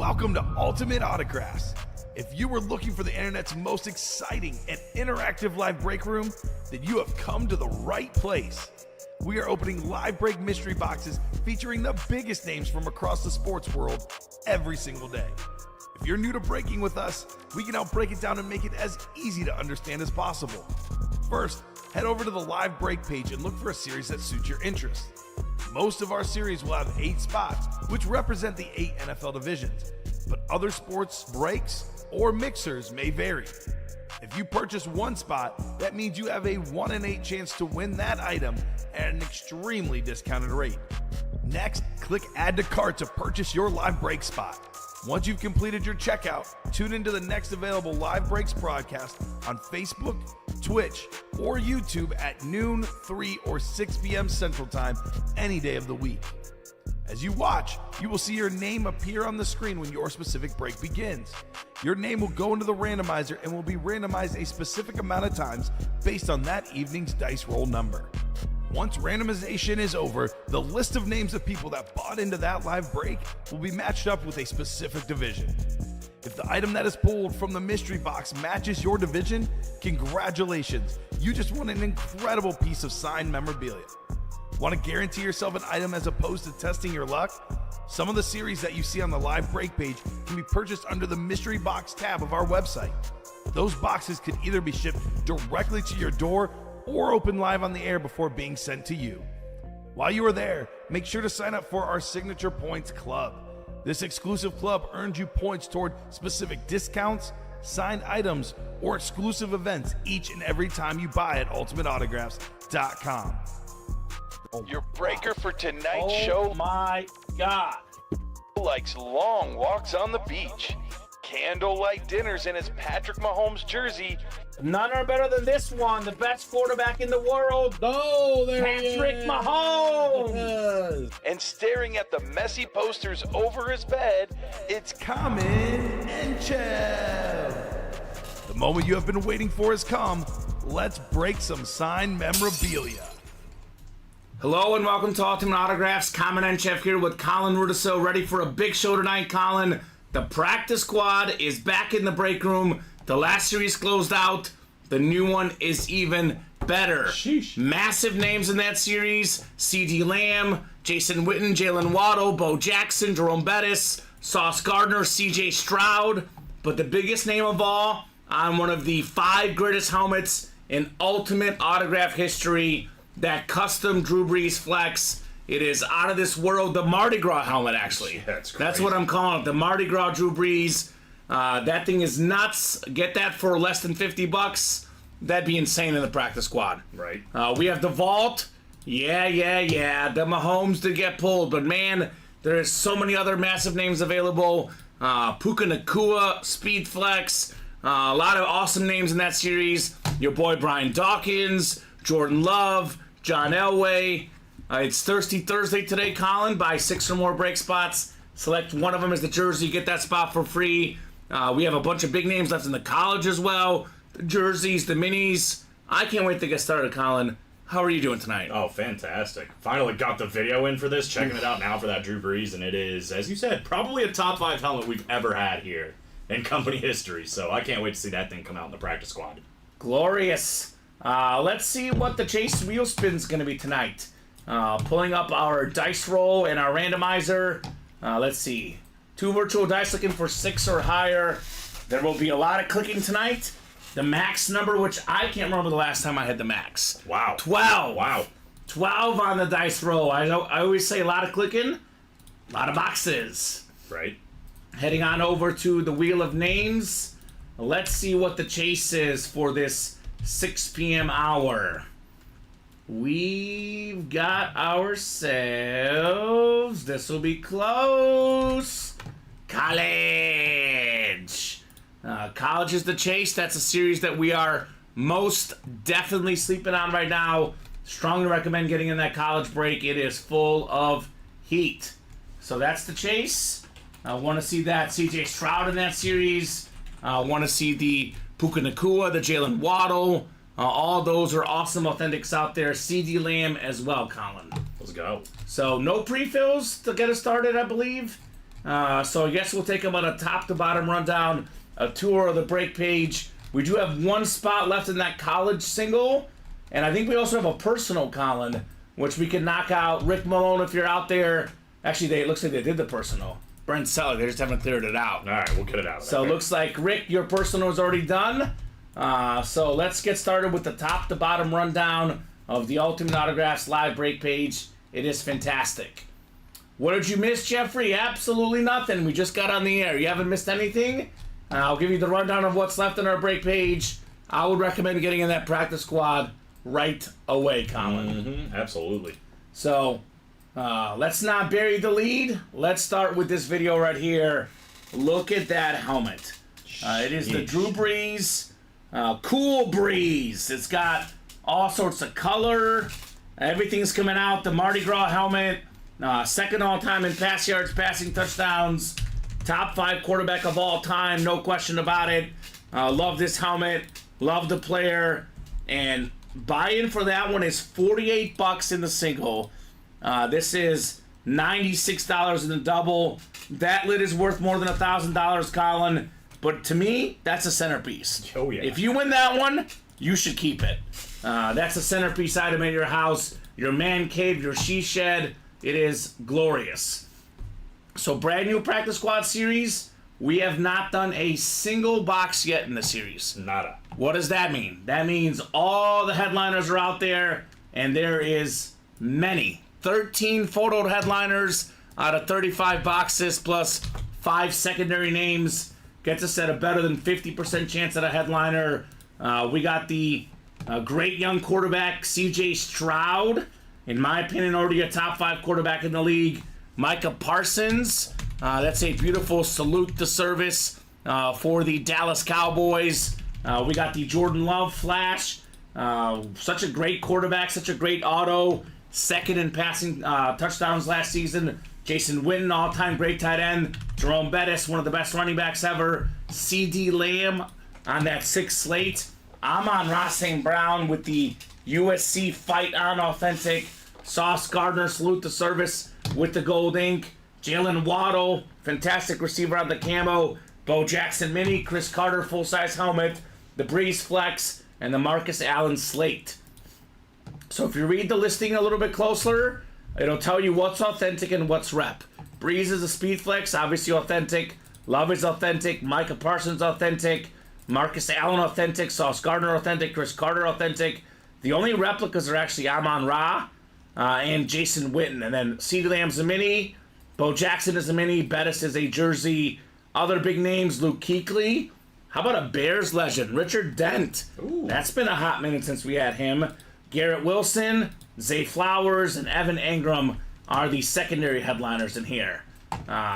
Welcome to Ultimate Autographs. If you were looking for the internet's most exciting and interactive live break room, then you have come to the right place. We are opening live break mystery boxes featuring the biggest names from across the sports world every single day. If you're new to breaking with us, we can help break it down and make it as easy to understand as possible. First, head over to the live break page and look for a series that suits your interest. Most of our series will have 8 spots, which represent the 8 NFL divisions, but other sports breaks or mixers may vary. If you purchase one spot, that means you have a 1 in 8 chance to win that item at an extremely discounted rate. Next, click Add to Cart to purchase your live break spot. Once you've completed your checkout, tune into the next available live breaks broadcast on Facebook, Twitch, or YouTube at noon, 3, or 6 p.m. Central Time any day of the week. As you watch, you will see your name appear on the screen when your specific break begins. Your name will go into the randomizer and will be randomized a specific amount of times based on that evening's dice roll number. Once randomization is over, the list of names of people that bought into that live break will be matched up with a specific division. If the item that is pulled from the mystery box matches your division, congratulations, you just won an incredible piece of signed memorabilia. Want to guarantee yourself an item as opposed to testing your luck? Some of the series that you see on the live break page can be purchased under the mystery box tab of our website. Those boxes could either be shipped directly to your door or open live on the air before being sent to you. While you are there, make sure to sign up for our Signature Points Club. This exclusive club earns you points toward specific discounts, signed items, or exclusive events each and every time you buy at ultimateautographs.com. Your breaker for tonight's show. Oh my God. Likes long walks on the beach, candlelight dinners in his Patrick Mahomes jersey. None are better than this one, the best quarterback in the world. Oh, there Patrick Mahomes. And staring at the messy posters over his bed, it's Kamen Entchev. The moment you have been waiting for has come. Let's break some signed memorabilia. Hello and welcome to Ultimate Autographs. Kamen Entchev here with Colin Rudiso, ready for a big show tonight, Colin. The practice squad is back in the break room. The last series closed out. The new one is even better. Sheesh. Massive names in that series. C.D. Lamb, Jason Witten, Jalen Waddle, Bo Jackson, Jerome Bettis, Sauce Gardner, C.J. Stroud. But the biggest name of all, on one of the 5 greatest helmets in Ultimate Autograph history, that custom Drew Brees flex. It is out of this world. The Mardi Gras helmet, actually. That's what I'm calling it. The Mardi Gras Drew Brees. That thing is nuts. Get that for less than $50. That'd be insane in the practice squad. Right. We have the Vault. Yeah. The Mahomes did get pulled, but man, there is so many other massive names available. Puka Nacua, Speed Flex. A lot of awesome names in that series. Your boy Brian Dawkins, Jordan Love, John Elway. It's Thirsty Thursday today, Colin. Buy 6 or more break spots. Select one of them as the jersey. You get that spot for free. We have a bunch of big names left in the college as well. The jerseys, the minis. I can't wait to get started, Colin. How are you doing tonight? Oh, fantastic. Finally got the video in for this, checking it out now for that Drew Brees, and it is, as you said, probably a top 5 helmet we've ever had here in company history, so I can't wait to see that thing come out in the practice squad. Glorious. Let's see what the Chase wheel spin's going to be tonight. Pulling up our dice roll and our randomizer. Let's see. 2 virtual dice looking for 6 or higher. There will be a lot of clicking tonight. The max number, which I can't remember the last time I had the max. Wow. 12. Wow. 12 on the dice roll. I always say a lot of clicking, a lot of boxes. Right. Heading on over to the Wheel of Names. Let's see what the chase is for this 6 p.m. hour. We've got ourselves, this will be close, college. College is the chase. That's a series that we are most definitely sleeping on right now. Strongly recommend getting in that college break. It is full of heat. So that's the chase. I want to see that C.J. Stroud in that series. I want to see the Puka Nacua, the Jalen Waddle. All those are awesome authentics out there. C.D. Lamb as well, Colin. Let's go. So no pre-fills to get us started, I believe. So I guess we'll take them on a top-to-bottom rundown, a tour of the break page. We do have one spot left in that college single, and I think we also have a personal, Colin, which we can knock out. Rick Malone, if you're out there. Actually, it looks like they did the personal. Brent Seller, they just haven't cleared it out. All right, we'll get it out of there. So it looks like, Rick, your personal is already done. So let's get started with the top-to-bottom rundown of the Ultimate Autographs live break page. It is fantastic. What did you miss, Jeffrey? Absolutely nothing. We just got on the air. You haven't missed anything? I'll give you the rundown of what's left on our break page. I would recommend getting in that practice squad right away, Colin. Absolutely. So let's not bury the lead. Let's start with this video right here. Look at that helmet. It is the Drew Brees Cool Breeze. It's got all sorts of color. Everything's coming out. The Mardi Gras helmet. Second all-time in pass yards, passing touchdowns. Top 5 quarterback of all time. No question about it. Love this helmet. Love the player. And buy-in for that one is $48 in the single. This is $96 in the double. That lid is worth more than $1,000, Colin. But to me, that's a centerpiece. Oh, yeah. If you win that one, you should keep it. That's a centerpiece item in your house, your man cave, your she shed. It is glorious. So brand new practice squad series. We have not done a single box yet in the series. Nada. What does that mean? That means all the headliners are out there, and there is many. 13 photoed headliners out of 35 boxes, plus 5 secondary names. Gets us at a better than 50% chance at a headliner. We got the great young quarterback, C.J. Stroud. In my opinion, already a top 5 quarterback in the league. Micah Parsons. That's a beautiful salute to service for the Dallas Cowboys. We got the Jordan Love flash. Such a great quarterback, such a great auto. Second in passing touchdowns last season. Jason Witten, all-time great tight end. Jerome Bettis, one of the best running backs ever. C.D. Lamb on that 6th slate. Amon-Ra St. Brown with the USC Fight On Authentic. Sauce Gardner, salute to service with the gold ink. Jalen Waddle, fantastic receiver on the camo. Bo Jackson Mini, Chris Carter, full-size helmet. The Breeze Flex, and the Marcus Allen slate. So if you read the listing a little bit closer, it'll tell you what's authentic and what's rep. Breeze is a speed flex, obviously authentic. Love is authentic. Micah Parsons authentic. Marcus Allen authentic. Sauce Gardner authentic. Chris Carter authentic. The only replicas are actually Amon-Ra and Jason Witten. And then CeeDee Lamb's a mini. Bo Jackson is a mini. Bettis is a jersey. Other big names, Luke Kuechly. How about a Bears legend? Richard Dent. Ooh. That's been a hot minute since we had him. Garrett Wilson, Zay Flowers, and Evan Engram are the secondary headliners in here.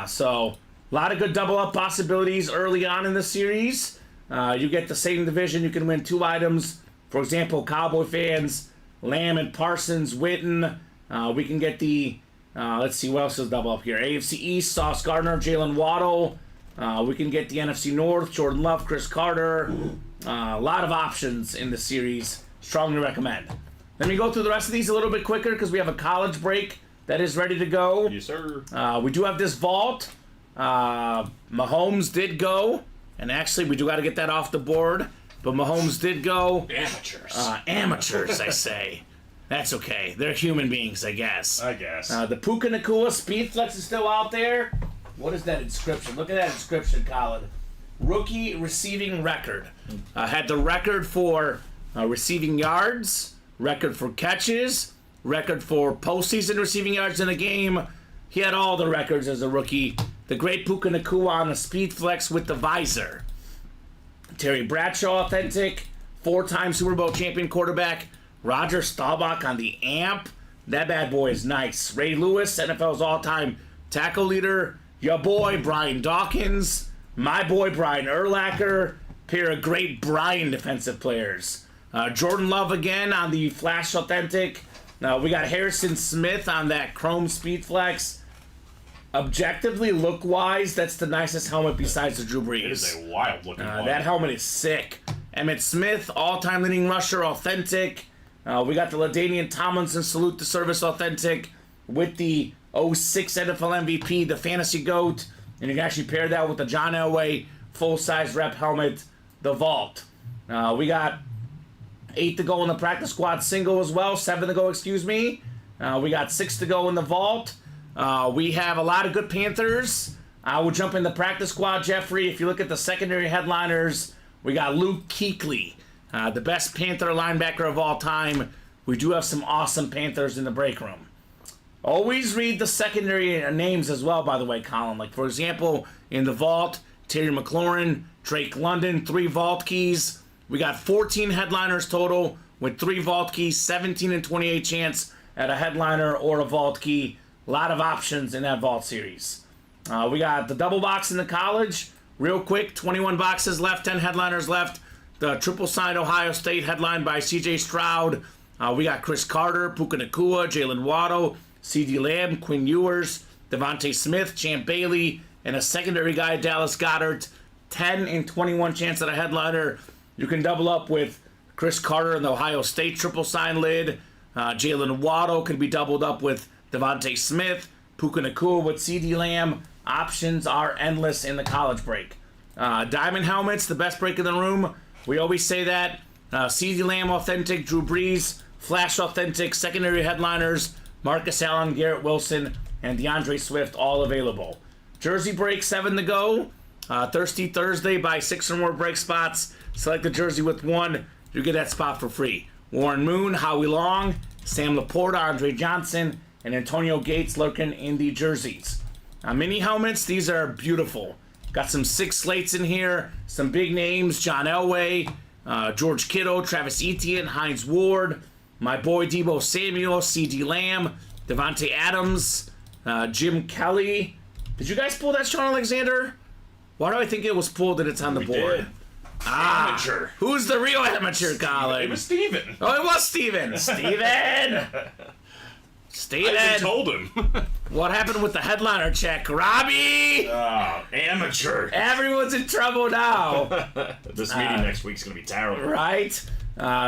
So, a lot of good double-up possibilities early on in the series. You get the same division. You can win 2 items. For example, Cowboy fans, Lamb and Parsons, Witten. We can get the, let's see, what else is double up here? AFC East, Sauce Gardner, Jalen Waddle. We can get the NFC North, Jordan Love, Chris Carter. A lot of options in the series. Strongly recommend. Let me go through the rest of these a little bit quicker because we have a college break that is ready to go. Yes, sir. We do have this vault. Mahomes did go. And actually, we do got to get that off the board. But Mahomes did go. Amateurs. Amateurs, I say. That's okay. They're human beings, I guess. I guess. The Puka Nacua Speed Flex is still out there. What is that inscription? Look at that inscription, Colin. Rookie receiving record. Had the record for receiving yards, record for catches, record for postseason receiving yards in a game. He had all the records as a rookie. The great Puka Nacua on the Speed Flex with the visor. Terry Bradshaw authentic, 4-time Super Bowl champion quarterback. Roger Staubach on the amp. That bad boy is nice. Ray Lewis, NFL's all-time tackle leader. Your boy Brian Dawkins. My boy Brian Urlacher. Pair of great Brian defensive players. Jordan Love again on the Flash Authentic. We got Harrison Smith on that Chrome Speed Flex. Objectively, look-wise, that's the nicest helmet besides the Drew Brees. It is a wild-looking one. That helmet is sick. Emmitt Smith, all-time leading rusher, authentic. We got the LaDainian Tomlinson Salute to Service authentic. with the '06 NFL MVP, the Fantasy GOAT, and you can actually pair that with the John Elway full-size rep helmet, the Vault. We got 8 to go in the practice squad single as well, 7 to go, excuse me. We got 6 to go in the Vault. We have a lot of good Panthers. We'll jump in the practice squad, Jeffrey. If you look at the secondary headliners, we got Luke Kuechly, the best Panther linebacker of all time. We do have some awesome Panthers in the break room. Always read the secondary names as well, by the way, Colin. Like, for example, in the Vault, Terry McLaurin, Drake London, 3 Vault keys. We got 14 headliners total with 3 Vault keys, 17 and 28 chance at a headliner or a Vault key. A lot of options in that Vault series. We got the double box in the college. Real quick, 21 boxes left, 10 headliners left. The triple signed Ohio State headlined by C.J. Stroud. We got Chris Carter, Puka Nacua, Jalen Waddle, C.D. Lamb, Quinn Ewers, Devontae Smith, Champ Bailey, and a secondary guy, Dallas Goedert. 10 and 21 chance at a headliner. You can double up with Chris Carter in the Ohio State triple sign lid. Jalen Waddle can be doubled up with Devontae Smith, Puka Nacua with C.D. Lamb. Options are endless in the college break. Diamond helmets, the best break in the room. We always say that. C.D. Lamb authentic, Drew Brees, Flash authentic, secondary headliners, Marcus Allen, Garrett Wilson, and DeAndre Swift all available. Jersey break, 7 to go. Thirsty Thursday, buy 6 or more break spots. Select the jersey with 1. You get that spot for free. Warren Moon, Howie Long, Sam Laporta, Andre Johnson, and Antonio Gates lurking in the jerseys. Mini helmets, these are beautiful. Got some 6 slates in here, some big names, John Elway, George Kittle, Travis Etienne, Hines Ward, my boy Deebo Samuel, C.D. Lamb, Devontae Adams, Jim Kelly. Did you guys pull that, Sean Alexander? Why do I think it was pulled and it's on the board? Did. Amateur. Who's the real amateur, Colin? It was Steven. Oh, it was Steven. Steven! Steven! I even told him. What happened with the headliner check? Robbie! Amateur. Everyone's in trouble now. This meeting next week's going to be terrible. Right?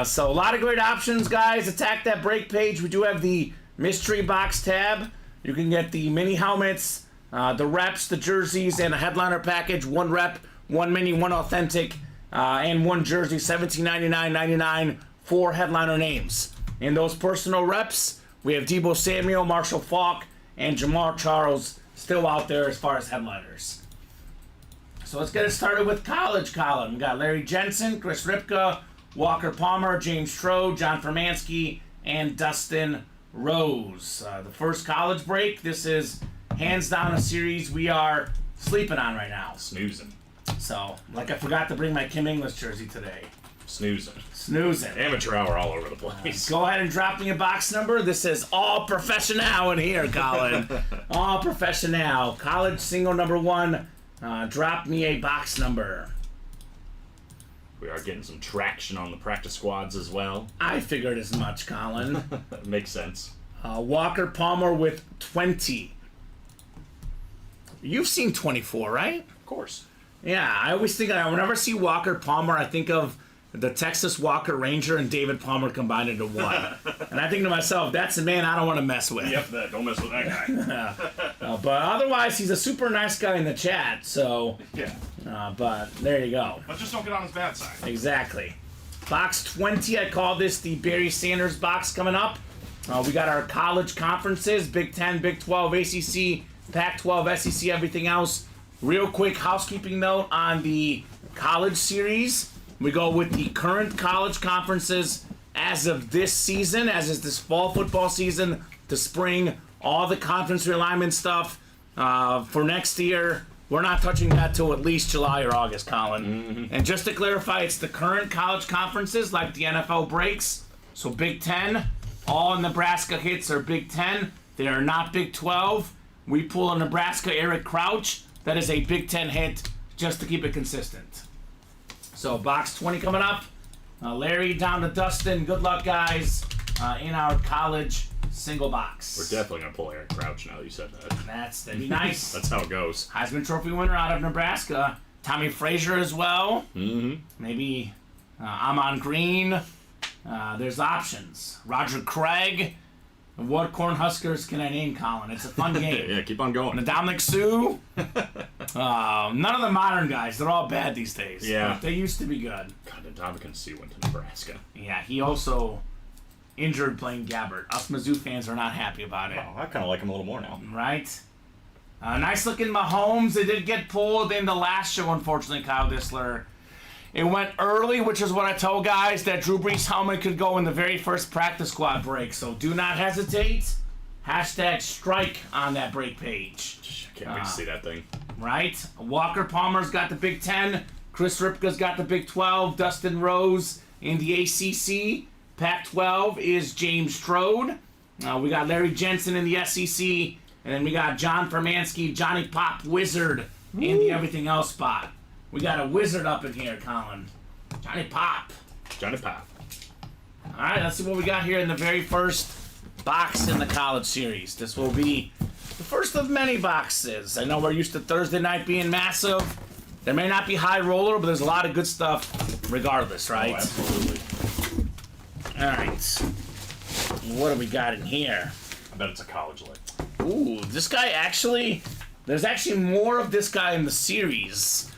So a lot of great options, guys. Attack that break page. We do have the mystery box tab. You can get the mini helmets, the reps, the jerseys, and a headliner package. 1 rep, 1 mini, 1 authentic, and 1 jersey, $17.99.99, 4 headliner names. In those personal reps, we have Deebo Samuel, Marshall Faulk, and Jamar Charles still out there as far as headliners. So let's get it started with college, Colin. We got Larry Jensen, Chris Ripka, Walker Palmer, James Strode, John Fermansky, and Dustin Rose. The first college break. This is hands down a series we are sleeping on right now. Snoozing. So, like I forgot to bring my Kim English jersey today. Snoozing. Snoozing. Amateur hour all over the place. Go ahead and drop me a box number. This is all professional in here, Colin. All professional. College single number 1. Drop me a box number. We are getting some traction on the practice squads as well. I figured as much, Colin. Makes sense. Walker Palmer with 20. You've seen 24, right? Of course. Yeah, I always think, whenever I see Walker Palmer, I think of the Texas Walker Ranger and David Palmer combined into one. And I think to myself, that's a man I don't want to mess with. Yep, don't mess with that guy. But otherwise, he's a super nice guy in the chat, so... Yeah. But there you go. But just don't get on his bad side. Exactly. Box 20, I call this the Barry Sanders box coming up. We got our college conferences, Big 10, Big 12, ACC, Pac-12, SEC, everything else. Real quick housekeeping note on the college series. We go with the current college conferences as of this season, as is this fall football season, to spring, all the conference realignment stuff for next year. We're not touching that till at least July or August, Colin. Mm-hmm. And just to clarify, it's the current college conferences like the NFL breaks. So Big 10, all Nebraska hits are Big 10. They are not Big 12. We pull a Nebraska Eric Crouch. That is a Big 10 hit just to keep it consistent. So box 20 coming up. Larry down to Dustin. Good luck, guys, in our college single box. We're definitely going to pull Eric Crouch now that you said that. That'd be nice. That's how it goes. Heisman Trophy winner out of Nebraska. Tommy Frazier as well. Mm-hmm. Maybe Amon Green. There's options. Roger Craig. What Cornhuskers can I name, Colin? It's a fun game. Yeah, keep on going. Dominic Sue. None of the modern guys. They're all bad these days. Yeah. But they used to be good. God, Dominic Sue went to Nebraska. Yeah, he also injured playing Gabbert. Us Mizzou fans are not happy about it. Oh, I kind of like him a little more now. Right? Nice looking Mahomes. They did get pulled in the last show, unfortunately, Kyle Dissler. It went early, which is what I told guys, that Drew Brees' helmet could go in the very first practice squad break. So do not hesitate. Hashtag strike on that break page. I can't wait to see that thing. Right? Walker Palmer's got the Big 10. Chris Ripka's got the Big 12. Dustin Rose in the ACC. Pac-12 is James Strode. We got Larry Jensen in the SEC. And then we got John Fermansky, Johnny Pop Wizard in the everything else spot. We got a wizard up in here, Colin. Johnny Pop. Johnny Pop. All right, let's see what we got here in the very first box in the college series. This will be the first of many boxes. I know we're used to Thursday night being massive. There may not be high roller, but there's a lot of good stuff regardless, right? Oh, absolutely. All right. What do we got in here? I bet it's a college lick. Ooh, this guy actually... There's actually more of this guy in the series.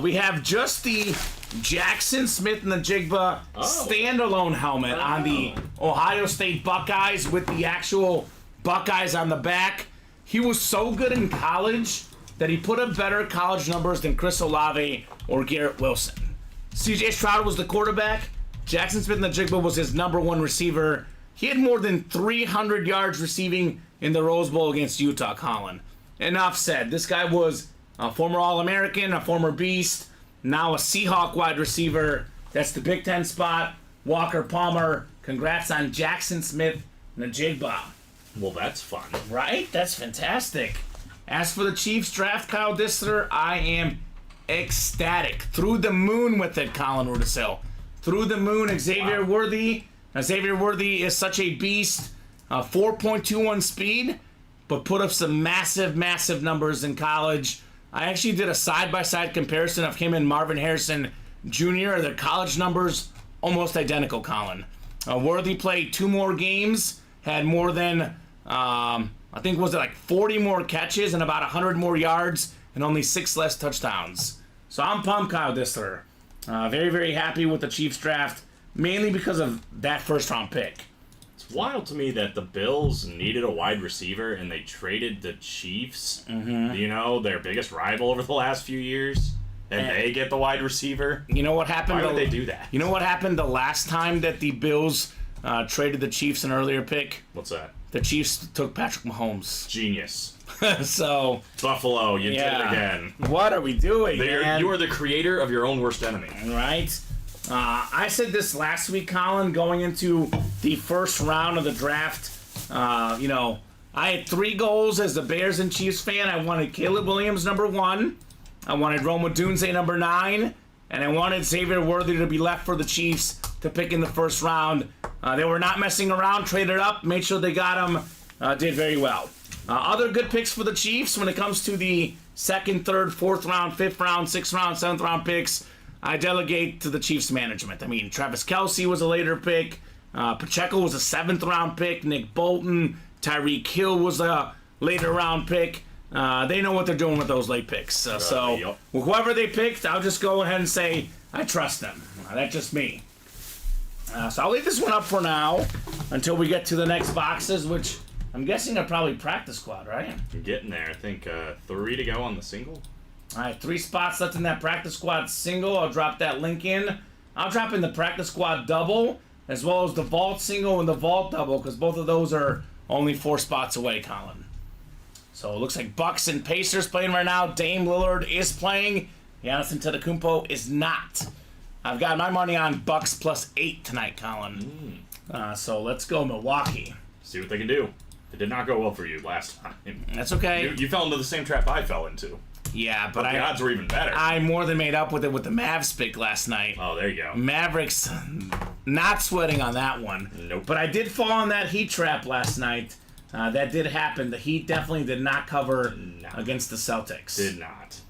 We have just the Jackson Smith and the Jigba standalone helmet on the Ohio State Buckeyes with the actual Buckeyes on the back. He was so good in college that he put up better college numbers than Chris Olave or Garrett Wilson. CJ Stroud was the quarterback. Jackson Smith and the Jigba was his number one receiver. He had more than 300 yards receiving in the Rose Bowl against Utah, Colin. Enough said. This guy was a former All-American, a former Beast, now a Seahawk wide receiver. That's the Big Ten spot. Walker Palmer. Congrats on Jackson Smith and the Jigba. Well, that's fun. Right? That's fantastic. As for the Chiefs draft, Kyle Dissler, I am ecstatic. Through the moon with it, Colin Rudisil. Through the moon, Xavier Worthy. Now, Xavier Worthy is such a beast. 4.21 speed, but put up some massive, massive numbers in college. I actually did a side-by-side comparison of him and Marvin Harrison Jr. Their college numbers almost identical, Colin. Worthy played 2 more games, had more than, I think, was it like 40 more catches and about 100 more yards and only 6 less touchdowns. So I'm pumped, Kyle Dissler. Very, very happy with the Chiefs draft, mainly because of that first-round pick. It's wild to me that the Bills needed a wide receiver and they traded the Chiefs, you know, their biggest rival over the last few years, and they get the wide receiver. You know what happened? Why would they do that? You know what happened the last time that the Bills traded the Chiefs an earlier pick? What's that? The Chiefs took Patrick Mahomes. Genius. So Buffalo, you did it again. What are we doing, man? You are the creator of your own worst enemy. Right? I said this last week, Colin, going into the first round of the draft. You know, I had 3 goals as a Bears and Chiefs fan. I wanted Caleb Williams, number 1. I wanted Rome Odunze, number 9. And I wanted Xavier Worthy to be left for the Chiefs to pick in the first round. They were not messing around, traded up, made sure they got him, did very well. Other good picks for the Chiefs when it comes to the 2nd, 3rd, 4th round, 5th round, 6th round, 7th round picks. I delegate to the Chiefs management. I mean, Travis Kelce was a later pick. Pacheco was a 7th round pick. Nick Bolton, Tyreek Hill was a later round pick. They know what they're doing with those late picks. So whoever they picked, I'll just go ahead and say I trust them. That's just me. So I'll leave this one up for now until we get to the next boxes, which I'm guessing are probably practice squad, right? You're getting there. I think 3 to go on the single. All right, 3 spots left in that practice squad single. I'll drop that link in. I'll drop in the practice squad double, as well as the vault single and the vault double, because both of those are only 4 spots away, Colin. So it looks like Bucks and Pacers playing right now. Dame Lillard is playing. Giannis Antetokounmpo is not. I've got my money on Bucks +8 tonight, Colin. So let's go Milwaukee. See what they can do. It did not go well for you last time. That's okay. You fell into the same trap I fell into. Yeah, but the odds were even better. I more than made up with it with the Mavs pick last night. Oh, there you go. Mavericks, not sweating on that one. Nope. But I did fall on that Heat trap last night. That did happen. The Heat definitely did not cover against the Celtics. Did not.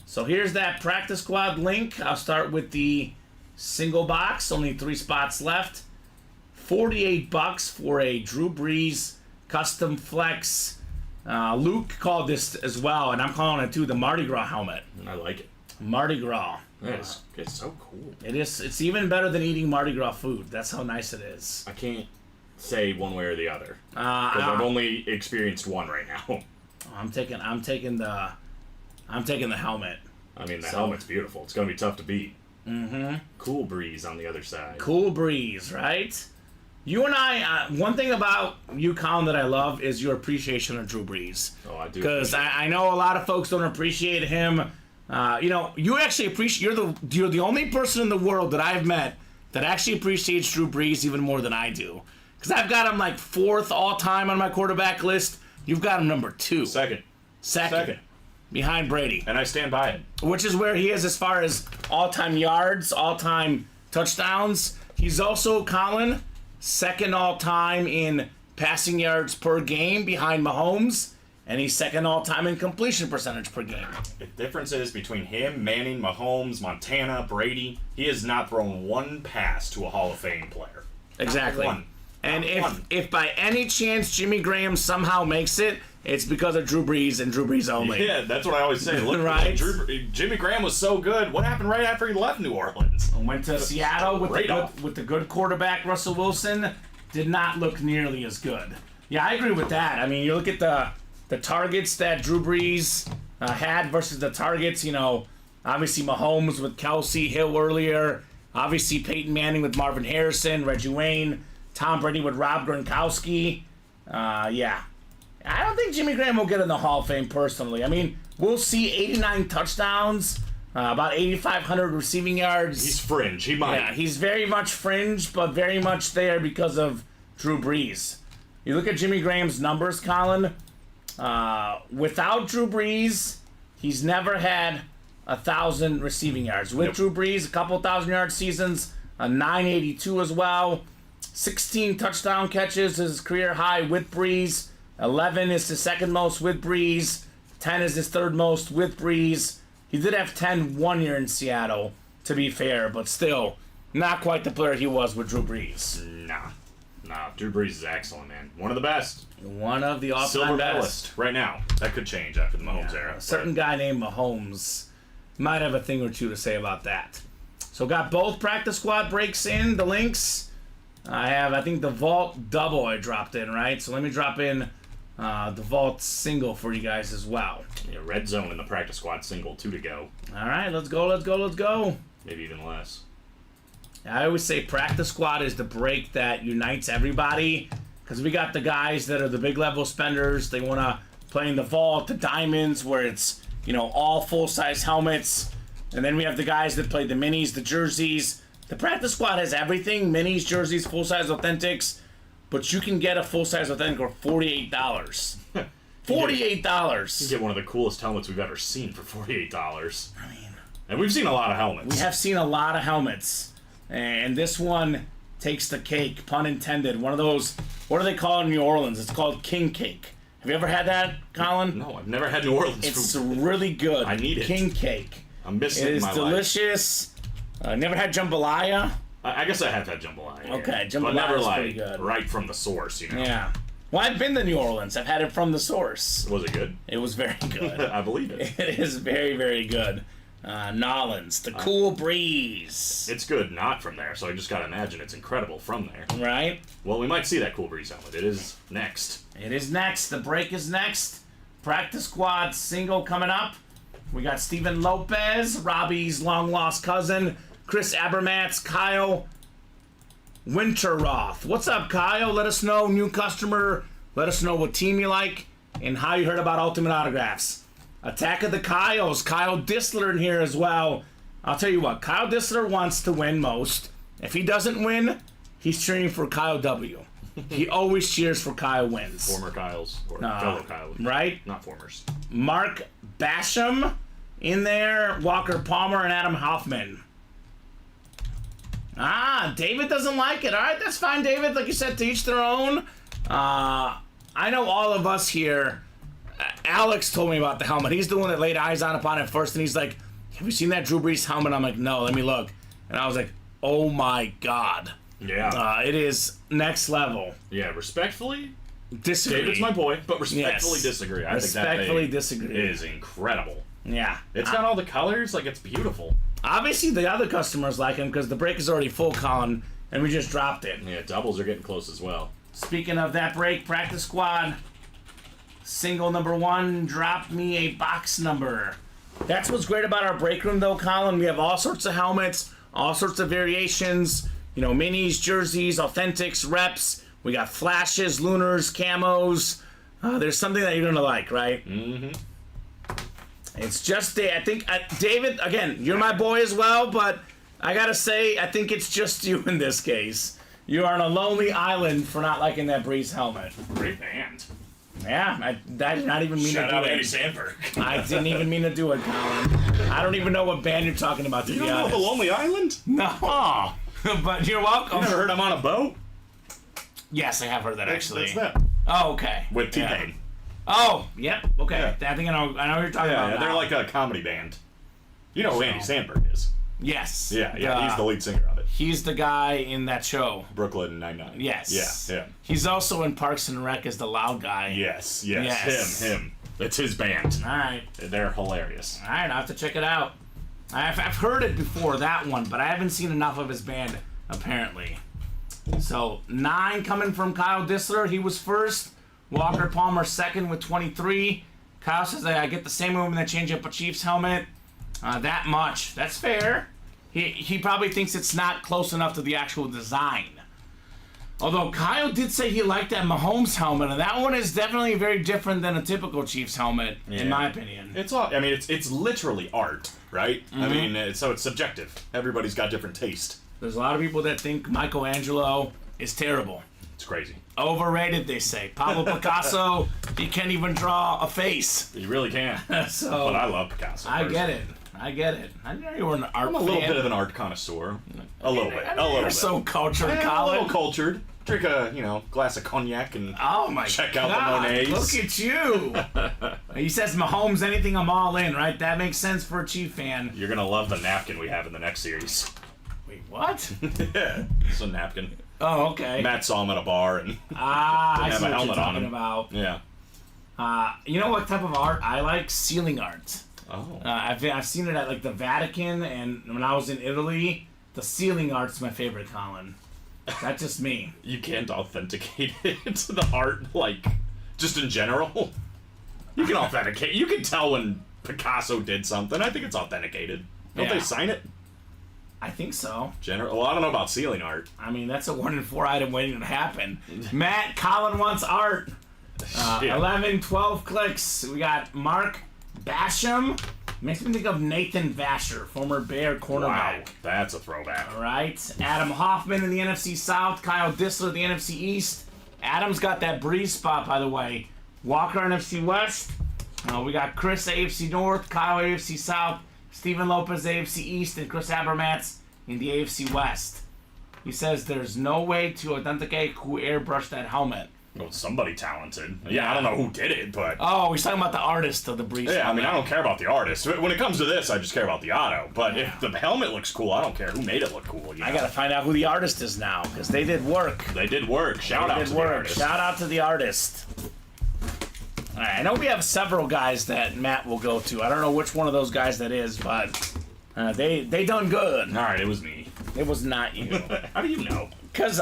So here's that practice squad link. I'll start with the single box. Only 3 spots left. $48 for a Drew Brees custom flex. Luke called this as well, and I'm calling it too, the Mardi Gras helmet. I like it. Mardi Gras. It's so cool. It is. It's even better than eating Mardi Gras food. That's how nice it is. I can't say one way or the other because I've only experienced one right now. I'm taking the helmet. I mean, the helmet's beautiful. It's gonna be tough to beat. Mm-hmm. Cool breeze on the other side. Cool breeze, right? You and I, one thing about you, Colin, that I love is your appreciation of Drew Brees. Oh, I do. Because I know a lot of folks don't appreciate him. You actually appreciate. You're the only person in the world that I've met that actually appreciates Drew Brees even more than I do. Because I've got him like 4th all time on my quarterback list. You've got him number 2. Second. Behind Brady. And I stand by it. Which is where he is as far as all-time yards, all-time touchdowns. He's also, Colin, 2nd all-time in passing yards per game behind Mahomes. And he's 2nd all-time in completion percentage per game. The difference is between him, Manning, Mahomes, Montana, Brady, he has not thrown one pass to a Hall of Fame player. Exactly. Not one. And Not if by any chance Jimmy Graham somehow makes it, it's because of Drew Brees and Drew Brees only. Yeah, that's what I always say. Look, right? Jimmy Graham was so good. What happened right after he left New Orleans? Went to Seattle with the good quarterback, Russell Wilson. Did not look nearly as good. Yeah, I agree with that. I mean, you look at the targets that Drew Brees had versus the targets, obviously Mahomes with Kelsey, Hill earlier. Obviously Peyton Manning with Marvin Harrison, Reggie Wayne. Tom Brady with Rob Gronkowski. Yeah. I don't think Jimmy Graham will get in the Hall of Fame personally. I mean, we'll see 89 touchdowns, about 8,500 receiving yards. He's fringe. He might. Yeah, he's very much fringe, but very much there because of Drew Brees. You look at Jimmy Graham's numbers, Colin. Without Drew Brees, he's never had 1,000 receiving yards. With Drew Brees, a couple 1,000-yard seasons, a 982 as well. 16 touchdown catches, his career high with Brees. 11 is his 2nd most with Brees. 10 is his 3rd most with Brees. He did have 10 one year in Seattle, to be fair, but still, not quite the player he was with Drew Brees. Nah, Drew Brees is excellent, man. One of the best. One of the all-time Silver best. medalist right now. That could change after the Mahomes era. A certain guy named Mahomes might have a thing or two to say about that. So got both practice squad breaks in, the links. I think the Vault double I dropped in, right? So let me drop in the Vault single for you guys as well. Yeah, red zone in the practice squad single, 2 to go. All right, let's go. Maybe even less. I always say practice squad is the break that unites everybody because we got the guys that are the big level spenders. They want to play in the Vault, the Diamonds, where it's, all full-size helmets. And then we have the guys that play the minis, the jerseys. The practice squad has everything, minis, jerseys, full-size authentics. But you can get a full-size authentic for $48. $48. You get one of the coolest helmets we've ever seen for $48. And we've seen a lot of helmets. We have seen a lot of helmets. And this one takes the cake, pun intended. One of those, what do they call it in New Orleans? It's called king cake. Have you ever had that, Colin? No, I've never had New Orleans It's food. really good. I need it. King cake. I'm missing it It in is my delicious. Never had jambalaya? I guess I have had jambalaya. Yeah. Okay, But jambalaya never is like pretty good. right from the source, Yeah. Well, I've been to New Orleans. I've had it from the source. Was it good? It was very good. I believe it. It is very, very good. Nolans, the cool breeze. It's good not from there, so I just gotta imagine it's incredible from there. Right? Well, we might see that cool breeze helmet. It is next. It is next. The break is next. Practice squad single coming up. We got Steven Lopez, Robbie's long-lost cousin, Chris Abermatz, Kyle Winterroth. What's up, Kyle? Let us know, new customer. Let us know what team you like and how you heard about Ultimate Autographs. Attack of the Kyles. Kyle Dissler in here as well. I'll tell you what, Kyle Dissler wants to win most. If he doesn't win, he's cheering for Kyle W. He always cheers for Kyle wins. Former Kyles, or fellow Kyles. Right? Not formers. Mark Basham in there. Walker Palmer and Adam Hoffman. David doesn't like it. All right, that's fine, David. Like you said, to each their own. I know all of us here. Alex told me about the helmet. He's the one that laid eyes upon it first, and he's like, "Have you seen that Drew Brees helmet?" I'm like, "No, let me look." And I was like, "Oh my God, Yeah. It is next level. Yeah, respectfully, Disagree. David's my boy, but respectfully Yes. disagree. I Respectfully think that disagree. is incredible. Yeah. It's got all the colors, like it's beautiful. Obviously, the other customers like him because the break is already full, Colin, and we just dropped it. Yeah, doubles are getting close as well. Speaking of that break, practice squad, single number 1, drop me a box number. That's what's great about our break room, though, Colin. We have all sorts of helmets, all sorts of variations. You know, minis, jerseys, authentics, reps. We got flashes, lunars, camos. There's something that you're gonna like, right? Mm-hmm. It's just I think David. Again, you're my boy as well, but I gotta say, I think it's just you in this case. You are on a lonely island for not liking that Breeze helmet. Great band. Yeah, I did not even mean Shout to out do Andy it. Sandberg. I didn't even mean to do it, Colin. I don't even know what band you're talking about, to You be don't know honest. The Lonely Island? No, but you're welcome. You never heard I'm on a boat? Yes, I have heard that actually. That's them. Oh, okay. With Yeah. T-Pain. Oh, yep. Okay. Yeah. I think I know what you're talking about. Yeah, they're now. like a comedy band. You know who Andy Sandberg is. Yes. Yeah, he's the lead singer of it. He's the guy in that show. Brooklyn Nine-Nine. Yes. Yeah. He's also in Parks and Rec as the loud guy. Yes. Yes. Him. It's his band. All right. They're hilarious. All right. I'll have to check it out. I've heard it before, that one, but I haven't seen enough of his band, apparently. So, 9 coming from Kyle Dissler. He was first. Walker Palmer second with 23. Kyle says, I get the same movement that change up a Chiefs helmet. That much. That's fair. He probably thinks it's not close enough to the actual design. Although Kyle did say he liked that Mahomes helmet, and that one is definitely very different than a typical Chiefs helmet, in my opinion. It's all. I mean, it's literally art, right? I mean, so it's subjective. Everybody's got different taste. There's a lot of people that think Michelangelo is terrible. It's crazy. Overrated, they say. Pablo Picasso, he can't even draw a face. You really can. So But I love Picasso. I get personally. it. I get it. I know you were an art I'm a little bit of an art connoisseur. A little bit. A little You're bit. so cultured, I am a Colin. little cultured. Drink a glass of cognac and Oh my check God! out the Monets. Look at you. He says Mahomes, anything, I'm all in. Right? That makes sense for a Chief fan. You're gonna love the napkin we have in the next series. Wait, what? Yeah, it's a napkin. Oh, okay. Matt saw him at a bar and I have see a what you're helmet on talking him. about. yeah. You know what type of art I like? Ceiling art. Oh. I've seen it at like the Vatican, and when I was in Italy, the ceiling art's my favorite, Colin. That's just me. You can't authenticate it to the art, like, just in general. You can authenticate. You can tell when Picasso did something. I think it's authenticated. Don't Yeah. they sign it? I think so. Well, I don't know about ceiling art. I mean, that's a 1 in 4 item waiting to happen. Matt, Colin wants art. Yeah. 11, 12 clicks. We got Mark Basham. Makes me think of Nathan Vasher, former Bear Wow, cornerback. that's a throwback. All right. Adam Hoffman in the NFC South. Kyle Dissler, the NFC East. Adam's got that Breeze spot, by the way. Walker, NFC West. We got Chris, AFC North. Kyle, AFC South. Steven Lopez, AFC East. And Chris Abermatz in the AFC West. He says there's no way to authenticate who airbrushed that helmet. Well, somebody talented. Yeah, I don't know who did it, but... Oh, he's talking about the artist of the Breeze. Yeah, I mean, helmet. I don't care about the artist. When it comes to this, I just care about the auto. But if the helmet looks cool, I don't care who made it look cool. You know? I gotta find out who the artist is now, because they did work. They did work. Shout out to the artist. Shout out to the artist. All right, I know we have several guys that Matt will go to. I don't know which one of those guys that is, but they done good. All right, it was me. It was not you, How do you know? because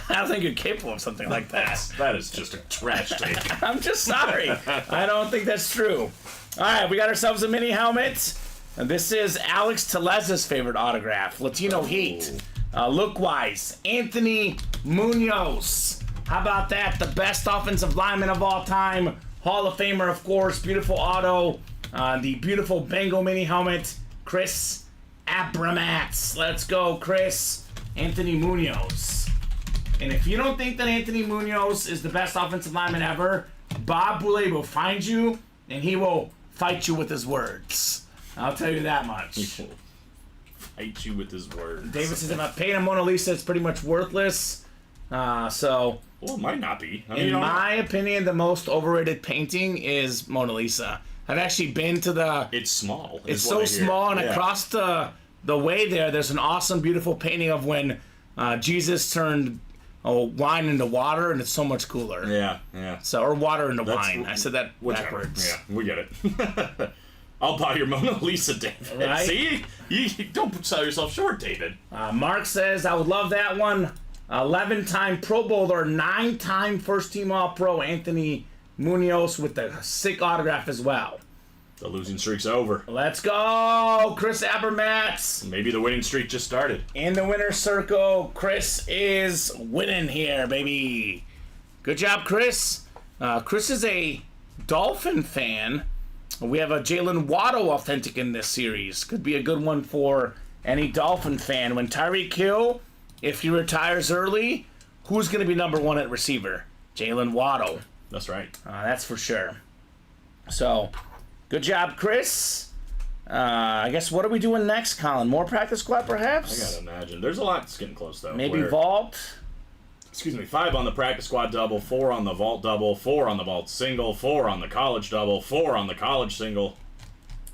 I don't think you're capable of something like that. That is just a trash take. I'm just sorry. I don't think that's true. All right, we got ourselves a mini helmet. And this is Alex Teleza's favorite autograph, Latino Heat. Look-wise, Anthony Munoz. How about that? The best offensive lineman of all time. Hall of Famer, of course. Beautiful auto. The beautiful Bengal mini helmet. Chris Abramatz. Let's go, Chris. Anthony Munoz. And if you don't think that Anthony Munoz is the best offensive lineman ever, Bob Boulay will find you, and he will fight you with his words. I'll tell you that much. Fight you with his words. David says if I paint a Mona Lisa, it's pretty much worthless. So, Well, it might not be. I mean, in you don't know. my opinion, the most overrated painting is Mona Lisa. I've actually been to the... It's small. It's is what so I hear. small, and Yeah. across the way there's an awesome, beautiful painting of when Jesus turned wine into water, and it's so much cooler. Yeah. So, or water into wine. I said that Whichever. backwards. Yeah, we get it. I'll buy your Mona Lisa, David. Right? See? You don't sell yourself short, David. Mark says, I would love that one. 11-time Pro Bowler, 9-time first-team All-Pro Anthony Munoz with a sick autograph as well. The losing streak's over. Let's go, Chris Abermats. Maybe the winning streak just started. In the winner's circle, Chris is winning here, baby. Good job, Chris. Chris is a Dolphin fan. We have a Jalen Waddle authentic in this series. Could be a good one for any Dolphin fan. When Tyreek Hill, if he retires early, who's going to be number one at receiver? Jalen Waddle. That's right. That's for sure. So, good job, Chris. I guess what are we doing next, Colin? More practice squad, perhaps? I gotta imagine. There's a lot that's getting close, though. Maybe vault? 5 on the practice squad double, 4 on the vault double, 4 on the vault single, 4 on the college double, 4 on the college single.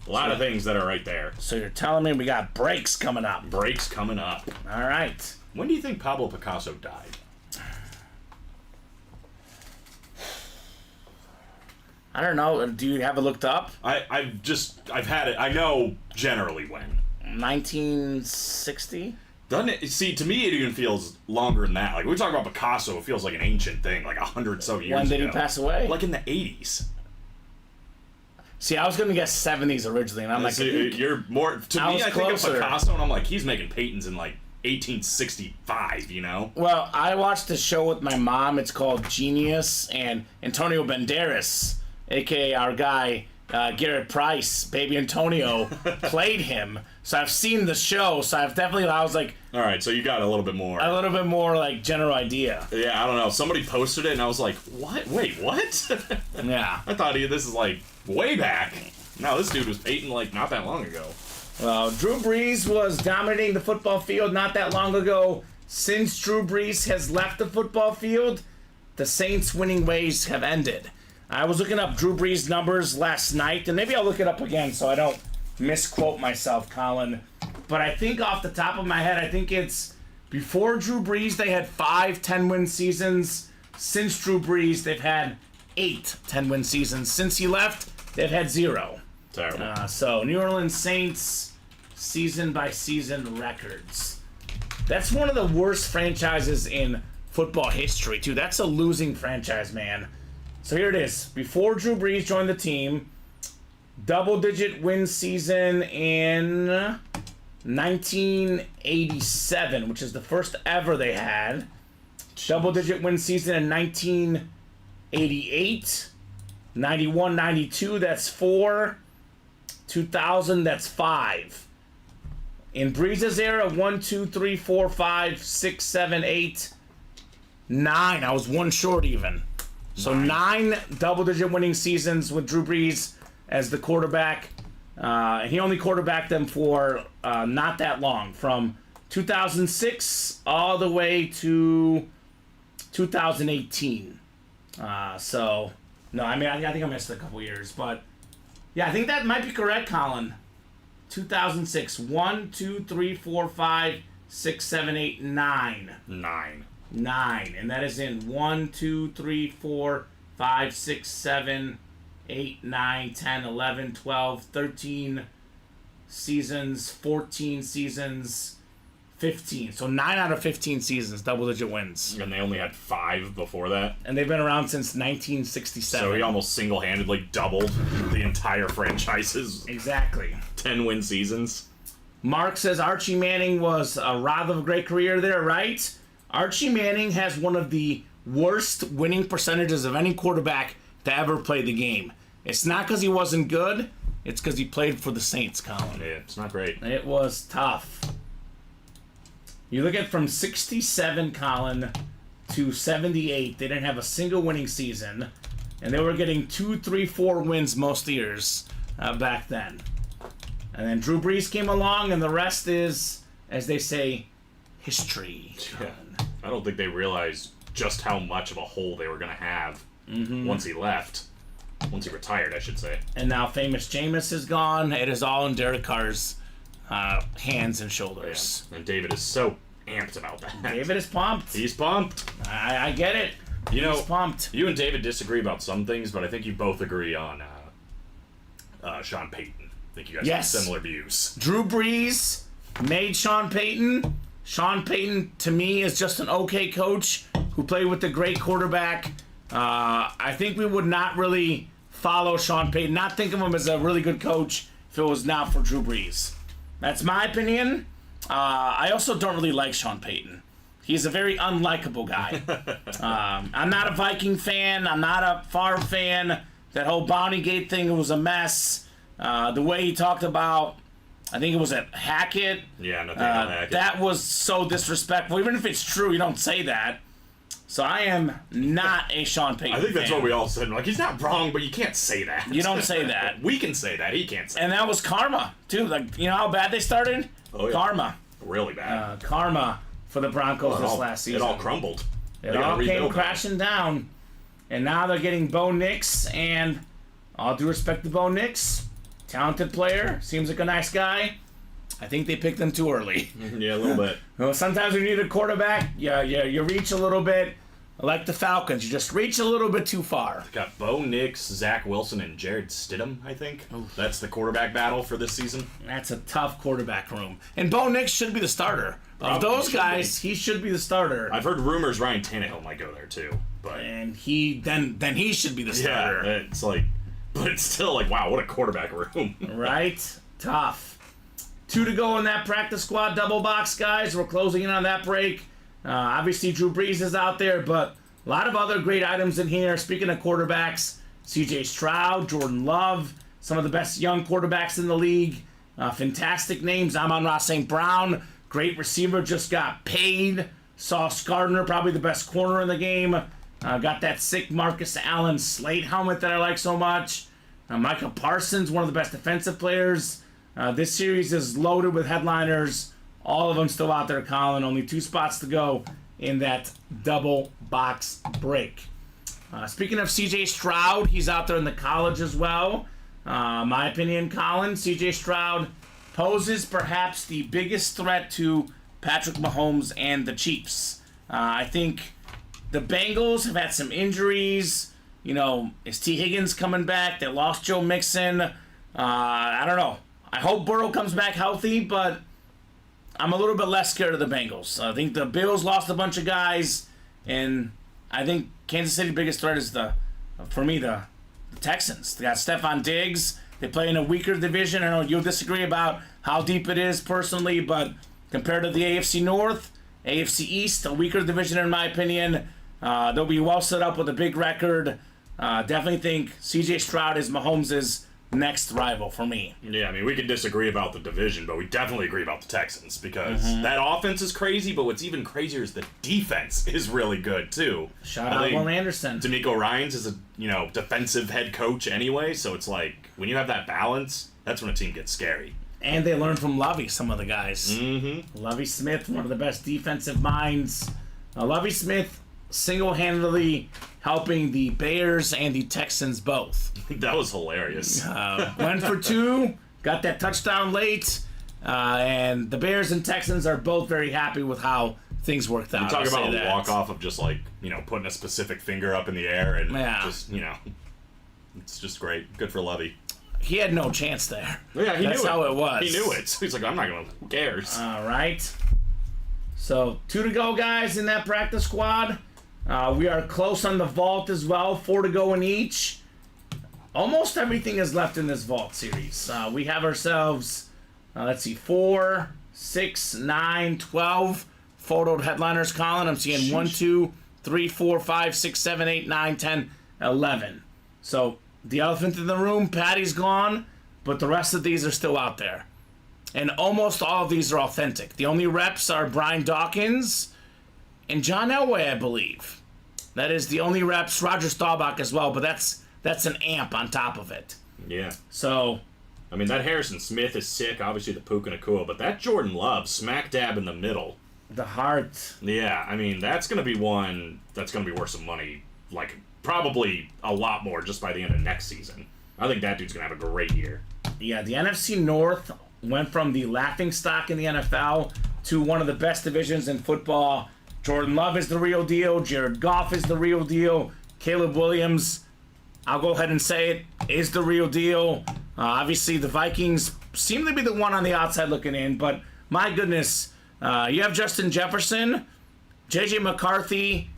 A lot of things that are right there. So you're telling me we got breaks coming up. Breaks coming up. All right. When do you think Pablo Picasso died? I don't know. Do you have it looked up? I've had it. I know generally when. 1960? Doesn't it? See, to me, it even feels longer than that. Like, when we talk about Picasso, it feels like an ancient thing, like 100 so years ago. When did he pass away? Like in the 80s. See, I was going to guess 70s originally, and I'm like... You're more... To I me, was I think of closer. Picasso, and I'm like, he's making paintings in, like, 1865, you know? Well, I watched a show with my mom. It's called Genius, and Antonio Banderas, a.k.a. our guy, Garrett Price, Baby Antonio, played him. So I've seen the show, so I was like... All right, so you got a little bit more. A little bit more, like, general idea. Yeah, I don't know. Somebody posted it, and I was like, what? Wait, what? Yeah. I thought this is, like, way back. No, this dude was painting, like, not that long ago. Well, Drew Brees was dominating the football field not that long ago. Since Drew Brees has left the football field, the Saints' winning ways have ended. I was looking up Drew Brees' numbers last night, and maybe I'll look it up again so I don't misquote myself, Colin. But I think off the top of my head, I think it's before Drew Brees, they had 5 10-win seasons. Since Drew Brees, they've had 8 10-win seasons. Since he left, they've had 0. Terrible. So, New Orleans Saints season-by-season records. That's one of the worst franchises in football history, too. That's a losing franchise, man. So here it is. Before Drew Brees joined the team, double-digit win season in 1987, which is the first ever they had. Double-digit win season in 1988. 91, 92, that's 4. 2000, that's 5. In Breeze's era, 1, 2, 3, 4, 5, 6, 7, 8, 9. I was one short even. So 9 double-digit winning seasons with Drew Brees as the quarterback. He only quarterbacked them for not that long, from 2006 all the way to 2018. So, no, I mean, I think I missed a couple years, but yeah, I think that might be correct, Colin. 2006. 1, 2, 3, 4, 5, 6, 7, 8, 9. 9. And that is in 1, 2, 3, 4, 5, 6, 7, 8, 9, 10, 11, 12, 13 seasons, 14 seasons, 15. So 9 out of 15 seasons, double-digit wins. And they only had 5 before that. And they've been around since 1967. So he almost single-handedly doubled the entire franchise's Exactly. 10-win seasons. Mark says Archie Manning was a rather of a great career there, right? Archie Manning has one of the worst winning percentages of any quarterback to ever play the game. It's not because he wasn't good. It's because he played for the Saints, Colin. Yeah, it's not great. It was tough. You look at from 67, Colin, to 78, they didn't have a single winning season. And they were getting 2, 3, 4 wins most years back then. And then Drew Brees came along, and the rest is, as they say, history. Yeah. I don't think they realized just how much of a hole they were going to have once he left. Once he retired, I should say. And now famous Jameis is gone. It is all in Derek Carr's hands and shoulders. Yeah. And David is so amped about that. David is pumped. He's pumped. I get it. You know, He's pumped. You and David disagree about some things, but I think you both agree on Sean Payton. I think you guys have similar views. Drew Brees made Sean Payton. Sean Payton, to me, is just an okay coach who played with a great quarterback. I think we would not really follow Sean Payton, not think of him as a really good coach if it was not for Drew Brees. That's my opinion. I also don't really like Sean Payton. He's a very unlikable guy. I'm not a Viking fan. I'm not a Favre fan. That whole Bounty Gate thing was a mess. The way he talked about, I think it was at Hackett. Yeah, Nathaniel Hackett. That was so disrespectful. Even if it's true, you don't say that. So I am not a Sean Payton I think that's fan. what we all said. Like, he's not wrong, but you can't say that. You don't say that. We can say that. He can't say And that was karma, too. Like, you know how bad they started? Oh, yeah. Karma. Really bad. Karma for the Broncos this last season. It all crumbled. It all came crashing down. And now they're getting Bo Nix, and all due respect to Bo Nix, talented player, seems like a nice guy. I think they picked him too early. Yeah, a little bit. Well, sometimes when you need a quarterback, you reach a little bit. Like the Falcons, you just reach a little bit too far. Got Bo Nix, Zach Wilson, and Jared Stidham, I think. That's the quarterback battle for this season. That's a tough quarterback room. And Bo Nix should be the starter. Of Probably those guys, he should be the starter. I've heard rumors Ryan Tannehill might go there too. But And he then he should be the starter. yeah, it's like, but it's still like, wow, what a quarterback room. Right? Tough. 2 to go in that practice squad double box, guys. We're closing in on that break. Obviously, Drew Brees is out there, but a lot of other great items in here. Speaking of quarterbacks, C.J. Stroud, Jordan Love, some of the best young quarterbacks in the league. Fantastic names. Amon-Ra St. Brown, great receiver, just got paid. Sauce Gardner, probably the best corner in the game. Got that sick Marcus Allen Slate helmet that I like so much. Micah Parsons, one of the best defensive players. This series is loaded with headliners. All of them still out there, Colin. Only 2 spots to go in that double box break. Speaking of C.J. Stroud, he's out there in the college as well. My opinion, Colin, C.J. Stroud poses perhaps the biggest threat to Patrick Mahomes and the Chiefs. I think the Bengals have had some injuries. You know, is T. Higgins coming back? They lost Joe Mixon. I don't know. I hope Burrow comes back healthy, but I'm a little bit less scared of the Bengals. I think the Bills lost a bunch of guys, and I think Kansas City's biggest threat is for me, the Texans. They got Stephon Diggs. They play in a weaker division. I know you'll disagree about how deep it is personally, but compared to the AFC North, AFC East, a weaker division in my opinion. They'll be well set up with a big record. Definitely think C.J. Stroud is Mahomes' next rival for me. Yeah, I mean, we can disagree about the division, but we definitely agree about the Texans because that offense is crazy, but what's even crazier is the defense is really good, too. Shout out Will Anderson. D'Amico Ryans is a, defensive head coach anyway, so it's like, when you have that balance, that's when a team gets scary. And they learned from Lovie, some of the guys. Mm-hmm. Lovie Smith, one of the best defensive minds. Lovie Smith single-handedly helping the Bears and the Texans both. That was hilarious. Went for 2, got that touchdown late, and the Bears and Texans are both very happy with how things worked out. You talk about a walk-off of just like, putting a specific finger up in the air and just, it's just great. Good for Lovie. He had no chance there. Yeah, he knew it. That's how it was. He knew it. He's like, I'm not going to, who cares? All right. So 2 to go, guys, in that practice squad. We are close on the vault as well. 4 to go in each. Almost everything is left in this vault series. We have ourselves, 4, 6, 9, 12 photoed headliners, Colin. I'm seeing 1, 2, 3, 4, 5, 6, 7, 8, 9, 10, 11. So the elephant in the room, Patty's gone, but the rest of these are still out there. And almost all of these are authentic. The only reps are Brian Dawkins and John Elway, I believe. That is the only reps. Roger Staubach as well, but that's an amp on top of it. Yeah. So, I mean, that Harrison Smith is sick, obviously the Puka Nacua, but that Jordan Love, smack dab in the middle. the heart. Yeah, I mean, that's going to be one that's going to be worth some money, like, probably a lot more just by the end of next season. I think that dude's going to have a great year. Yeah, the NFC North went from the laughingstock in the NFL to one of the best divisions in football. Jordan Love is the real deal. Jared Goff is the real deal. Caleb Williams, I'll go ahead and say it, is the real deal. Obviously, the Vikings seem to be the one on the outside looking in, but my goodness, you have Justin Jefferson. J.J. McCarthy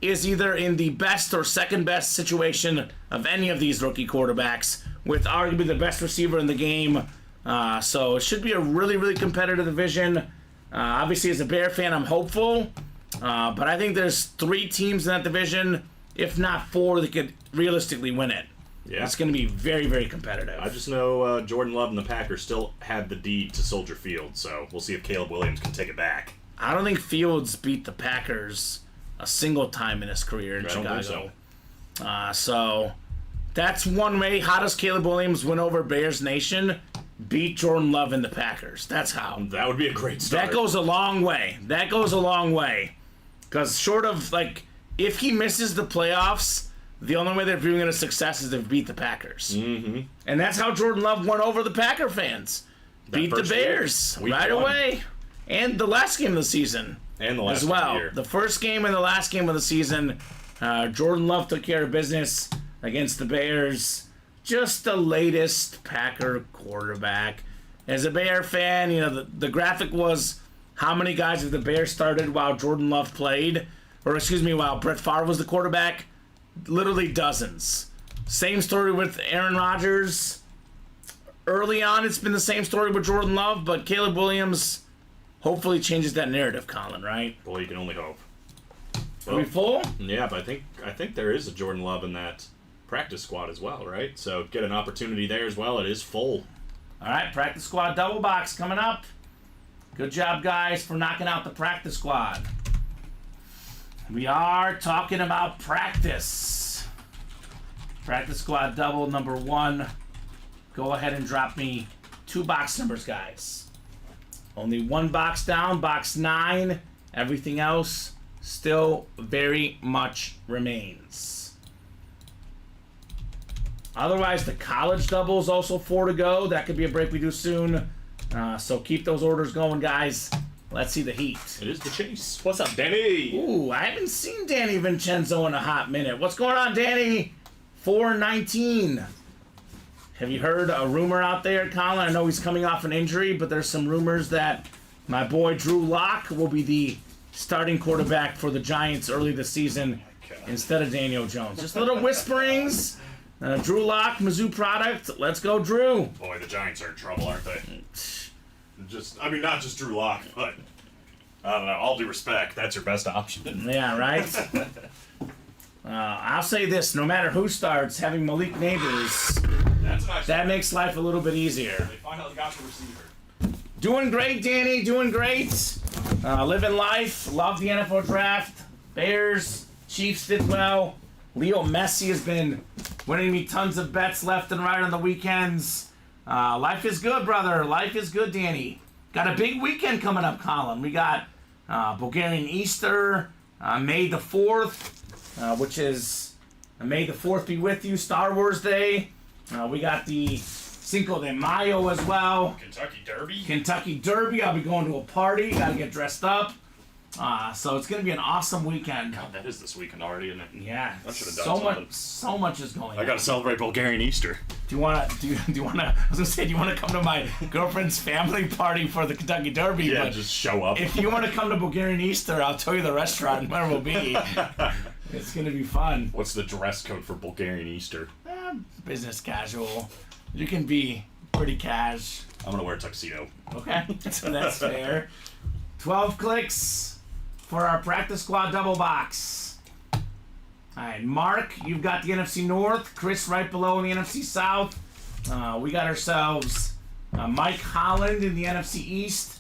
is either in the best or second best situation of any of these rookie quarterbacks, with arguably the best receiver in the game. So it should be a really, really competitive division. Obviously, as a Bear fan, I'm hopeful. But I think there's 3 teams in that division, if not 4, that could realistically win it. Yeah. It's going to be very, very competitive. I just know Jordan Love and the Packers still have the deed to Soldier Field, so we'll see if Caleb Williams can take it back. I don't think Fields beat the Packers a single time in his career in Chicago. I don't think so. So that's one way. How does Caleb Williams win over Bears Nation? Beat Jordan Love and the Packers. That's how. That would be a great start. That goes a long way. That goes a long way. Because short of, like, if he misses the playoffs, the only way they're viewing it as success is to beat the Packers. Mm-hmm. And that's how Jordan Love won over the Packer fans. Beat the Bears right away. And the last game of the season. And the last as well. of the year. The first game and the last game of the season, Jordan Love took care of business against the Bears. Just the latest Packer quarterback. As a Bear fan, you know, the graphic was how many guys have the Bears started while Jordan Love played, or excuse me, while Brett Favre was the quarterback. Literally dozens. Same story with Aaron Rodgers. Early on, it's been the same story with Jordan Love, but Caleb Williams hopefully changes that narrative, Colin, right? Well, you can only hope. Are we full? Yeah, but I think there is a Jordan Love in that practice squad as well, right? So get an opportunity there as well. It is full. All right, practice squad double box coming up. Good job, guys, for knocking out the practice squad. We are talking about practice. Practice squad double number 1. Go ahead and drop me 2 box numbers, guys. Only 1 box down, box 9. Everything else still very much remains. Otherwise, the college double is also 4 to go. That could be a break we do soon. So keep those orders going, guys. Let's see the heat. It is the chase. What's up, Danny? Ooh, I haven't seen Danny Vincenzo in a hot minute. What's going on, Danny? 419. Have you heard a rumor out there, Colin? I know he's coming off an injury, but there's some rumors that my boy Drew Lock will be the starting quarterback for the Giants early this season instead of Daniel Jones. Just little whisperings. Drew Lock, Mizzou product. Let's go, Drew. Boy, the Giants are in trouble, aren't they? Not just Drew Lock, but I don't know. All due respect, that's your best option. Yeah, right? I'll say this. No matter who starts, having Malik Neighbors, that makes life a little bit easier. They finally got the receiver. Doing great, Danny. Doing great. Living life. Love the NFL draft. Bears, Chiefs did well. Leo Messi has been winning me tons of bets left and right on the weekends. Life is good, brother. Life is good, Danny. Got a big weekend coming up, Colin. We got Bulgarian Easter, May the 4th, which is May the 4th be with you, Star Wars Day. We got the Cinco de Mayo as well. Kentucky Derby. I'll be going to a party. Got to get dressed up. So it's going to be an awesome weekend. God, that is this weekend already, isn't it? Yeah. I should have done something. So much is going on. I got to celebrate Bulgarian Easter. Do you want to? Do you want to? I was gonna say, do you want to come to my girlfriend's family party for the Kentucky Derby? Yeah, but just show up. If you want to come to Bulgarian Easter, I'll tell you the restaurant and where we'll be. It's gonna be fun. What's the dress code for Bulgarian Easter? Business casual. You can be pretty cash. I'm gonna wear a tuxedo. Okay, so that's fair. 12 clicks for our practice squad double box. All right, Mark, you've got the NFC North. Chris right below in the NFC South. We got ourselves Mike Holland in the NFC East.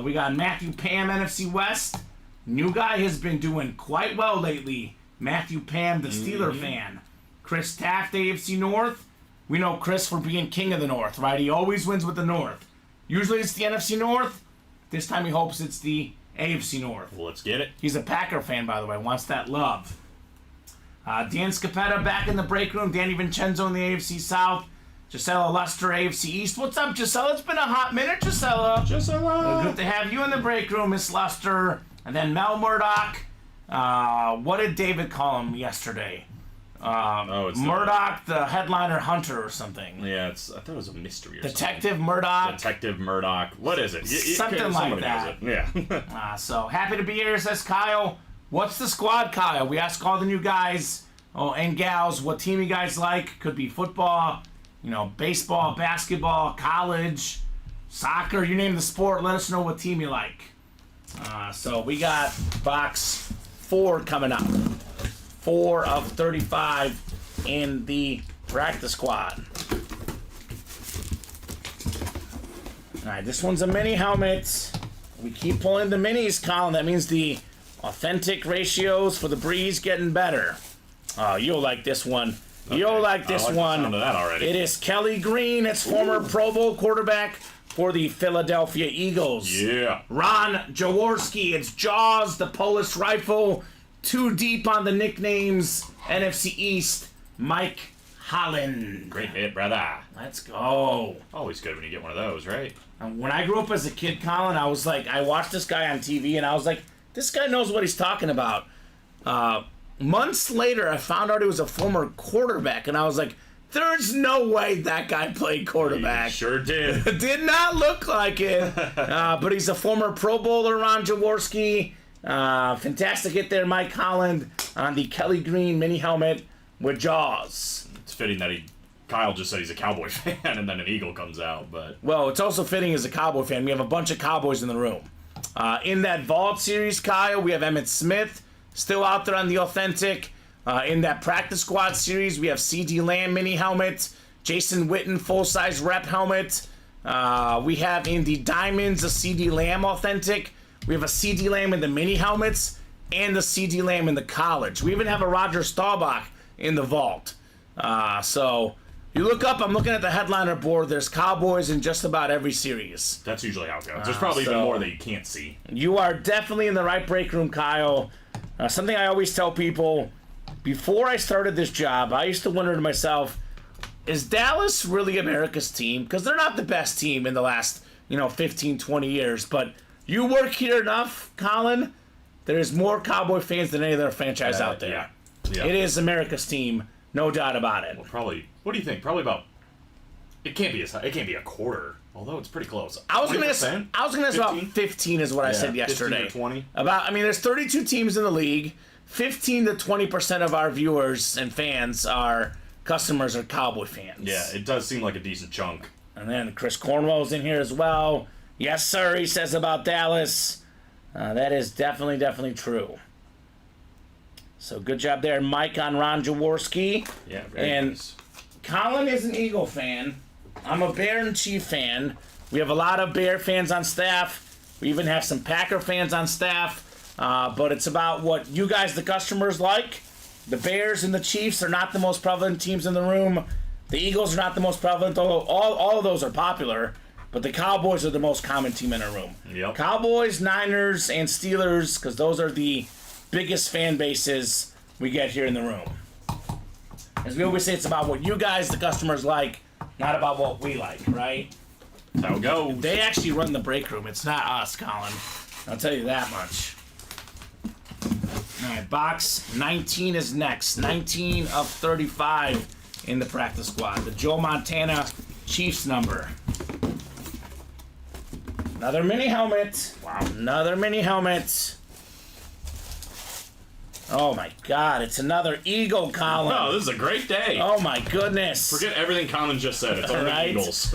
We got Matthew Pam, NFC West. New guy has been doing quite well lately. Matthew Pam, the Steeler fan. Chris Taft, AFC North. We know Chris for being king of the North, right? He always wins with the North. Usually it's the NFC North. This time he hopes it's the AFC North. Well, let's get it. He's a Packer fan, by the way. Wants that love. Dan Scapetta back in the break room. Danny Vincenzo in the AFC South. Gisela Lester, AFC East. What's up, Gisela? It's been a hot minute, Gisela. Good to have you in the break room, Miss Lester. And then Mel Murdoch. What did David call him yesterday? It's Murdoch, the headliner hunter or something. Yeah, I thought it was a mystery or Detective Murdoch. Detective Murdoch. What is it? Something like that. Yeah. So happy to be here, says Kyle. What's the squad, Kyle? We ask all the new guys and gals what team you guys like. Could be football, baseball, basketball, college, soccer. You name the sport. Let us know what team you like. So we got box 4 coming up. 4 of 35 in the practice squad. Alright, this one's a mini helmet. We keep pulling the minis, Colin. That means the authentic ratios for the Breeze getting better. Oh, you'll like this one. Okay. You'll like this one. The sound of that already. It is Kelly Green. It's former Pro Bowl quarterback for the Philadelphia Eagles. Yeah. Ron Jaworski. It's Jaws, the Polish rifle. Too deep on the nicknames. NFC East, Mike Holland. Great hit, brother. Let's go. Always good when you get one of those, right? And when I grew up as a kid, Colin, I was like, I watched this guy on TV, and I was like, this guy knows what he's talking about. Months later, I found out he was a former quarterback, and I was like, there's no way that guy played quarterback. He sure did. Did not look like it. But he's a former Pro Bowler, Ron Jaworski. Fantastic hit there, Mike Holland, on the Kelly Green mini helmet with Jaws. It's fitting that Kyle just said he's a Cowboy fan, and then an Eagle comes out, but... Well, it's also fitting as a Cowboy fan. We have a bunch of Cowboys in the room. In that Vault series, Kyle, we have Emmitt Smith still out there on the authentic. In that Practice Squad series, we have C.D. Lamb mini helmet, Jason Witten full-size rep helmet. We have in the Diamonds a C.D. Lamb authentic. We have a C.D. Lamb in the mini helmets and the C.D. Lamb in the college. We even have a Roger Staubach in the Vault. So you look up, I'm looking at the headliner board, there's Cowboys in just about every series. That's usually how it goes. There's probably even more that you can't see. You are definitely in the right break room, Kyle. Something I always tell people, before I started this job, I used to wonder to myself, is Dallas really America's team? Because they're not the best team in the last, 15, 20 years. But you work here enough, Colin, there's more Cowboy fans than any other franchise out there. Yeah. It is America's team, no doubt about it. Well, probably, what do you think? Probably about, it can't be a quarter. Although it's pretty close. I was gonna guess about 15 is what I said yesterday. 15 or 20. There's 32 teams in the league. 15 to 20% of our viewers and fans are customers or Cowboy fans. Yeah, it does seem like a decent chunk. And then Chris Cornwell's in here as well. Yes, sir, he says about Dallas. That is definitely true. So good job there, Mike, on Ron Jaworski. Yeah, very nice. Colin is an Eagle fan. I'm a Bear and Chief fan. We have a lot of Bear fans on staff. We even have some Packer fans on staff. But it's about what you guys, the customers, like. The Bears and the Chiefs are not the most prevalent teams in the room. The Eagles are not the most prevalent, although all of those are popular. But the Cowboys are the most common team in our room. Yep. Cowboys, Niners, and Steelers, because those are the biggest fan bases we get here in the room. As we always say, it's about what you guys, the customers, like, not about what we like, right? That's how it goes. They actually run the break room. It's not us, Colin. I'll tell you that much. All right, box 19 is next. 19 of 35 in the practice squad. The Joe Montana Chiefs number. Another mini helmet. Wow, another mini helmet. Oh my God, it's another Eagle, Colin. Oh, this is a great day. Oh my goodness. Forget everything Colin just said. It's only Right? Eagles.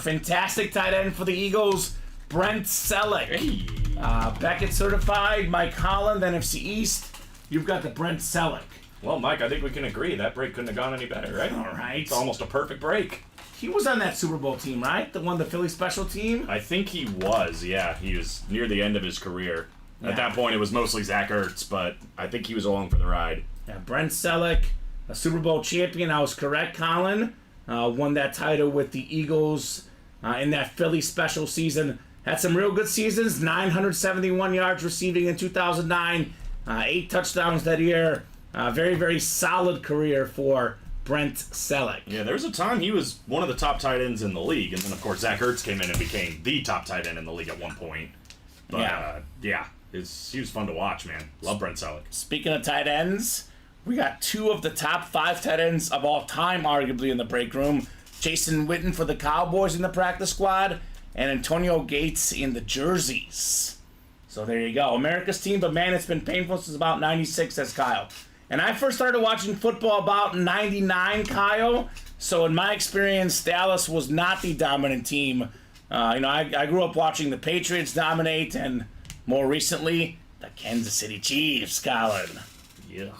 Fantastic tight end for the Eagles, Brent Selleck. Hey. Beckett certified, Mike Holland, NFC East. You've got the Brent Selleck. Well, Mike, I think we can agree that break couldn't have gone any better, right? All right. It's almost a perfect break. He was on that Super Bowl team, right? The one, the Philly special team? I think he was, yeah. He was near the end of his career. Yeah. At that point, it was mostly Zach Ertz, but I think he was along for the ride. Yeah, Brent Selleck, a Super Bowl champion. I was correct, Colin. Won that title with the Eagles in that Philly special season. Had some real good seasons. 971 yards receiving in 2009. 8 touchdowns that year. Very, very solid career for Brent Selleck. Yeah, there was a time he was one of the top tight ends in the league, and then of course Zach Ertz came in and became the top tight end in the league at one point. But he was fun to watch, man. Love Brent Selleck. Speaking of tight ends, we got 2 of the top 5 tight ends of all time, arguably, in the break room. Jason Witten for the Cowboys in the practice squad, and Antonio Gates in the jerseys. So there you go. America's team, but man, it's been painful since about 96, says Kyle. And I first started watching football about 99, Kyle. So in my experience, Dallas was not the dominant team. I grew up watching the Patriots dominate, and more recently, the Kansas City Chiefs, Colin. Yeah.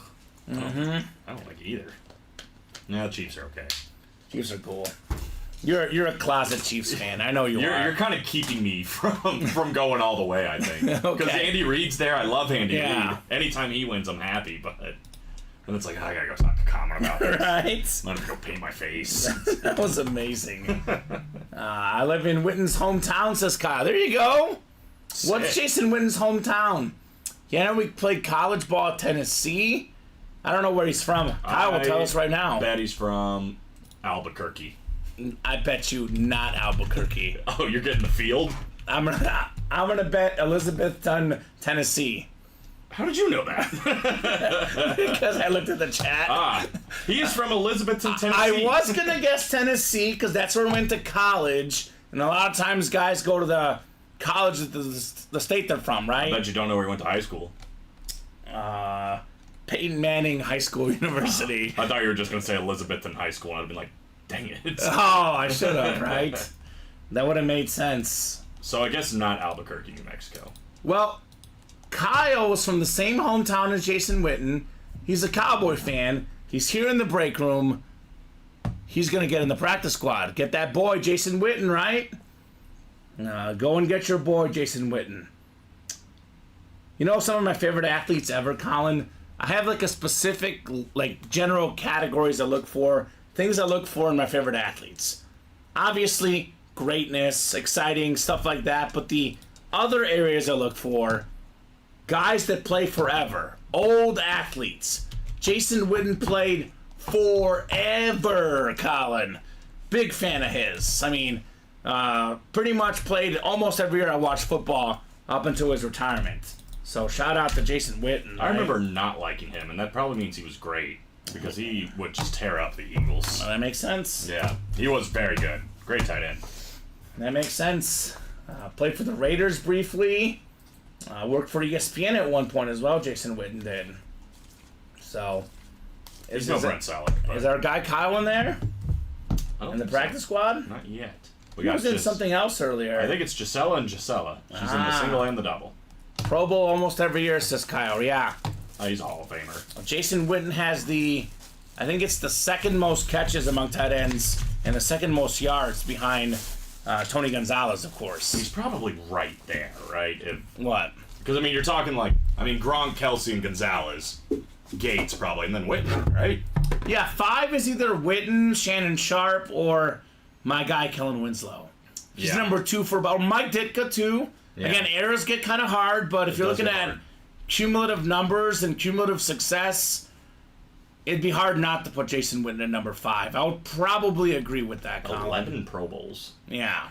I don't like it either. No, the Chiefs are okay. Chiefs are cool. You're a closet Chiefs fan. I know you are. You're kind of keeping me from going all the way, I think. Because Okay. Andy Reid's there. I love Andy Yeah. Reid. Anytime he wins, I'm happy. But then it's like, I gotta go talk to Kamen about this. Right? I'm gonna go paint my face. That was amazing. I live in Witten's hometown, says Kyle. There you go. What's Sick. Jason Witten's hometown? Yeah, we played college ball at Tennessee. I don't know where he's from. Kyle will tell us right now. Bet he's from Albuquerque. I bet you not Albuquerque. Oh, you're getting the field? I'm gonna bet Elizabethton, Tennessee. How did you know that? Because I looked at the chat. He is from Elizabethton, Tennessee. I was gonna guess Tennessee because that's where I went to college, and a lot of times guys go to the college that the state they're from, right? I bet you don't know where he went to high school. Peyton Manning High School University. I thought you were just gonna say Elizabethton High School, and I'd have been like, dang it. Oh, I should have, right? That would have made sense. So I guess not Albuquerque, New Mexico. Well, Kyle was from the same hometown as Jason Witten. He's a Cowboy fan. He's here in the break room. He's going to get in the practice squad. Get that boy, Jason Witten, right? Go and get your boy, Jason Witten. You know some of my favorite athletes ever, Colin? I have like a specific, like, general categories I look for. Things I look for in my favorite athletes. Obviously, greatness, exciting, stuff like that. But the other areas I look for, guys that play forever. Old athletes. Jason Witten played forever, Colin. Big fan of his. I mean, pretty much played almost every year I watched football up until his retirement. So shout out to Jason Witten. I remember not liking him, and that probably means he was great. Because he would just tear up the Eagles. Well, that makes sense. Yeah, he was very good. Great tight end. That makes sense. Played for the Raiders briefly. Worked for ESPN at one point as well, Jason Witten did. So, He's no Brent Selleck. Is our guy Kyle in there? In the practice squad? Not yet. He was in something else earlier. I think it's Gisela and Gisela. She's in the single and the double. Pro Bowl almost every year, says Kyle. Yeah. He's a Hall of Famer. Jason Witten has I think it's the second most catches among tight ends and the second most yards behind Tony Gonzalez, of course. He's probably right there, right? What? Because, I mean, you're talking Gronk, Kelsey, and Gonzalez. Gates, probably, and then Witten, right? Yeah, 5 is either Witten, Shannon Sharp, or my guy, Kellen Winslow. He's number 2 for about Mike Ditka, too. Yeah. Again, errors get kind of hard, but if you're looking at cumulative numbers and cumulative success, it'd be hard not to put Jason Witten at number 5. I would probably agree with that, Colin. 11 Pro Bowls. Yeah.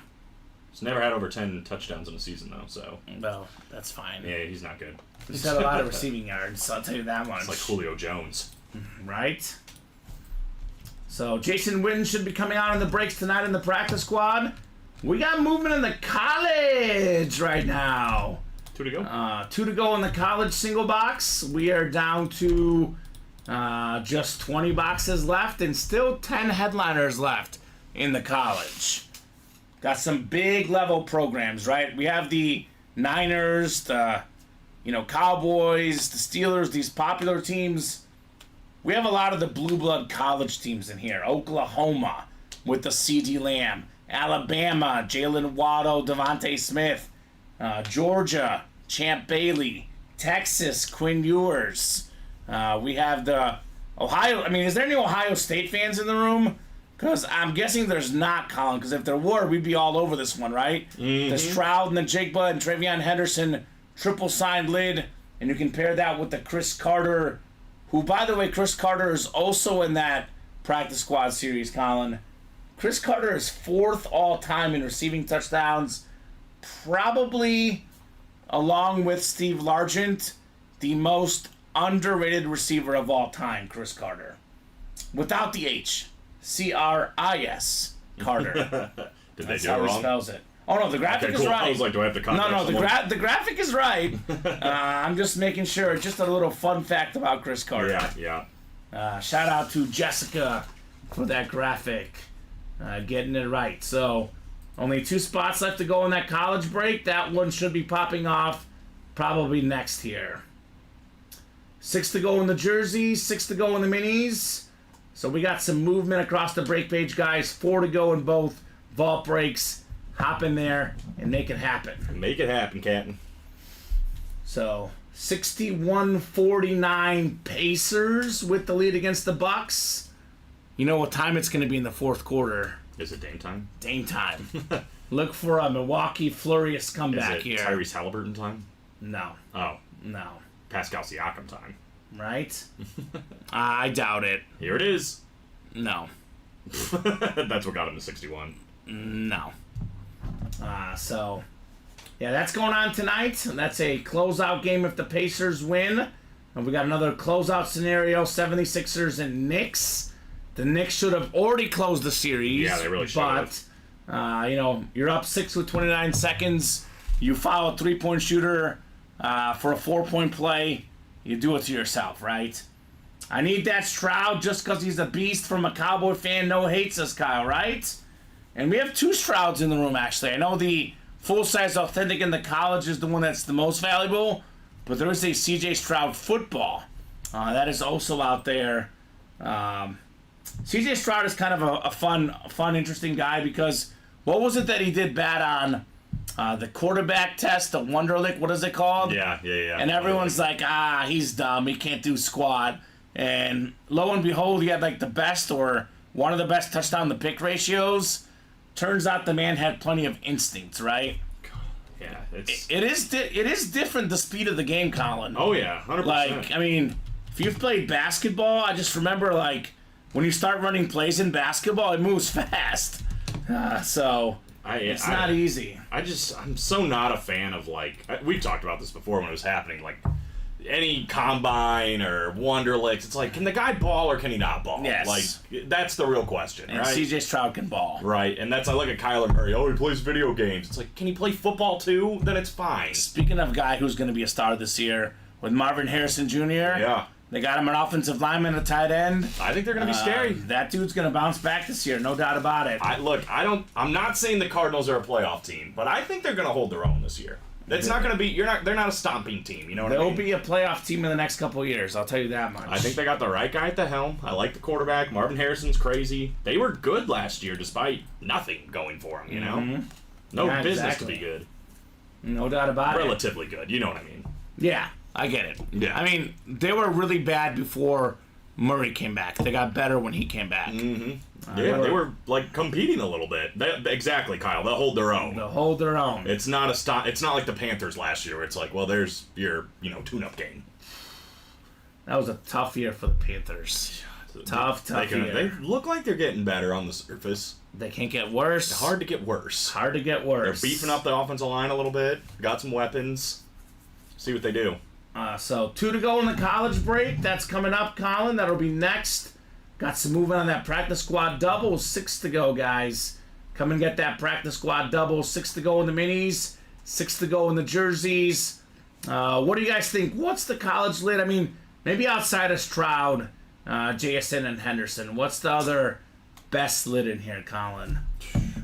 He's never had over 10 touchdowns in a season, though, so. Well, that's fine. Yeah, he's not good. He's had a lot of receiving yards, so I'll tell you that much. It's like Julio Jones. Right? So, Jason Witten should be coming out on the breaks tonight in the practice squad. We got movement in the college right now. 2 to go. 2 to go in the college single box. We are down to just 20 boxes left and still 10 headliners left in the college. Got some big level programs, right? We have the Niners, the Cowboys, the Steelers, these popular teams. We have a lot of the blue blood college teams in here. Oklahoma with the CeeDee Lamb. Alabama, Jalen Waddle, Devontae Smith. Georgia, Champ Bailey. Texas, Quinn Ewers. We have the Ohio. I mean, is there any Ohio State fans in the room? Because I'm guessing there's not, Colin. Because if there were, we'd be all over this one, right? The Stroud and the Jigba and Travion Henderson triple signed lid. And you can pair that with the Chris Carter, who, by the way, Chris Carter is also in that practice squad series, Colin. Chris Carter is 4th all-time in receiving touchdowns, probably, along with Steve Largent, the most underrated receiver of all time, Chris Carter. Without the H. C-R-I-S. Carter. Did they That's do how it he wrong? spells it. Oh, no, the graphic Okay, is cool. right. I was like, do I have to contact No, someone? the graphic is right. I'm just making sure. Just a little fun fact about Chris Carter. Yeah. Shout out to Jessica for that graphic. Getting it right. So, only 2 spots left to go in that college break. That one should be popping off probably next here. 6 to go in the jerseys, 6 to go in the minis. So we got some movement across the break page, guys. 4 to go in both vault breaks. Hop in there and make it happen. Make it happen, Captain. So 61-49 Pacers with the lead against the Bucks. You know what time it's going to be in the 4th quarter? Is it Dame time? Dame time. Look for a Milwaukee Furious comeback Is it here. Tyrese Halliburton time? No. Oh, No. Pascal Siakam time. Right? I doubt it. Here it is. No. That's what got him to 61. No. So, yeah, that's going on tonight. That's a closeout game if the Pacers win. And we got another closeout scenario, 76ers and Knicks. The Knicks should have already closed the series. Yeah, they really should have. But, you're up 6 with 29 seconds. You foul a 3-point shooter for a 4-point play. You do it to yourself, right? I need that Stroud just because he's a beast from a Cowboy fan. No hate, says Kyle, right? And we have 2 Strouds in the room, actually. I know the full-size authentic in the college is the one that's the most valuable, but there is a CJ Stroud football. That is also out there. CJ Stroud is kind of a fun, interesting guy because what was it that he did bad on the quarterback test, the Wonderlic, what is it called? Yeah. And everyone's like, he's dumb, he can't do squat. And lo and behold, he had like the best or one of the best touchdown to pick ratios. Turns out the man had plenty of instincts, right? Yeah, it's... It is different, the speed of the game, Colin. Oh, yeah, 100%. Like, I mean, if you've played basketball, I just remember, like, when you start running plays in basketball, it moves fast. So, it's not easy. I'm so not a fan of, like, we've talked about this before when it was happening, like, any combine or Wonderlicks, it's like, can the guy ball or can he not ball? Yes. Like, that's the real question, And right? CJ Stroud can ball. Right, and that's, I look at Kyler Murray, he plays video games. It's like, can he play football too? Then it's fine. Speaking of a guy who's going to be a star this year, with Marvin Harrison Jr., Yeah. they got him an offensive lineman, a tight end. I think they're going to be scary. That dude's going to bounce back this year, no doubt about it. I'm not saying the Cardinals are a playoff team, but I think they're going to hold their own this year. It's not going to be, they're not a stomping team, you know what I They'll mean? be a playoff team in the next couple of years, I'll tell you that much. I think they got the right guy at the helm. I like the quarterback. Marvin Harrison's crazy. They were good last year despite nothing going for them, you know? Mm-hmm. No Yeah, business exactly. to be good. No doubt about it. Relatively good, you know what I mean? Yeah, I get it. Yeah. I mean, they were really bad before Murray came back. They got better when he came back. Mm-hmm. Yeah, they were like competing a little bit. Exactly, Kyle. They'll hold their own. They'll hold their own. It's not It's not like the Panthers last year, where it's like, well, there's your tune-up game. That was a tough year for the Panthers. Tough year. They look like they're getting better on the surface. They can't get worse. Hard to get worse. Hard to get worse. They're beefing up the offensive line a little bit. Got some weapons. See what they do. So 2 to go in the college break. That's coming up, Colin. That'll be next. Got some movement on that practice squad double. 6 to go, guys. Come and get that practice squad double. 6 to go in the minis. 6 to go in the jerseys. What do you guys think? What's the college lid? I mean, maybe outside of Stroud, JSN, and Henderson. What's the other best lid in here, Colin?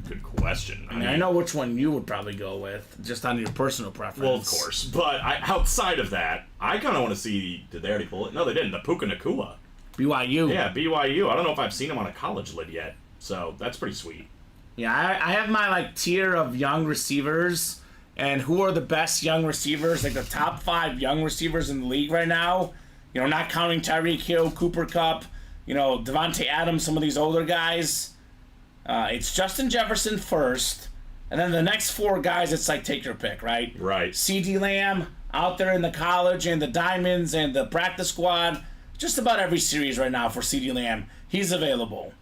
Good question. I mean, I know which one you would probably go with, just on your personal preference. Well, of course. But outside of that, I kind of want to see... Did they already pull it? No, they didn't. The Puka Nacua. BYU. Yeah, BYU. I don't know if I've seen him on a college lid yet. So that's pretty sweet. Yeah, I have my tier of young receivers, and who are the best young receivers, like the top 5 young receivers in the league right now. You know, not counting Tyreek Hill, Cooper Kupp, Devontae Adams, some of these older guys. It's Justin Jefferson first, and then the next 4 guys, it's like take your pick, right? Right. CeeDee Lamb out there in the college and the Diamonds and the practice squad. just about every series right now for CeeDee Lamb. He's available.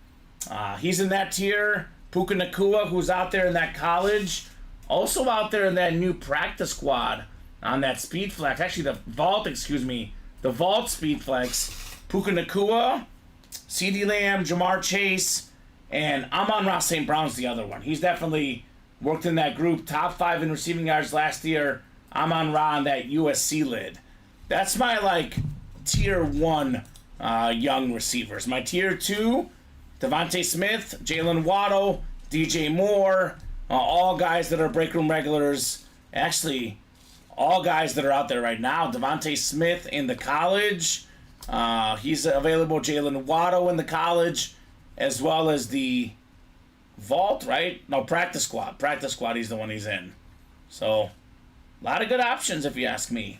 He's in that tier. Puka Nacua, who's out there in that college, also out there in that new practice squad on that speed flex. Actually, the vault speed flex. Puka Nacua, CeeDee Lamb, Jamar Chase, and Amon-Ra St. Brown's the other one. He's definitely worked in that group. Top 5 in receiving yards last year. Amon-Ra on that USC lid. That's my, tier 1 young receivers. My tier 2, Devontae Smith, Jalen Waddle, DJ Moore, all guys that are break room regulars. Actually, all guys that are out there right now. Devontae Smith in the college. He's available. Jalen Waddle in the college, as well as the vault, right? No, practice squad. Practice squad, he's the one he's in. So, a lot of good options if you ask me.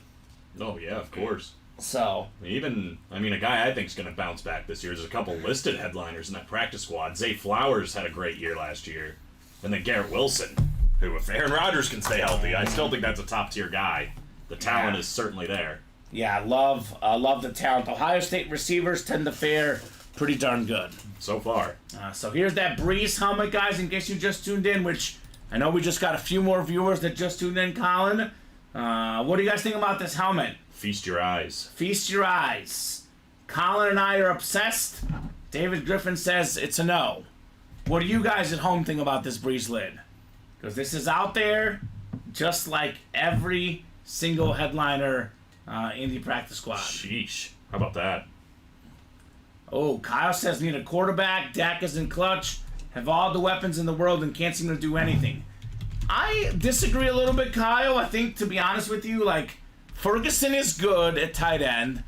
Oh, yeah, of course. So even, a guy I think is going to bounce back this year. There's a couple listed headliners in that practice squad. Zay Flowers had a great year last year. And then Garrett Wilson, who, if Aaron Rodgers can stay healthy, I still think that's a top-tier guy. The talent is certainly there. Yeah, love the talent. Ohio State receivers tend to fare pretty darn good. So far. So here's that Breeze helmet, guys, in case you just tuned in, which I know we just got a few more viewers that just tuned in, Colin. What do you guys think about this helmet? Feast your eyes. Feast your eyes. Colin and I are obsessed. David Griffin says it's a no. What do you guys at home think about this Breeze lid? Because this is out there just like every single headliner in the practice squad. Sheesh. How about that? Oh, Kyle says need a quarterback. Dak isn't clutch. Have all the weapons in the world and can't seem to do anything. I disagree a little bit, Kyle. I think, to be honest with you, Ferguson is good at tight end,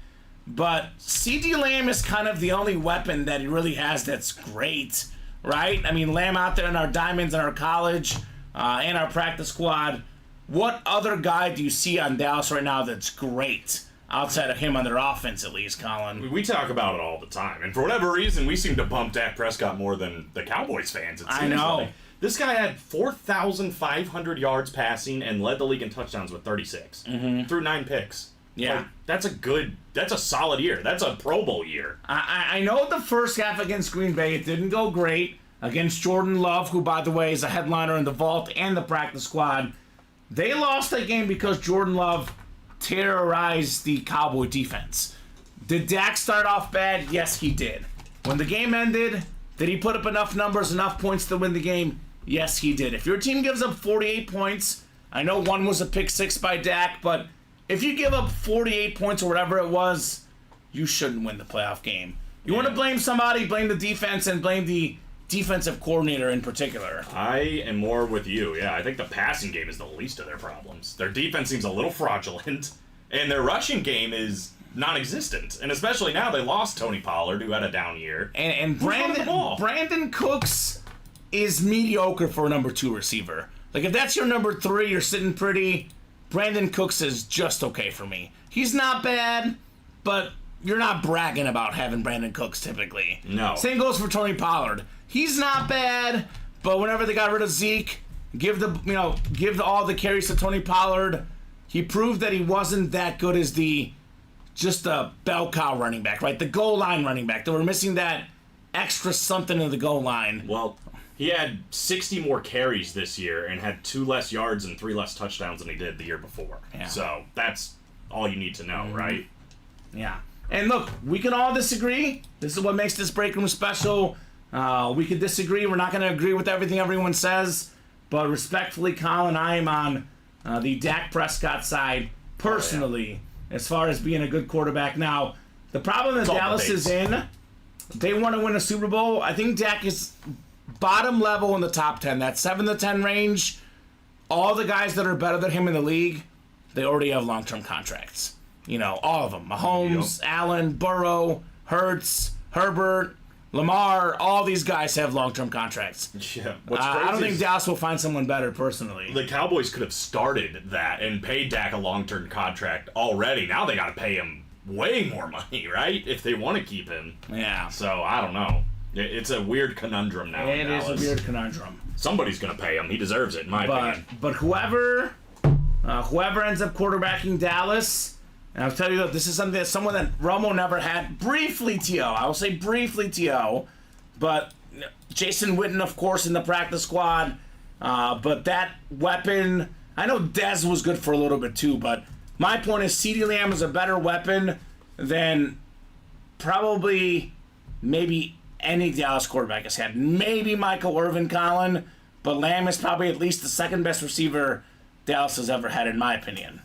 but CeeDee Lamb is kind of the only weapon that he really has that's great, right? Lamb out there in our diamonds in our college and our practice squad. What other guy do you see on Dallas right now that's great outside of him on their offense, at least, Colin? We talk about it all the time, and for whatever reason, we seem to bump Dak Prescott more than the Cowboys fans. I know. Like. This guy had 4,500 yards passing and led the league in touchdowns with 36 through 9 picks. Yeah. That's a solid year. That's a Pro Bowl year. I know the first half against Green Bay, it didn't go great. Against Jordan Love, who, by the way, is a headliner in the vault and the practice squad. They lost that game because Jordan Love terrorized the Cowboy defense. Did Dak start off bad? Yes, he did. When the game ended, did he put up enough numbers, enough points to win the game? Yes, he did. If your team gives up 48 points, I know one was a pick 6 by Dak, but if you give up 48 points or whatever it was, you shouldn't win the playoff game. You want to blame somebody, blame the defense, and blame the defensive coordinator in particular. I am more with you. Yeah, I think the passing game is the least of their problems. Their defense seems a little fraudulent, and their rushing game is non-existent. And especially now they lost Tony Pollard, who had a down year. And Brandon Cooks is mediocre for a number 2 receiver. If that's your number 3, you're sitting pretty. Brandon Cooks is just okay for me. He's not bad, but you're not bragging about having Brandon Cooks typically. No. Same goes for Tony Pollard. He's not bad, but whenever they got rid of Zeke, give all the carries to Tony Pollard. He proved that he wasn't that good as just a bell cow running back, right? The goal line running back. They were missing that extra something in the goal line. Well, he had 60 more carries this year and had 2 less yards and 3 less touchdowns than he did the year before. Yeah. So that's all you need to know, right? Yeah. And look, we can all disagree. This is what makes this break room special. We can disagree. We're not going to agree with everything everyone says. But respectfully, Colin, I am on the Dak Prescott side personally as far as being a good quarterback. Now, the problem that Dallas is in, they want to win a Super Bowl. I think Dak is bottom level in the top 10. That 7 to 10 range, all the guys that are better than him in the league, they already have long-term contracts. All of them. Mahomes, Allen, Burrow, Hurts, Herbert, Lamar, all these guys have long-term contracts. Yeah. What's crazy I don't think Dallas will find someone better, personally. The Cowboys could have started that and paid Dak a long-term contract already. Now they got to pay him way more money, right? If they want to keep him. Yeah. So, I don't know. It's a weird conundrum now in Dallas. It is a weird conundrum. Somebody's going to pay him. He deserves it, in my opinion. But whoever ends up quarterbacking Dallas, And I'll tell you that this is something that someone that Romo never had. Briefly, T.O. I will say briefly, T.O. But Jason Witten, of course, in the practice squad. But that weapon, I know Dez was good for a little bit too, but my point is CeeDee Lamb is a better weapon than probably maybe any Dallas quarterback has had. Maybe Michael Irvin, Colin, but Lamb is probably at least the second best receiver Dallas has ever had, in my opinion.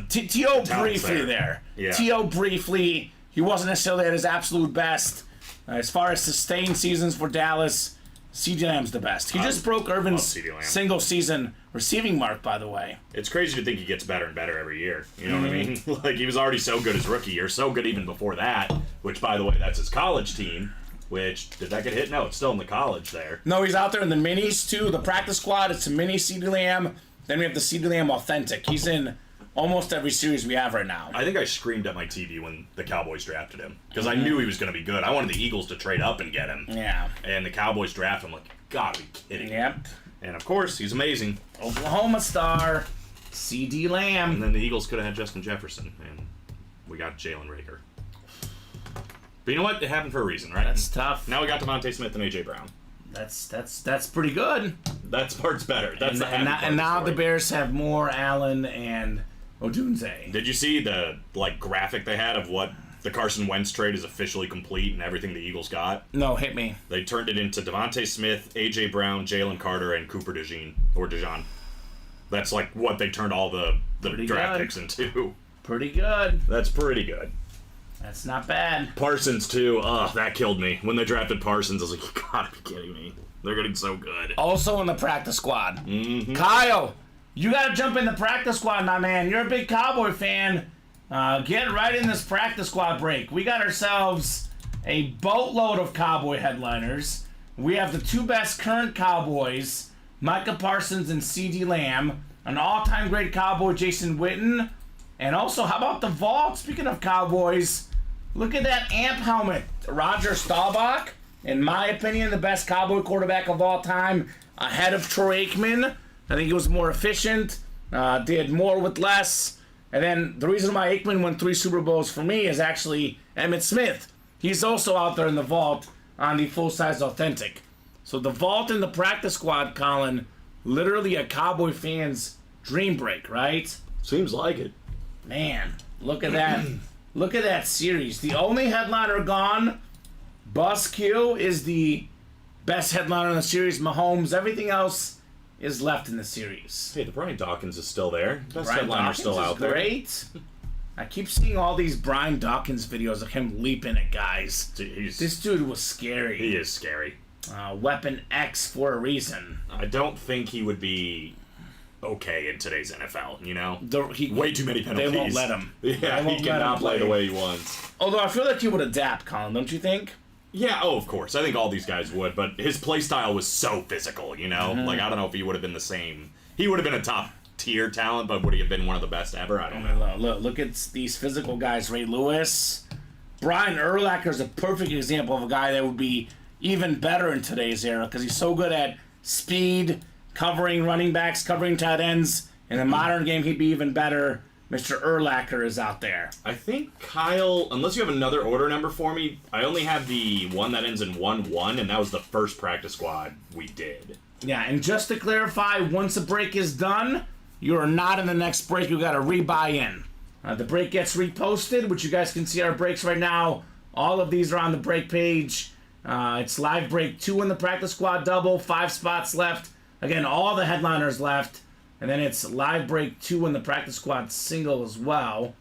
T.O. briefly there. Yeah. T.O. briefly, he wasn't necessarily at his absolute best. As far as sustained seasons for Dallas, CeeDee Lamb's the best. He just broke Irvin's single season receiving mark, by the way. It's crazy to think he gets better and better every year. You know what I mean? Like, he was already so good his rookie year, so good even before that, which, by the way, that's his college team. Which, did that get hit? No, it's still in the college there. No, he's out there in the minis, too. The practice squad, it's a mini CeeDee Lamb. Then we have the CeeDee Lamb Authentic. He's in almost every series we have right now. I think I screamed at my TV when the Cowboys drafted him. Because I knew he was going to be good. I wanted the Eagles to trade up and get him. Yeah. And the Cowboys draft him. Like, gotta be kidding me. Yep. And, of course, he's amazing. Oklahoma star, CeeDee Lamb. And then the Eagles could have had Justin Jefferson. And we got Jalen Rager. But you know what? It happened for a reason, right? That's tough. Now we got Devontae Smith and A.J. Brown. That's pretty good. That part's better. That's and now the Bears have more Allen and Odunze. Did you see the graphic they had of what the Carson Wentz trade is officially complete and everything the Eagles got? No, hit me. They turned it into Devontae Smith, A.J. Brown, Jalen Carter, and Cooper DeJean. That's like what they turned all the draft picks into. Pretty good. That's pretty good. That's not bad. Parsons, too. Ugh, that killed me. When they drafted Parsons, I was like, you gotta be kidding me. They're getting so good. Also in the practice squad. Mm-hmm. Kyle, you gotta jump in the practice squad, my man. You're a big Cowboy fan. Get right in this practice squad break. We got ourselves a boatload of Cowboy headliners. We have the two best current Cowboys, Micah Parsons and CeeDee Lamb, an all-time great Cowboy, Jason Witten, and also, how about the vault? Speaking of Cowboys, look at that amp helmet. Roger Staubach, in my opinion, the best Cowboy quarterback of all time, ahead of Troy Aikman. I think he was more efficient, did more with less. And then the reason why Aikman won 3 Super Bowls for me is actually Emmitt Smith. He's also out there in the vault on the full-size Authentic. So the vault and the practice squad, Colin, literally a Cowboy fan's dream break, right? Seems like it. Man, look at that. Look at that series. The only headliner gone, Bus Q, is the best headliner in the series. Mahomes, everything else is left in the series. Hey, the Brian Dawkins is still there. Best Brian headliner's Dawkins still out is there. Great. I keep seeing all these Brian Dawkins videos of him leaping at guys. This dude was scary. He is scary. Weapon X for a reason. I don't think he would be okay in today's NFL, you know? Way too many penalties. They won't let him. Yeah, he cannot play the way he wants. Although I feel like he would adapt, Colin, don't you think? Yeah, of course. I think all these guys would, but his play style was so physical, you know? Mm-hmm. Like, I don't know if he would have been the same. He would have been a top-tier talent, but would he have been one of the best ever? I don't know. Look at these physical guys. Ray Lewis. Brian Urlacher is a perfect example of a guy that would be even better in today's era because he's so good at speed, covering running backs, covering tight ends. In the modern game, he'd be even better. Mr. Urlacher is out there. I think Kyle, unless you have another order number for me, I only have the one that ends in 1-1, and that was the first practice squad we did. Yeah, and just to clarify, once a break is done, you are not in the next break. You got to rebuy in. The break gets reposted, which you guys can see our breaks right now. All of these are on the break page. It's live break 2 in the practice squad double, 5 spots left. Again, all the headliners left. And then it's live break 2 in the practice squad single as well.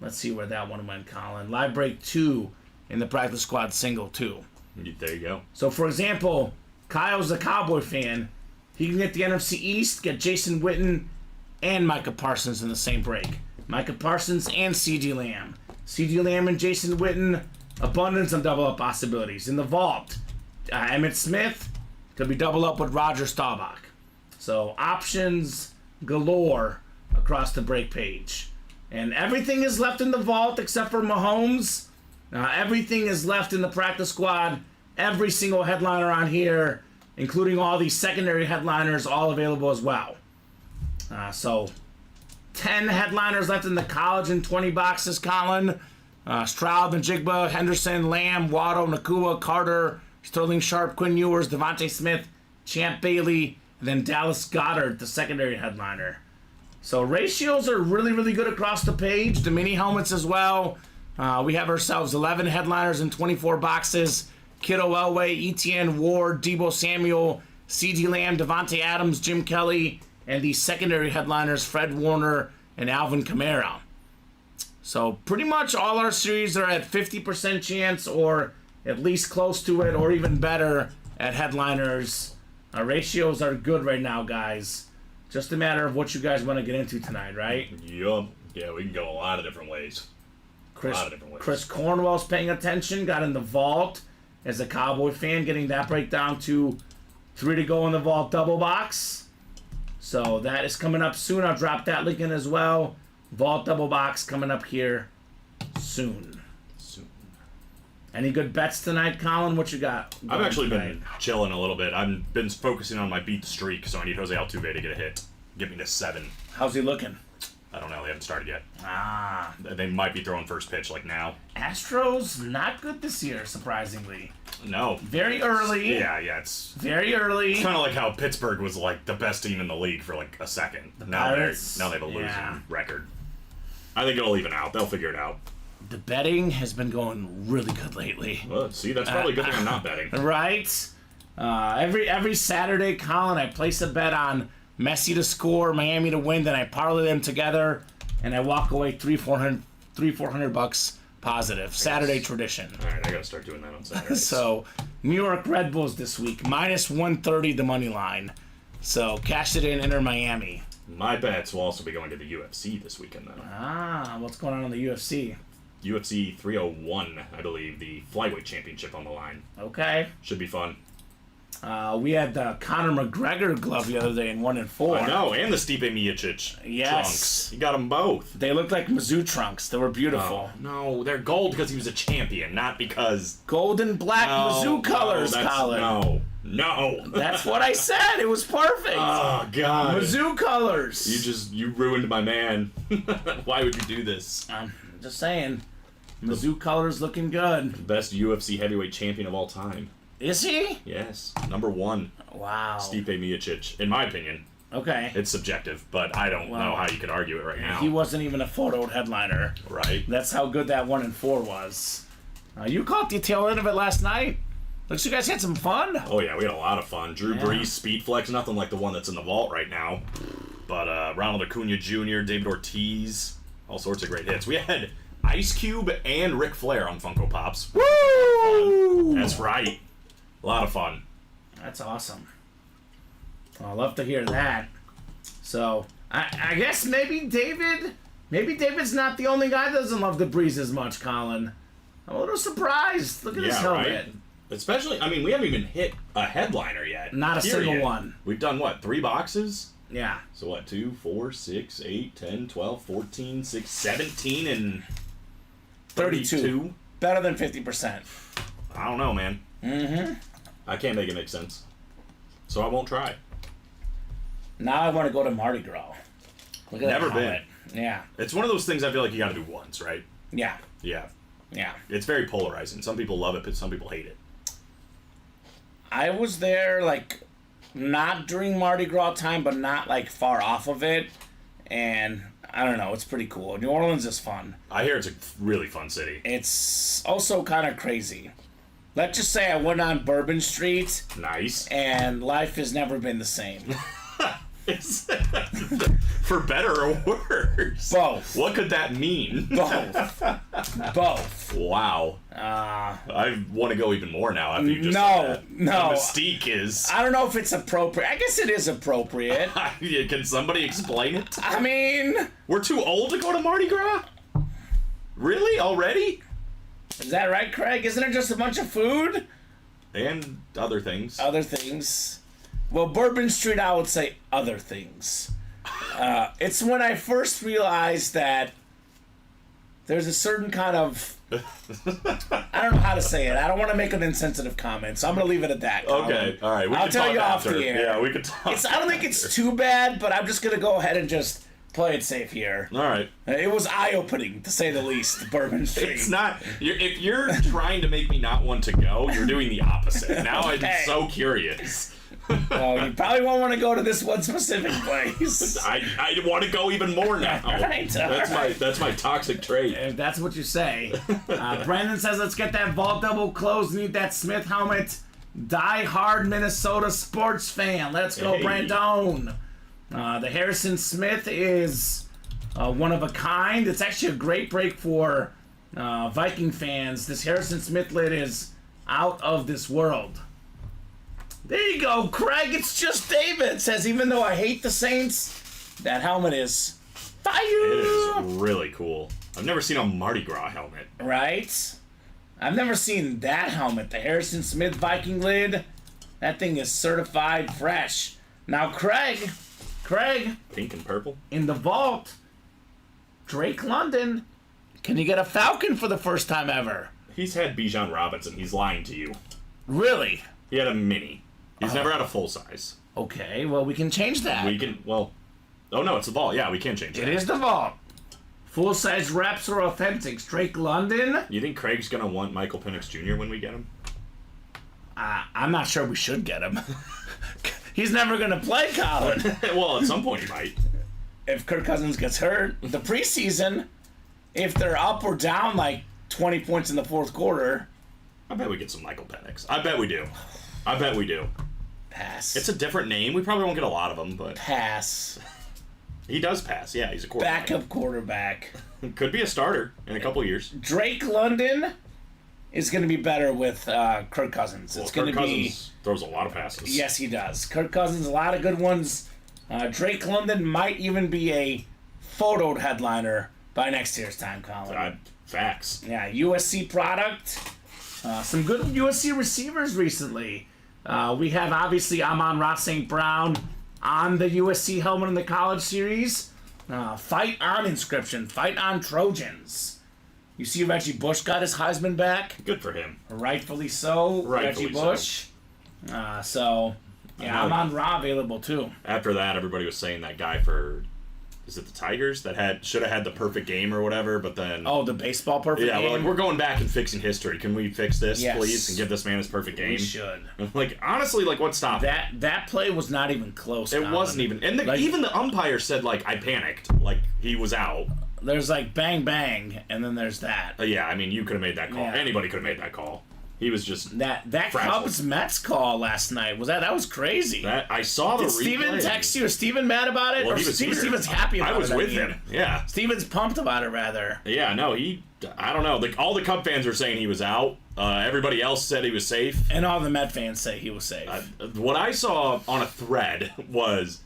Let's see where that one went, Colin. Live break 2 in the practice squad single too. There you go. So, for example, Kyle's a Cowboy fan. He can get the NFC East, get Jason Witten and Micah Parsons in the same break. Micah Parsons and CeeDee Lamb. CeeDee Lamb and Jason Witten, abundance of double-up possibilities. In the vault, Emmitt Smith could be double up with Roger Staubach. So options galore across the break page. And everything is left in the vault except for Mahomes. Everything is left in the practice squad. Every single headliner on here, including all these secondary headliners, all available as well. So 10 headliners left in the college and 20 boxes, Colin. Stroud, Najigba, Henderson, Lamb, Waddle, Nakua, Carter, Sterling Sharp, Quinn Ewers, Devontae Smith, Champ Bailey, and then Dallas Goddard, the secondary headliner. So ratios are really, really good across the page. The mini helmets as well. We have ourselves 11 headliners and 24 boxes. Kiddo Elway, Etienne, Ward, Debo Samuel, CeeDee Lamb, Devontae Adams, Jim Kelly, and the secondary headliners, Fred Warner and Alvin Kamara. So pretty much all our series are at 50% chance or at least close to it or even better at headliners. Our ratios are good right now, guys. Just a matter of what you guys want to get into tonight, right? Yup. Yeah, we can go a lot of different ways. Chris Cornwell's paying attention, got in the vault as a Cowboy fan, getting that breakdown to 3 to go in the vault double box. So that is coming up soon. I'll drop that link in as well. Vault double box coming up here soon. Any good bets tonight, Colin? What you got? I've actually been chilling a little bit. I've been focusing on my beat the streak, so I need Jose Altuve to get a hit. Get me to 7. How's he looking? I don't know. They haven't started yet. Ah. They might be throwing first pitch like now. Astros, not good this year, surprisingly. No. Very early. Yeah, it's very early. It's kind of like how Pittsburgh was like the best team in the league for like a second. Now they have a losing record. I think it'll even out. They'll figure it out. The betting has been going really good lately. Well, see, that's probably a good thing I'm not betting. Right? Every Saturday, Colin, I place a bet on Messi to score, Miami to win, then I parlay them together, and I walk away $400 positive. Saturday tradition. All right, I gotta start doing that on Saturdays. So, New York Red Bulls this week, minus 130 the money line. So, cash it in, enter Miami. My bets will also be going to the UFC this weekend, though. Ah, what's going on in the UFC? UFC 301, I believe, the flyweight championship on the line. Okay. Should be fun. We had the Conor McGregor glove the other day in 1 and 4. I know, and the Stipe Miocic trunks. You got them both. They looked like Mizzou trunks. They were beautiful. Oh, no, they're gold because he was a champion, not because... Gold and black Mizzou colors, Colin. No. That's what I said. It was perfect. Oh, God. Mizzou colors. You ruined my man. Why would you do this? I'm just saying. Mizzou colors looking good. Best UFC heavyweight champion of all time. Is he? Yes. Number 1. Wow. Stipe Miocic, in my opinion. Okay. It's subjective, but I don't know how you could argue it right now. He wasn't even a photoed headliner. Right. That's how good that 1 and 4 was. You caught the tail end of it last night. Looks like you guys had some fun. Oh, yeah, we had a lot of fun. Drew Brees, Speed Flex, nothing like the one that's in the vault right now. But Ronald Acuna Jr., David Ortiz, all sorts of great hits. We had Ice Cube and Ric Flair on Funko Pops. Woo! That's right. A lot of fun. That's awesome. Well, I love to hear that. So, I guess maybe David's not the only guy that doesn't love the Breeze as much, Colin. I'm a little surprised. Look at his helmet. Right? Especially, I mean, we haven't even hit a headliner yet. Not a single one. We've done, 3 boxes? Yeah. So 2, 4, 6, 8, 10, 12, 14, 6, 17, and 32. Better than 50%. I don't know, man. Mm-hmm. I can't make it make sense. So I won't try. Now I want to go to Mardi Gras. Look at Never that been. Yeah. It's one of those things I feel like you gotta do once, right? Yeah. Yeah. Yeah. It's very polarizing. Some people love it, but some people hate it. I was there, not during Mardi Gras time, but not, far off of it. And, I don't know, it's pretty cool. New Orleans is fun. I hear it's a really fun city. It's also kind of crazy. Let's just say I went on Bourbon Street. Nice. And life has never been the same. For better or worse? Both. What could that mean? Both. Wow. I want to go even more now after you just said that. No. The mystique is... I don't know if it's appropriate. I guess it is appropriate. Can somebody explain it? I mean... We're too old to go to Mardi Gras? Really? Already? Is that right, Craig? Isn't it just a bunch of food? And other things. Other things. Well, Bourbon Street, I would say other things. It's when I first realized that there's a certain kind of... I don't know how to say it. I don't want to make an insensitive comment, so I'm going to leave it at that. Colin. Okay, all right. I'll tell you off the air. Yeah, we could talk. I don't think it's too bad, but I'm just going to go ahead and just Play it safe here. All right. It was eye-opening, to say the least, Bourbon Street. It's not. If you're trying to make me not want to go, you're doing the opposite. Now I'm so curious. Oh, you probably won't want to go to this one specific place. I want to go even more now. All right. That's my toxic trait. If that's what you say. Brandon says, let's get that vault double closed. Need that Smith helmet. Die hard Minnesota sports fan. Let's go, Hey. Brandon. The Harrison Smith is one of a kind. It's actually a great break for Viking fans. This Harrison Smith lid is out of this world. There you go, Craig. It's just David. Says, even though I hate the Saints, that helmet is fire. It is really cool. I've never seen a Mardi Gras helmet. Right? I've never seen that helmet. The Harrison Smith Viking lid. That thing is certified fresh. Now, Craig, Pink and purple. in the vault, Drake London, can you get a Falcon for the first time ever? He's had Bijan Robinson. He's lying to you. Really? He had a mini. He's never had a full size. Okay, well, we can change that. We can. Well. Oh no, it's the vault. Yeah, we can change It that. is the vault. Full-size reps or authentics. Drake London. You think Craig's gonna want Michael Penix Jr. when we get him? I'm not sure we should get him. He's never going to play, Colin. Well, at some point he might. If Kirk Cousins gets hurt, the preseason, if they're up or down like 20 points in the fourth quarter, I bet we get some Michael Penix. I bet we do. pass. It's a different name. We probably won't get a lot of them, but pass. he does pass. Yeah, he's a quarterback. Backup quarterback. Could be a starter in a couple years. Drake London is going to be better with Kirk Cousins. Well, It's going Kirk to be. Cousins throws a lot of passes. Yes, he does. Kirk Cousins, a lot of good ones. Drake London might even be a photoed headliner by next year's time, Colin. Facts. Yeah, USC product. Some good USC receivers recently. We have, obviously, Amon-Ra St. Brown on the USC helmet in the college series. Fight on inscription. Fight on Trojans. You see Reggie Bush got his Heisman back. Good for him. Rightfully so. Rightfully Reggie Bush. Yeah, Amon-Ra available too. After that, everybody was saying that guy for, is it the Tigers that should have had the perfect game or whatever, but then The baseball perfect yeah, game. we're going back and fixing history. Can we fix this, Yes. please, and give this man his perfect game? We should. Like, honestly, like, what stopped it? That play was not even close. It Colin. wasn't even, and even the umpire said, like, I panicked, like he was out. There's like bang bang, and then there's that. Yeah, I mean, you could have made that call. Yeah. Anybody could have made that call. He was just That frazzled. Cubs Mets call last night that was crazy. That I saw the Did replay. Steven text you? Is Steven mad about it? Well, or he was Steven's here. happy about it. I was with him. Yeah. Steven's pumped about it, rather. Yeah, no, I don't know. Like, all the Cub fans were saying he was out. Everybody else said he was safe. And all the Met fans say he was safe. What I saw on a thread was,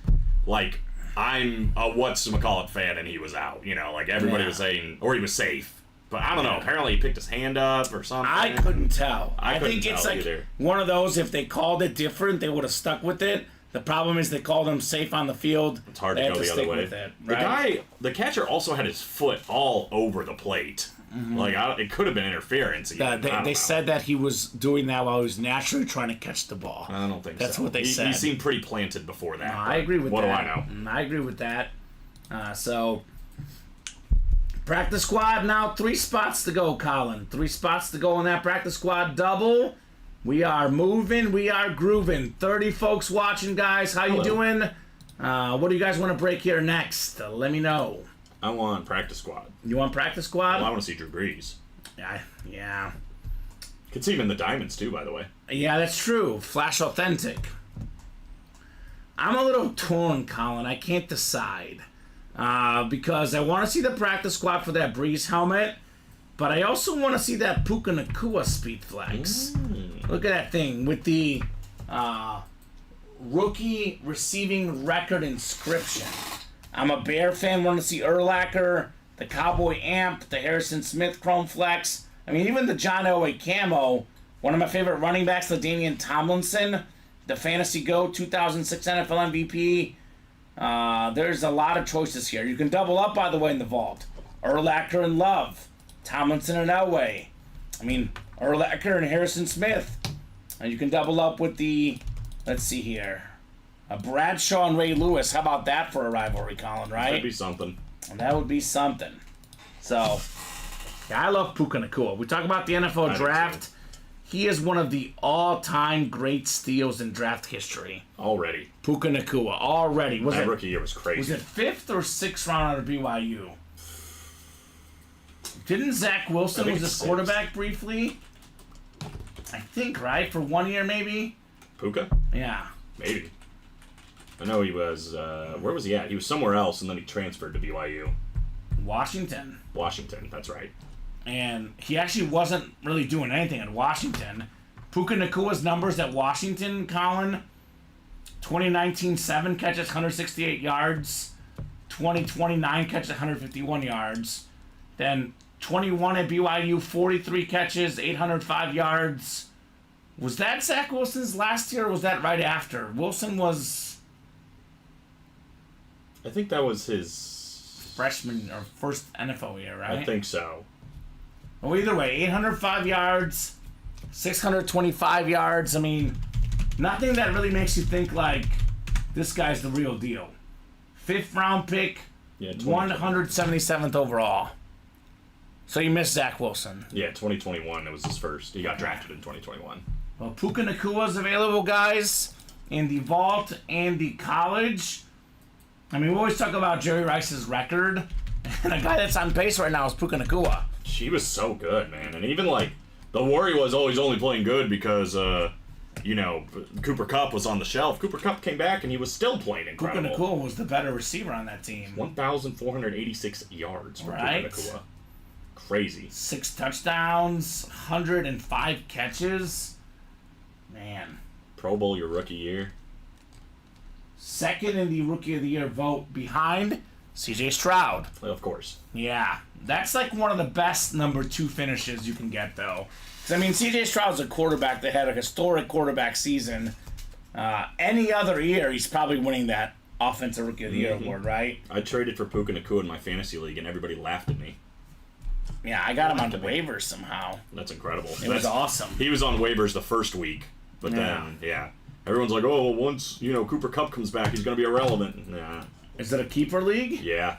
like, I'm a whatchamacallit fan and he was out. You know, like, everybody was saying, or he was safe. But I don't know. Apparently he picked his hand up or something. I couldn't tell. I couldn't think it's tell like either. one of those, if they called it different, they would have stuck with it. The problem is they called him safe on the field. It's hard They to have go the stick other way. with it, The right? the catcher also had his foot all over the plate. Like, it could have been interference. Even. I don't know. They said that he was doing that while he was naturally trying to catch the ball. I don't think That's so. what they He said. seemed pretty planted before that. I agree with what that. What do I know? I agree with that. Practice squad now, 3 spots to go, Colin. 3 spots to go in that practice squad double. We are moving. We are grooving. 30 folks watching, guys. How you doing? What do you guys want to break here next? Let me know. I want practice squad. You want practice squad? Well, I want to see Drew Brees. Yeah. Could see him in the Diamonds, too, by the way. Yeah, that's true. Flash authentic. I'm a little torn, Colin. I can't decide. Because I want to see the practice squad for that Breeze helmet, but I also want to see that Puka Nacua Speed Flex. Look at that thing with the rookie receiving record inscription. I'm a Bear fan, want to see Urlacher, the Cowboy Amp, the Harrison Smith Chrome Flex. I mean, even the John Elway Camo. One of my favorite running backs, LaDainian Tomlinson, the Fantasy Go 2006 NFL MVP. There's a lot of choices here. You can double up, by the way, in the vault. Urlacher and Love. Tomlinson and Elway. I mean, Urlacher and Harrison Smith. And you can double up with the, let's see here. Bradshaw and Ray Lewis. How about that for a rivalry, Colin, right? That'd be something. That would be something. So, yeah, I love Puka Nacua. We talk about the NFL draft. He is one of the all-time great steals in draft history. Already. Puka Nacua, already. That rookie year was crazy. Was it 5th or 6th round out of BYU? Didn't Zach Wilson was his quarterback briefly? I think, right? For 1 year, maybe? Puka? Yeah. Maybe. I know he was, where was he at? He was somewhere else, and then he transferred to BYU. Washington, that's right. and he actually wasn't really doing anything at Washington. Puka Nacua's numbers at Washington, Colin, 2019, 7 catches, 168 yards. 2020, 9 catches, 151 yards. Then 21 at BYU, 43 catches, 805 yards. Was that Zach Wilson's last year, or was that right after? Wilson was... I think that was his... freshman or first NFL year, right? I think so. Well, either way, 805 yards, 625 yards. I mean, nothing that really makes you think like this guy's the real deal. 5th round pick, 177th overall. So you missed Zach Wilson. Yeah, 2021. It was his first. He got drafted in 2021. Well, Puka Nacua is available, guys, in the vault and the college. I mean, we always talk about Jerry Rice's record, and a guy that's on pace right now is Puka Nacua. She was so good, man. And even, like, the worry was always only playing good because, you know, Cooper Kupp was on the shelf. Cooper Kupp came back, and he was still playing incredible. Puka Nacua was the better receiver on that team. 1,486 yards for Right. Puka Nacua. Crazy. 6 touchdowns, 105 catches. Man. Pro Bowl your rookie year. Second in the Rookie of the Year vote behind C.J. Stroud. Of course. Yeah. That's like one of the best number 2 finishes you can get, though. 'Cause, I mean, C.J. Stroud's a quarterback that had a historic quarterback season. Any other year, he's probably winning that Offensive Rookie of the Year award, right? I traded for Puka Nacua in my fantasy league, and everybody laughed at me. Yeah, I got him on the waivers somehow. That's incredible. It was awesome. He was on waivers the first week, but then, everyone's like, oh, once, you know, Cooper Kupp comes back, he's going to be irrelevant. Nah. Is it a keeper league? Yeah.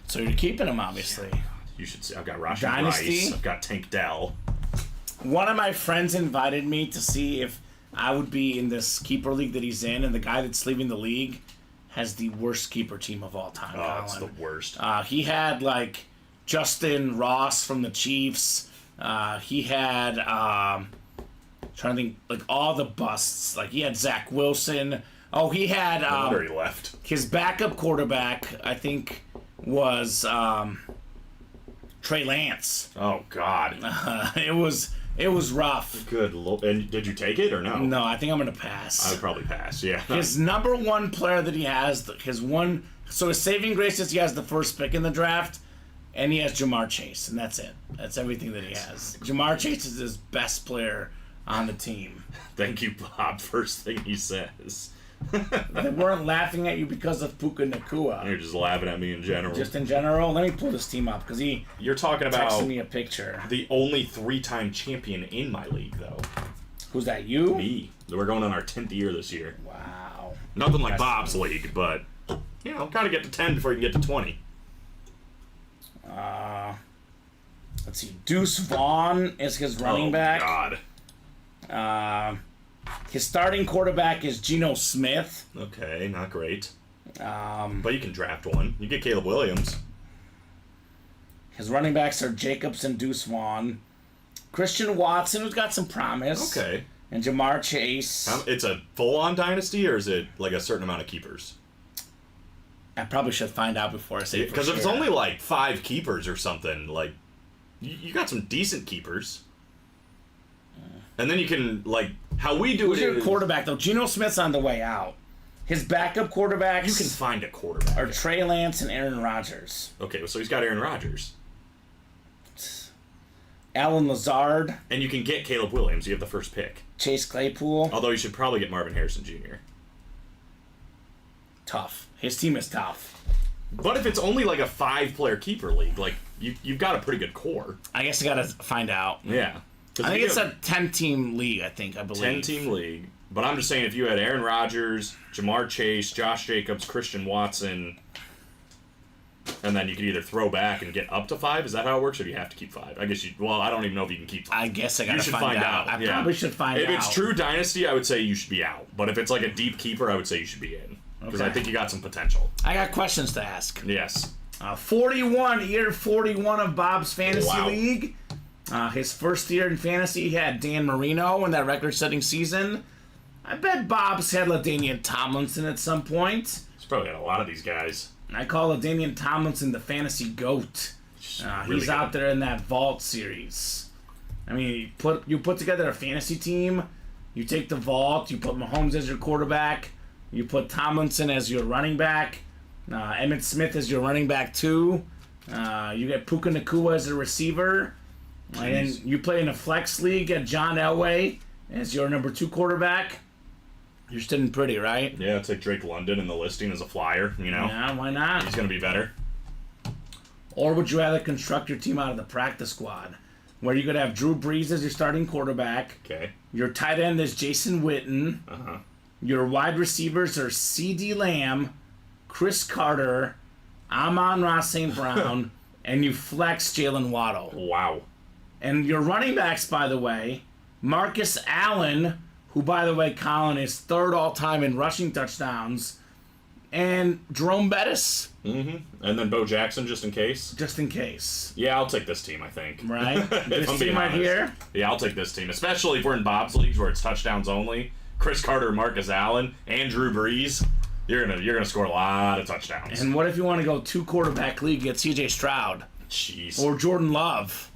So you're keeping him, obviously. You should see. I've got Rashee Dynasty? Rice. I've got Tank Dell. One of my friends invited me to see if I would be in this keeper league that he's in, and the guy that's leaving the league has the worst keeper team of all time. Oh, it's the worst. He had, like, Justin Ross from the Chiefs. He had, trying to think, like, all the busts. Like, he had Zach Wilson. Oh, he had, He left. his backup quarterback, I think, was, Trey Lance. Oh, God. It was rough. Good Lord. And did you take it or no? No, I think I'm going to pass. I would probably pass, yeah. His number 1 player that he has, so his saving grace is he has the first pick in the draft, and he has Jamar Chase, and that's it. That's everything that he has. Jamar Chase is his best player on the team. Thank you, Bob. First thing he says. They weren't laughing at you because of Puka Nacua. You're just laughing at me in general. Just in general. Let me pull this team up because he You're talking about texted me a picture. the only 3-time champion in my league, though. Who's that? You? Me. We're going on our 10th year this year. Wow. Nothing like That's Bob's league, but, you know, gotta get to 10 before you can get to 20. Let's see. Deuce Vaughn is his running back. God. His starting quarterback is Geno Smith. Okay, not great. But you can draft one. You get Caleb Williams. His running backs are Jacobs and Deuce Vaughn. Christian Watson, who's got some promise. Okay. And Jamar Chase. It's a full-on dynasty, or is it like a certain amount of keepers? I probably should find out before I say it. Because if it's only like 5 keepers or something, like, you got some decent keepers. And then you can, like, how we do Who's it your is... quarterback, though? Geno Smith's on the way out. His backup quarterbacks You can find a quarterback. are Trey Lance and Aaron Rodgers. Okay, so he's got Aaron Rodgers. Alan Lazard. And you can get Caleb Williams. You have the first pick. Chase Claypool. Although you should probably get Marvin Harrison Jr. Tough. His team is tough. But if it's only like a 5-player keeper league, like, you've got a pretty good core. I guess I gotta find out. Yeah. I think it's a 10-team league, I believe. 10-team league. But I'm just saying, if you had Aaron Rodgers, Jamar Chase, Josh Jacobs, Christian Watson, and then you could either throw back and get up to 5. Is that how it works, or do you have to keep 5? I guess you. Well, I don't even know if you can keep 5. I guess I gotta You should find out. I yeah. probably should find out. If it's true dynasty, I would say you should be out. But if it's like a deep keeper, I would say you should be in. Because I Okay. think you got some potential. I got questions to ask. Yes. 41, year 41 of Bob's Fantasy Wow. League. His first year in fantasy, he had Dan Marino in that record-setting season. I bet Bob's had LaDainian Tomlinson at some point. He's probably got a lot of these guys. I call LaDainian Tomlinson the fantasy GOAT. Really He's out good. there in that vault series. I mean, you put together a fantasy team, you take the vault, you put Mahomes as your quarterback, you put Tomlinson as your running back, Emmitt Smith as your running back too, you get Puka Nacua as a receiver, and then you play in a flex league at John Elway as your number 2 quarterback. You're sitting pretty, right? Yeah, take Drake London in the listing as a flyer, you know? Yeah, why not? He's going to be better. Or would you rather construct your team out of the practice squad, where you could have Drew Brees as your starting quarterback, Okay. your tight end is Jason Witten, Uh-huh. your wide receivers are C.D. Lamb, Chris Carter, Amon-Ra St. Brown, and you flex Jalen Waddle. Wow. And your running backs, by the way, Marcus Allen, who, by the way, Colin, is 3rd all-time in rushing touchdowns, and Jerome Bettis, And then Bo Jackson, just in case. just in case. Yeah, I'll take this team, I think. Right? If This I'm being team right honest. here? Yeah, I'll take this team, especially if we're in Bob's leagues where it's touchdowns only. Chris Carter, Marcus Allen, and Drew Brees. You're gonna score a lot of touchdowns. And what if you want to go 2-quarterback league, get C.J. Stroud Jeez. or Jordan Love?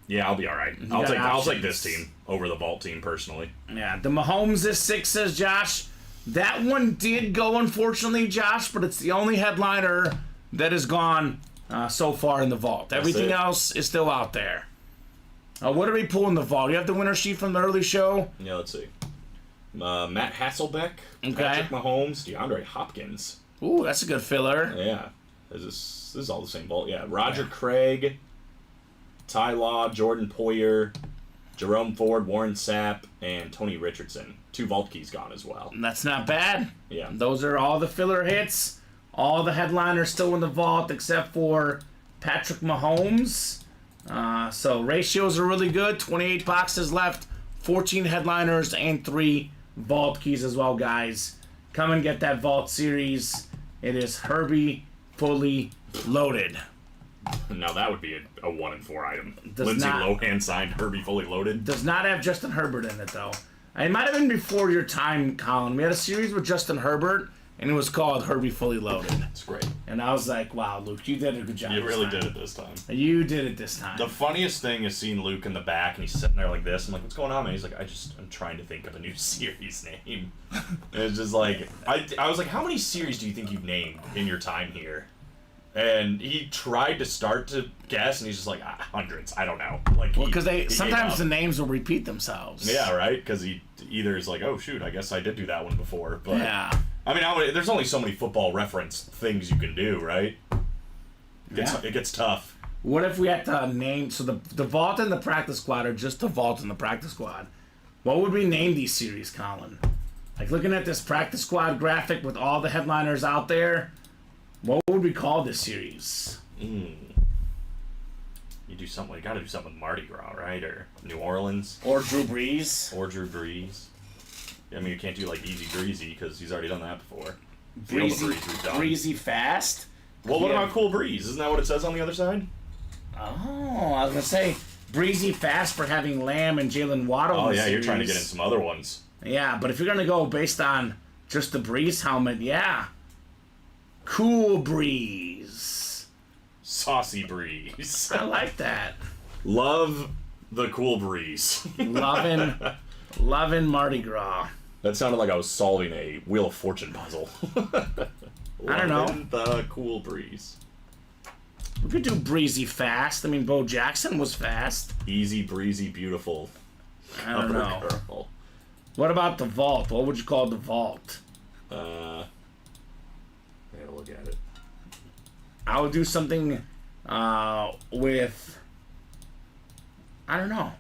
Yeah, I'll be all right. got I'll take options. this team over the vault team personally. Yeah, the Mahomes is 6, says Josh. That one did go, unfortunately, Josh, but it's the only headliner that has gone so far in the vault. Everything it. else is still out there. What are we pulling the vault? You have the winner sheet from the early show? Yeah, let's see. Matt Hasselbeck, Okay. Patrick Mahomes, DeAndre Hopkins. Ooh, that's a good filler. Yeah, this is all the same vault. Yeah, Roger Craig, Ty Law, Jordan Poyer, Jerome Ford, Warren Sapp, and Tony Richardson. 2 vault keys gone as well. That's not bad. Yeah. Those are all the filler hits. All the headliners still in the vault except for Patrick Mahomes. So ratios are really good. 28 boxes left, 14 headliners, and 3 vault keys as well, guys. Come and get that vault series. It is Herbie fully loaded. Now that would be a 1 in 4 item. Does Lindsay not- Lohan signed Herbie fully loaded. Does not have Justin Herbert in it, though. It might have been before your time, Colin. We had a series with Justin Herbert, and it was called Herbie Fully Loaded. It's great. And I was like, wow, Luke, you did a good job. You this really time. did it this time. You did it this time. The funniest thing is seeing Luke in the back, and he's sitting there like this. I'm like, what's going on, man? He's like, I'm trying to think of a new series name. And it's just like, I was like, how many series do you think you've named in your time here? And he tried to start to guess, and he's just like, hundreds. I don't know. Like, Well, because he gave sometimes up. the names will repeat themselves. Yeah, right. Because he either is like, oh shoot, I guess I did do that one before. But Yeah. I mean, there's only so many football reference things you can do, right? It gets tough. What if we had to name, so the vault and the practice squad are just the vault and the practice squad. What would we name these series, Colin? Like looking at this practice squad graphic with all the headliners out there, what would we call this series? You do something. You got to do something with Mardi Gras, right? Or New Orleans, Or Drew Brees? or Drew Brees. I mean, you can't do like Easy Breezy because he's already done that before. Field of Breeze we've done. Breezy Fast? Well, what Yeah. about Cool Breeze? Isn't that what it says on the other side? Oh, I was going to say Breezy Fast for having Lamb and Jalen Waddle. Oh in the yeah, you're trying to get in series. some other ones. Yeah, but if you're going to go based on just the Breeze helmet, yeah. Cool Breeze. Saucy Breeze. I like that. Love the Cool Breeze. Loving Mardi Gras. That sounded like I was solving a Wheel of Fortune puzzle. I don't know. Loving the Cool Breeze. We could do Breezy Fast. I mean, Bo Jackson was fast. Easy breezy, beautiful. I don't know. Girl. What about the Vault? What would you call the Vault? I gotta look at it. I would do something with... I don't know.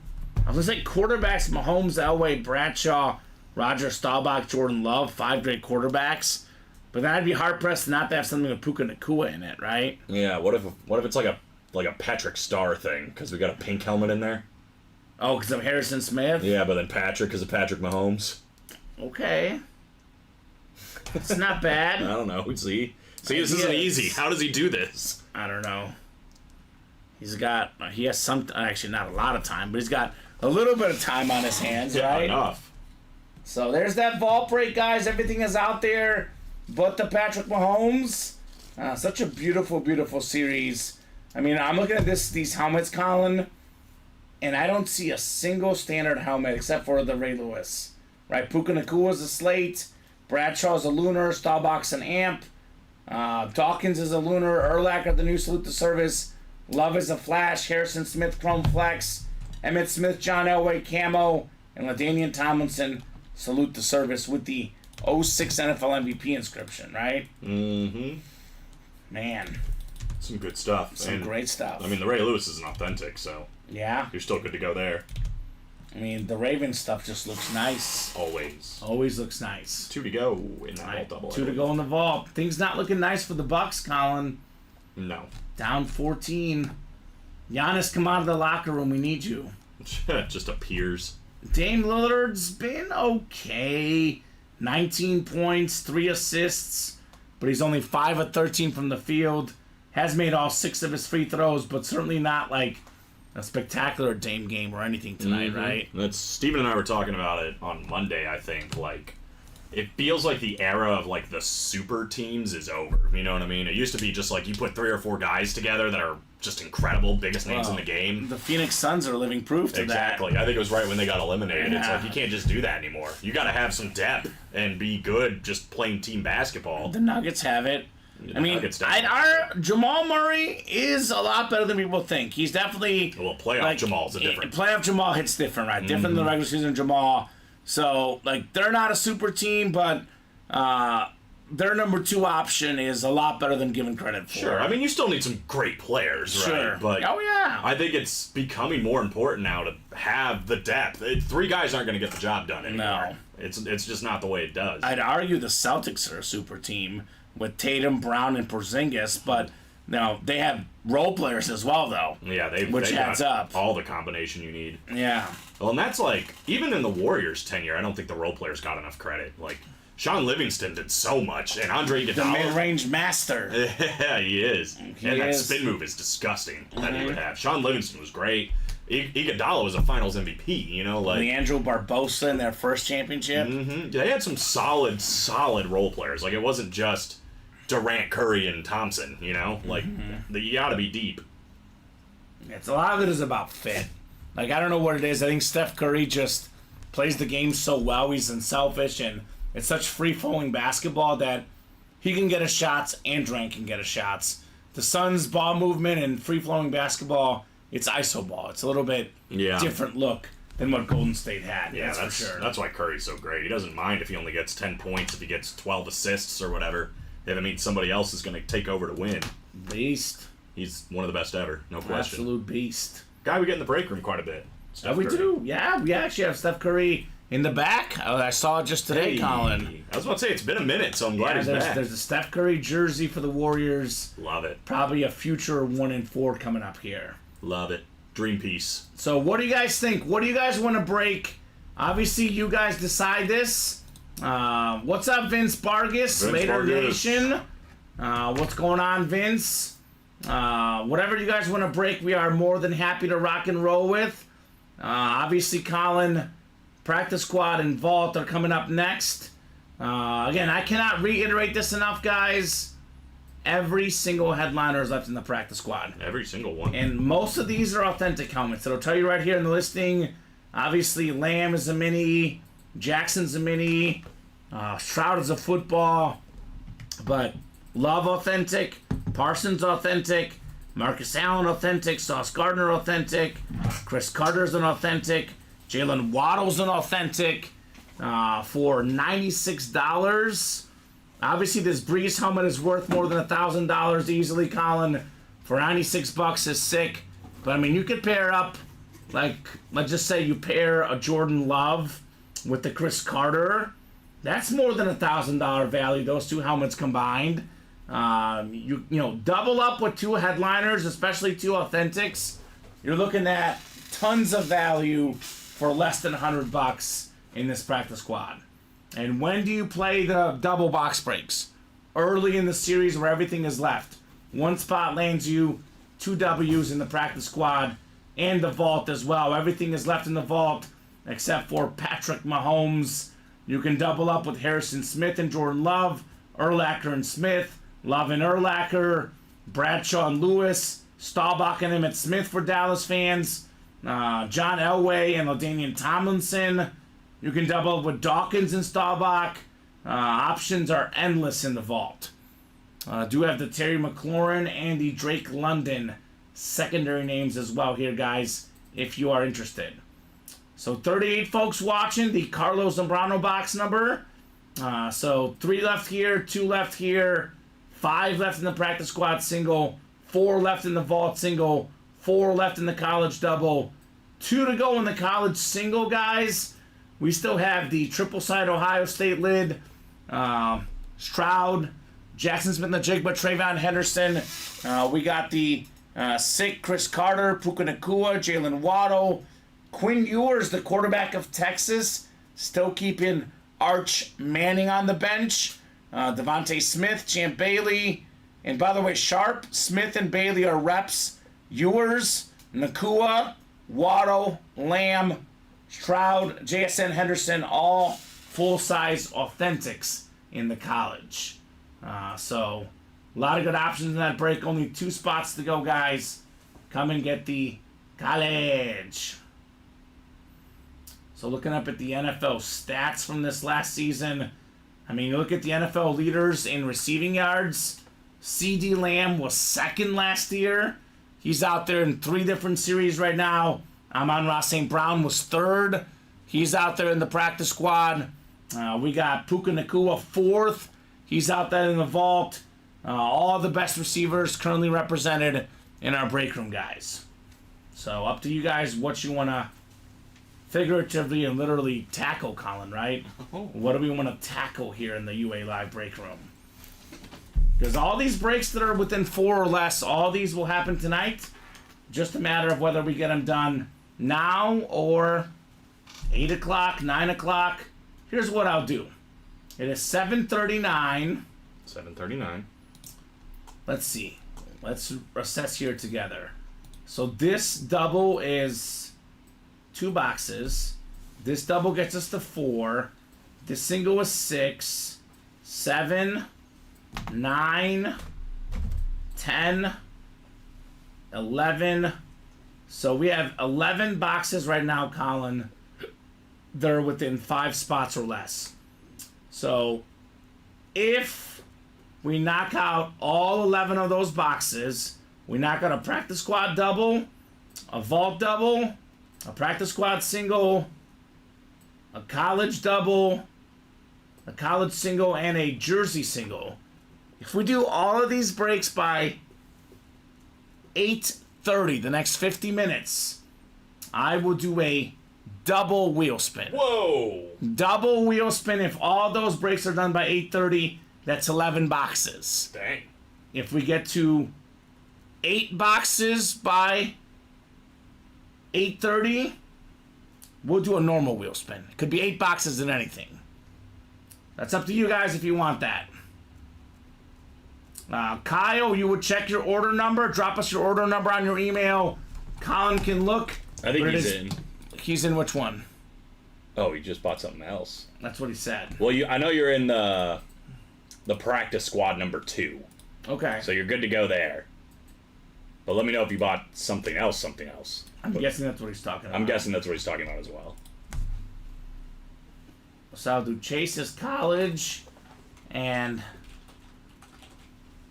I was like quarterbacks, Mahomes, Elway, Bradshaw, Roger Staubach, Jordan Love, 5 great quarterbacks. But then I'd be hard pressed not to have something with Puka Nacua in it, right? Yeah. What if it's like a Patrick Star thing because we got a pink helmet in there? Oh, because of Harrison Smith? Yeah, but then Patrick because of Patrick Mahomes. Okay. It's not bad. I don't know. See, this isn't easy. How does he do this? I don't know. He has some, actually not a lot of time, but he's got a little bit of time on his hands, right? Enough. So there's that vault break, guys. Everything is out there but the Patrick Mahomes. Such a beautiful, beautiful series. I mean, I'm looking at these helmets, Colin, and I don't see a single standard helmet except for the Ray Lewis. Right? Puka Nacua's a slate. Bradshaw's a lunar. Staubach's an amp. Dawkins is a lunar. Urlacher, the new salute to service. Love is a flash. Harrison Smith, chrome flex. Emmitt Smith, John Elway, camo. And LaDainian Tomlinson, salute to service with the 06 NFL MVP inscription, right? Mm-hmm. Man. Some good stuff. Some great stuff. I mean, the Ray Lewis isn't authentic, so yeah. You're still good to go there. I mean, the Ravens stuff just looks nice. Always. Always looks nice. 2 to go in that vault double. 2 to go in the vault. Things not looking nice for the Bucks, Colin. No. Down 14. Giannis, come out of the locker room. We need you. Just appears. Dame Lillard's been okay. 19 points, 3 assists, but he's only 5 of 13 from the field. Has made all 6 of his free throws, but certainly not like a spectacular Dame game or anything tonight, right? That's Steven and I were talking about it on Monday, I think. Like, it feels like the era of like the super teams is over. You know what I mean? It used to be just like you put 3 or 4 guys together that are just incredible, biggest names in the game. The Phoenix Suns are living proof to Exactly. that. I think it was right when they got eliminated. Yeah. It's like you can't just do that anymore. You got to have some depth and be good just playing team basketball. The Nuggets have it. The I mean, Nuggets definitely Jamal Murray is a lot better than people think. He's definitely well, playoff Jamal's a different. Playoff Jamal hits different, right? Different than the regular season Jamal. So, like, they're not a super team, but their number 2 option is a lot better than given credit for. Sure. I mean, you still need some great players, Sure. right? But oh, yeah. I think it's becoming more important now to have the depth. 3 guys aren't going to get the job done anymore. No. It's just not the way it does. I'd argue the Celtics are a super team with Tatum, Brown, and Porzingis, but now they have role players as well, though. Yeah, they adds got up. all the combination you need. Yeah. Well, and that's like, even in the Warriors' tenure, I don't think the role players got enough credit. Like, Sean Livingston did so much, and Andre Iguodala. The mid-range master. Yeah, he is. He and that is. spin move is disgusting that he would have. Sean Livingston was great. Iguodala was a Finals MVP, you know, like Leandro Barbosa in their first championship. They had some solid role players. Like, it wasn't just Durant, Curry, and Thompson, you know? Like, you gotta be deep. It's a lot of it is about fit. Like, I don't know what it is. I think Steph Curry just plays the game so well. He's unselfish, and it's such free-flowing basketball that he can get his shots and Durant can get his shots. The Suns' ball movement and free-flowing basketball, it's iso ball. It's a little bit different look than what Golden State had. Yeah, that's for sure. That's why Curry's so great. He doesn't mind if he only gets 10 points, if he gets 12 assists or whatever. If it means somebody else is going to take over to win. Beast. He's one of the best ever, no question. Absolute beast. Guy we get in the break room quite a bit. Steph We Curry. do. Yeah, we actually have Steph Curry in the back. I saw it just today, Colin. I was about to say, it's been a minute, so I'm glad he's back. There's a Steph Curry jersey for the Warriors. Love it. Probably a future 1 and 4 coming up here. Love it. Dream piece. So what do you guys think? What do you guys want to break? Obviously, you guys decide this. What's up, Vince Vargas? Later Nation. What's going on, Vince? Whatever you guys want to break, we are more than happy to rock and roll with. Obviously, Colin, Practice Squad and Vault are coming up next. Again, I cannot reiterate this enough, guys. Every single headliner is left in the Practice Squad. Every single one. And most of these are authentic helmets. It'll tell you right here in the listing. Obviously, Lamb is a mini. Jackson's a mini. Stroud is a football. But Love authentic. Parsons authentic. Marcus Allen authentic. Sauce Gardner authentic. Chris Carter's an authentic. Jalen Waddle's an authentic. For $96. Obviously, this Breeze helmet is worth more than $1,000 easily, Colin. For $96 is sick. But, I mean, you could pair up, like, let's just say you pair a Jordan Love with the Chris Carter. That's more than $1,000 value, those two helmets combined. You know, double up with two headliners, especially two authentics. You're looking at tons of value for less than $100 in this practice squad. And when do you play the double box breaks? Early in the series where everything is left. One spot lands you 2 W's in the practice squad and the vault as well. Everything is left in the vault except for Patrick Mahomes. You can double up with Harrison Smith and Jordan Love, Urlacher and Smith, Love and Urlacher, Bradshaw and Lewis, Staubach and Emmitt Smith for Dallas fans, John Elway and LaDainian Tomlinson. You can double up with Dawkins and Staubach. Options are endless in the vault. Do have the Terry McLaurin and the Drake London secondary names as well here, guys, if you are interested. So 38 folks watching the Carlos Zambrano box number. So 3 left here, 2 left here, 5 left in the practice squad single, 4 left in the vault single, 4 left in the college double, 2 to go in the college single, guys. We still have the triple side Ohio State lid, Stroud, Jackson Smith-Njigba, Trayvon Henderson. We got the sick Chris Carter, Puka Nacua, Jalen Waddle, Quinn Ewers, the quarterback of Texas, still keeping Arch Manning on the bench. Devontae Smith, Champ Bailey, and by the way, Sharp, Smith, and Bailey are reps. Ewers, Nacua, Waddle, Lamb, Stroud, JSN Henderson, all full-size authentics in the college. So, a lot of good options in that break. Only 2 spots to go, guys. Come and get the college. So, looking up at the NFL stats from this last season. I mean, you look at the NFL leaders in receiving yards. CeeDee Lamb was 2nd last year. He's out there in 3 different series right now. Amon-Ra St. Brown was 3rd. He's out there in the practice squad. We got Puka Nacua 4th. He's out there in the vault. All the best receivers currently represented in our break room, guys. So up to you guys what you want to figuratively and literally tackle, Colin, right? What do we want to tackle here in the UA Live break room? Because all these breaks that are within 4 or less, all these will happen tonight. Just a matter of whether we get them done now or 8 o'clock, 9 o'clock. Here's what I'll do. It is 7:39. 7:39. Let's see. Let's assess here together. So this double is 2 boxes. This double gets us to 4. This single is 6, 7, 9, 10, 11. So we have 11 boxes right now, Colin. They're within 5 spots or less. So if we knock out all 11 of those boxes, we knock out a practice squad double, a vault double, a practice squad single, a college double, a college single, and a jersey single. If we do all of these breaks by 8:30, the next 50 minutes, I will do a double wheel spin. Whoa! Double wheel spin. If all those breaks are done by 8:30, that's 11 boxes. Dang. If we get to 8 boxes by 8:30, we'll do a normal wheel spin. It could be 8 boxes in anything. That's up to you guys if you want that. Kyle, you would check your order number. Drop us your order number on your email. Colin can look. I think he's in. He's in which one? Oh, he just bought something else. That's what he said. Well, I know you're in the practice squad number 2. Okay. So you're good to go there. But let me know if you bought something else. I'm guessing that's what he's talking about. I'm guessing that's what he's talking about as well. So I'll do Chase's college and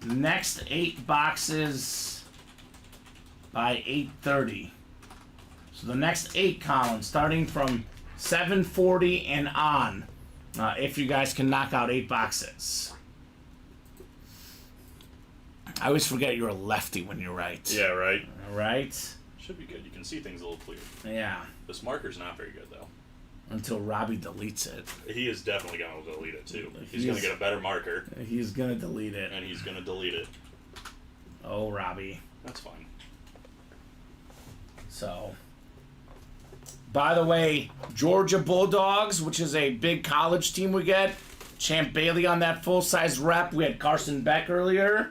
next 8 boxes by 8:30. So the next 8, Colin, starting from 7:40 and on, if you guys can knock out 8 boxes. I always forget you're a lefty when you write. Yeah, right. All right. Should be good. You can see things a little clearer. Yeah. This marker's not very good, though. until Robbie deletes it. He is definitely going to delete it, too. He's going to get a better marker. He's going to delete it. And he's going to delete it. Oh, Robbie. That's fine. So, by the way, Georgia Bulldogs, which is a big college team we get, Champ Bailey on that full-size rep. We had Carson Beck earlier.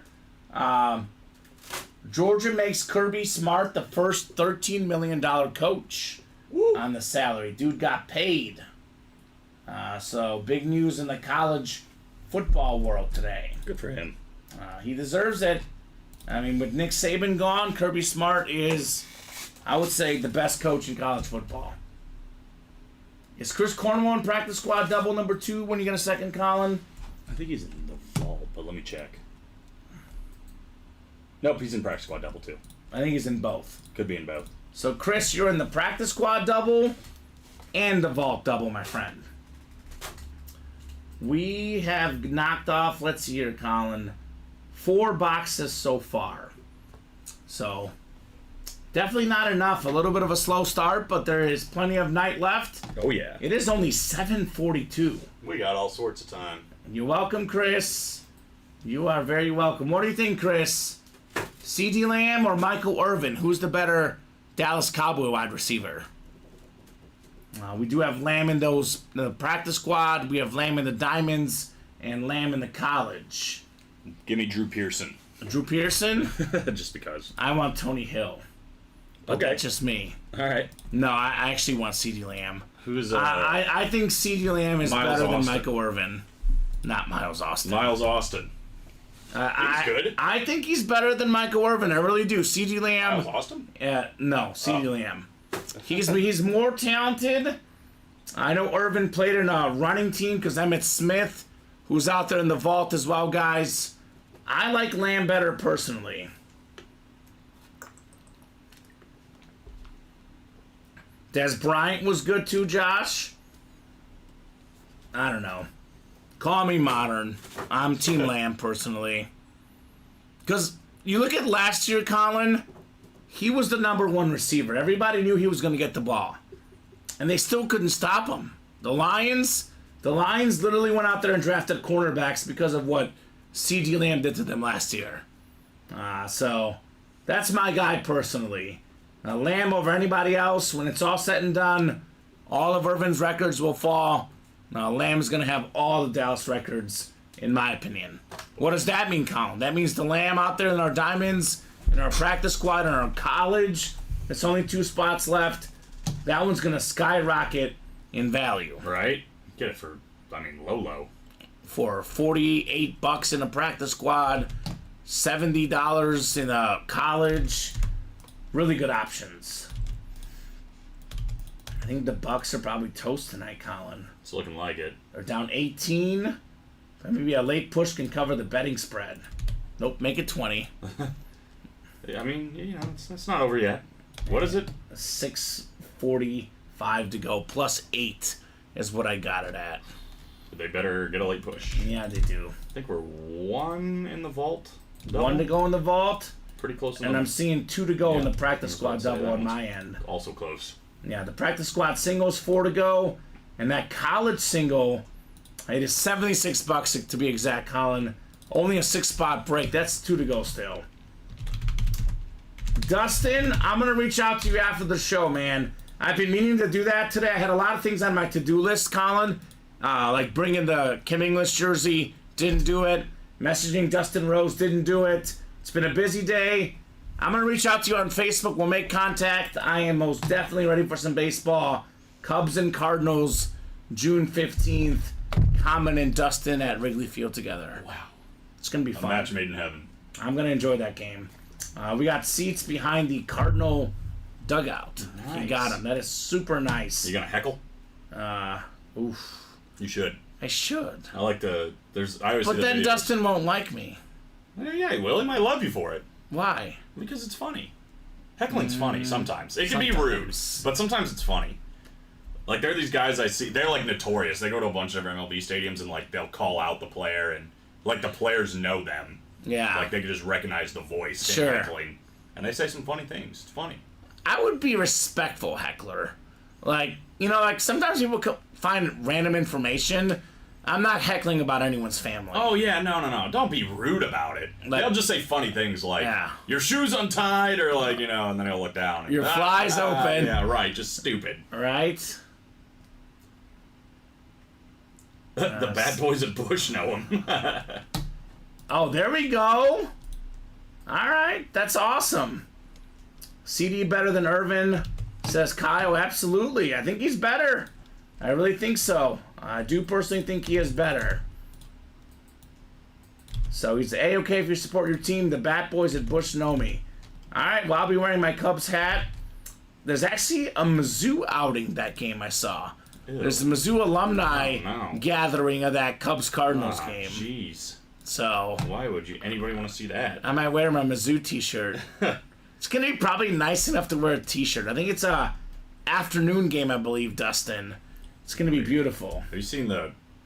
Georgia makes Kirby Smart the first $13 million coach on the salary. Dude got paid. So, big news in the college football world today. Good for him. He deserves it. I mean, with Nick Saban gone, Kirby Smart is, I would say, the best coach in college football. Is Chris Cornwall in practice squad double number 2 when you get a second, Colin? I think he's in the vault, but let me check. Nope, he's in practice squad double too. I think he's in both. Could be in both. So, Chris, you're in the practice squad double and the vault double, my friend. We have knocked off, let's see here, Colin, 4 boxes so far. So, definitely not enough. A little bit of a slow start, but there is plenty of night left. Oh yeah. It is only 7:42. We got all sorts of time. You're welcome, Chris. You are very welcome. What do you think, Chris? CeeDee Lamb or Michael Irvin? Who's the better Dallas Cowboy wide receiver? We do have Lamb in the practice squad. We have Lamb in the Diamonds and Lamb in the college. Give me Drew Pearson. Drew Pearson? Just because. I want Tony Hill. But Okay. that's just me. All right. No, I actually want CeeDee Lamb. Who's I think CeeDee Lamb is Miles better than Austin. Michael Irvin. Not Miles Austin. Miles Austin? He's good? I think he's better than Michael Irvin. I really do. CeeDee Lamb. Miles Austin? No, CeeDee Lamb. He's more talented. I know Irvin played in a running team because Emmitt Smith, who's out there in the vault as well, guys. I like Lamb better personally. Des Bryant was good too, Josh. I don't know. Call me modern. I'm Team Lamb personally. Because you look at last year, Colin, he was the number 1 receiver. Everybody knew he was going to get the ball. And they still couldn't stop him. The Lions literally went out there and drafted cornerbacks because of what CeeDee Lamb did to them last year. So that's my guy personally. Lamb over anybody else. When it's all said and done, all of Irvin's records will fall. Lamb's going to have all the Dallas records, in my opinion. What does that mean, Colin? That means the Lamb out there in our Diamonds, in our practice squad, in our college. It's only 2 spots left. That one's going to skyrocket in value. Right. Get it for, low. For $48 in a practice squad, $70 in a college. Really good options. I think the Bucks are probably toast tonight, Colin. It's looking like it. They're down 18. Maybe a late push can cover the betting spread. Nope, make it 20. It's not over yet. What is it? 6:45 to go. Plus 8 is what I got it at. They better get a late push. Yeah, they do. I think we're 1 in the vault. Double. 1 to go in the vault. Pretty close to And I'm seeing 2 to go in the practice I was squad about to say double that on one's my end. Also close. Yeah, the practice squad singles 4 to go, and that college single, it is $76 to be exact, Colin. Only a 6-spot break. That's 2 to go still. Dustin, I'm gonna reach out to you after the show, man. I've been meaning to do that today. I had a lot of things on my to-do list, Colin. Like bringing the Kim English jersey, didn't do it. Messaging Dustin Rose, didn't do it. It's been a busy day. I'm going to reach out to you on Facebook. We'll make contact. I am most definitely ready for some baseball. Cubs and Cardinals, June 15th. Kamen and Dustin at Wrigley Field together. Wow. It's going to be A fun. match made in heaven. I'm going to enjoy that game. We got seats behind the Cardinal dugout. Nice. You got them. That is super nice. You gonna heckle? Oof. You should. I should. I like I always But see the then videos. Dustin won't like me. Yeah, he will. He might love you for it. Why? Because it's funny. Heckling's funny sometimes. It can be rude, Sometimes. but sometimes it's funny. Like, there are these guys I see, they're, like, notorious. They go to a bunch of MLB stadiums and, like, they'll call out the player and, like, the players know them. Yeah. Like, they can just recognize the voice Sure. and heckling. And they say some funny things. It's funny. I would be respectful heckler. Like, like sometimes people find random information. I'm not heckling about anyone's family. Oh, yeah, no. Don't be rude about it. Like, they'll just say funny things like, yeah. Your shoe's untied, or like, and then they'll look down. And, Your fly's open. Yeah, right, just stupid. Right? The bad boys at Bush know him. Oh, there we go. All right, that's awesome. CD better than Irvin, says Kyle. Absolutely. I think he's better. I really think so. I do personally think he is better. So he's A-okay if you support your team. The Bat Boys at Bush know me. All right, well, I'll be wearing my Cubs hat. There's actually a Mizzou outing that game I saw. Ew. There's a Mizzou alumni gathering of that Cubs-Cardinals game. Jeez. So why would anybody want to see that? I might wear my Mizzou t-shirt. It's going to be probably nice enough to wear a t-shirt. I think it's a afternoon game, I believe, Dustin. It's going to be beautiful. Have you seen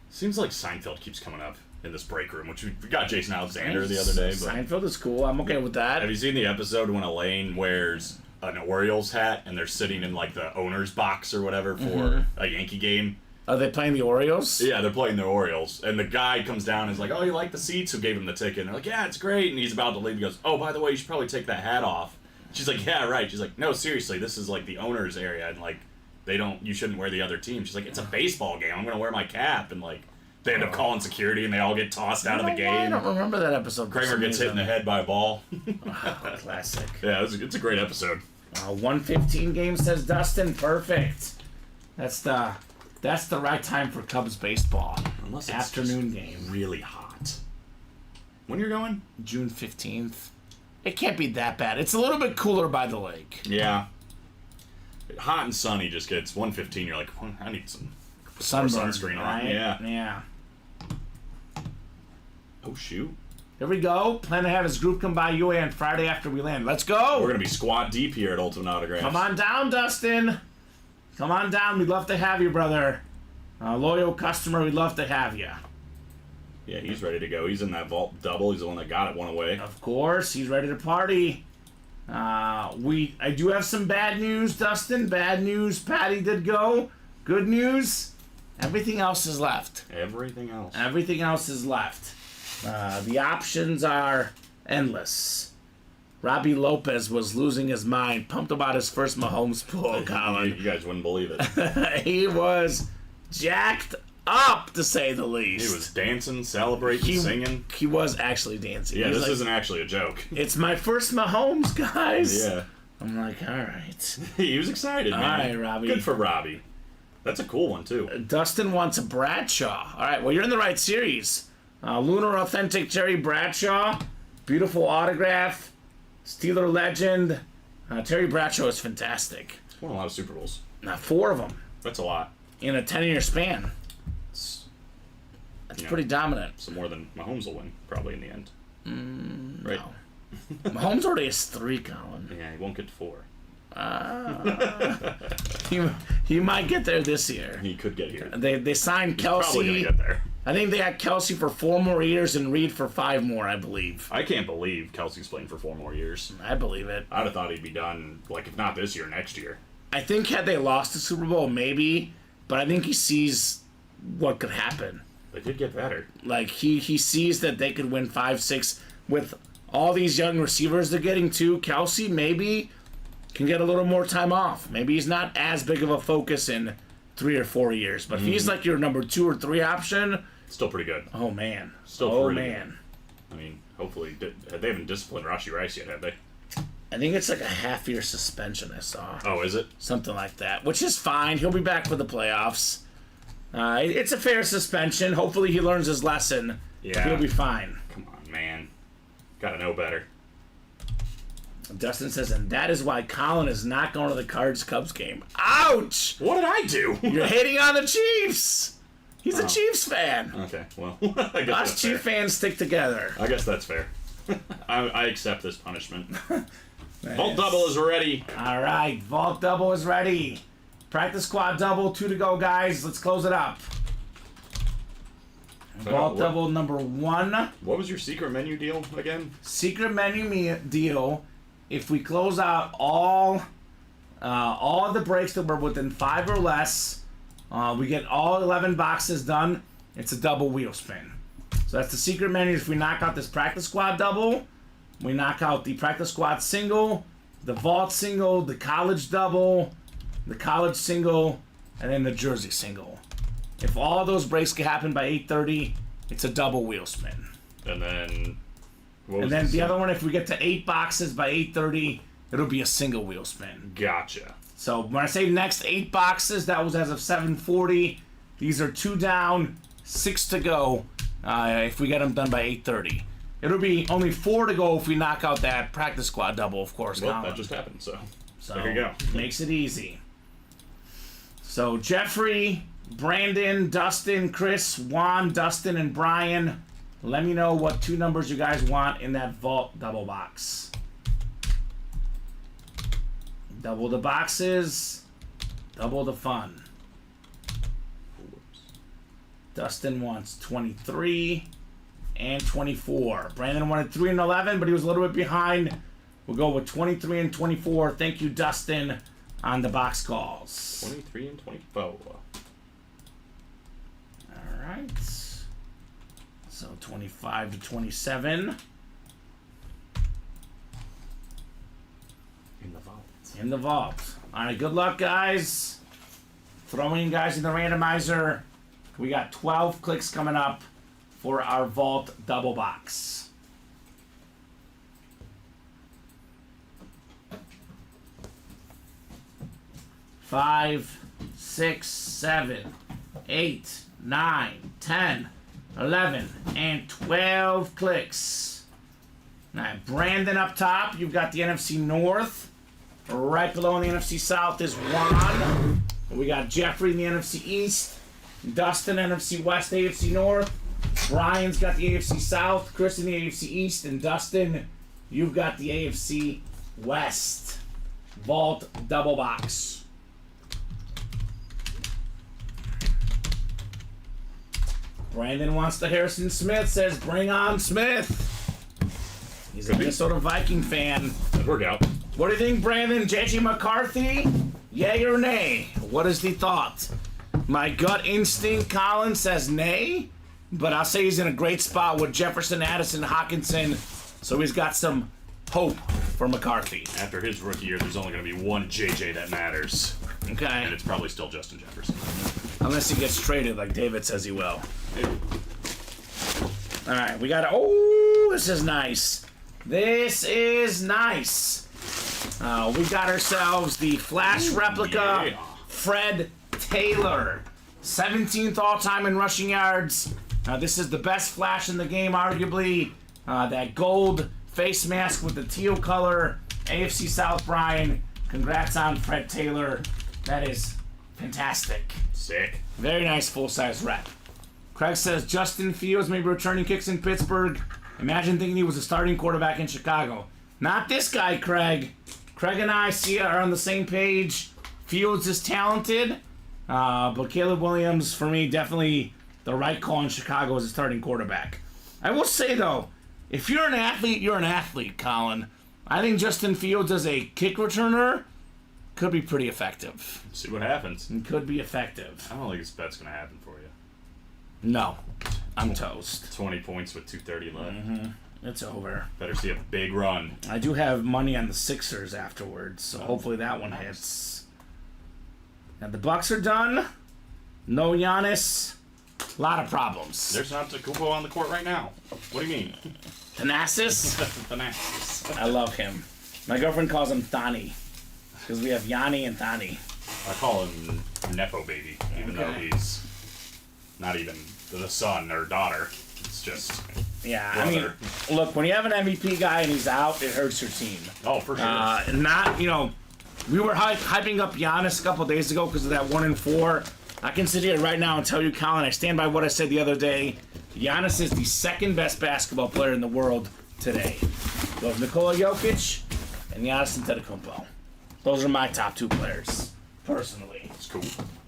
seems like Seinfeld keeps coming up in this break room, which we got Jason Alexander the other day. But Seinfeld is cool. I'm okay with that. Have you seen the episode when Elaine wears an Orioles hat and they're sitting in like the owner's box or whatever for a Yankee game? Are they playing the Orioles? Yeah, they're playing the Orioles. And the guy comes down and is like, oh, you like the seats? Who gave him the ticket? And they're like, yeah, it's great. And he's about to leave. He goes, oh, by the way, you should probably take that hat off. She's like, yeah, right. She's like, no, seriously, this is like the owner's area. And like, you shouldn't wear the other team. She's like, it's a baseball game. I'm going to wear my cap. And like, they end up calling security and they all get tossed out of the game. I don't remember that episode. Kramer gets hit in the head by a ball. Oh, classic. Yeah, it's a great episode. 1:15 game, says Dustin. Perfect. That's the right time for Cubs baseball. Unless it's afternoon game. Really hot. When you're going? June 15th. It can't be that bad. It's a little bit cooler by the lake. Yeah. Hot and sunny just gets 1:15. You're like, I need some sunscreen on. Right? Yeah. Oh, shoot. Here we go. Plan to have his group come by UA on Friday after we land. Let's go. We're going to be squat deep here at Ultimate Autographs. Come on down, Dustin. Come on down. We'd love to have you, brother. Loyal customer, we'd love to have you. Yeah, he's ready to go. He's in that vault double. He's the one that got it one away. Of course. He's ready to party. I do have some bad news, Dustin. Bad news. Patty did go. Good news. Everything else is left. Everything else is left. The options are endless. Robbie Lopez was losing his mind, pumped about his first Mahomes pull, Colin. You guys wouldn't believe it. He was jacked up, to say the least. He was dancing, celebrating, singing. He was actually dancing. Yeah, this isn't actually a joke. It's my first Mahomes, guys. Yeah. I'm like, all right. He was excited, man. All right, Robbie. Good for Robbie. That's a cool one, too. Dustin wants a Bradshaw. All right, well, you're in the right series. Lunar Authentic Terry Bradshaw. Beautiful autograph. Steeler legend. Terry Bradshaw is fantastic. He's won a lot of Super Bowls. 4 of them. That's a lot. In a 10-year span. That's pretty dominant. So more than Mahomes will win, probably, in the end. Right? No. Mahomes already has 3, Colin. Yeah, he won't get to 4. He might get there this year. He could get here. They signed He's probably Kelsey. gonna get there. I think they got Kelsey for 4 more years and Reed for 5 more, I believe. I can't believe Kelsey's playing for 4 more years. I believe it. I'd have thought he'd be done, like, if not this year, next year. I think had they lost the Super Bowl, maybe, but I think he sees what could happen. They did get better. Like, he sees that they could win 5-6 with all these young receivers they're getting too. Kelsey maybe can get a little more time off. Maybe he's not as big of a focus in 3 or 4 years, but if he's like your number 2 or 3 option, still pretty good. Oh man. Still pretty man. Good. I mean, hopefully they haven't disciplined Rashee Rice yet, have they? I think it's like a half-year suspension I saw. Oh, is it? Something like that, which is fine. He'll be back for the playoffs. It's a fair suspension. Hopefully he learns his lesson. Yeah. He'll be fine. Come on, man. Gotta know better. Dustin says, and that is why Colin is not going to the Cards-Cubs game. Ouch! What did I do? You're hating on the Chiefs! He's a Chiefs fan. Okay, well, I guess Us Chief fans stick together. I guess that's fair. I accept this punishment. Vault double is ready. All right, vault double is ready. Practice squad double, 2 to go, guys. Let's close it up. Vault double number 1. What was your secret menu deal again? Secret menu deal. If we close out all all of the breaks that were within 5 or less, we get all 11 boxes done. It's a double wheel spin. So that's the secret menu. If we knock out this practice squad double, we knock out the practice squad single, the vault single, the college double, the college single, and then the jersey single. If all those breaks can happen by 8:30, it's a double wheel spin. And then... The other one, if we get to 8 boxes by 8:30, it'll be a single wheel spin. Gotcha. So when I say next 8 boxes, that was as of 7:40. These are 2 down, 6 to go. If we get them done by 8:30, it'll be only 4 to go if we knock out that practice squad double, of course. Well, Colin. that just happened, so So there you go. Makes it easy. So Jeffrey, Brandon, Dustin, Chris, Juan, Dustin, and Brian, let me know what 2 numbers you guys want in that vault double box. Double the boxes, double the fun. Dustin wants 23 and 24. Brandon wanted 3 and 11, but he was a little bit behind. We'll go with 23 and 24. Thank you, Dustin, on the box calls. 23 and 24. All right. So 25 to 27 In the vault. in the vault. All right, good luck, guys. Throwing guys in the randomizer. We got 12 clicks coming up for our vault double box. Five, 6, 7, 8, 9, 10, 11, and 12 clicks. All right, Brandon up top. You've got the NFC North. Right below in the NFC South is Juan. We got Jeffrey in the NFC East. Dustin, NFC West, AFC North. Brian's got the AFC South. Chris in the AFC East. And Dustin, you've got the AFC West. Vault double box. Brandon wants the Harrison Smith, says bring on Smith. He's a Minnesota Viking fan. That'd work out. What do you think, Brandon? JJ McCarthy? Yay or nay? What is the thought? My gut instinct, Colin, says nay, but I'll say he's in a great spot with Jefferson, Addison, Hawkinson, so he's got some hope for McCarthy. After his rookie year, there's only going to be one JJ that matters, Okay. and it's probably still Justin Jefferson. Unless he gets traded like David says he will. Maybe. All right, we got. Oh, this is nice. This is nice. We got ourselves the Flash replica, yeah. Fred Taylor, 17th all-time in rushing yards. This is the best Flash in the game, arguably. That gold face mask with the teal color. AFC South, Brian. Congrats on Fred Taylor. That is fantastic. Sick. Very nice full-size rep. Craig says Justin Fields may be returning kicks in Pittsburgh. Imagine thinking he was a starting quarterback in Chicago. Not this guy, Craig. Craig and I are on the same page. Fields is talented, but Caleb Williams, for me, definitely the right call in Chicago as a starting quarterback. I will say, though, if you're an athlete, you're an athlete, Colin. I think Justin Fields as a kick returner could be pretty effective. See what happens. It could be effective. I don't think this bet's going to happen for you. No, I'm toast. 20 points with 2:30 left. It's over. Better see a big run. I do have money on the Sixers afterwards, so hopefully that one hits. Now the Bucks are done. No Giannis. A lot of problems. There's not Antetokounmpo on the court right now. What do you mean? Thanasis? Bananas. I love him. My girlfriend calls him Thani. Because we have Yanni and Thani. I call him Nepo Baby, even though Okay. he's not even the son or daughter. It's just Yeah, brother. I mean, look, when you have an MVP guy and he's out, it hurts your team. Oh, for sure. We were hyping up Giannis a couple days ago because of that 1-4. I can sit here right now and tell you, Colin, I stand by what I said the other day. Giannis is the second best basketball player in the world today. Both Nikola Jokic and Giannis Antetokounmpo. Those are my top 2 players, personally. It's cool.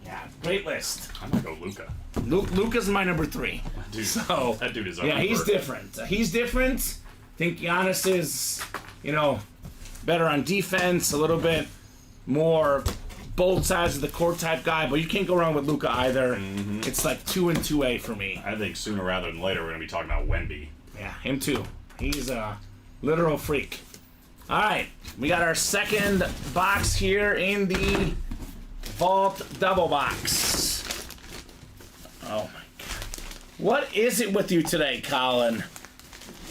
Yeah, great list. I'm gonna go Luca. Luka's my number 3. Dude, So, that dude is yeah, he's unreal. different. He's different. I think Giannis is, better on defense, a little bit more both sides of the court type guy, but you can't go wrong with Luka either. It's like 2 and 2A for me. I think sooner rather than later we're going to be talking about Wemby. Yeah, him too. He's a literal freak. All right, we got our second box here in the Vault Double Box. Oh my God. What is it with you today, Colin?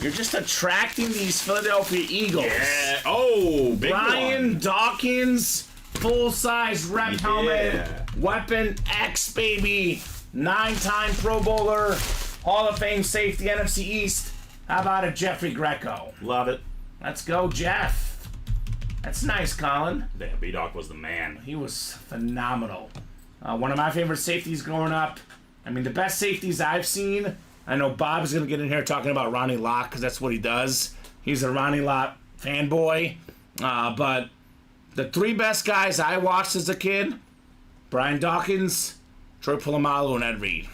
You're just attracting these Philadelphia Eagles. Yeah. Oh, big Brian one. Dawkins, full-size rep helmet, Weapon X, baby. 9-time Pro Bowler, Hall of Fame safety, NFC East. How about a Jeffrey Greco? Love it. Let's go, Jeff. That's nice, Colin. Yeah, B-Doc was the man. He was phenomenal. One of my favorite safeties growing up. I mean, the best safeties I've seen. I know Bob's going to get in here talking about Ronnie Lott because that's what he does. He's a Ronnie Lott fanboy. But the 3 best guys I watched as a kid, Brian Dawkins, Troy Polamalu, and Ed Reed.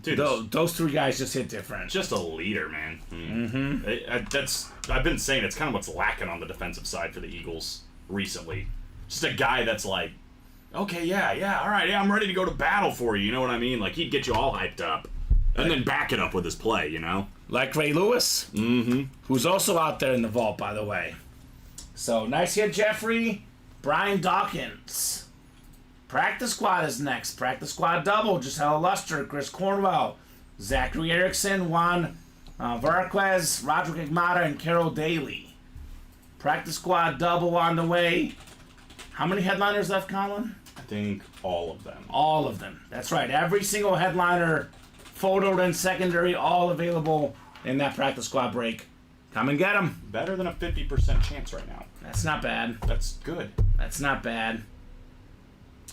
Dude, Those 3 guys just hit different. just a leader, man. I've been saying it's kind of what's lacking on the defensive side for the Eagles recently. Just a guy that's like, okay, yeah, all right, yeah, I'm ready to go to battle for you. You know what I mean? Like, he'd get you all hyped up. And then back it up with his play, you know? Like Ray Lewis, who's also out there in the vault, by the way. So, nice hit, Jeffrey. Brian Dawkins. Practice squad is next. Practice squad double. Gisela Luster, Chris Cornwell, Zachary Erickson, Juan Varquez, Roderick Igmata, and Carol Daly. Practice squad double on the way. How many headliners left, Colin? I think all of them. All of them. That's right. Every single headliner, photoed and secondary, all available in that practice squad break. Come and get them. Better than a 50% chance right now. That's not bad. That's good. That's not bad.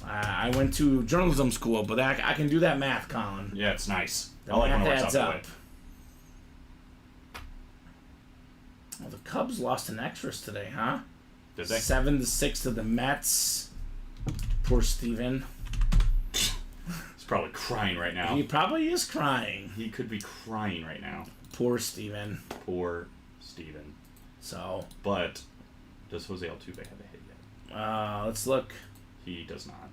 I went to journalism school, but I can do that math, Colin. Yeah, it's nice. The I like when math it works adds out up. that way. Well, the Cubs lost in extras today, huh? Did they? 7-6 to the Mets. Poor Steven. He's probably crying right now. He probably is crying. He could be crying right now. Poor Steven. Poor Steven. So, But does Jose Altuve have a hit yet? let's look. He does not.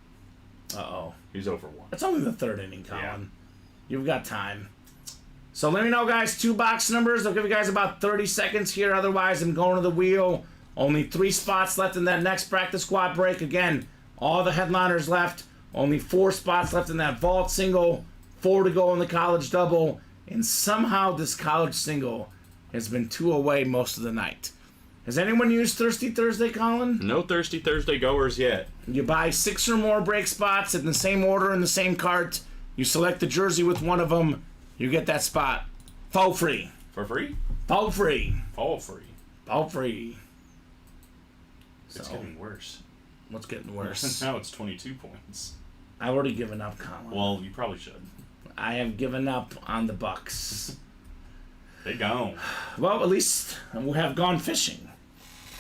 Uh-oh. He's over 1. It's only the 3rd inning, Colin. Yeah. You've got time. So let me know, guys. 2 box numbers. I'll give you guys about 30 seconds here. Otherwise, I'm going to the wheel. Only 3 spots left in that next practice squad break. Again, all the headliners left. Only 4 spots left in that vault single. 4 to go in the college double. And somehow this college single has been 2 away most of the night. Has anyone used Thirsty Thursday, Colin? No Thirsty Thursday goers yet. You buy 6 or more break spots in the same order in the same cart. You select the jersey with one of them. You get that spot. For free. For free? For free. All free. For free. It's So, getting worse. what's getting worse? Now it's 22 points. I've already given up, Colin. Well, you probably should. I have given up on the Bucks. They gone. Well, at least we have gone fishing.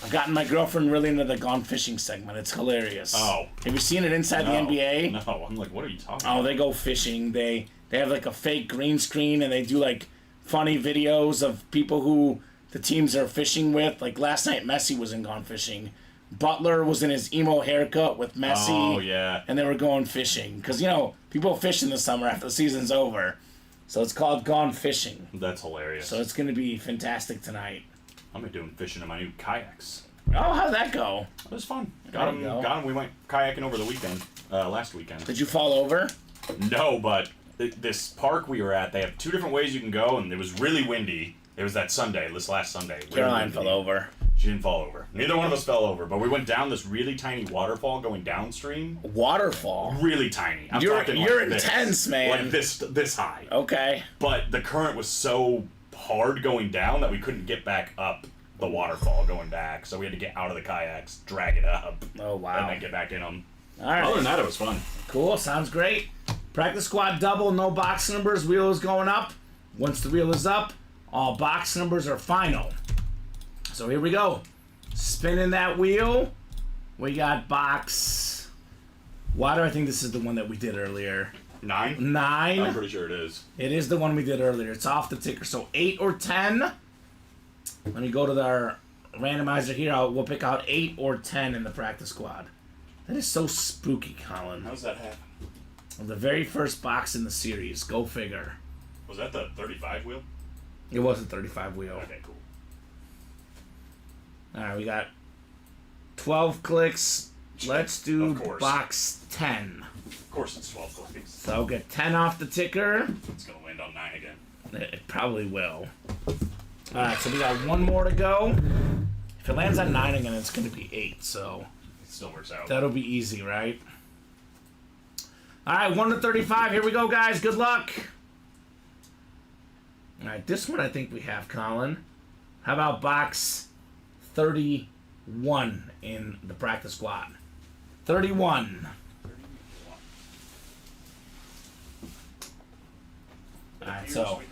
I've gotten my girlfriend really into the gone fishing segment. It's hilarious. Oh. Have you seen it inside the NBA? No, I'm like, what are you talking Oh, about? they go fishing. They have like a fake green screen and they do like funny videos of people who the teams are fishing with. Like last night, Messi was in Gone Fishing. Butler was in his emo haircut with Messi. Oh, yeah. And they were going fishing. Because, you know, people fish in the summer after the season's over. So it's called Gone Fishing. That's hilarious. So it's going to be fantastic tonight. I'm gonna be doing fishing in my new kayaks. Oh, how'd that go? It was fun. There you go. Got him. We went kayaking over the weekend, last weekend. Did you fall over? No, but this park we were at, they have 2 different ways you can go, and it was really windy. It was that Sunday, this last Sunday. Really Caroline windy. fell over. She didn't fall over. Neither one of us fell over, but we went down this really tiny waterfall going downstream. Waterfall? Really tiny. I'm You're talking like intense, man. Like this high. Okay. But the current was so hard going down that we couldn't get back up the waterfall going back. So we had to get out of the kayaks, drag it up, Oh, wow. and then get back in them. All right. Other than that, it was fun. Cool. Sounds great. Practice squad double, no box numbers. Wheel is going up. Once the wheel is up, all box numbers are final. So here we go. Spinning that wheel. We got box. Why do I think this is the one that we did earlier? 9? 9. I'm pretty sure it is. It is the one we did earlier. It's off the ticker. So 8 or 10. Let me go to our randomizer here. We'll pick out 8 or 10 in the practice squad. That is so spooky, Colin. How's that happen? The very first box in the series. Go figure. Was that the 35 wheel? It was a 35 wheel. Okay, cool. Alright, we got 12 clicks. Let's do Of course. box 10. Of course it's 12 clicks. So I'll get 10 off the ticker. It's gonna land on 9 again. It probably will. Alright, so we got one more to go. If it lands on 9 again, it's going to be 8, so It still works out. that'll be easy, right? Alright, 1 to 35. Here we go, guys. Good luck. Alright, this one I think we have, Colin. How about box 31 in the practice squad? 31. Alright, so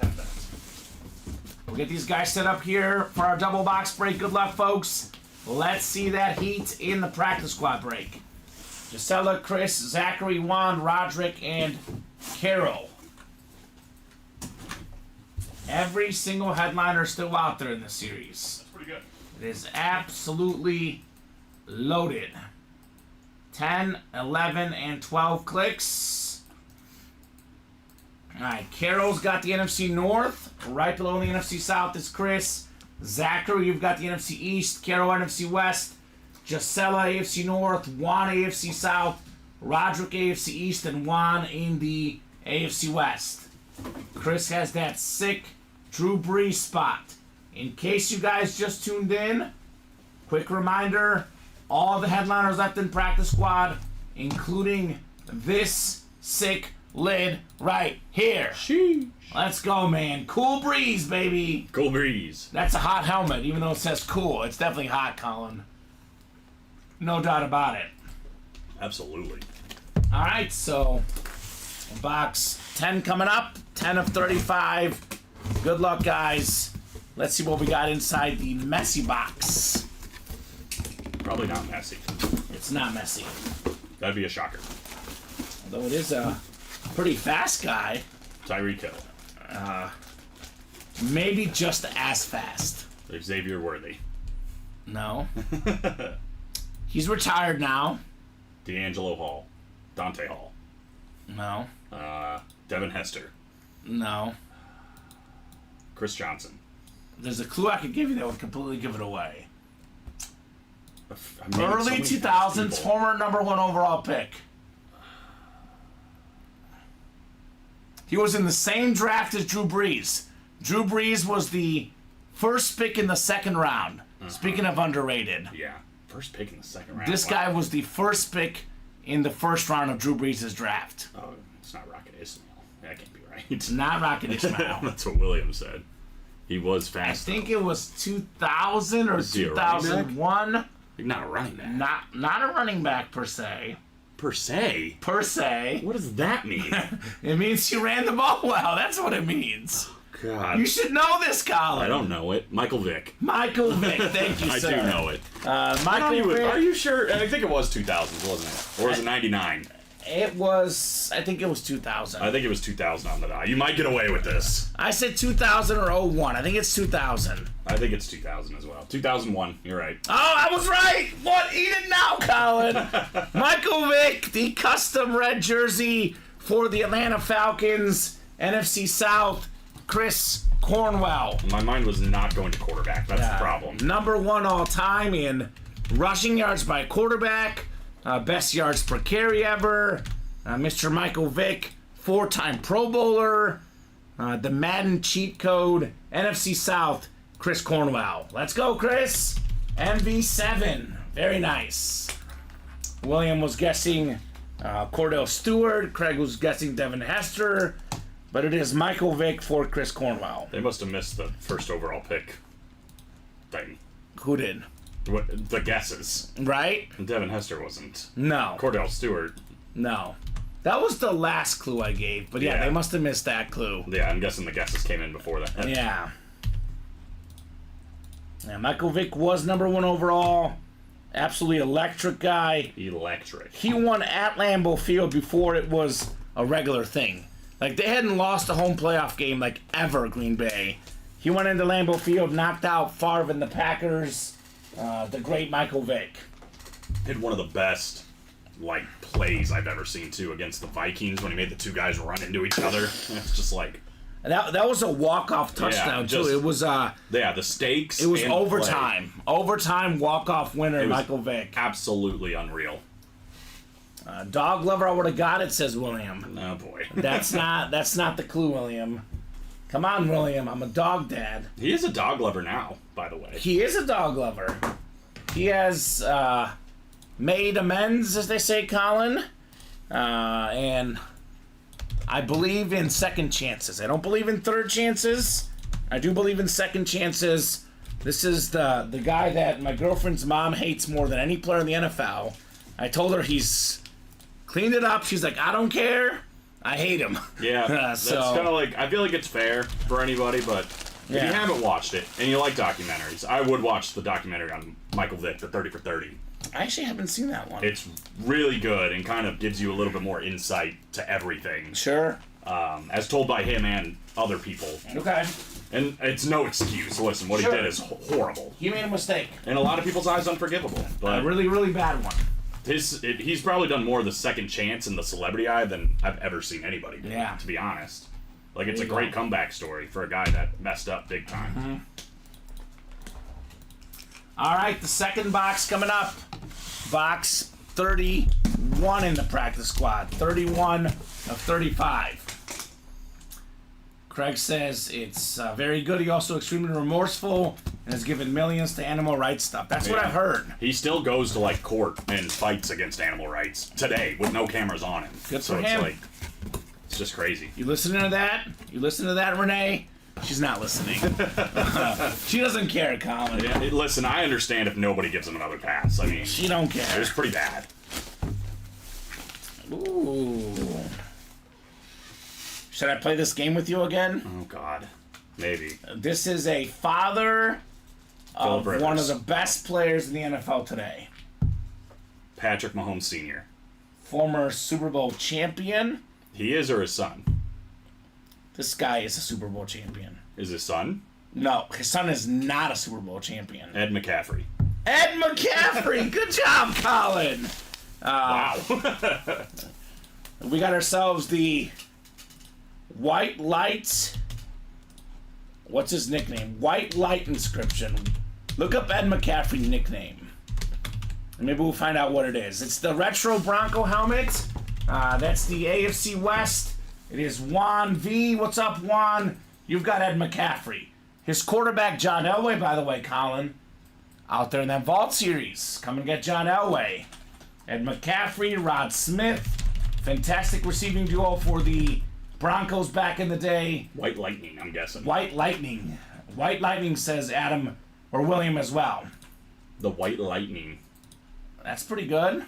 we'll get these guys set up here for our double box break. Good luck, folks. Let's see that heat in the practice squad break. Gisela, Chris, Zachary, Juan, Roderick, and Carol. Every single headliner still out there in the series. That's pretty good. It is absolutely loaded. 10, 11, and 12 clicks. Alright, Carol's got the NFC North. Right below the NFC South is Chris. Zachary, you've got the NFC East. Carol, NFC West. Gisela, AFC North. Juan, AFC South. Roderick, AFC East. And Juan in the AFC West. Chris has that sick Drew Brees spot. In case you guys just tuned in, quick reminder, all the headliners left in practice squad, including this sick lid right here. Sheesh. Let's go, man. Cool breeze, baby. Cool breeze. That's a hot helmet, even though it says cool. It's definitely hot, Colin. No doubt about it. Absolutely. All right, so box 10 coming up, 10 of 35. Good luck, guys. Let's see what we got inside the messy box. Probably not messy. It's not messy. That'd be a shocker. Although it is a pretty fast guy. Tyreek Hill. Maybe just as fast. Xavier Worthy. No. He's retired now. D'Angelo Hall. Dante Hall. No. Devin Hester. No. Chris Johnson. There's a clue I could give you that would completely give it away. I'm naming so Early many 2000s, people. former number 1 overall pick. He was in the same draft as Drew Brees. Drew Brees was the first pick in the second round. Speaking of underrated, Yeah. First pick in the second round. this Wow. guy was the first pick in the first round of Drew Brees' draft. Oh, it's not Rocket Ismail. That can't be right. It's not Rocket Ishmael. That's what Williams said. He was I fast. think it was 2000 or he a running back? 2001. though. Not a running back. Not a running back per se. Per se. Per se. What does that mean? It means he ran the ball well. That's what it means. God. You should know this, Colin. I don't know it. Michael Vick. Michael Vick. Thank you, I sir. do know it. Michael Vick. Are you sure? I think it was 2000, wasn't it? Or was it 99? It was, I think it was 2000. I think it was 2000 on the dot. You might get away with this. I said 2000 or 01. I think it's 2000. I think it's 2000 as well. 2001. You're right. Oh, I was right. What? Eat it now, Colin. Michael Vick, the custom red jersey for the Atlanta Falcons, NFC South, Chris Cornwell. My mind was not going to quarterback. That's the problem. Number 1 all time in rushing yards by quarterback, best yards per carry ever. Mr. Michael Vick, 4-time Pro Bowler. The Madden cheat code, NFC South, Chris Cornwell. Let's go, Chris. MV7. Very nice. William was guessing Cordell Stewart. Craig was guessing Devin Hester. But it is Michael Vick for Chris Cornwell. They must have missed the first overall pick thing. Who did? The guesses. Right? Devin Hester wasn't. No. Cordell Stewart. No. That was the last clue I gave. But yeah, Yeah. they must have missed that clue. Yeah, I'm guessing the guesses came in before that. Yeah. Yeah, Michael Vick was number 1 overall. Absolutely electric guy. Electric. He won at Lambeau Field before it was a regular thing. Like, they hadn't lost a home playoff game, like, ever, Green Bay. He went into Lambeau Field, knocked out Favre and the Packers. The great Michael Vick. Had one of the best like plays I've ever seen too against the Vikings when he made the two guys run into each other. It's just like that was a walk-off touchdown too. It was the stakes. It was and overtime. play. Overtime walk-off winner, Michael Vick. Absolutely unreal. Dog lover, I would have got it, says William. Oh boy. That's not the clue, William. Come on, William. I'm a dog dad. He is a dog lover now, by the way. He is a dog lover. He has made amends, as they say, Colin. And I believe in second chances. I don't believe in third chances. I do believe in second chances. This is the guy that my girlfriend's mom hates more than any player in the NFL. I told her he's cleaned it up. She's like, I don't care. I hate him. Yeah, that's kind of like, I feel like it's fair for anybody, but if you haven't watched it and you like documentaries, I would watch the documentary on Michael Vick, the 30 for 30. I actually haven't seen that one. It's really good and kind of gives you a little bit more insight to everything. Sure. As told by him and other people. Okay. And it's no excuse. Listen, what he did is horrible. He made a mistake. In a lot of people's eyes, unforgivable. But A really, really bad one. he's probably done more of the second chance in the celebrity eye than I've ever seen anybody do, to be honest. Like, it's a great comeback story for a guy that messed up big time. Mm-hmm. All right, the second box coming up. Box 31 in the practice squad. 31 of 35. Craig says it's very good. He also extremely remorseful and has given millions to animal rights stuff. That's what I've heard. He still goes to, like, court and fights against animal rights today with no cameras on him. Good so for it's him. like, it's just crazy. You listening to that? You listen to that, Renee? She's not listening. She doesn't care, Colin. Yeah, listen, I understand if nobody gives him another pass. I mean, She don't care. it was pretty bad. Ooh. Should I play this game with you again? Oh, God. Maybe. This is a father of Phillip one of Rivers. the best players in the NFL today. Patrick Mahomes Sr. Former Super Bowl champion. He is, or his son? This guy is a Super Bowl champion. Is his son? No, his son is not a Super Bowl champion. Ed McCaffrey. Ed McCaffrey! Good job, Colin! Wow. We got ourselves the White Light. What's his nickname? White Light inscription. Look up Ed McCaffrey nickname. And maybe we'll find out what it is. It's the retro Bronco helmet. That's the AFC West. It is Juan V. What's up, Juan? You've got Ed McCaffrey. His quarterback, John Elway, by the way, Colin. Out there in that Vault series. Come and get John Elway. Ed McCaffrey, Rod Smith. Fantastic receiving duo for the Broncos back in the day. White Lightning, I'm guessing. White Lightning. White Lightning, says Adam, or William as well. The White Lightning. That's pretty good.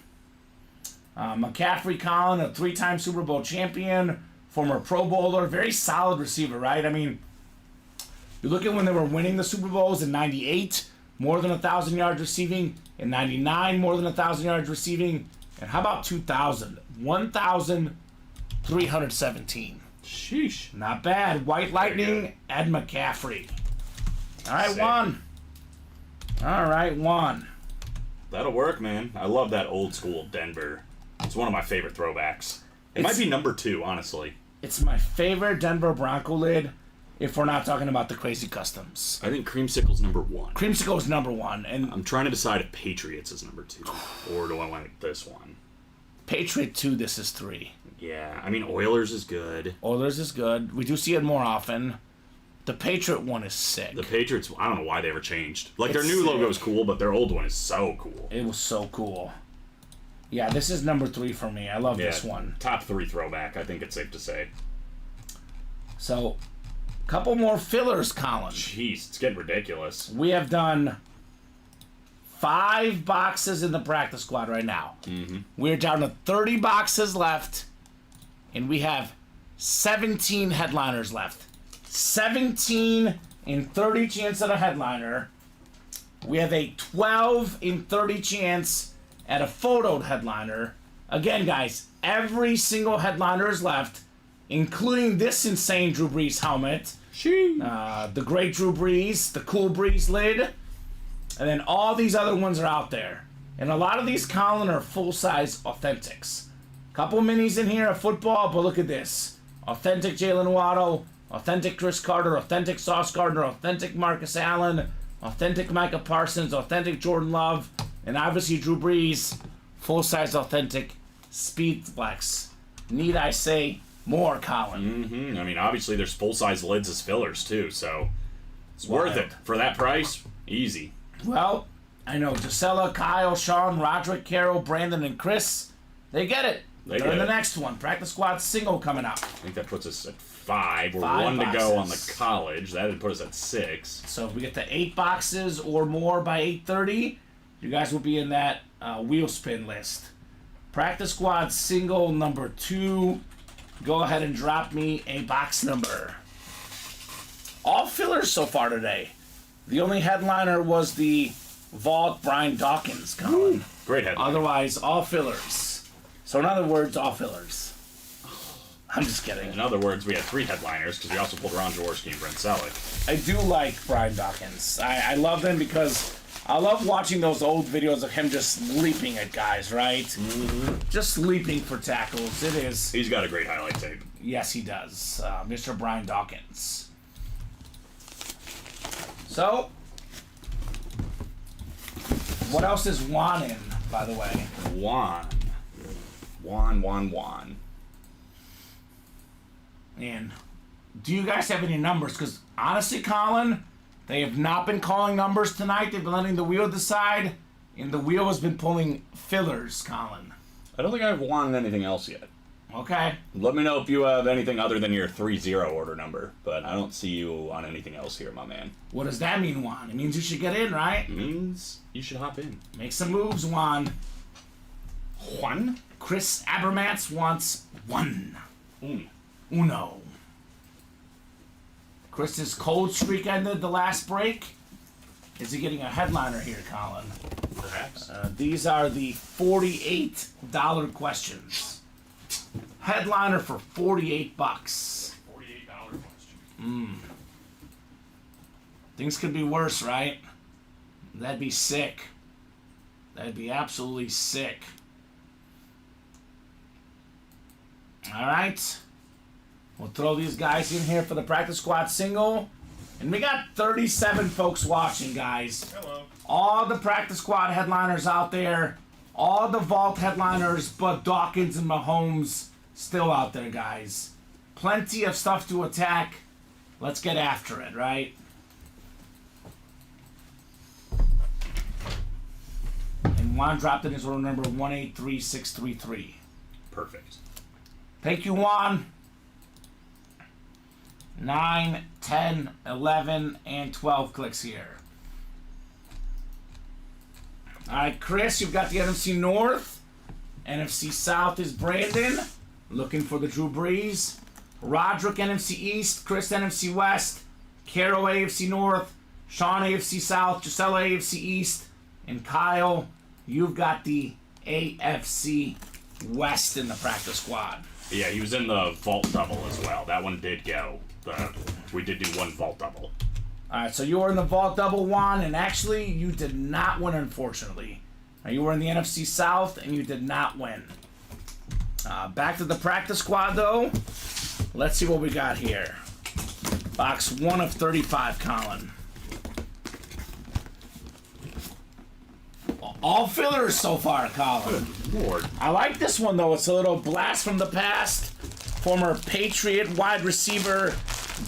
McCaffrey, Colin, a 3-time Super Bowl champion, former Pro Bowler, very solid receiver, right? I mean, you look at when they were winning the Super Bowls in 98, more than 1,000 yards receiving. In 99, more than 1,000 yards receiving. And how about 2000? 1,317. Sheesh. Not bad. White Lightning, Ed McCaffrey. All right, Sick. Juan. All right, Juan. That'll work, man. I love that old school Denver. It's one of my favorite throwbacks. It might be number 2, honestly. It's my favorite Denver Bronco lid, if we're not talking about the crazy customs. I think Creamsicle's number 1. Creamsicle is number 1, and I'm trying to decide if Patriots is number 2, or do I want this one? Patriot 2, this is 3. Yeah, I mean, Oilers is good. Oilers is good. We do see it more often. The Patriot one is sick. The Patriots, I don't know why they ever changed. Like, their It's new sick. logo is cool, but their old one is so cool. It was so cool. Yeah, this is number 3 for me. I love this one. Top 3 throwback, I think it's safe to say. So, couple more fillers, Colin. Jeez, it's getting ridiculous. We have done 5 boxes in the practice squad right now. Mm-hmm. We're down to 30 boxes left, and we have 17 headliners left. 17 in 30 chance at a headliner. We have a 12 in 30 chance at a photoed headliner. Again, guys, every single headliner is left, including this insane Drew Brees helmet. The great Drew Brees, the cool Brees lid, and then all these other ones are out there. And a lot of these, Colin, are full-size authentics. Couple minis in here of football, but look at this. Authentic Jalen Waddle, authentic Chris Carter, authentic Sauce Gardner, authentic Marcus Allen, authentic Micah Parsons, authentic Jordan Love, and obviously Drew Brees, full-size authentic Speed Flex. Need I say more, Colin? I mean, obviously there's full-size lids as fillers too, so it's worth it. For that price, easy. Well, I know Gisela, Kyle, Sean, Roderick, Carol, Brandon, and Chris, they get it. They're in the next one. Practice squad single coming up. I think that puts us at 5. We're 5 1 to go on the boxes. college. That would put us at 6. So if we get to 8 boxes or more by 8:30, you guys will be in that wheel spin list. Practice squad single number 2. Go ahead and drop me a box number. All fillers so far today. The only headliner was the Vault Brian Dawkins, Colin. Great headline. Otherwise, all fillers. So in other words, all fillers. I'm just kidding. In other words, we had 3 headliners because we also pulled Ron Jaworski and Brent Selleck. I do like Brian Dawkins. I love him because I love watching those old videos of him just leaping at guys, right? Just leaping for tackles. It is. He's got a great highlight tape. Yes, he does. Mr. Brian Dawkins. So, what else is Juan in, by the way? Juan. And do you guys have any numbers? Because honestly, Colin, they have not been calling numbers tonight. They've been letting the wheel decide, and the wheel has been pulling fillers, Colin. I don't think I've won anything else yet. Okay. Let me know if you have anything other than your 3-0 order number, but I don't see you on anything else here, my man. What does that mean, Juan? It means you should get in, right? It means you should hop in. Make some moves, Juan. Juan? Chris Abermats wants 1. Uno. Chris's cold streak ended the last break. Is he getting a headliner here, Colin? Perhaps. These are the $48 questions. Headliner for $48. $48 question. Things could be worse, right? That'd be sick. That'd be absolutely sick. All right. We'll throw these guys in here for the practice squad single. And we got 37 folks watching, guys. Hello. All the practice squad headliners out there. All the vault headliners, but Dawkins and Mahomes still out there, guys. Plenty of stuff to attack. Let's get after it, right? And Juan dropped in his order number 183633. Perfect. Thank you, Juan. 9, 10, 11, and 12 clicks here. All right, Chris, you've got the NFC North. NFC South is Brandon, looking for the Drew Brees. Roderick, NFC East. Chris, NFC West. Carol, AFC North. Sean, AFC South. Gisela, AFC East. And Kyle, you've got the AFC West in the practice squad. Yeah, he was in the vault double as well. That one did go. We did do 1 vault double. Alright, so you were in the vault double, Juan, and actually you did not win, unfortunately. You were in the NFC South, and you did not win. Back to the practice squad, though. Let's see what we got here. Box 1 of 35, Colin. All fillers so far, Colin. Lord. I like this one, though. It's a little blast from the past. Former Patriot wide receiver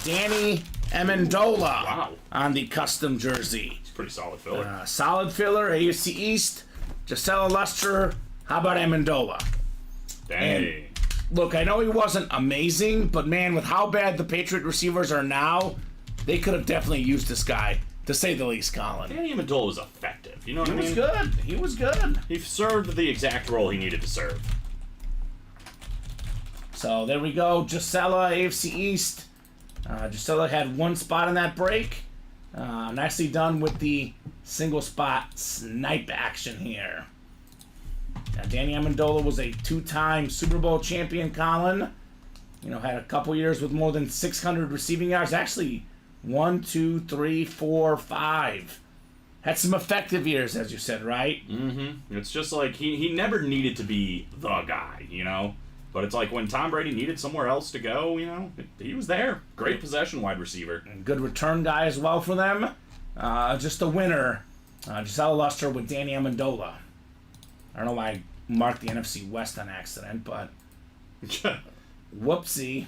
Danny Amendola on the custom jersey. It's a pretty solid filler. Solid filler, AFC East. Gisela Luster. How about Amendola? Dang. Look, I know he wasn't amazing, but man, with how bad the Patriot receivers are now, they could have definitely used this guy, to say the least, Colin. Danny Amendola was effective. You know what I mean? He was good. He was good. He served the exact role he needed to serve. So there we go. Gisela, AFC East. Gisela had 1 spot in that break. Nicely done with the single spot snipe action here. Danny Amendola was a 2-time Super Bowl champion, Colin. Had a couple years with more than 600 receiving yards. Actually, 1, 2, 3, 4, 5. Had some effective years, as you said, right? Mm-hmm. It's just like he never needed to be the guy, you know? But it's like when Tom Brady needed somewhere else to go, you know, he was there. Great possession wide receiver. Good return guy as well for them. Just a winner. Giselle Luster with Danny Amendola. I don't know why I marked the NFC West on accident, but whoopsie.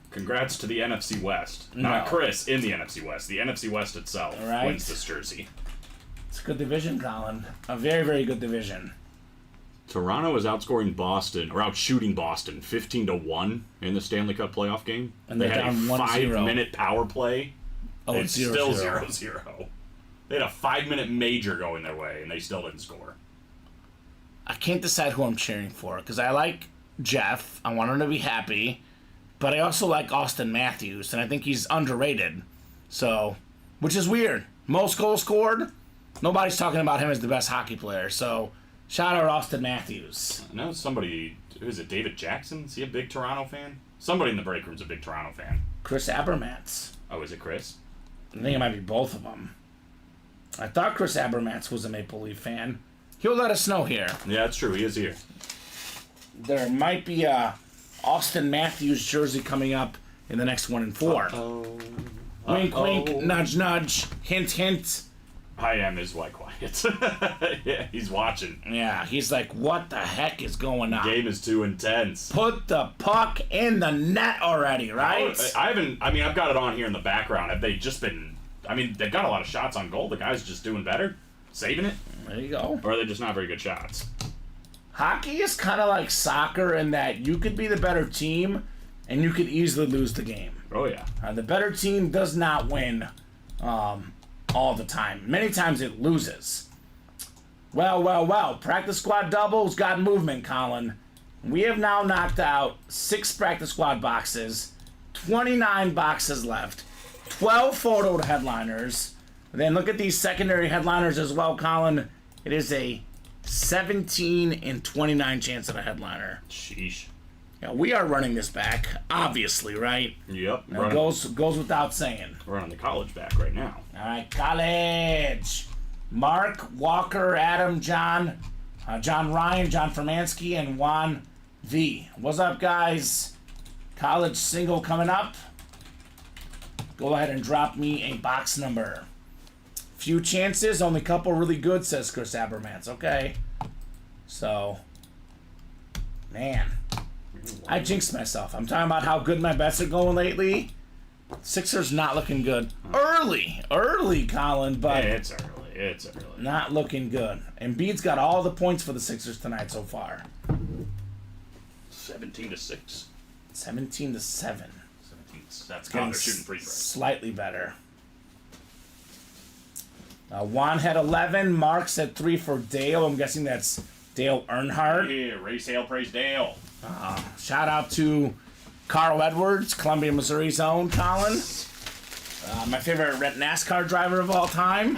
Congrats to the NFC West. Not Chris in the NFC West. The NFC West itself wins this jersey. It's a good division, Colin. A very, very good division. Toronto is outscoring Boston, or outshooting Boston, 15-1 in the Stanley Cup playoff game. And they they're had a down 1-0. 5-minute power play. Oh, it's it's 0-0. still 0-0. They had a 5-minute major going their way, and they still didn't score. I can't decide who I'm cheering for, because I like Jeff. I want him to be happy. But I also like Austin Matthews, and I think he's underrated. So, which is weird. Most goals scored. Nobody's talking about him as the best hockey player. So, shout out Austin Matthews. I know somebody, who is it, David Jackson? Is he a big Toronto fan? Somebody in the break room's a big Toronto fan. Chris Abermats. Oh, is it Chris? I think it might be both of them. I thought Chris Abermats was a Maple Leaf fan. He'll let us know here. Yeah, that's true. He is here. There might be a Austin Matthews jersey coming up in the next 1 and 4. Wink, wink, nudge, nudge, hint, hint. I am is why quiet. Yeah, he's watching. Yeah, he's like, what the heck is going on? Game is too intense. Put the puck in the net already, right? I've got it on here in the background. Have they just been, they've got a lot of shots on goal. The guy's just doing better, saving it. There you go. Or are they just not very good shots? Hockey is kind of like soccer in that you could be the better team and you could easily lose the game. Oh, yeah. The better team does not win all the time. Many times it loses. Well. Practice squad doubles got movement, Colin. We have now knocked out 6 practice squad boxes, 29 boxes left, 12 photo headliners. Then look at these secondary headliners as well, Colin. It is a 17 and 29 chance of a headliner. Sheesh. Yeah, we are running this back, obviously, right? Yep. Now, goes without saying. We're on the college back right now. All right, college. Mark, Walker, Adam, John, John Ryan, John Fermansky, and Juan V. What's up, guys? College single coming up. Go ahead and drop me a box number. Few chances, only a couple really good, says Chris Abermans. Okay. So, man. I jinxed myself. I'm talking about how good my bets are going lately. Sixers not looking good. Early, Colin, but Yeah, it's early. not looking good. Embiid's got all the points for the Sixers tonight so far. 17-6. 17-7. 17. That's Getting they're shooting free throws. slightly better. Juan had 11. Mark's at 3 for Dale. I'm guessing that's Dale Earnhardt. Yeah, race hail, praise Dale. Shout out to Carl Edwards, Columbia, Missouri's own, Colin. My favorite NASCAR driver of all time.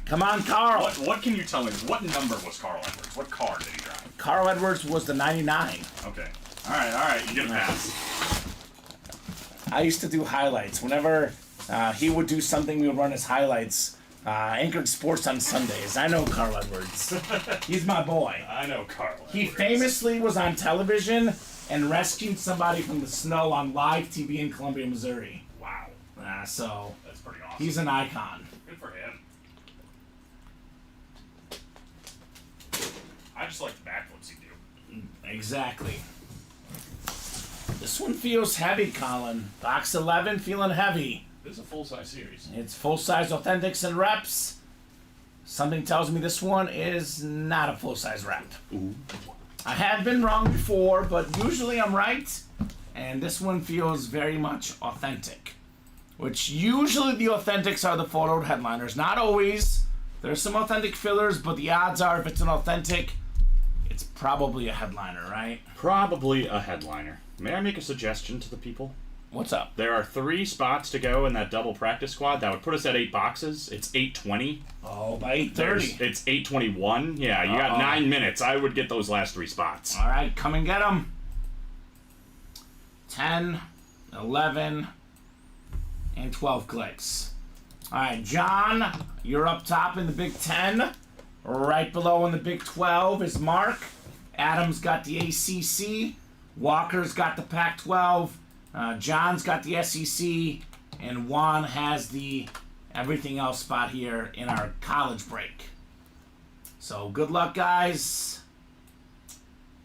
Come on, Carl. What can you tell me? What number was Carl Edwards? What car did he drive? Carl Edwards was the 99. Okay. All right. You get a pass. I used to do highlights. Whenever he would do something, we would run his highlights. Anchored sports on Sundays. I know Carl Edwards. He's my boy. I know Carl Edwards. He famously was on television and rescued somebody from the snow on live TV in Columbia, Missouri. Wow. So That's pretty awesome. he's an icon. Good for him. I just like the backflips he do. Exactly. This one feels heavy, Colin. Box 11 feeling heavy. This is a full-size series. It's full-size authentics and reps. Something tells me this one is not a full-size rep. Ooh. I have been wrong before, but usually I'm right. And this one feels very much authentic. Which usually the authentics are the photo headliners. Not always. There's some authentic fillers, but the odds are if it's an authentic, it's probably a headliner, right? Probably a headliner. May I make a suggestion to the people? What's up? There are 3 spots to go in that double practice squad. That would put us at 8 boxes. It's 8:20. Oh, by 8:30. It's 8:21. Yeah, you got 9 minutes. I would get those last 3 spots. All right, come and get them. 10, 11, and 12 clicks. All right, John, you're up top in the Big 10. Right below in the Big 12 is Mark. Adam's got the ACC. Walker's got the Pac-12. John's got the SEC. And Juan has the everything else spot here in our college break. So good luck, guys.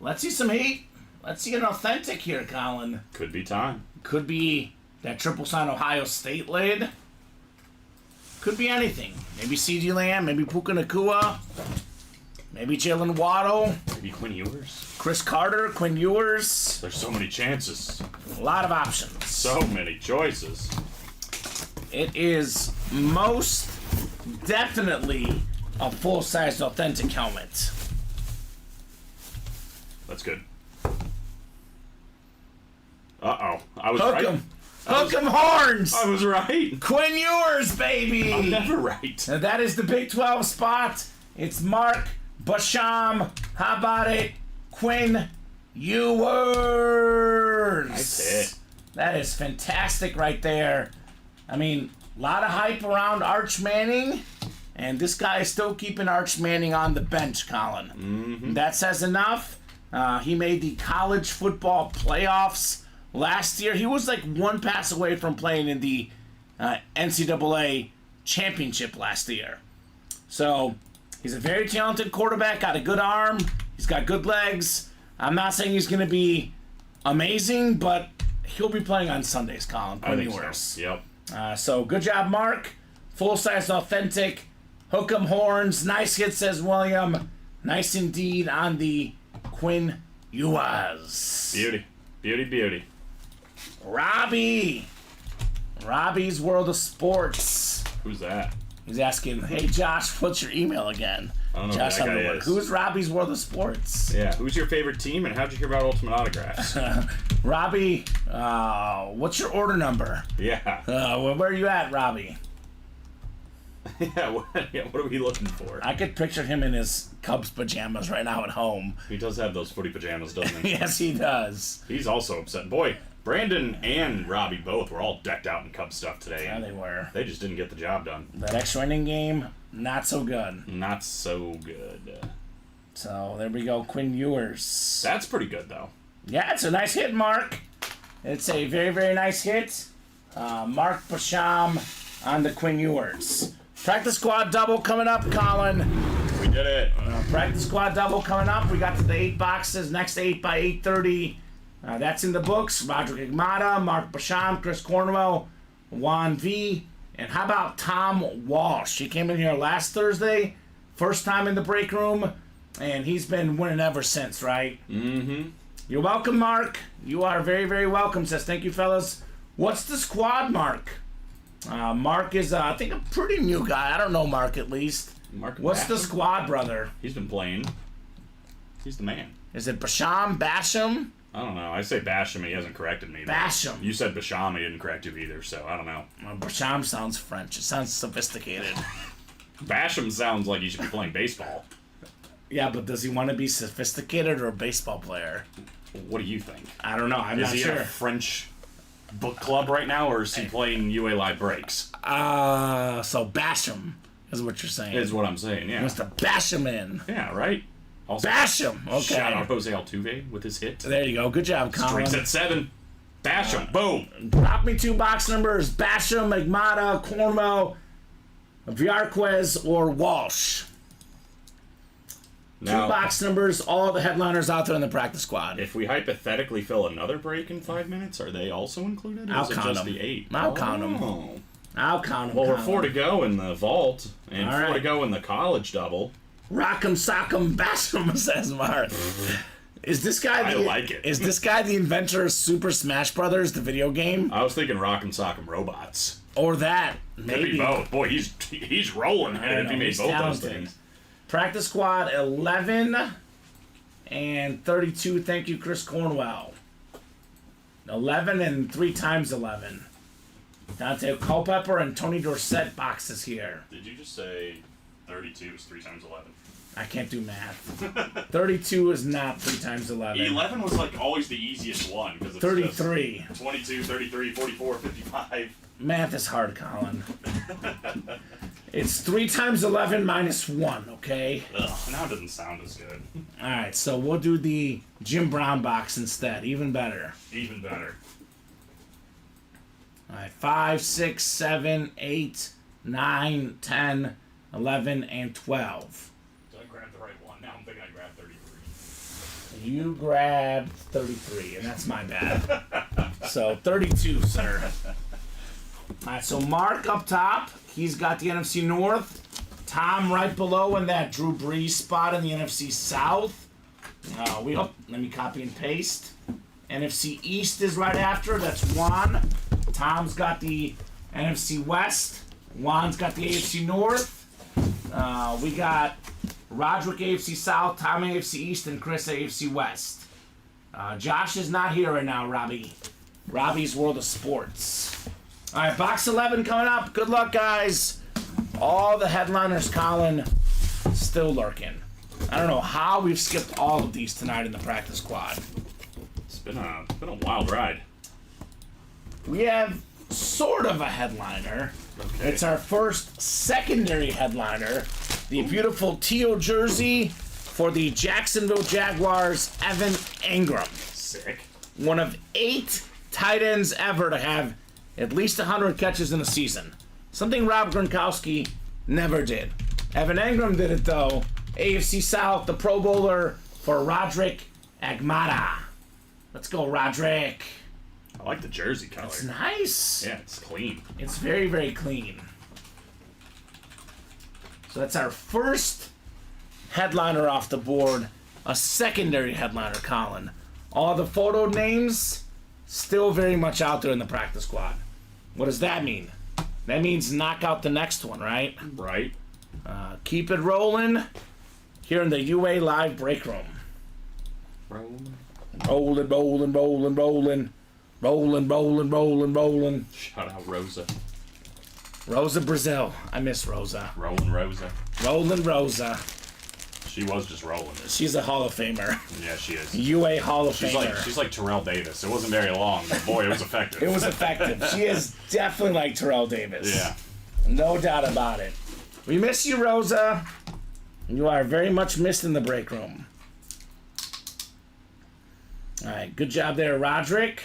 Let's see some heat. Let's see an authentic here, Colin. Could be time. Could be that triple sign Ohio State lid. Could be anything. Maybe CeeDee Lamb, maybe Puka Nacua, maybe Jalen Waddle, Maybe Quinn Ewers. Chris Carter, Quinn Ewers. There's so many chances. A lot of options. So many choices. It is most definitely a full-size authentic helmet. That's good. Uh-oh. I was Hook right. 'em. Hook 'em horns. I was right. Quinn Ewers, baby. I'm never right. And that is the Big 12 spot. It's Mark Basham. How about it? Quinn Ewers. Nice hit. That is fantastic right there. I mean, a lot of hype around Arch Manning. And this guy is still keeping Arch Manning on the bench, Colin. Mm-hmm. That says enough. He made the college football playoffs last year. He was like one pass away from playing in the NCAA championship last year. So he's a very talented quarterback, got a good arm, he's got good legs. I'm not saying he's going to be amazing, but he'll be playing on Sundays, Colin. I think so. Yep. So good job, Mark. Full-size authentic. Hook 'em horns. Nice hit, says William. Nice indeed on the Quinn Ewers. Beauty. Beauty, beauty. Robbie. Robbie's World of Sports. Who's that? He's asking, hey, Josh, what's your email again? I don't know Josh who that guy Underwood. is. Who's Robbie's World of Sports? Yeah. Who's your favorite team, and how'd you hear about Ultimate Autographs? Robbie, what's your order number? Yeah. Where are you at, Robbie? Yeah, what are we looking for? I could picture him in his Cubs pajamas right now at home. He does have those footy pajamas, doesn't he? Yes, he does. He's also upset. Boy, Brandon and Robbie both were all decked out in Cub stuff today. Yeah, they were. They just didn't get the job done. That extra inning game, not so good. Not so good. So there we go, Quinn Ewers. That's pretty good, though. Yeah, it's a nice hit, Mark. It's a very, very nice hit. Mark Basham on the Quinn Ewers. Practice squad double coming up, Colin. We did it. Practice squad double coming up. We got to the 8 boxes. Next 8 by 8:30. That's in the books. Roderick Igmata, Mark Basham, Chris Cornwell, Juan V. And how about Tom Walsh? He came in here last Thursday. First time in the break room. And he's been winning ever since, right? Mm-hmm. You're welcome, Mark. You are very, very welcome. Says, thank you, fellas. What's the squad, Mark? Mark is, I think, a pretty new guy. I don't know Mark, at least. Mark What's the Basham? squad, brother? He's been playing. He's the man. Is it Basham? Basham? I don't know. I say Basham. He hasn't corrected me. though. Basham. You said Basham. He didn't correct you either, so I don't know. Basham sounds French. It sounds sophisticated. Basham sounds like he should be playing baseball. Yeah, but does he want to be sophisticated or a baseball player? What do you think? I don't know. I'm Is not he in sure. a French book club right now, or is he playing UA Live Breaks? So Basham is what you're saying. Is what I'm saying, yeah. Wants to bash him in. Yeah, right? Also, Bash him. Okay. shout out Jose Altuve with his hit. There you go. Good job, Colin. Strikes at 7. Bash him. Boom. Drop me 2 box numbers. Basham, Igmata, Cornwell, Viarquez, or Walsh. Now, 2 box numbers, all the headliners out there in the practice squad. if we hypothetically fill another break in 5 minutes, are they also included? Or I'll is it count just them. the 8? I'll count 'em. Oh. I'll count them. Well, we're 4 to go in the vault, and All 4 to right. go in the college double. Rock'em, sock'em, bash'em, says Mark. Is this guy? I like it. Is this guy the inventor of Super Smash Brothers, the video game, I was thinking Rock'em Sock'em Robots. or that? Could Maybe be both. Boy, he's rolling I if know, he made he's both talented. those things. Practice squad 11 and 32. Thank you, Chris Cornwell. 11 and 3 times 11. Dante Culpepper and Tony Dorsett boxes here. Did you just say 32 is 3 times 11? I can't do math. 32 is not 3 times 11. 11 was like always the easiest one because it's 33. just 22, 33, 44, 55. Math is hard, Colin. It's 3 times 11 minus 1, okay? Ugh, now it doesn't sound as good. Alright, so we'll do the Jim Brown box instead. Even better. Even better. Alright, 5, 6, 7, 8, 9, 10, 11, and 12. Did I grab the right one? Now I'm thinking I grabbed 33. You grabbed 33, and that's my bad. So 32, sir. Alright, so Mark up top. He's got the NFC North. Tom right below in that Drew Brees spot in the NFC South. Let me copy and paste. NFC East is right after. That's Juan. Tom's got the NFC West. Juan's got the AFC North. We got Roderick AFC South, Tom AFC East, and Chris AFC West. Josh is not here right now, Robbie. Robbie's World of Sports. All right, box 11 coming up. Good luck, guys. All the headliners, Colin, still lurking. I don't know how we've skipped all of these tonight in the practice squad. It's been a wild ride. We have sort of a headliner. Okay. It's our first secondary headliner. The beautiful teal jersey for the Jacksonville Jaguars, Evan Engram. Sick. One of 8 tight ends ever to have at least 100 catches in a season. Something Rob Gronkowski never did. Evan Engram did it, though. AFC South, the Pro Bowler for Roderick Agmada. Let's go, Roderick. I like the jersey color. It's nice. Yeah, it's clean. It's very, very clean. So that's our first headliner off the board. A secondary headliner, Colin. All the photo names still very much out there in the practice squad. What does that mean? That means knock out the next one, right? Right. Keep it rolling here in the UA Live break room. Rolling. Rolling, rolling, rolling, rolling. Rolling, rolling, rolling, rolling. Shout out Rosa. Rosa Brazil. I miss Rosa. Rolling Rosa. Rolling Rosa. She was just rolling it. She's a Hall of Famer. Yeah, she is. UA Hall of Famer. She's like Terrell Davis. It wasn't very long, but boy, it was effective. It was effective. She is definitely like Terrell Davis. Yeah. No doubt about it. We miss you, Rosa. You are very much missed in the break room. All right, good job there, Roderick.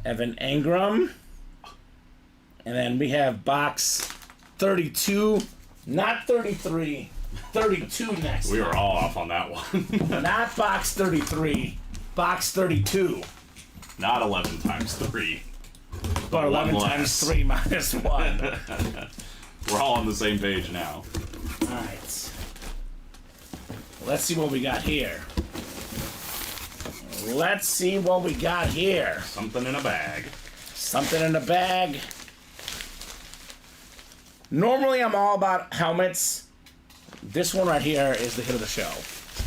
Evan Engram. And then we have box 32, not 33, 32 next. We were all off on that one. Not box 33, box 32. Not 11 times 3. But 11 One times less. 3 minus 1. We're all on the same page now. Alright. Let's see what we got here. Let's see what we got here. Something in a bag. Something in the bag. Normally I'm all about helmets. This one right here is the hit of the show.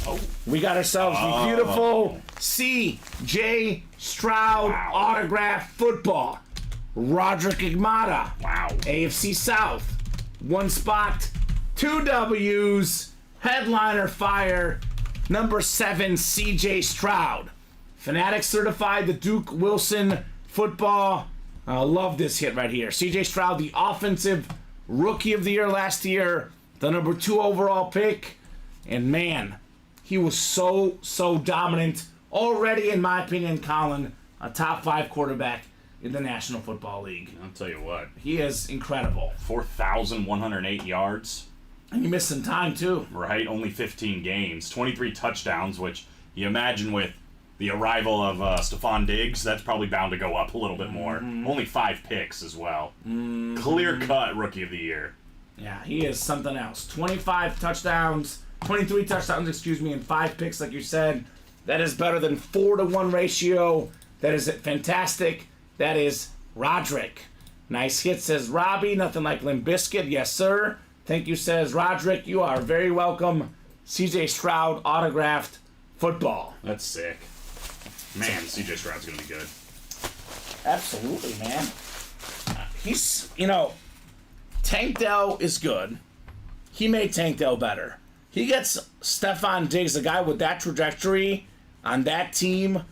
Oh. We got ourselves the beautiful C.J. Stroud autograph football. Roderick Agmada. Wow. AFC South. 1 spot, 2 W's. Headliner fire. Number 7, C.J. Stroud. Fanatic certified, the Duke Wilson football. I love this hit right here. C.J. Stroud, the offensive rookie of the year last year. The number 2 overall pick. And man, he was so dominant. Already, in my opinion, Colin, a top 5 quarterback in the National Football League. I'll tell you what. He is incredible. 4,108 yards. And he missed some time, too. Right? Only 15 games. 23 touchdowns, which you imagine with the arrival of Stephon Diggs, that's probably bound to go up a little bit more. Only 5 picks as well. Clear-cut Rookie of the Year. Yeah, he is something else. 23 touchdowns, and 5 picks, like you said. That is better than 4-to-1 ratio. That is fantastic. That is Roderick. Nice hit, says Robbie. Nothing like Limp Bizkit. Yes, sir. Thank you, says Roderick. You are very welcome. CJ Stroud autographed football. That's sick. Man, CJ Stroud's going to be good. Absolutely, man. He's, Tank Dell is good. He made Tank Dell better. He gets Stephon Diggs, a guy with that trajectory on that team.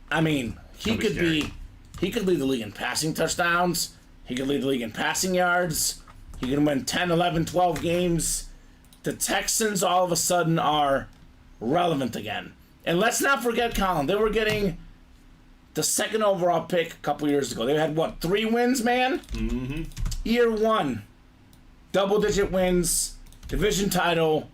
I mean, he could lead the league in passing touchdowns. He could lead the league in passing yards. He can win 10, 11, 12 games. The Texans all of a sudden are relevant again. And let's not forget, Colin, they were getting the second overall pick a couple years ago. They had, 3 wins, man? Mm-hmm. Year 1, double-digit wins, division title,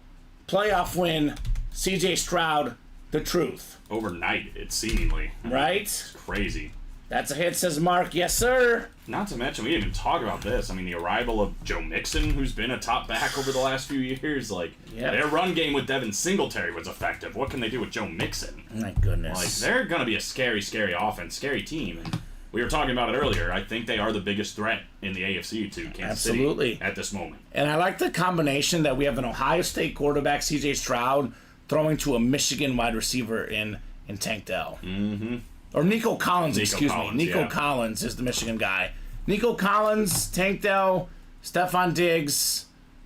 playoff win, C.J. Stroud, the truth. Overnight, it seemingly. Right? It's crazy. That's a hit, says Mark. Yes, sir. Not to mention, we didn't even talk about this. I mean, the arrival of Joe Mixon, who's been a top back over the last few years. Like, their run game with Devin Singletary was effective. What can they do with Joe Mixon? My goodness. Like, they're going to be a scary, scary offense, scary team. And we were talking about it earlier. I think they are the biggest threat in the AFC to Kansas City at this moment. And I like the combination that we have an Ohio State quarterback, C.J. Stroud, throwing to a Michigan wide receiver in Tank Dell. Mm-hmm. Or Nico Collins, excuse me. Nico yeah. Collins is the Michigan guy. Nico Collins, Tank Dell, Stephon Diggs.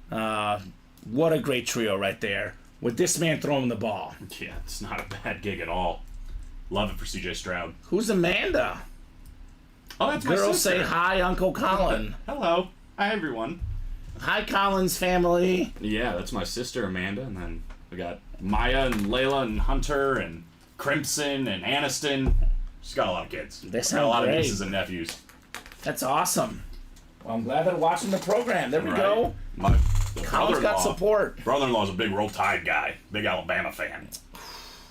What a great trio right there. With this man throwing the ball. Yeah, it's not a bad gig at all. Love it for CJ Stroud. Who's Amanda? Oh, that's my Girls sister. say hi, Uncle Colin. Hello. Hi, everyone. Hi, Collins family. Yeah, that's my sister, Amanda. And then we got Maya and Layla and Hunter and Crimson and Aniston. She's got a lot of kids. They Got sound a lot great. of nieces and nephews. That's awesome. Well, I'm glad they're watching the program. There we go. Colin's got support. Brother-in-law's a big Roll Tide guy. Big Alabama fan.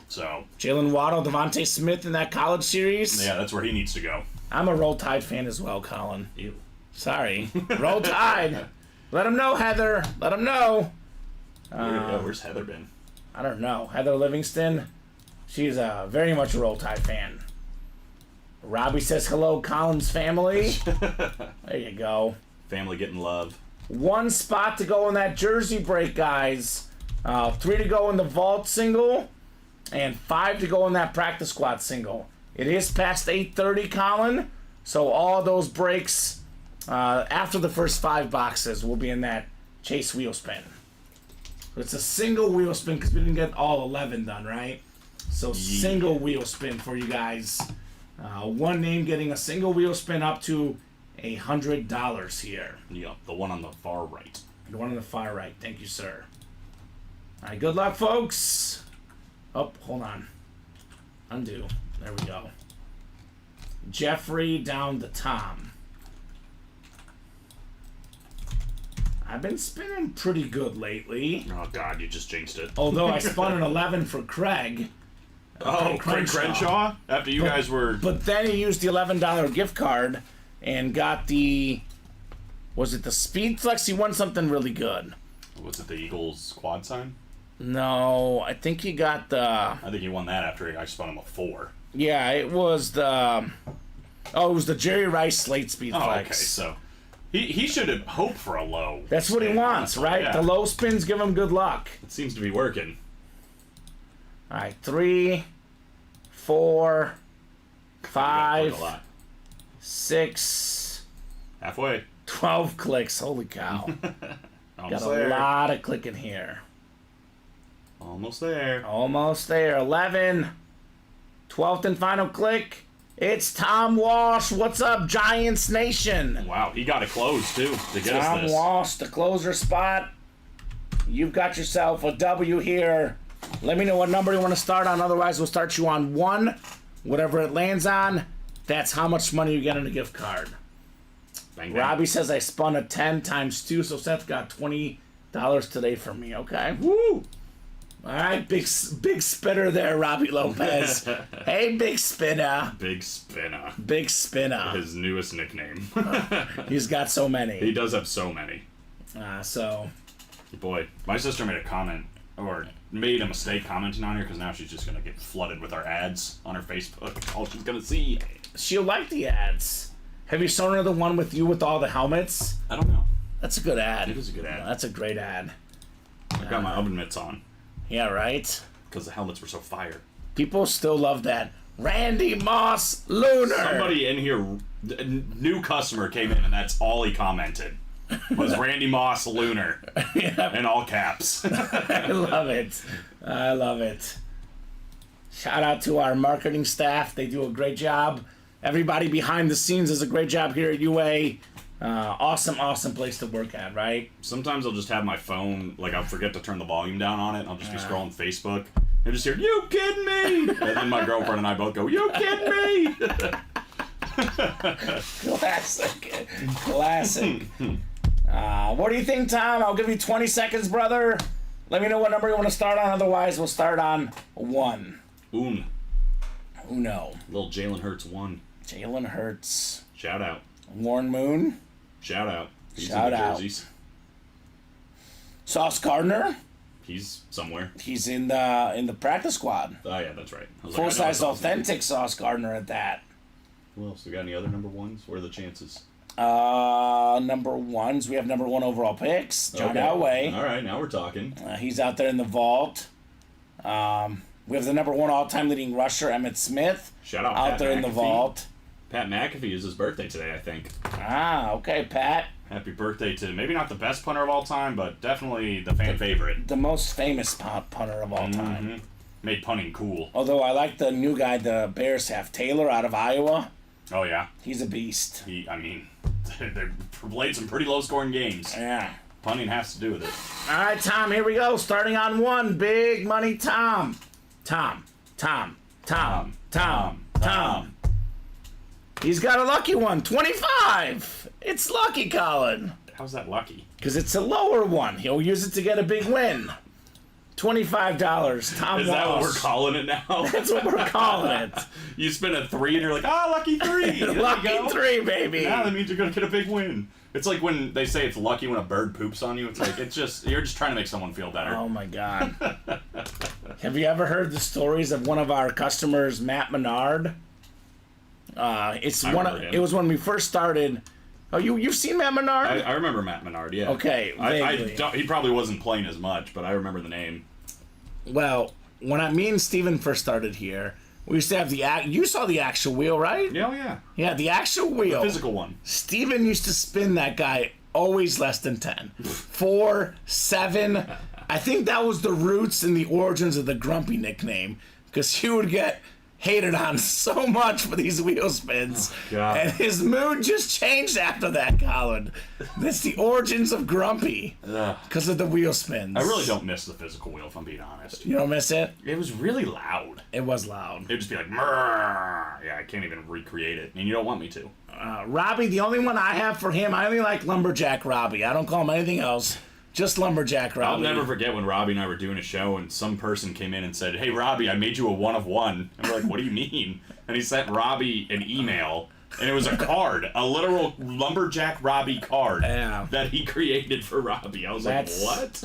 So. Jalen Waddle, Devontae Smith in that college series. Yeah, that's where he needs to go. I'm a Roll Tide fan as well, Colin. Ew. Sorry. Roll Tide. Let him know, Heather. Let him know. Where's Heather been? I don't know. Heather Livingston. She's very much a Roll Tide fan. Robbie says hello, Colin's family. There you go. Family getting love. 1 spot to go in that jersey break, guys. 3 to go in the vault single, and 5 to go in that practice squad single. It is past 8:30, Colin, so all those breaks after the first 5 boxes will be in that chase wheel spin. It's a single wheel spin because we didn't get all 11 done, right? So single wheel spin for you guys. 1 name getting a single wheel spin up to $100 here. Yep, the one on the far right. The one on the far right. Thank you, sir. All right, good luck, folks. Oh, hold on. Undo. There we go. Jeffrey down to Tom. I've been spinning pretty good lately. Oh, God, you just jinxed it. Although I spun an 11 for Craig. Oh, Craig Crenshaw? After you guys were... But then he used the $11 gift card and got the... Was it the Speed Flex? He won something really good. Was it the Eagles quad sign? No, I think he got the... I think he won that after I spun him a 4. Yeah, it was the... Oh, it was the Jerry Rice Slate Speed Flex. Oh, okay, so... He should have hoped for a low. That's what he spin, wants, honestly. right? Yeah. The low spins give him good luck. It seems to be working. All right, 3, 4, 5, 6, Halfway. 12 clicks. Holy cow. Got a there. lot of clicking here. Almost there. Almost there. 11. 12th and final click. It's Tom Walsh. What's up, Giants Nation? Wow, he got it closed, too, to get us Tom this. Walsh, the closer spot. You've got yourself a W here. Let me know what number you want to start on. Otherwise, we'll start you on 1. Whatever it lands on, that's how much money you get on a gift card. Bang, bang. Robbie says I spun a 10 times 2, so Seth got $20 today from me, okay? Woo! All right, big spitter there, Robbie Lopez. Hey, big spinner. Big Spinner. Big spinner. His newest nickname. He's got so He many. does have so many. So, Boy, my sister made a comment, or made a mistake commenting on here, because now she's just going to get flooded with our ads on her Facebook. All she's going to see. she'll like the ads. Have you shown her the one with you with all the helmets? I don't know. That's a good ad. It is a good ad. That's a great ad. I've got my oven mitts on, Yeah, right? because the helmets were so fire. People still love that. Randy Moss Lunar. Somebody in here, a new customer came in, and that's all he commented. Was Randy Moss Lunar. In all caps. I love it. I love it. Shout out to our marketing staff. They do a great job. Everybody behind the scenes does a great job here at UA. Awesome place to work at, right? Sometimes I'll just have my phone, like I'll forget to turn the volume down on it, and I'll just be scrolling Facebook, and just hear, "You kidding me?" And then my girlfriend and I both go, "You kidding me?" Classic. What do you think, Tom? I'll give you 20 seconds, brother. Let me know what number you want to start on. Otherwise, we'll start on 1. Uno. Little Jalen Hurts 1. Jalen Hurts. Shout out. Warren Moon. Shout out. He's Shout in the out. jerseys. Sauce Gardner. He's somewhere. He's in the practice squad. Oh yeah, that's right. I was like, I know Full-size I saw something. authentic Sauce Gardner at that. Who else? We got any other number 1s? What are the chances? Number 1s. We have number 1 overall picks. John Elway. All right, now we're talking. He's out there in the vault. We have the number 1 all-time leading rusher, Emmitt Smith. Shout out out Pat there in the McAfee. vault. Pat McAfee is his birthday today, I think. Okay, Pat. Happy birthday to maybe not the best punter of all time, but definitely the fan favorite. The most famous punter of all time. Mm-hmm. Made punting cool. Although I like the new guy the Bears have, Taylor out of Iowa. Oh yeah, He's a beast. they played some pretty low-scoring games. Yeah. Punting has to do with it. All right, Tom, here we go. Starting on 1. Big money, Tom. Tom. He's got a lucky one. 25. It's lucky, Colin. How's that lucky? Because it's a lower one. He'll use it to get a big win. $25. Tom Is that what we're Walsh. calling it now? That's what we're calling it. You spin a 3 and you're like, lucky 3. There you Lucky go. 3, baby. Now that means you're gonna get a big win. It's like when they say it's lucky when a bird poops on you. It's like you're just trying to make someone feel better. Oh my God. Have you ever heard the stories of one of our customers, Matt Menard? remember him. It was when we first started. Oh, you've seen Matt Menard? I remember Matt Menard. Yeah. Okay, vaguely. He probably wasn't playing as much, but I remember the name. Well, when me and Steven first started here, we used to have you saw the actual wheel, right? Yeah, yeah. Yeah, the actual wheel. Physical one. Steven used to spin that guy always less than 10. 4, 7. I think that was the roots and the origins of the Grumpy nickname, because he would get hated on so much for these wheel spins. Oh, God. And his mood just changed after that, Colin. That's the origins of Grumpy, because of the wheel spins. I really don't miss the physical wheel, if I'm being honest. You don't miss it? It was really loud. It was loud. It'd just be like, "Mrrr." Yeah, I can't even recreate it, and you don't want me to. Robbie, the only one I have for him, I only like Lumberjack Robbie. I don't call him anything else. Just Lumberjack Robbie. I'll never forget when Robbie and I were doing a show, and some person came in and said, "Hey, Robbie, I made you a 1 of 1." And we're like, "What do you mean?" And he sent Robbie an email, and it was a card, a literal Lumberjack Robbie card that he created for Robbie. I was like, "What?"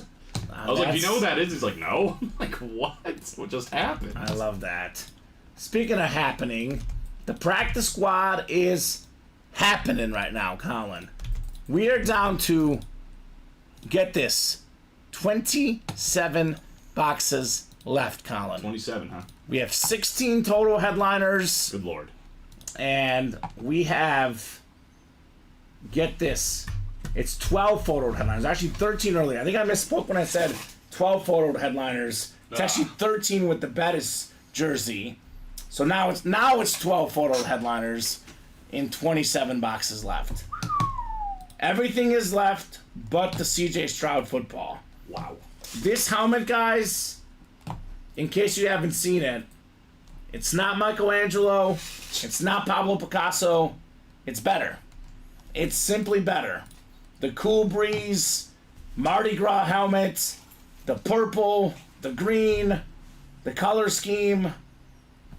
I was like, "Do you know what that is?" He's like, "No." I'm like, "What? What just happened?" I love that. Speaking of happening, the practice squad is happening right now, Colin. We are down to, get this, 27 boxes left, Colin. 27, huh? We have 16 total headliners, Good lord. and we have, get this, it's 12 photo headliners. Actually 13 earlier. I think I misspoke when I said 12 photo headliners. It's actually 13 with the Bettis jersey. So now it's 12 photo headliners in 27 boxes left. Everything is left but the CJ Stroud football. Wow. This helmet, guys, in case you haven't seen it, it's not Michelangelo, it's not Pablo Picasso, it's better. It's simply better. The Cool Breeze, Mardi Gras helmet, the purple, the green, the color scheme,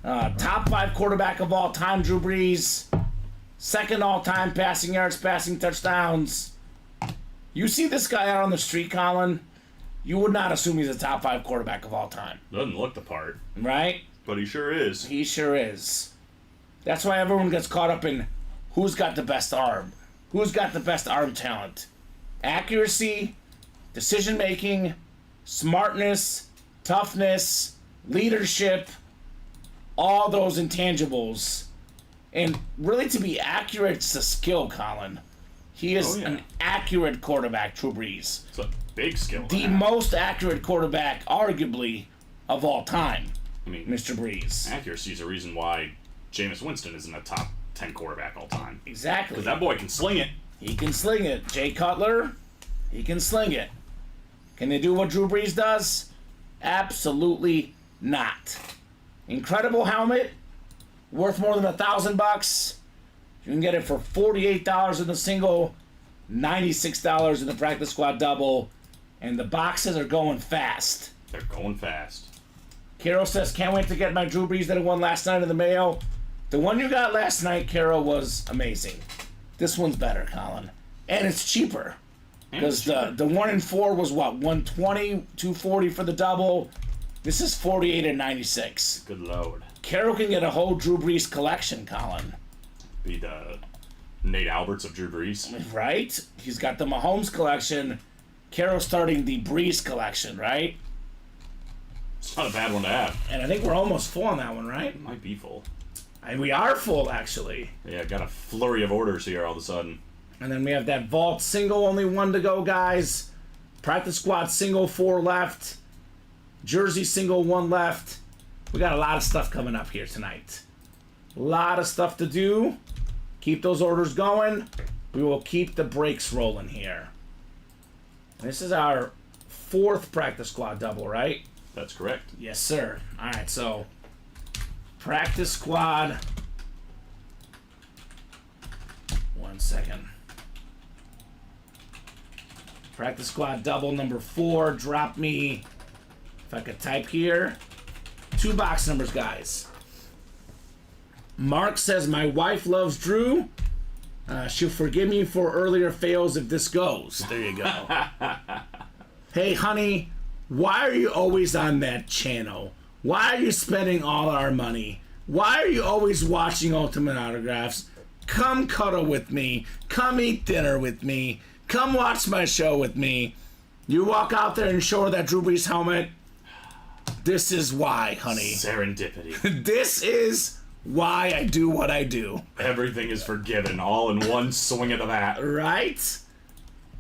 top 5 quarterback of all time, Drew Brees, second all time passing yards, passing touchdowns. You see this guy out on the street, Colin, you would not assume he's a top 5 quarterback of all time. Doesn't look the part, Right? but he sure is. He sure is. That's why everyone gets caught up in who's got the best arm. Who's got the best arm talent? Accuracy, decision making, smartness, toughness, leadership, all those intangibles. And really, to be accurate, it's a skill, Colin. He is an accurate quarterback, Drew Brees. It's a big skill. The most accurate quarterback, arguably, of all time, I mean, Mr. Brees. accuracy is a reason why Jameis Winston isn't a top 10 quarterback all time. Exactly. Because that boy can sling it. He can sling it. Jay Cutler, he can sling it. Can they do what Drew Brees does? Absolutely not. Incredible helmet, worth more than $1,000. You can get it for $48 in the single, $96 in the practice squad double, and the boxes are going fast. They're going fast. Carol says, can't wait to get my Drew Brees that I won last night in the mail. The one you got last night, Carol, was amazing. This one's better, Colin. And it's cheaper. Because the 1 in 4 was what? 120, 240 for the double. This is 48 and 96. Good lord. Carol can get a whole Drew Brees collection, Colin. Be the Nate Alberts of Drew Brees. Right? He's got the Mahomes collection. Carol's starting the Brees collection, right? It's not a bad one to have. And I think we're almost full on that one, right? It might be full. And we are full, actually. Yeah, got a flurry of orders here all of a sudden. And then we have that vault single, only one to go, guys. Practice squad single, 4 left. Jersey single, 1 left. We got a lot of stuff coming up here tonight. A lot of stuff to do. Keep those orders going. We will keep the breaks rolling here. This is our 4th practice squad double, right? That's correct. Yes, sir. All right, so practice squad. 1 second. Practice squad double number 4. Drop me, if I could type here, 2 box numbers, guys. Mark says, my wife loves Drew. She'll forgive me for earlier fails if this goes. There you go. Hey, honey, why are you always on that channel? Why are you spending all our money? Why are you always watching Ultimate Autographs? Come cuddle with me. Come eat dinner with me. Come watch my show with me. You walk out there and show her that Drew Brees helmet. This is why, honey. Serendipity. This is why I do what I do. Everything is forgiven, all in one swing of the bat. Right?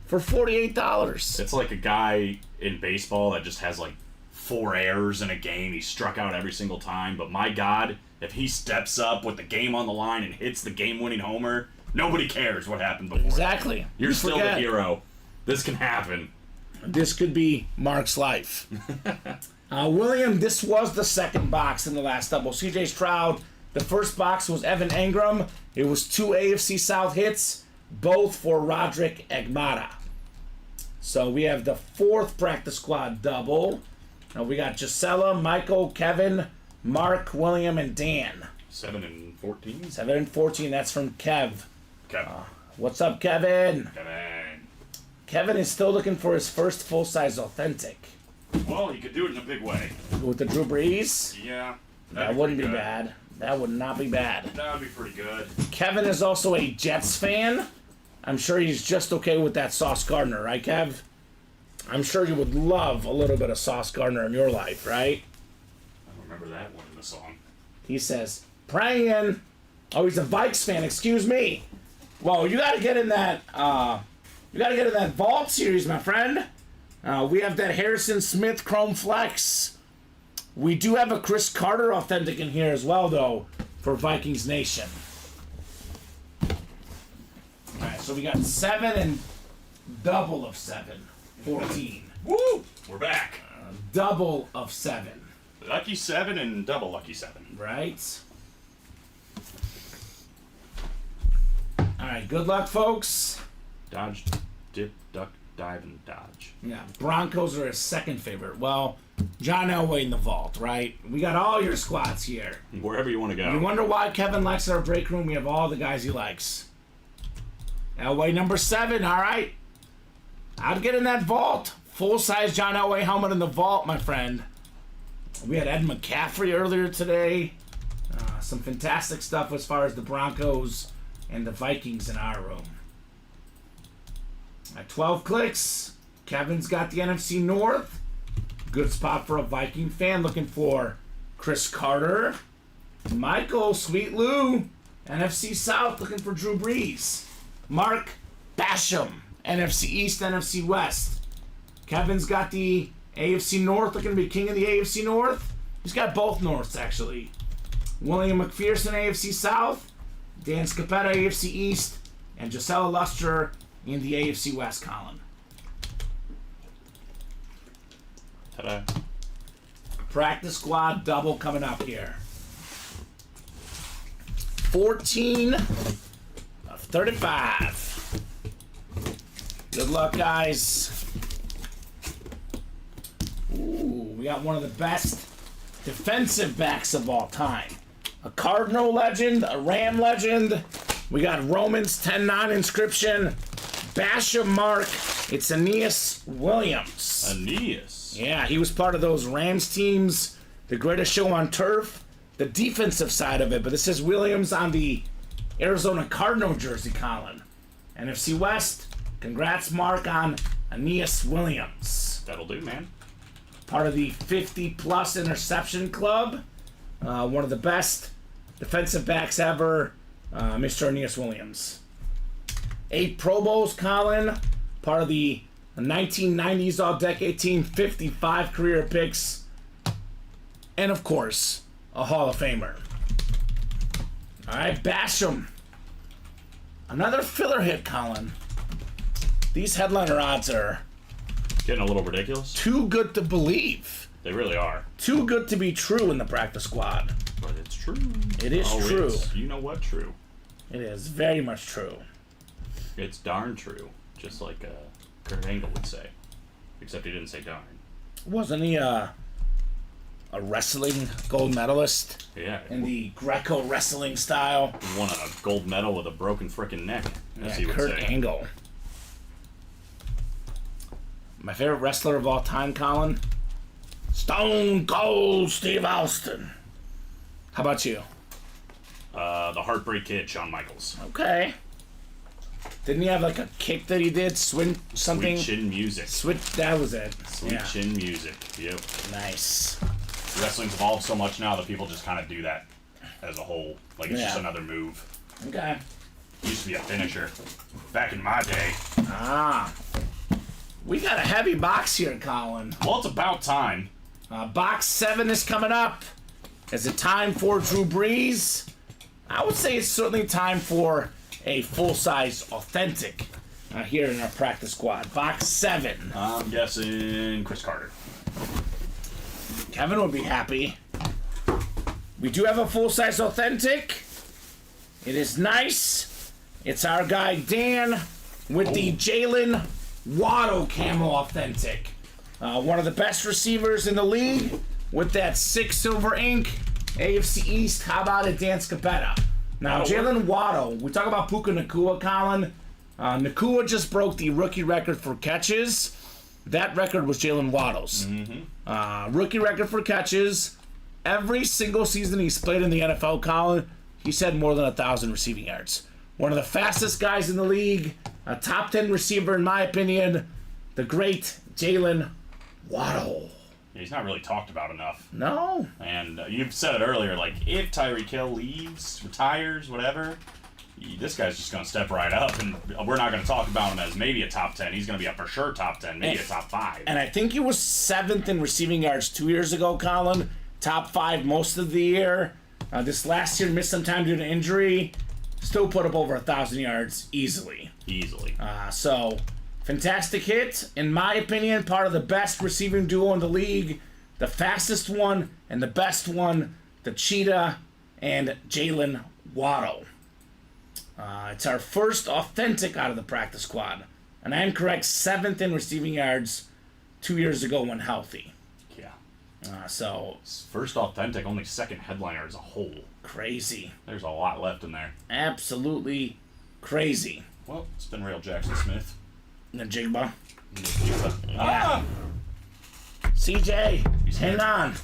For $48. It's like a guy in baseball that just has like 4 errors in a game. He struck out every single time. But my God, if he steps up with the game on the line and hits the game-winning homer, nobody cares what happened before. Exactly. You're You still forget. the hero. This can happen. This could be Mark's life. William, this was the 2nd box in the last double. CJ Stroud, the first box was Evan Engram. It was 2 AFC South hits, both for Roderick Agmada. So we have the 4th practice squad double. Now we got Gisela, Michael, Kevin, Mark, William, and Dan. 7 and 14. 7 and 14, that's from Kev. Kevin. What's up, Kevin? Kevin. Kevin is still looking for his first full-size authentic. Well, he could do it in a big way. With the Drew Brees? Yeah. That wouldn't be bad. That would not be bad. That would be pretty good. Kevin is also a Jets fan. I'm sure he's just okay with that Sauce Gardner, right, Kev? I'm sure you would love a little bit of Sauce Gardner in your life, right? I don't remember that one in the song. He says, praying. Oh, he's a Vikes fan, excuse me. Well, you gotta get in that, Vault series, my friend. We have that Harrison Smith Chrome Flex. We do have a Chris Carter authentic in here as well, though, for Vikings Nation. Alright, so we got 7 and double of 7. 14. Woo! We're back. Double of 7. Lucky 7 and double lucky 7. Right? Alright, good luck, folks. Dodge, dip, duck, dive, and dodge. Yeah, Broncos are his 2nd favorite. Well, John Elway in the vault, right? We got all your squads here. Wherever you want to go. You wonder why Kevin likes our break room? We have all the guys he likes. Elway number 7, all right. I'd get in that vault. Full-size John Elway helmet in the vault, my friend. We had Ed McCaffrey earlier today. Some fantastic stuff as far as the Broncos and the Vikings in our room. At 12 clicks, Kevin's got the NFC North. Good spot for a Viking fan looking for Chris Carter. Michael, Sweet Lou, NFC South looking for Drew Brees. Mark Basham, NFC East, NFC West. Kevin's got the AFC North looking to be king of the AFC North. He's got both Norths, actually. William McPherson, AFC South. Dan Scapetta, AFC East. and Gisela Luster in the AFC West, Colin. Ta-da. Practice squad double coming up here. 14 of 35. Good luck, guys. Ooh, we got one of the best defensive backs of all time. A Cardinal legend, a Ram legend. We got Romans 10-9 inscription. Basham Mark. It's Aeneas Williams. Aeneas. Yeah, he was part of those Rams teams, the greatest show on turf, the defensive side of it. But this is Williams on the Arizona Cardinal jersey, Colin. NFC West, congrats, Mark, on Aeneas Williams. That'll do, man. Part of the 50-plus interception club. One of the best defensive backs ever, Mr. Aeneas Williams. 8 Pro Bowls, Colin. Part of the 1990s All-Decade team, 55 career picks. And, of course, a Hall of Famer. All right, Basham. Another filler hit, Colin. These headliner odds are Getting a little ridiculous. too good to believe. They really are. Too good to be true in the practice squad. But it's true. It is true. It's, you know what? True. It is very much true. It's darn true. Just like Kurt Angle would say. Except he didn't say darn. Wasn't he a wrestling gold medalist Yeah. in the Greco wrestling style? He won a gold medal with a broken frickin' neck, as he would Kurt say. Angle. My favorite wrestler of all time, Colin? Stone Cold Steve Austin. How about you? The Heartbreak Kid, Shawn Michaels. Okay. Didn't he have like a kick that he did? Swing something? Sweet Chin Music. That was it. Sweet Yeah. Chin Music. Yep. Nice. Wrestling's evolved so much now that people just kind of do that as a whole. Like, it's just Yeah. another move. Okay. Used to be a finisher. Back in my day. Ah. We got a heavy box here, Colin. Well, it's about time. Box 7 is coming up. Is it time for Drew Brees? I would say it's certainly time for a full-size authentic here in our practice squad. Box 7. I'm guessing Chris Carter. Kevin would be happy. We do have a full-size authentic. It is nice. It's our guy Dan with the Jalen Waddle camo authentic. One of the best receivers in the league with that 6 silver ink. AFC East, how about it, Dan Scapetta? Now, Jalen Waddle, we talk about Puka Nacua, Colin. Nacua just broke the rookie record for catches. That record was Jalen Waddle's. Rookie record for catches. Every single season he's played in the NFL, Colin, he's had more than 1,000 receiving yards. One of the fastest guys in the league. A top 10 receiver, in my opinion. The great Jalen Waddle. He's not really talked about enough. No. And you've said it earlier, like, if Tyreek Hill leaves, retires, whatever, this guy's just going to step right up, and we're not going to talk about him as maybe a top 10. He's going to be a for sure top 10, maybe a top 5. And I think he was 7th in receiving yards 2 years ago, Colin. Top 5 most of the year. This last year missed some time due to injury. Still put up over 1,000 yards easily. So, fantastic hit. In my opinion, part of the best receiving duo in the league. The fastest one and the best one, the Cheetah and Jalen Waddle. It's our first authentic out of the practice squad. And I am correct, 7th in receiving yards 2 years ago when healthy. Yeah. So, First authentic, only second headliner as a whole. crazy. There's a lot left in there. Absolutely crazy. Well, it's been real Jackson Smith. Najigba. Ah! CJ, He's hang here. on.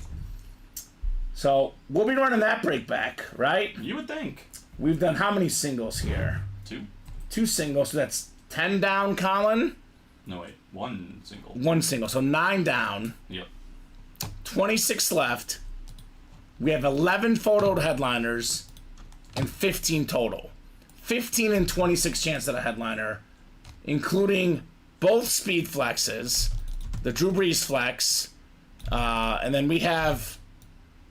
So, we'll be running that break back, right? You would think. We've done how many singles here? 2. 2 singles, so that's 10 down, Colin. No, wait. 1 single. 1 single, so 9 down. Yep. 26 left. We have 11 photoed headliners and 15 total. 15 and 26 chance at a headliner, including both speed flexes, the Drew Brees flex, and then we have,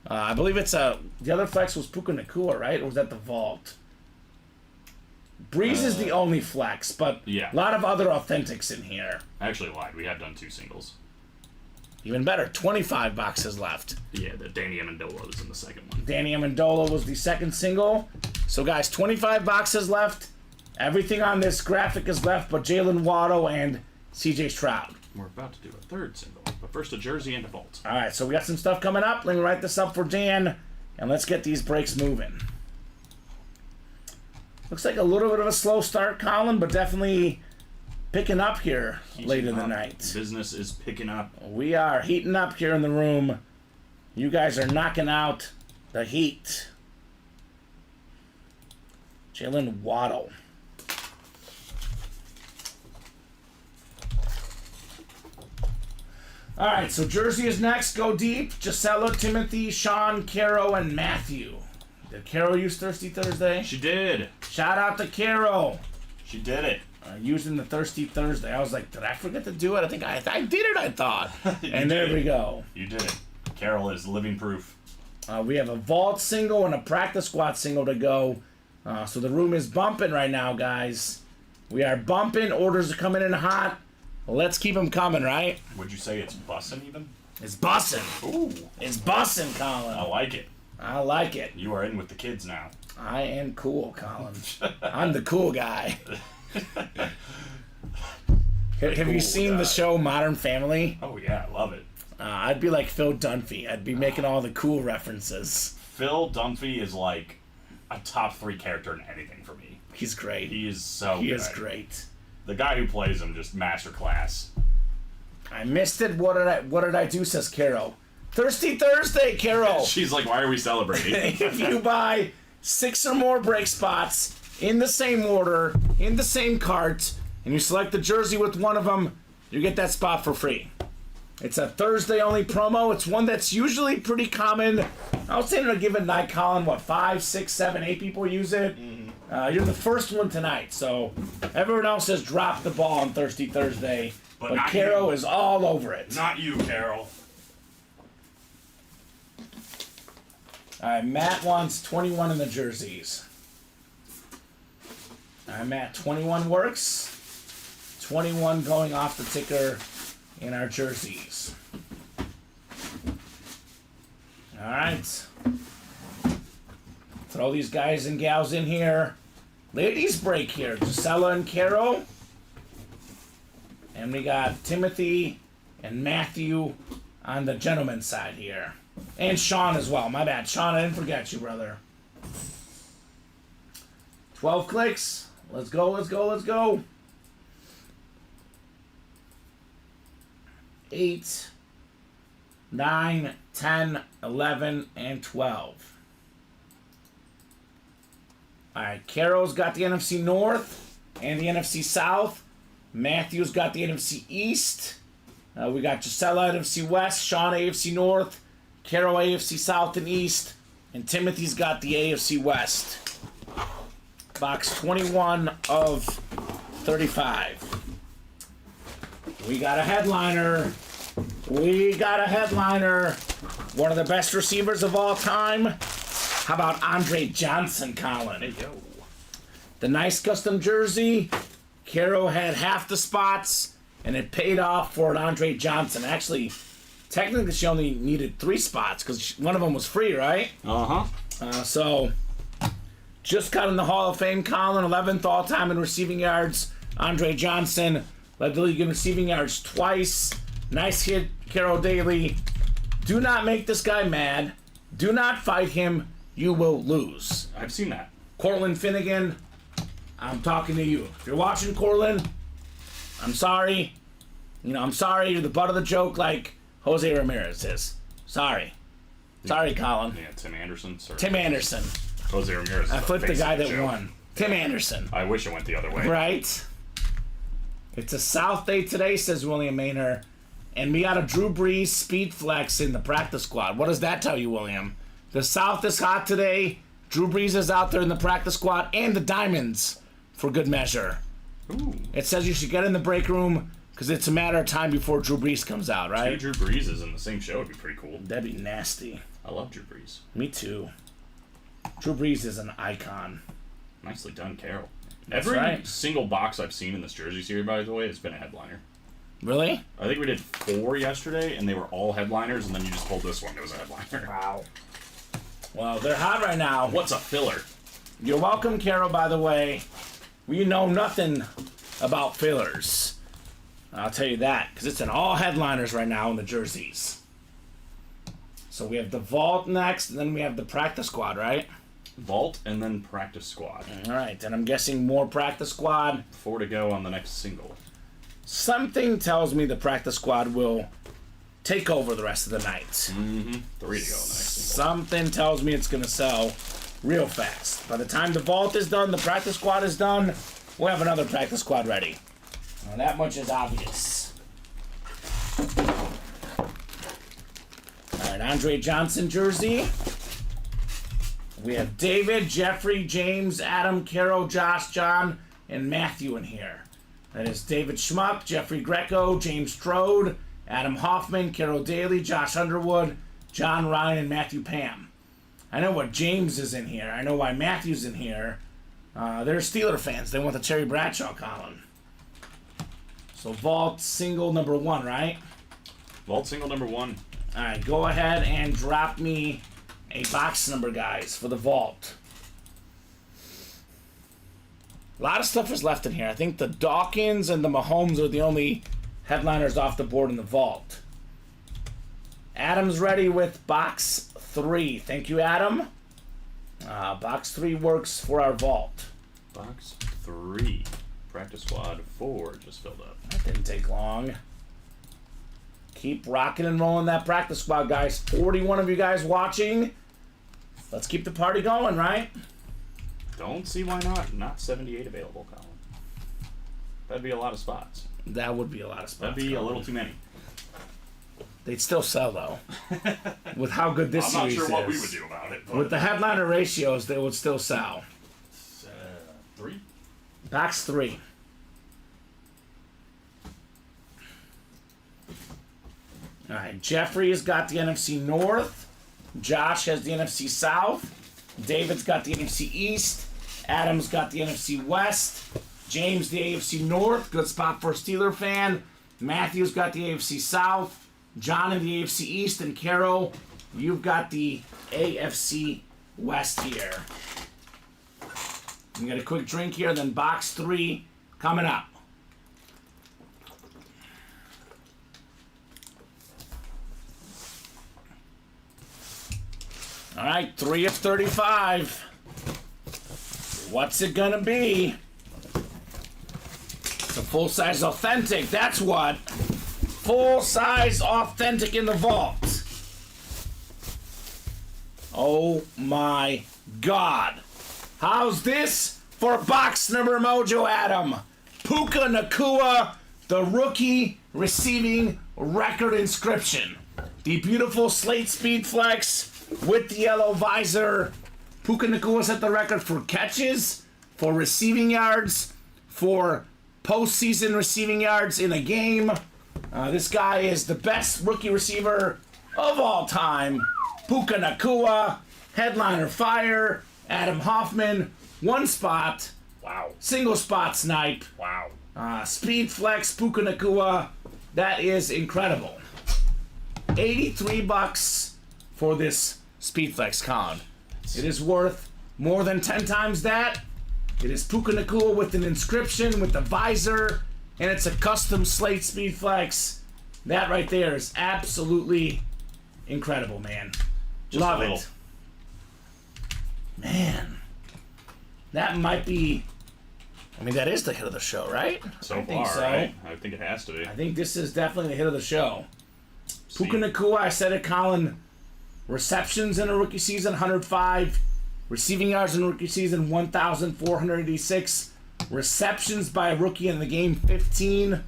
I believe it's the other flex was Puka Nacua, right? Or was that the Vault? Breeze is the only flex, but yeah. a lot of other authentics in here. I actually lied. We had done 2 singles. Even better, 25 boxes left. Yeah, the Danny Amendola was in the second one. Danny Amendola was the second single. So, guys, 25 boxes left. Everything on this graphic is left but Jalen Waddle and C.J. Stroud. We're about to do a third single, but first a jersey and a vault. All right, so we got some stuff coming up. Let me write this up for Dan, and let's get these breaks moving. Looks like a little bit of a slow start, Colin, but definitely picking up here late in the night. Business is picking up. We are heating up here in the room. You guys are knocking out the heat. Jalen Waddle. All right, so Jersey is next. Go deep. Gisela, Timothy, Sean, Caro, and Matthew. Did Caro use Thirsty Thursday? She did. Shout out to Caro. She did it. Using the Thirsty Thursday. I was like, did I forget to do it? I think I did it, I thought. And there we go. You did it. Carol is living proof. We have a vault single and a practice squad single to go. So the room is bumping right now, guys. We are bumping. Orders are coming in hot. Let's keep them coming, right? Would you say it's bussin' even? It's bussin'. Ooh. It's bussin', Colin. I like it. I like it. You are in with the kids now. I am cool, Colin. I'm the cool guy. Have you seen the show Modern Family? Oh, yeah, I love it. I'd be like Phil Dunphy. I'd be making all the cool references. Phil Dunphy is like a top 3 character in anything for me. He's great. He is so He good. is great. The guy who plays him, just masterclass. I missed it. What did I do? Says Carol. Thirsty Thursday, Carol. She's like, why are we celebrating? If you buy 6 or more break spots in the same order, in the same cart, and you select the jersey with one of them, you get that spot for free. It's a Thursday only promo. It's one that's usually pretty common. I would say in a given night, Colin, 5, 6, 7, 8 people use it. You're the first one tonight, so everyone else has dropped the ball on Thirsty Thursday, but Carol is all over it. Not you, Carol. All right, Matt wants 21 in the jerseys. All right, Matt, 21 works. 21 going off the ticker in our jerseys. All right. Throw these guys and gals in here. Ladies break here. Gisela and Caro. And we got Timothy and Matthew on the gentleman's side here. And Sean as well. My bad. Sean, I didn't forget you, brother. 12 clicks. Let's go, let's go, let's go. 8, 9, 10, 11, and 12. Alright, Caro's got the NFC North and the NFC South. Matthew's got the NFC East. We got Gisela NFC West, Sean AFC North, Caro AFC South and East, and Timothy's got the AFC West. Box 21 of 35. We got a headliner. We got a headliner. One of the best receivers of all time. How about Andre Johnson, Colin? Hey, yo. The nice custom jersey. Caro had half the spots, and it paid off for an Andre Johnson. Actually, technically she only needed 3 spots because one of them was free, right? So, just got in the Hall of Fame, Colin. 11th all-time in receiving yards. Andre Johnson led the league in receiving yards twice. Nice hit, Caro Daly. Do not make this guy mad. Do not fight him. You will lose. I've seen that. Cortland Finnegan, I'm talking to you. If you're watching, Cortland, I'm sorry. I'm sorry. You're the butt of the joke like Jose Ramirez is. Sorry. Sorry, Colin. Yeah, Tim Anderson. Sorry. Tim Anderson. Jose Ramirez. I flipped the guy that joke. won. Tim Anderson. I wish it went the other way. Right? It's a South day today, says William Maynard. And we got a Drew Brees speed flex in the practice squad. What does that tell you, William? The South is hot today. Drew Brees is out there in the practice squad and the Diamonds for good measure. Ooh. It says you should get in the break room because it's a matter of time before Drew Brees comes out, right? 2 Drew Breeses in the same show would be pretty cool. That'd be nasty. I love Drew Brees. Me too. Drew Brees is an icon. Nicely done, Carol. Every right. single box I've seen in this jersey series, by the way, has been a headliner. Really? I think we did 4 yesterday, and they were all headliners, and then you just pulled this one. It was a headliner. Wow. Well, they're hot right now. What's a filler? You're welcome, Carol, by the way. We know nothing about fillers. I'll tell you that, because it's in all headliners right now in the jerseys. So we have the Vault next, and then we have the Practice Squad, right? Vault and then Practice Squad. All right, and I'm guessing more Practice Squad. 4 to go on the next single. Something tells me the Practice Squad will take over the rest of the night. 3 to go on the next single. Something tells me it's going to sell real fast. By the time the Vault is done, the Practice Squad is done, we'll have another Practice Squad ready. Now, that much is obvious. All right, Andre Johnson jersey. We have David, Jeffrey, James, Adam, Carol, Josh, John, and Matthew in here. That is David Schmuck, Jeffrey Greco, James Strode, Adam Hoffman, Carol Daly, Josh Underwood, John Ryan, and Matthew Pam. I know what James is in here. I know why Matthew's in here. They're Steeler fans. They want the Terry Bradshaw column. So Vault single number 1, right? Vault single number 1. All right, go ahead and drop me a box number, guys, for the Vault. A lot of stuff is left in here. I think the Dawkins and the Mahomes are the only headliners off the board in the Vault. Adam's ready with box 3. Thank you, Adam. Box 3 works for our Vault. Box 3. Practice Squad 4 just filled up. That didn't take long. Keep rocking and rolling that Practice Squad, guys. 41 of you guys watching. Let's keep the party going, right? Don't see why not. Not 78 available, Colin. That'd be a lot of spots. That would be a lot of spots. That'd be a little too many. They'd still sell, though. With how good this I'm not series sure what we is. would do about it. But With the headliner ratios, they would still sell. 3? Box 3. All right, Jeffrey's got the NFC North. Josh has the NFC South. David's got the NFC East. Adam's got the NFC West. James, the AFC North. Good spot for a Steeler fan. Matthew's got the AFC South. John in the AFC East. And Carol, you've got the AFC West here. We got a quick drink here, then box 3 coming up. All right, 3 of 35. What's it gonna be? It's a full-size authentic, that's what. Full-size authentic in the Vault. Oh my God. How's this for box number mojo, Adam? Puka Nacua, the rookie receiving record inscription. The beautiful slate speed flex with the yellow visor. Puka Nacua set the record for catches, for receiving yards, for postseason receiving yards in a game. This guy is the best rookie receiver of all time. Puka Nacua, headliner fire, Adam Hoffman, 1 spot. Wow. Single spot snipe. Wow. Speed flex, Puka Nacua. That is incredible. $83 for this speed flex con. It is worth more than 10 times that. It is Puka Nacua with an inscription, with the visor, and it's a custom slate speed flex. That right there is absolutely incredible, man. Just Love a little. it. Man. That might be... I mean, that is the hit of the show, right? So I think far, so. right? I think it has to be. I think this is definitely the hit of the show. See. Puka Nacua, I said it, Colin. Receptions in a rookie season, 105. Receiving yards in a rookie season, 1,486. Receptions by a rookie in the game, 15.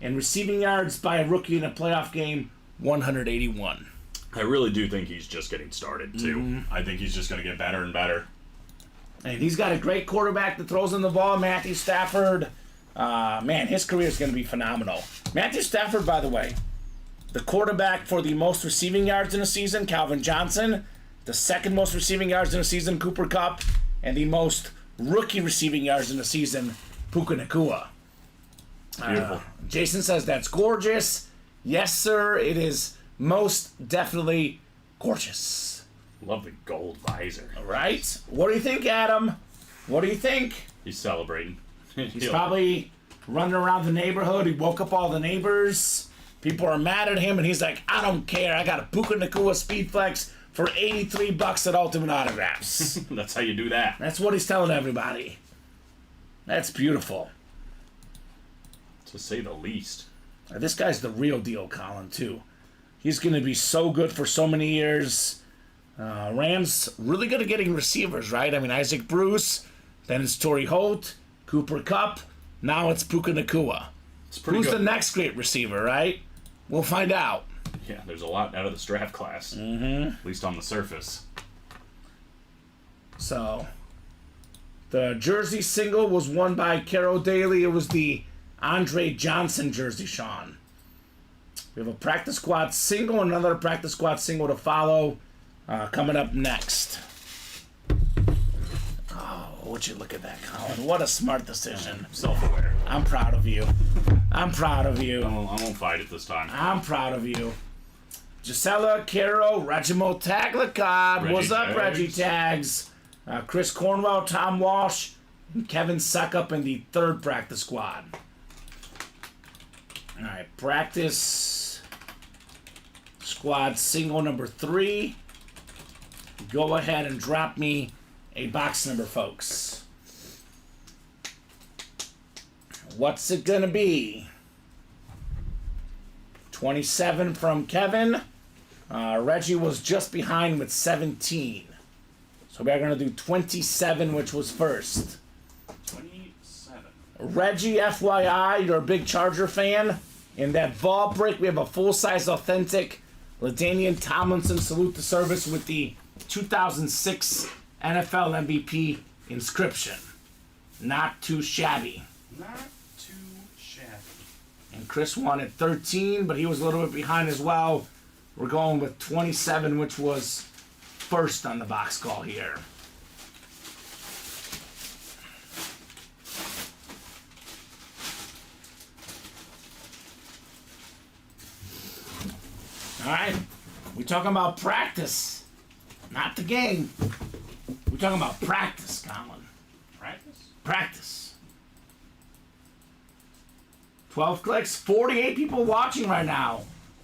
And receiving yards by a rookie in a playoff game, 181. I really do think he's just getting started, too. I think he's just going to get better and better. And he's got a great quarterback that throws in the ball, Matthew Stafford. Man, his career is going to be phenomenal. Matthew Stafford, by the way, the quarterback for the most receiving yards in a season, Calvin Johnson. The second most receiving yards in a season, Cooper Kupp. And the most rookie receiving yards in the season, Puka Nacua. Beautiful. Jason says that's gorgeous. Yes, sir. It is most definitely gorgeous. Love the gold visor. Right? What do you think, Adam? What do you think? He's celebrating. He's probably running around the neighborhood. He woke up all the neighbors. People are mad at him, and he's like, I don't care. I got a Puka Nacua Speed Flex for $83 at Ultimate Autographs. That's how you do that. That's what he's telling everybody. That's beautiful. To say the least. This guy's the real deal, Colin, too. He's going to be so good for so many years. Rams really good at getting receivers, right? I mean, Isaac Bruce, then it's Torrey Holt, Cooper Kupp, now it's Puka Nacua. It's pretty Who's good. the next great receiver, right? We'll find out. Yeah, there's a lot out of this draft class. Mm-hmm. At least on the surface. So, the jersey single was won by Carol Daly. It was the Andre Johnson jersey, Sean. We have a practice squad single, another practice squad single to follow coming up next. Oh, would you look at that, Colin? What a smart decision. Self-aware. I'm proud of you. I'm proud of you. I won't fight it this time. I'm proud of you. Gisela, Caro, Regimo Taglacod. Reggie What's up, Tags. Reggie Tags? Chris Cornwell, Tom Walsh, and Kevin Suckup in the third practice squad. All right, practice squad single number 3. Go ahead and drop me a box number, folks. What's it gonna be? 27 from Kevin. Reggie was just behind with 17. So we're going to do 27, which was first. 27. Reggie, FYI, you're a big Charger fan. In that ball break, we have a full-size authentic LaDainian Tomlinson salute to service with the 2006 NFL MVP inscription. Not too shabby. Not too shabby. And Chris won at 13, but he was a little bit behind as well. We're going with 27, which was first on the box call here. All right, we're talking about practice, not the game. We're talking about practice, Colin. Practice? Practice. 12 clicks, 48 people watching right now.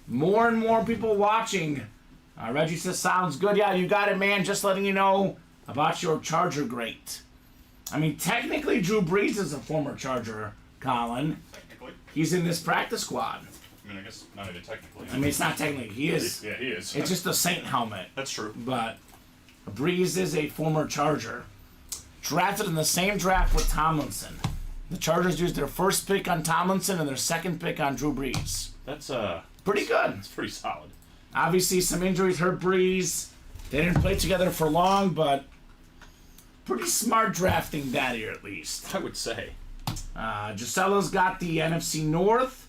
More and more people watching. Reggie says, sounds good. Yeah, you got it, man. Just letting you know about your Charger great. I mean, technically, Drew Brees is a former Charger, Colin. Technically. He's in this practice squad. I mean, I guess not even technically. I mean, it's not technically. He is. Yeah, he is. It's just a Saint helmet. That's true. But Brees is a former Charger. Drafted in the same draft with Tomlinson. The Chargers used their first pick on Tomlinson and their second pick on Drew Brees. That's Pretty good. That's pretty solid. Obviously, some injuries hurt Brees. They didn't play together for long, but pretty smart drafting that year, at least. I would say. Gisela's got the NFC North.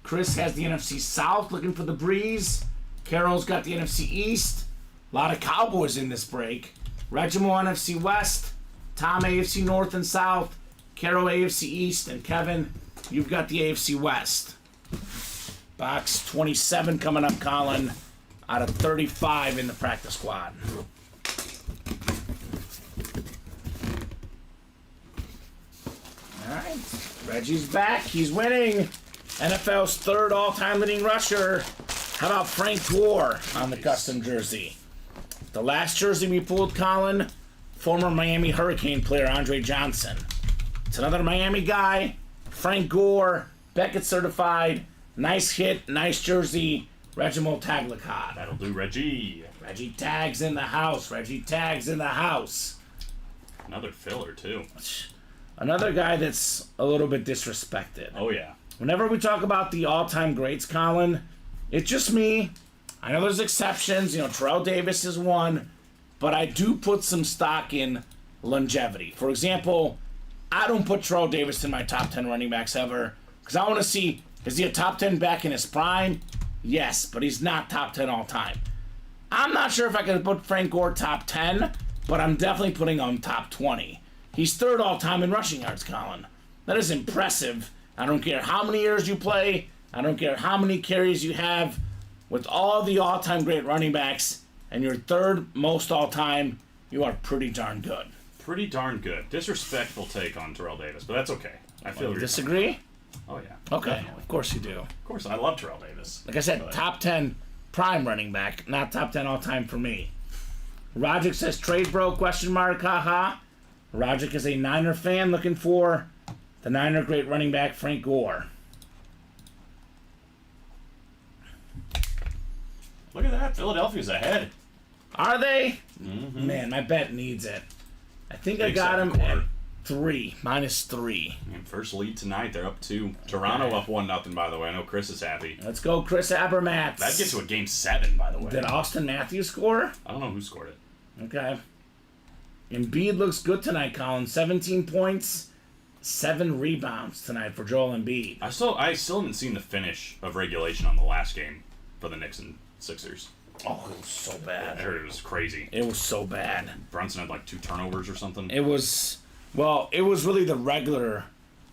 Chris has the NFC South, looking for the Breeze. Carol's got the NFC East. A lot of Cowboys in this break. Regimo NFC West. Tom AFC North and South. Carol AFC East. And Kevin, you've got the AFC West. Box 27 coming up, Colin, out of 35 in the practice squad. All right, Reggie's back. He's winning. NFL's third all-time leading rusher. How about Frank Gore on the custom jersey? The last jersey we pulled, Colin, former Miami Hurricane player Andre Johnson. It's another Miami guy, Frank Gore, Beckett certified. Nice hit, nice jersey, Regimo Taglacod. That'll do, Reggie. Reggie Tags in the house. Reggie Tags in the house. Another filler, too. Another guy that's a little bit disrespected. Oh, yeah. Whenever we talk about the all-time greats, Colin, it's just me. I know there's exceptions. You know, Terrell Davis is one. But I do put some stock in longevity. For example, I don't put Terrell Davis in my top 10 running backs ever. Because I want to see, is he a top 10 back in his prime? Yes, but he's not top 10 all time. I'm not sure if I can put Frank Gore top 10, but I'm definitely putting him top 20. He's third all-time in rushing yards, Colin. That is impressive. I don't care how many years you play. I don't care how many carries you have. With all the all-time great running backs and you're third most all-time, you are pretty darn good. Pretty darn good. Disrespectful take on Terrell Davis, but that's okay. I feel You disagree? Oh, yeah. Okay, Definitely. of course you do. Of course, I love Terrell Davis. Like I said, But- top 10 prime running back, not top 10 all-time for me. Rogic says, trade bro, question mark, haha. Rogic is a Niner fan looking for the Niner great running back, Frank Gore. Look at that. Philadelphia's ahead. Are they? Man, my bet needs it. I think I Big got second him at quarter. 3, -3. And first lead tonight. They're up 2. Toronto up 1-0, by the way. I know Chris is happy. Let's go, Chris Abermats. That gets to a game 7, by the way. Did Austin Matthews score? I don't know who scored it. Okay. Embiid looks good tonight, Colin. 17 points, 7 rebounds tonight for Joel Embiid. I still haven't seen the finish of regulation on the last game for the Knicks and Sixers. Oh, it was so I bad. heard it was crazy. It was so bad. Brunson had like 2 turnovers or something. It was really the regular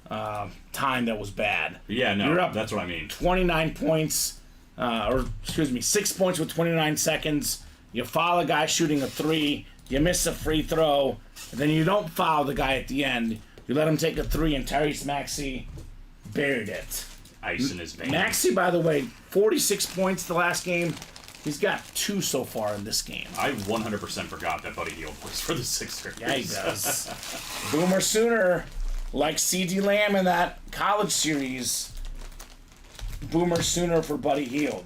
time that was bad. Yeah, no, You're up that's what I mean. 29 points, 6 points with 29 seconds. You foul a guy shooting a 3. You miss a free throw. And then you don't foul the guy at the end. You let him take a 3, and Tyrese Maxey buried it. Ice in his veins. Maxey, by the way, 46 points the last game. He's got 2 so far in this game. I 100% forgot that Buddy Hield plays for the Sixers. Yeah, he does. Boomer Sooner, like C.D. Lamb in that college series. Boomer Sooner for Buddy Hield.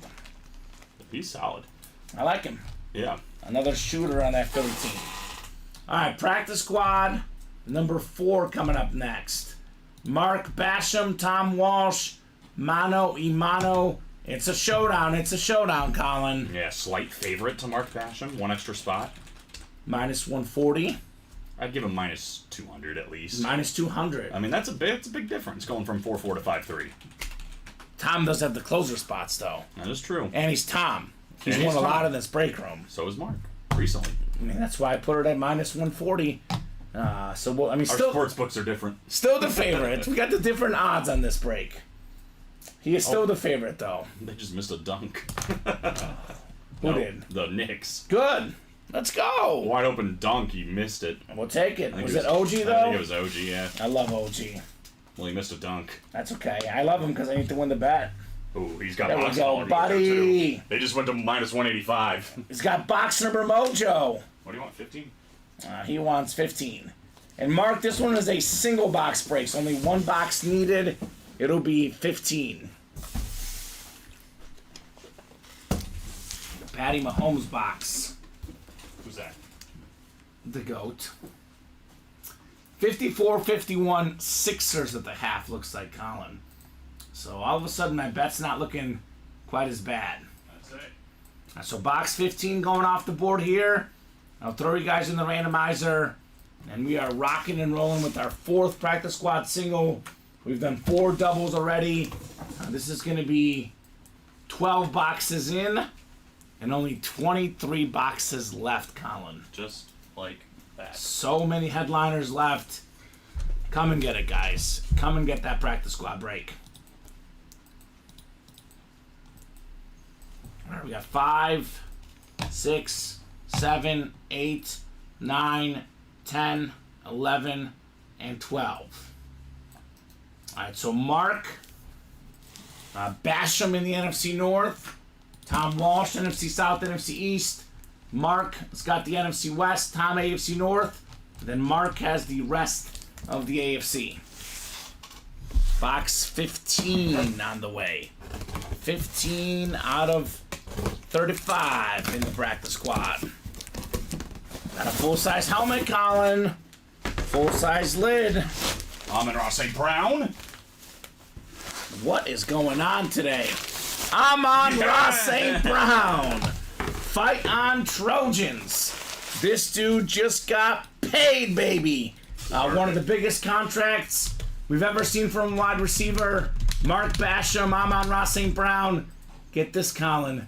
He's solid. I like him. Yeah. Another shooter on that Philly team. All right, practice squad, number 4 coming up next. Mark Basham, Tom Walsh, Mano Imano. It's a showdown, Colin. Yeah, slight favorite to Mark Basham. 1 extra spot. -140, I'd give him -200 at least. -200. I mean, that's a big difference going from 4-4 to 5-3. Tom does have the closer spots, though. That is true. And he's Tom. He's And won he's a lot Tom. in this break room. So is Mark. Recently. I mean, that's why I put it at -140. Our sports books are different. Still the favorite. We got the different odds on this break. He is still the favorite, though. They just missed a dunk. Who did? The Knicks. Good. Let's go. Wide open dunk. He missed it. We'll take it. I think Was it OG, though? I think it was OG, yeah. I love OG. Well, he missed a dunk. That's okay. I love him because I need to win the bet. Ooh, he's got There we box go, quality right there, buddy. too. They just went to -185. He's got box number mojo. What do you want, 15? He wants 15. And Mark, this one is a single box break, so only 1 box needed. It'll be 15. Patty Mahomes box. Who's that? The GOAT. 54-51 Sixers at the half, looks like, Colin. So all of a sudden, my bet's not looking quite as bad. That's it. So box 15 going off the board here. I'll throw you guys in the randomizer. And we are rocking and rolling with our 4th practice squad single. We've done 4 doubles already. This is going to be 12 boxes in. And only 23 boxes left, Colin. Just like that. So many headliners left. Come and get it, guys. Come and get that practice squad break. All right, we got 5, 6, 7, 8, 9, 10, 11, and 12. All right, so Mark Basham in the NFC North. Tom Walsh, NFC South, NFC East. Mark has got the NFC West. Tom, AFC North. Then Mark has the rest of the AFC. Box 15 on the way. 15 out of 35 in the practice squad. Got a full-size helmet, Colin. Full-size lid. Amon-Ra St. Brown. What is going on today? Amon-Ra St. Brown. Fight on, Trojans. This dude just got paid, baby. One of the biggest contracts we've ever seen from a wide receiver. Mark Basham, Amon-Ra St. Brown. Get this, Colin.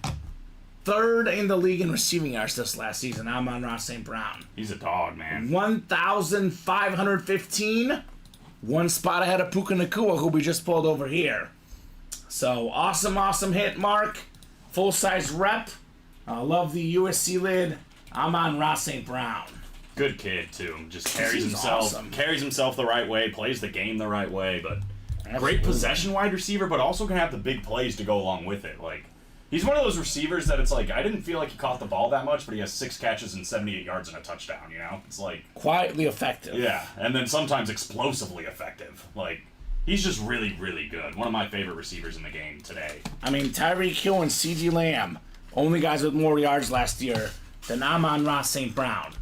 third in the league in receiving yards this last season. Amon-Ra St. Brown. He's a dog, man. 1,515. One spot ahead of Puka Nacua, who we just pulled over here. So, awesome hit, Mark. Full-size rep. Love the USC lid. Amon-Ra St. Brown. Good kid, too. Just carries He's himself. awesome. Carries himself the right way. Plays the game the right way. But Absolutely. great possession wide receiver, but also can have the big plays to go along with it. Like, he's one of those receivers that it's like, I didn't feel like he caught the ball that much, but he has 6 catches and 78 yards and a touchdown, you know? It's like... Quietly effective. Yeah, and then sometimes explosively effective. Like, he's just really, really good. One of my favorite receivers in the game today. I mean, Tyreek Hill and CeeDee Lamb, only guys with more yards last year than Amon-Ra St. Brown.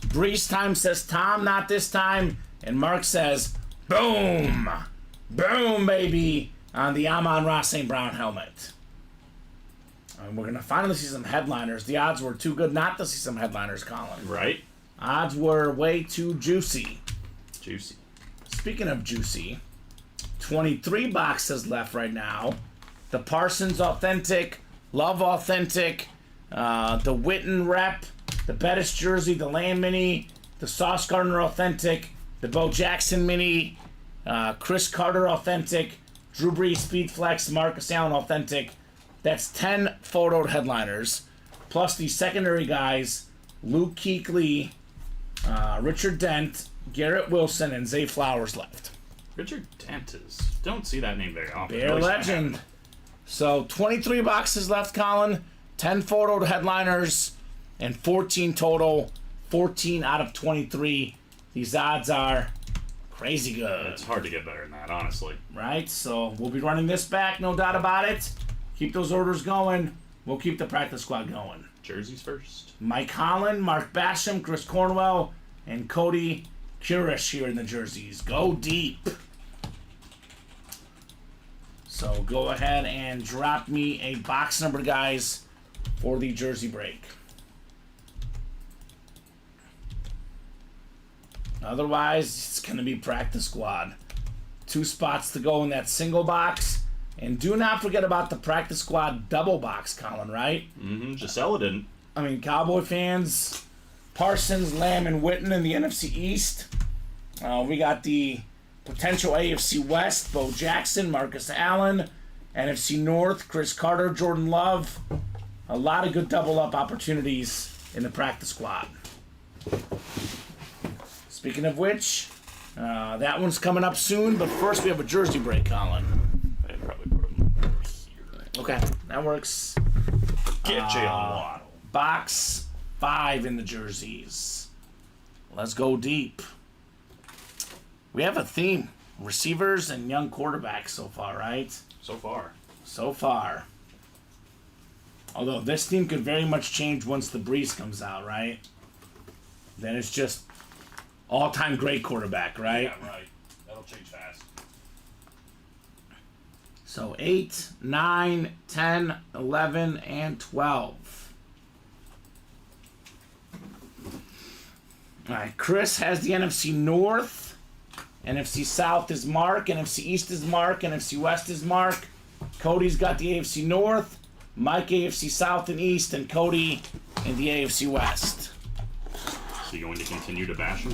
Breeze time says Tom, not this time. And Mark says, boom! Boom, baby! On the Amon-Ra St. Brown helmet. And we're going to finally see some headliners. The odds were too good not to see some headliners, Colin. Right? Odds were way too juicy. Juicy. Speaking of juicy, 23 boxes left right now. The Parsons Authentic, Love Authentic, the Witten Rep, the Bettis Jersey, the Lamb Mini, the Sauce Gardner Authentic, the Bo Jackson Mini, Chris Carter Authentic, Drew Brees Speed Flex, Marcus Allen Authentic. That's 10 photoed headliners, plus the secondary guys, Luke Kuechly, Richard Dent, Garrett Wilson, and Zay Flowers left. Richard Dent is... Don't see that name very often. Bear legend. So 23 boxes left, Colin. 10 photoed headliners and 14 total. 14 out of 23. These odds are crazy good. It's hard to get better than that, honestly. Right? So we'll be running this back, no doubt about it. Keep those orders going. We'll keep the practice squad going. Jerseys first. Mike Holland, Mark Basham, Chris Cornwell, and Cody Curish here in the jerseys. Go deep. So go ahead and drop me a box number, guys, for the jersey break. Otherwise, it's going to be practice squad. 2 spots to go in that single box. And do not forget about the practice squad double box, Colin, right? Mm-hmm. Gisela didn't. I mean, Cowboy fans, Parsons, Lamb, and Witten in the NFC East. We got the potential AFC West, Bo Jackson, Marcus Allen. NFC North, Chris Carter, Jordan Love. A lot of good double-up opportunities in the practice squad. Speaking of which, that one's coming up soon, but first we have a jersey break, Colin. I'd probably put them over here. Okay, that works. Get Jalen Waddle. Box 5 in the jerseys. Let's go deep. We have a theme. Receivers and young quarterbacks so far, right? So far. So far. Although this team could very much change once the Breeze comes out, right? Then it's just all-time great quarterback, right? Yeah, right. That'll change fast. So 8, 9, 10, 11, and 12. All right, Chris has the NFC North. NFC South is Mark. NFC East is Mark. NFC West is Mark. Cody's got the AFC North. Mike AFC South and East. And Cody in the AFC West. Is he going to continue to bash him?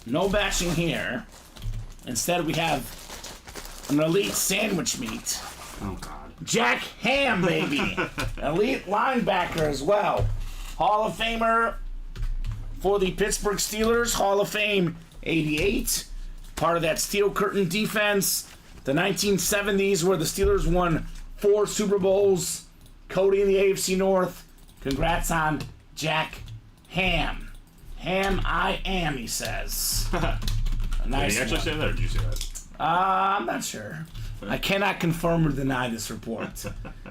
No bashing here. Instead, we have an elite sandwich meat. Oh, God. Jack Ham, baby. Elite linebacker as well. Hall of Famer for the Pittsburgh Steelers. Hall of Fame 88. Part of that Steel Curtain defense. The 1970s where the Steelers won 4 Super Bowls. Cody in the AFC North. Congrats on Jack Ham. Ham I am, he says. A nice Did he actually one. say that, or did you say that? I'm not sure. I cannot confirm or deny this report.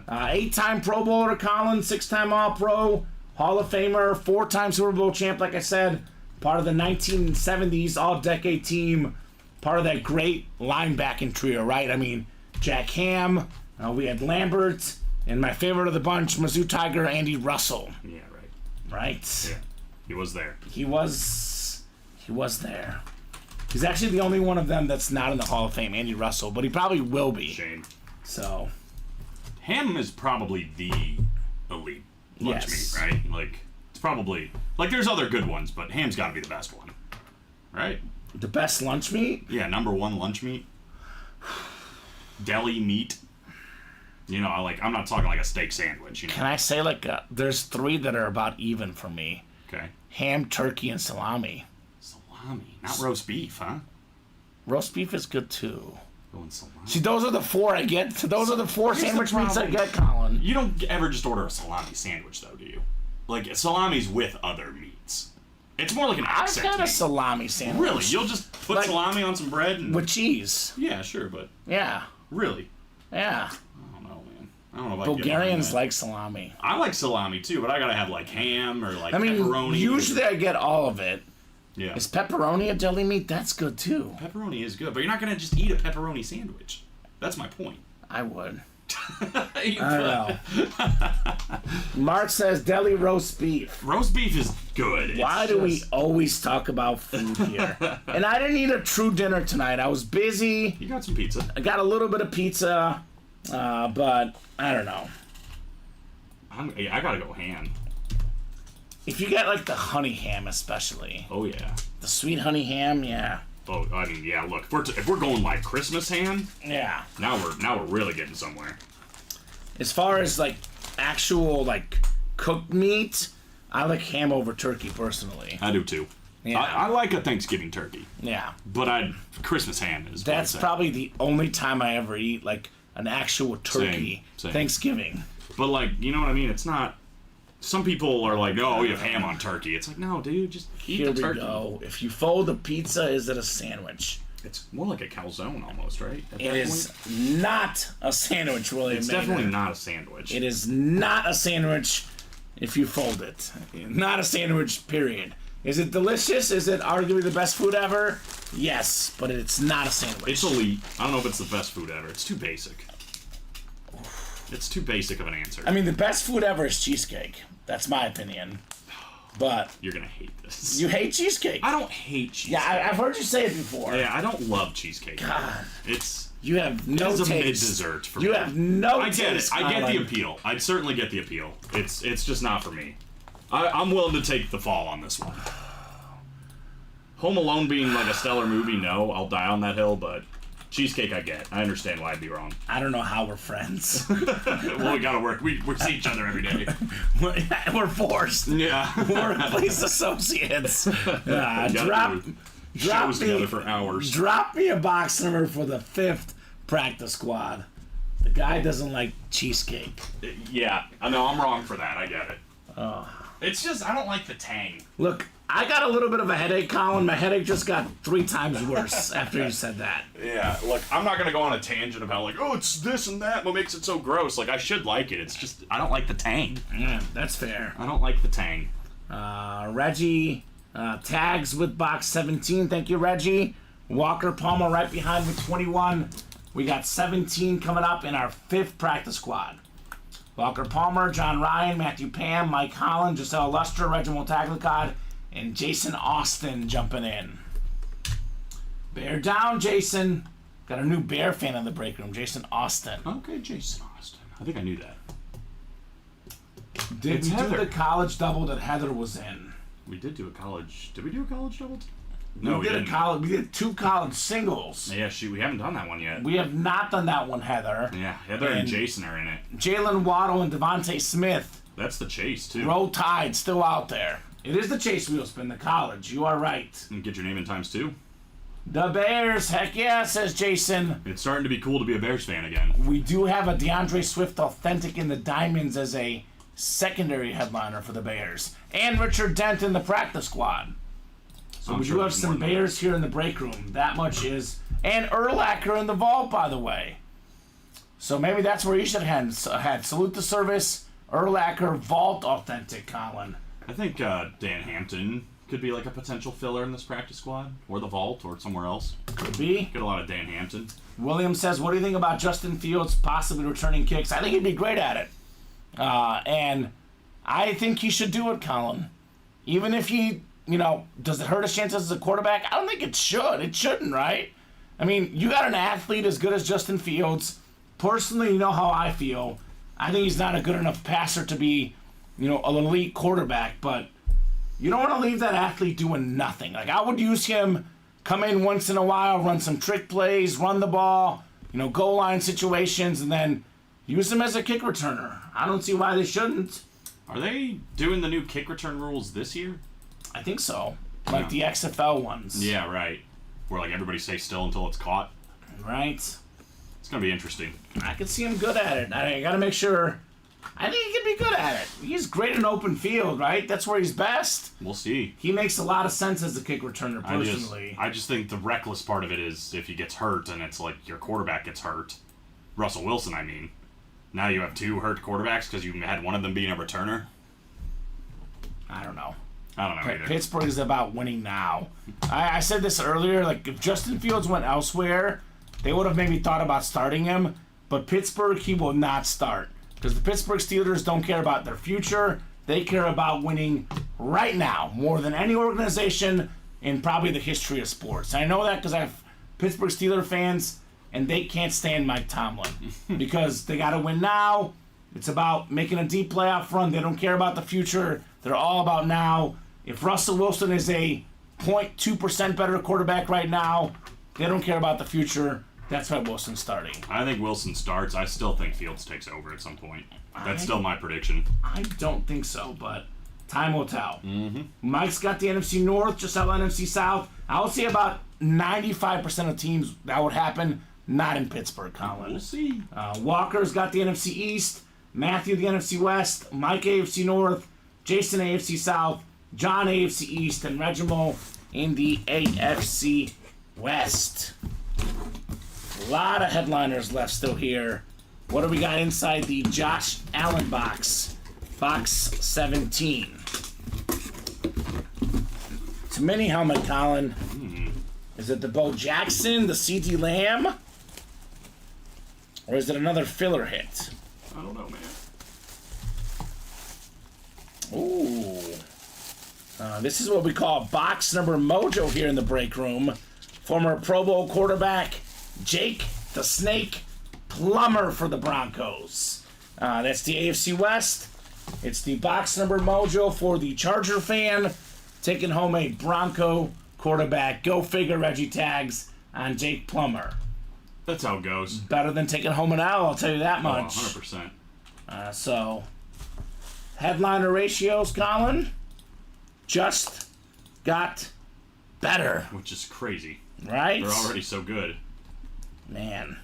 8-time Pro Bowler Colin, 6-time All-Pro, Hall of Famer, 4-time Super Bowl champ, like I said, part of the 1970s All-Decade team, part of that great linebacking trio, right? I mean, Jack Ham, we had Lambert, and my favorite of the bunch, Mizzou Tiger, Andy Russell. Yeah, right. Right? Yeah. He was there. He was there. He's actually the only one of them that's not in the Hall of Fame, Andy Russell, but he probably will be. Shame. So, Ham is probably the elite lunch Yes. meat, right? Like, it's probably... Like, there's other good ones, but ham's got to be the best one. Right? The best lunch meat? Yeah, number one lunch meat. Deli meat. You know, I'm not talking like a steak sandwich, you know? Can I say, like, there's 3 that are about even for me. Okay. Ham, turkey, and salami. Salami. Not roast beef, huh? Roast beef is good, too. Going salami. See, those are the 4 I get. Those are the 4 Here's the sandwich meats I problem. get, Colin. You don't ever just order a salami sandwich, though, do you? Like, salami's with other meats. It's more like an I've accent got a meat. salami sandwich. Really? You'll just put Like- salami on some bread and... With cheese. Yeah, sure, but... Yeah. Really? Yeah. I don't know, man. I don't know if I can get behind Bulgarians that. like salami. I like salami, too, but I gotta have, like, ham or, like, I mean, pepperoni. usually I get all of it. Yeah. Is pepperoni a deli meat? That's good, too. Pepperoni is good, but you're not gonna just eat a pepperoni sandwich. That's my point. I would. I I don't know. Mark says deli roast beef. Roast beef is good. Why It's do we just- always talk about food here? And I didn't eat a true dinner tonight. I was busy. You got some pizza. I got a little bit of pizza, but I don't know. I gotta go ham. If you get like the honey ham, especially Oh, yeah. the sweet honey ham, yeah, Oh, I mean, yeah, look, if we're going like Christmas ham, yeah. now we're really getting somewhere. As far as like actual like cooked meat, I like ham over turkey personally. I do, too. Yeah. I like a Thanksgiving turkey, Yeah, but Christmas ham is what I'd that's say. probably the only time I ever eat like an actual turkey. Same. Thanksgiving. But, like, you know what I mean? It's not... Some people are like, no, you have ham on turkey. It's like, no, dude, just eat Here the we turkey. go. If you fold a pizza, is it a sandwich? It's more like a calzone almost, right? At It that is point? not a sandwich, William. It's Maynard. definitely not a sandwich. It is not a sandwich if you fold it. Not a sandwich, period. Is it delicious? Is it arguably the best food ever? Yes, but it's not a sandwich. It's elite. I don't know if it's the best food ever. It's too basic. It's too basic of an answer. I mean, the best food ever is cheesecake. That's my opinion. But You're gonna hate this. you hate cheesecake. I don't hate cheesecake. Yeah, I've heard you say it before. Yeah, I don't love cheesecake. God, It's you have no it's a taste. mid-dessert for me. You have no I taste. get it. I get the Colin. appeal. I'd certainly get the appeal. It's just not for me. I'm willing to take the fall on this one. Home Alone being like a stellar movie, no, I'll die on that hill, but cheesecake I get. I understand why I'd be wrong. I don't know how we're friends. Well, we gotta work. We see each other every day. We're forced. Yeah. Workplace associates. Got Drop to do drop shows me- together for hours. Drop me a box number for the 5th practice squad. The guy doesn't like cheesecake. Yeah, I know I'm wrong for that. I get it. Oh. It's just I don't like the tang. Look, I got a little bit of a headache, Colin. My headache just got 3 times worse after you said that. Yeah, look, I'm not gonna go on a tangent about like, oh, it's this and that. What makes it so gross? Like, I should like it. It's just I don't like the tang. Yeah, that's fair. I don't like the tang. Reggie tags with box 17. Thank you, Reggie. Walker Palmer right behind with 21. We got 17 coming up in our 5th practice squad. Walker Palmer, John Ryan, Matthew Pam, Mike Holland, Giselle Luster, Reginald Taglicod, and Jason Austin jumping in. Bear down, Jason. Got a new Bear fan in the break room, Jason Austin. Okay, Jason Austin. I think I knew that. Did It's we do Heather. the college double that Heather was in? We did do a college. Did we do a college double? No, we did didn't. a college. We did 2 college singles. Yeah, shoot, we haven't done that one yet. We have not done that one, Heather. Yeah, Heather and And- Jason are in it. Jalen Waddle and Devontae Smith. That's the chase too. Roll Tide still out there. It is the Chase Wheel Spin, the college. You are right. And get your name in times two. The Bears, heck yeah, says Jason. It's starting to be cool to be a Bears fan again. We do have a DeAndre Swift Authentic in the Diamonds as a secondary headliner for the Bears. And Richard Dent in the practice squad. So I'm we sure do have there's some more than Bears here in the break room. That much is. And Urlacher in the vault, by the way. So maybe that's where you should have had. Salute the service, Urlacher Vault Authentic, Colin. I think Dan Hampton could be like a potential filler in this practice squad, or the vault, or somewhere else. Could be. Get a lot of Dan Hampton. William says, what do you think about Justin Fields possibly returning kicks? I think he'd be great at it. And I think he should do it, Colin. Even if he, does it hurt his chances as a quarterback? I don't think it should. It shouldn't, right? I mean, you got an athlete as good as Justin Fields. Personally, you know how I feel. I think he's not a good enough passer to be, an elite quarterback, but you don't want to leave that athlete doing nothing. Like, I would use him, come in once in a while, run some trick plays, run the ball, goal line situations, and then use him as a kick returner. I don't see why they shouldn't. Are they doing the new kick return rules this year? I think so. Like the XFL ones. Yeah, right. Where like everybody stays still until it's caught. Right. It's gonna be interesting. I can see him good at it. I gotta make sure. I think he can be good at it. He's great in open field, right? That's where he's best. We'll see. He makes a lot of sense as a kick returner, personally. I just think the reckless part of it is if he gets hurt and it's like your quarterback gets hurt. Russell Wilson, I mean. Now you have 2 hurt quarterbacks because you had one of them being a returner. I don't know. I don't know either. Pittsburgh is about winning now. I said this earlier, like, if Justin Fields went elsewhere, they would have maybe thought about starting him. But Pittsburgh, he will not start. Because the Pittsburgh Steelers don't care about their future. They care about winning right now more than any organization in probably the history of sports. I know that because I have Pittsburgh Steelers fans, and they can't stand Mike Tomlin because they got to win now. It's about making a deep playoff run. They don't care about the future. They're all about now. If Russell Wilson is a 0.2% better quarterback right now, they don't care about the future. That's why Wilson's starting. I think Wilson starts. I still think Fields takes over at some point. That's still my prediction. I don't think so, but time will tell. Mm-hmm. Mike's got the NFC North, just out NFC South. I would say about 95% of teams that would happen. Not in Pittsburgh, Colin. We'll see. Walker's got the NFC East, Matthew the NFC West, Mike AFC North, Jason AFC South, John AFC East, and Reginald in the AFC West. A lot of headliners left still here. What do we got inside the Josh Allen box? Box 17. It's a mini helmet, Colin. Is it the Bo Jackson, the CeeDee Lamb? Or is it another filler hit? I don't know, man. Ooh. This is what we call box number mojo here in the break room. Former Pro Bowl quarterback Jake the Snake Plummer for the Broncos. That's the AFC West. It's the box number mojo for the Charger fan. Taking home a Bronco quarterback. Go figure, Reggie tags on Jake Plummer. That's how it goes. Better than taking home an L, I'll tell you that much. 100%. So, headliner ratios, Colin, just got better. Which is crazy. Right? They're already so good. Man.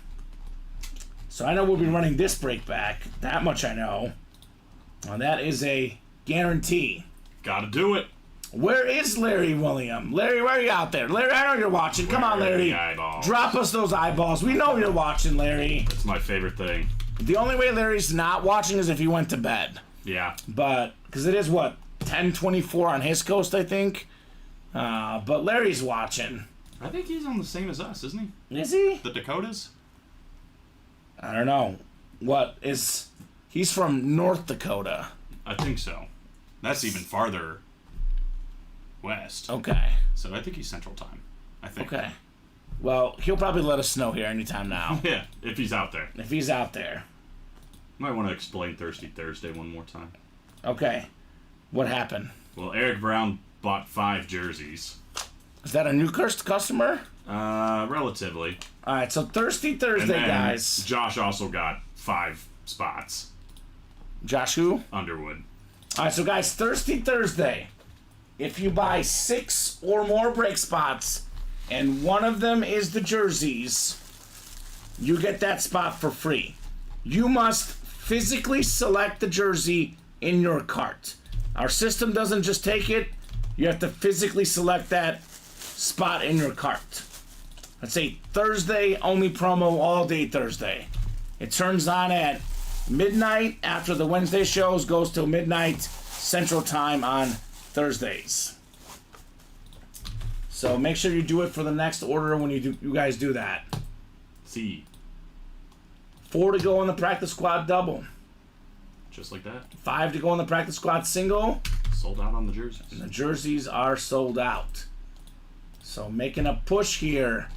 So I know we'll be running this break back. That much I know. Well, that is a guarantee. Gotta do it. Where is Larry William? Larry, where are you out there? Larry, I know you're watching. Come on, Larry. The eyeballs. Drop us those eyeballs. We know you're watching, Larry. That's my favorite thing. The only way Larry's not watching is if he went to bed. Yeah. But, because it is, 10:24 on his coast, I think. But Larry's watching. I think he's on the same as us, isn't he? Is he? The Dakotas? I don't know. He's from North Dakota. I think so. That's even farther west. Okay. So I think he's Central Time. I think. Okay. Well, he'll probably let us know here anytime now. Yeah, if he's out there. If he's out there. Might want to explain Thirsty Thursday one more time. Okay. What happened? Well, Eric Brown bought 5 jerseys. Is that a new customer? Relatively. All right, so Thirsty And Thursday, then guys. Josh also got 5 spots. Josh who? Underwood. All right, so guys, Thirsty Thursday. If you buy 6 or more break spots, and one of them is the jerseys, you get that spot for free. You must physically select the jersey in your cart. Our system doesn't just take it. You have to physically select that spot in your cart. Let's say Thursday only promo all day Thursday. It turns on at midnight after the Wednesday shows, goes till midnight Central Time on Thursdays. So make sure you do it for the next order when you guys do that. See. 4 to go in the practice squad double. Just like that. 5 to go in the practice squad single. Sold out on the jerseys. And the jerseys are sold out. So making a push here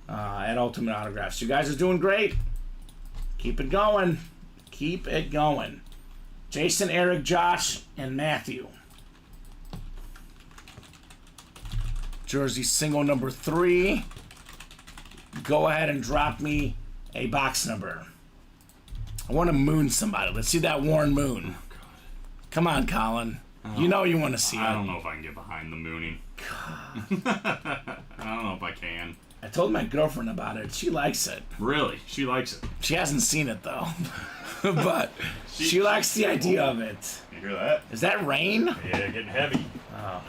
at Ultimate Autographs. You guys are doing great. Keep it going. Keep it going. Jason, Eric, Josh, and Matthew. Jersey single number 3. Go ahead and drop me a box number. I want to moon somebody. Let's see that Warren Moon. Oh, God. Come on, Colin. You know you want to see it. I don't know if I can get behind the mooning. I don't know if I can. I told my girlfriend about it. She likes it. Really? She likes it. She hasn't seen it, though. But she likes the idea of it. You hear that? Is that rain? Yeah, getting heavy. Oh.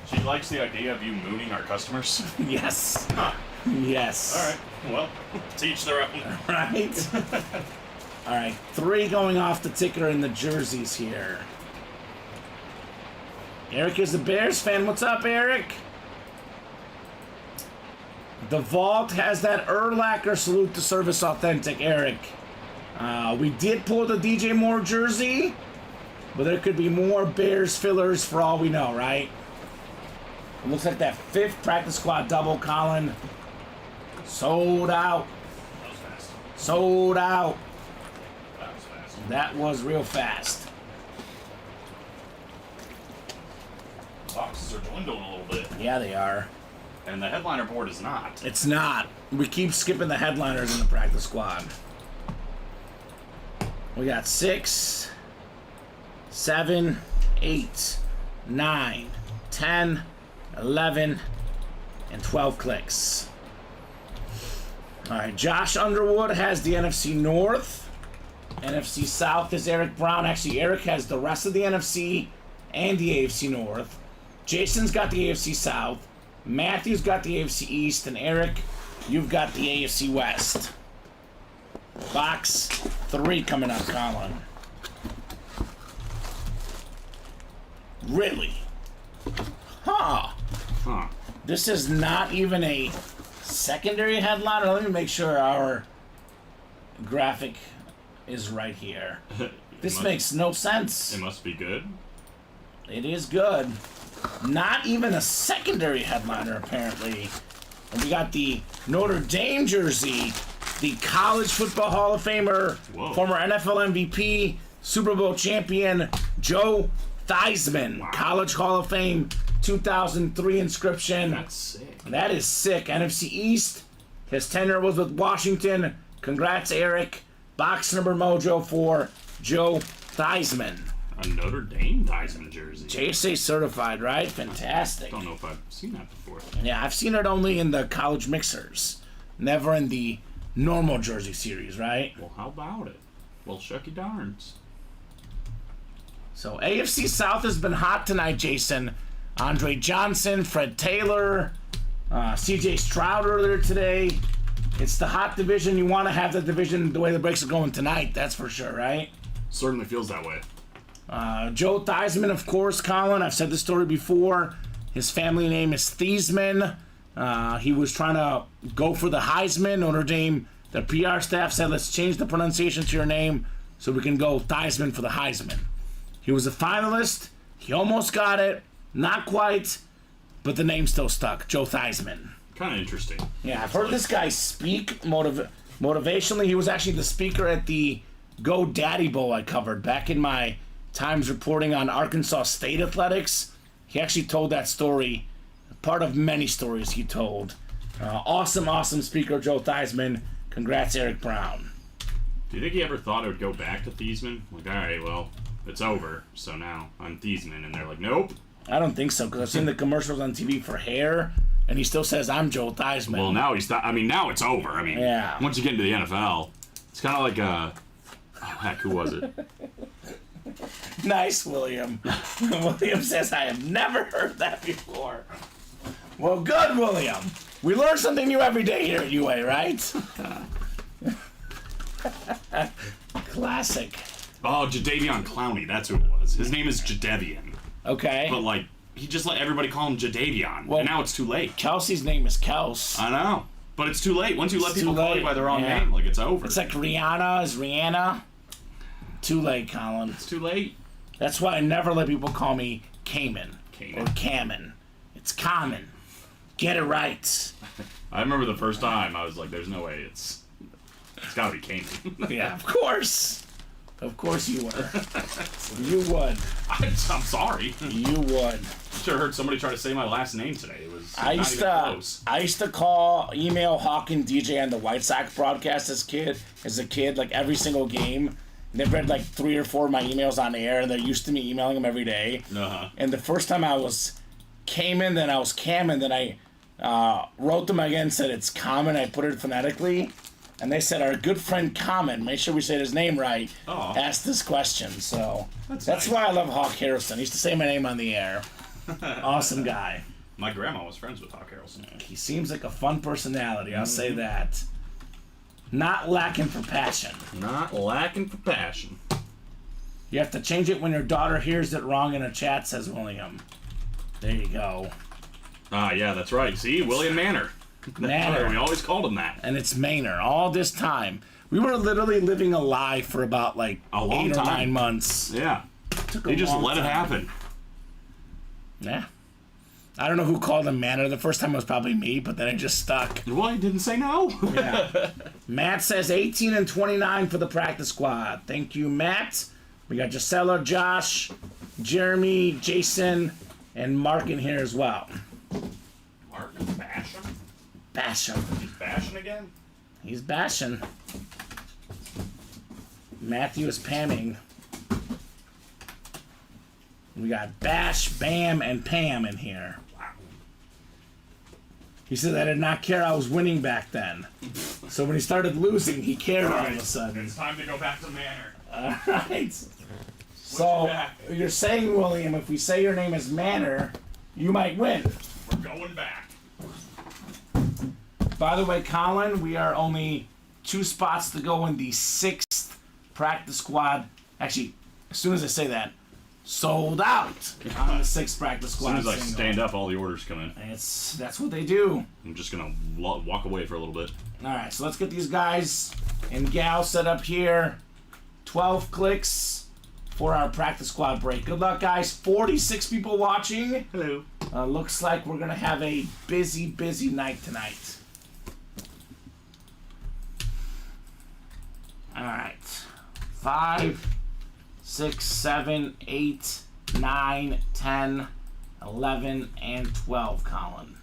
She likes the idea of you mooning our customers. Yes. Huh. Yes. All right. Well, teach their own. Right? All right. 3 going off the ticker in the jerseys here. Eric is a Bears fan. What's up, Eric? The Vault has that Urlacher salute to service authentic, Eric. We did pull the DJ Moore jersey, but there could be more Bears fillers for all we know, right? It looks like that 5th practice squad double, Colin. Sold out. That was fast. Sold out. That was fast. That was real fast. Boxes are dwindling a little bit. Yeah, they are. And the headliner board is not. It's not. We keep skipping the headliners in the practice squad. We got 6, 7, 8, 9, 10, 11, and 12 clicks. All right, Josh Underwood has the NFC North. NFC South is Eric Brown. Actually, Eric has the rest of the NFC and the AFC North. Jason's got the AFC South. Matthew's got the AFC East. And Eric, you've got the AFC West. Box 3 coming up, Colin. Really? Huh. Huh. This is not even a secondary headliner. Let me make sure our graphic is right here. This makes no sense. It must be good. It is good. Not even a secondary headliner, apparently. And we got the Notre Dame jersey, the College Football Hall of Famer, Whoa. former NFL MVP, Super Bowl champion, Joe Theismann. Wow. College Hall of Fame 2003 inscription. That's sick. That is sick. NFC East. His tenure was with Washington. Congrats, Eric. Box number mojo for Joe Theismann. A Notre Dame Theismann jersey. JSA certified, right? Fantastic. Don't know if I've seen that before. Yeah, I've seen it only in the college mixers. Never in the normal jersey series, right? Well, how about it? Well, shucky darns. So AFC South has been hot tonight, Jason. Andre Johnson, Fred Taylor, CJ Stroud earlier today. It's the hot division. You want to have the division the way the breaks are going tonight, that's for sure, right? Certainly feels that way. Joe Theismann, of course, Colin. I've said this story before. His family name is Thiesman. He was trying to go for the Heisman. Notre Dame, the PR staff said, let's change the pronunciation to your name so we can go Theismann for the Heisman. He was a finalist. He almost got it. Not quite. But the name still stuck. Joe Theismann. Kind of interesting. Yeah, I've heard this guy speak motivationally. He was actually the speaker at the Go Daddy Bowl I covered back in my times reporting on Arkansas State athletics. He actually told that story, part of many stories he told. Awesome speaker, Joe Theismann. Congrats, Eric Brown. Do you think he ever thought it would go back to Thiesman? Like, all right, well, it's over, so now I'm Thiesman. And they're like, nope. I don't think so, because I've seen the commercials on TV for hair, and he still says, I'm Joe Theismann. Well, now now it's over. I mean, Yeah. once you get into the NFL, it's kind of like oh, heck, who was it? Nice, William. William says, I have never heard that before. Well, good, William. We learn something new every day here at UA, right? Classic. Oh, Jadeveon Clowney, that's who it was. His name is Jadeveon. Okay. But, like, he just let everybody call him Jadeveon. Well, and now it's too late. Kelsey's name is Kels. I know. But it's too late. Once you let It's people too call you late. by their wrong Yeah. name, like, it's over. It's like Rihanna is Rihanna. Too late, Colin. It's too late. That's why I never let people call me Kamen. Kamen. Or Kamen. It's common. Get it right. I remember the first time I was like, there's no way it's gotta be Kamen. Yeah, of course. Of course you were. You would. I'm sorry. You would. Sure heard somebody try to say my last name today. It was I not used even to close. email Hawk and DJ on the White Sox broadcast as a kid, like every single game. They've read like 3 or 4 of my emails on the air, and they're used to me emailing them every day. Uh-huh. And the first time I was Kamen, then I was Kamen, then I wrote them again, said it's Kamen, I put it phonetically. And they said, our good friend Kamen, make sure we say his name right, asked this question. So that's nice. why I love Hawk Harrelson. He used to say my name on the air. Awesome guy. My grandma was friends with Hawk Harrelson. He seems like a fun personality, I'll say that. Not lacking for passion. Not lacking for passion. You have to change it when your daughter hears it wrong in a chat, says William. There you go. Ah, yeah, that's right. See, William Manor. Manor. We always called him that. And it's Manor all this time. We were literally living a lie for about like A long 8 or time. 9 months. Yeah. Took a They just long let it time. happen. Yeah. I don't know who called him Manor. The first time was probably me, but then it just stuck. Well, he didn't say no. Yeah. Matt says 18 and 29 for the practice squad. Thank you, Matt. We got Gisela, Josh, Jeremy, Jason, and Mark in here as well. Mark Basham? Basham. He's bashing again? He's bashing. Matthew is pamming. We got Bash, Bam, and Pam in here. Wow. He said I did not care I was winning back then. So when he started losing, he cared all of a sudden. It's time to go back to Manor. Alright. So you're saying, William, if we say your name is Manor, you might win. We're going back. By the way, Colin, we are only 2 spots to go in the 6th practice squad. Actually, as soon as I say that, sold out on the 6th practice As squad. soon as I single. stand up, all the orders come in. That's what they do. I'm just going to walk away for a little bit. All right, so let's get these guys and gals set up here. 12 clicks for our practice squad break. Good luck, guys. 46 people watching. Hello. Looks like we're going to have a busy, busy night tonight. All right. 5, 6, 7, 8, 9, 10, 11, and 12, Colin.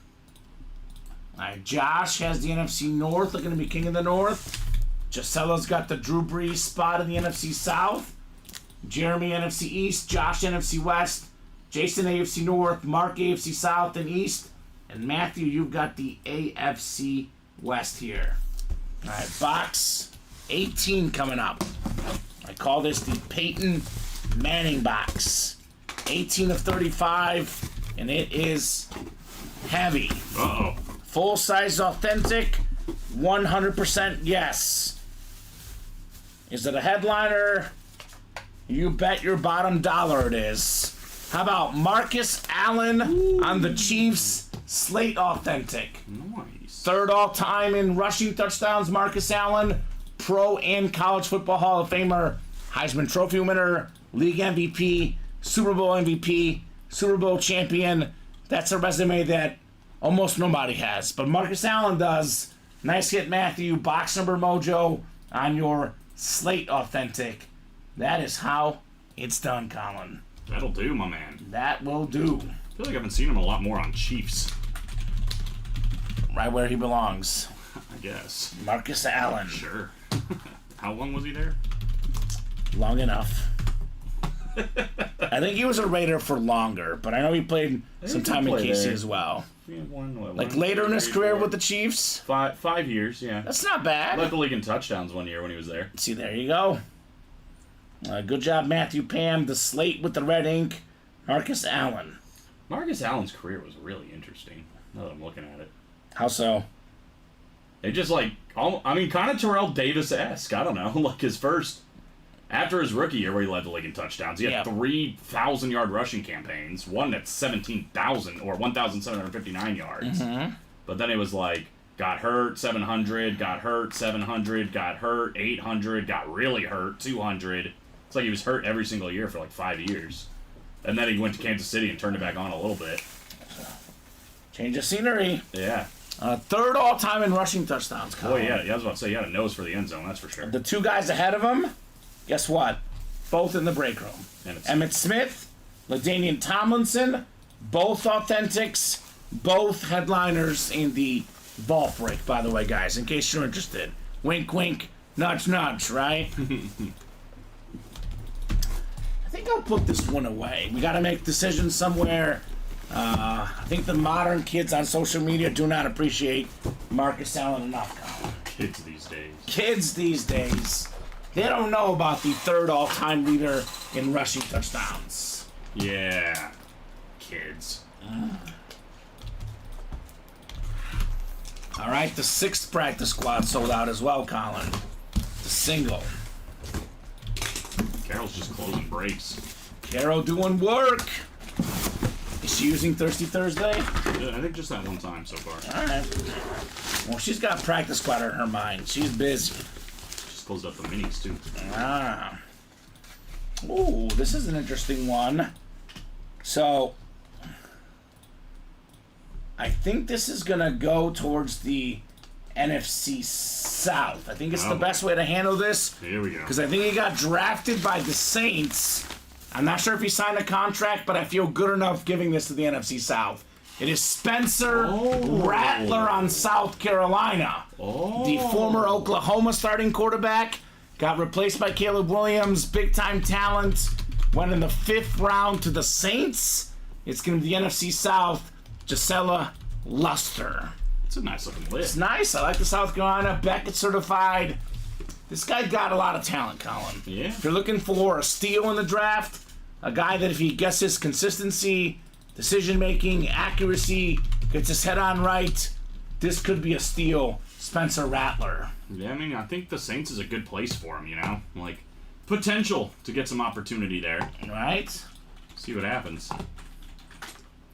All right, Josh has the NFC North, looking to be king of the North. Gisela's got the Drew Brees spot in the NFC South. Jeremy, NFC East. Josh, NFC West. Jason, AFC North. Mark, AFC South and East. And Matthew, you've got the AFC West here. All right, box 18 coming up. I call this the Peyton Manning box. 18 of 35, and it is heavy. Uh-oh. Full-size authentic, 100% yes. Is it a headliner? You bet your bottom dollar it is. How about Marcus Allen on the Chiefs slate authentic? Nice. 3rd all-time in rushing touchdowns, Marcus Allen. Pro and College Football Hall of Famer, Heisman Trophy winner, League MVP, Super Bowl MVP, Super Bowl champion. That's a resume that almost nobody has, but Marcus Allen does. Nice hit, Matthew. Box number mojo on your slate authentic. That is how it's done, Colin. That'll do, my man. That will do. I feel like I've been seeing him a lot more on Chiefs, Right where he belongs. I guess. Marcus Allen. Sure. How long was he there? Long enough. I think he was a Raider for longer, but I know he played some time in KC as well. Like later in his career with the Chiefs. 5 years, yeah. That's not bad. Led the league in touchdowns one year when he was there. See, there you go. Good job, Matthew Pam. The slate with the red ink. Marcus Allen. Marcus Allen's career was really interesting, now that I'm looking at it. How so? It just kind of Terrell Davis-esque. I don't know. Like his first, after his rookie year where he led the league in touchdowns, he had 3,000-yard rushing campaigns. One that's 17,000 or 1,759 yards. Mm-hmm. But then it was like, got hurt, 700, got hurt, 700, got hurt, 800, got really hurt, 200. It's like he was hurt every single year for like 5 years. And then he went to Kansas City and turned it back on a little bit. Change of scenery. Yeah. 3rd all-time in rushing touchdowns, Colin. Boy, yeah, I was about to say he had a nose for the end zone, that's for sure. The 2 guys ahead of him, guess what? Both in the break room. Emmitt Smith, LaDainian Tomlinson, both authentics, both headliners in the vault break, by the way, guys, in case you're interested. Wink, wink, nudge, nudge, right? I think I'll put this one away. We got to make decisions somewhere. I think the modern kids on social media do not appreciate Marcus Allen enough, Colin. Kids these days. They don't know about the third all-time leader in rushing touchdowns. Yeah. Kids. All right, the 6th practice squad sold out as well, Colin. The single. Carol's just closing breaks. Carol doing work. Is she using Thirsty Thursday? Yeah, I think just that one time so far. All right. Well, she's got practice squad on her mind. She's busy. Just closed up the minis, too. Ah. Ooh, this is an interesting one. So, I think this is going to go towards the NFC South. I think it's the best way to handle this. Here we go. Because I think he got drafted by the Saints. I'm not sure if he signed a contract, but I feel good enough giving this to the NFC South. It is Spencer Rattler on South Carolina. The former Oklahoma starting quarterback. Got replaced by Caleb Williams. Big-time talent. Went in the 5th round to the Saints. It's going to be the NFC South. Gisela Luster. It's a nice looking list. It's nice. I like the South Carolina. Beckett certified. This guy got a lot of talent, Colin. Yeah. If you're looking for a steal in the draft, a guy that if he gets his consistency, decision-making, accuracy, gets his head on right, this could be a steal. Spencer Rattler. Yeah, I mean, I think the Saints is a good place for him, you know? Like, potential to get some opportunity there. Right? See what happens.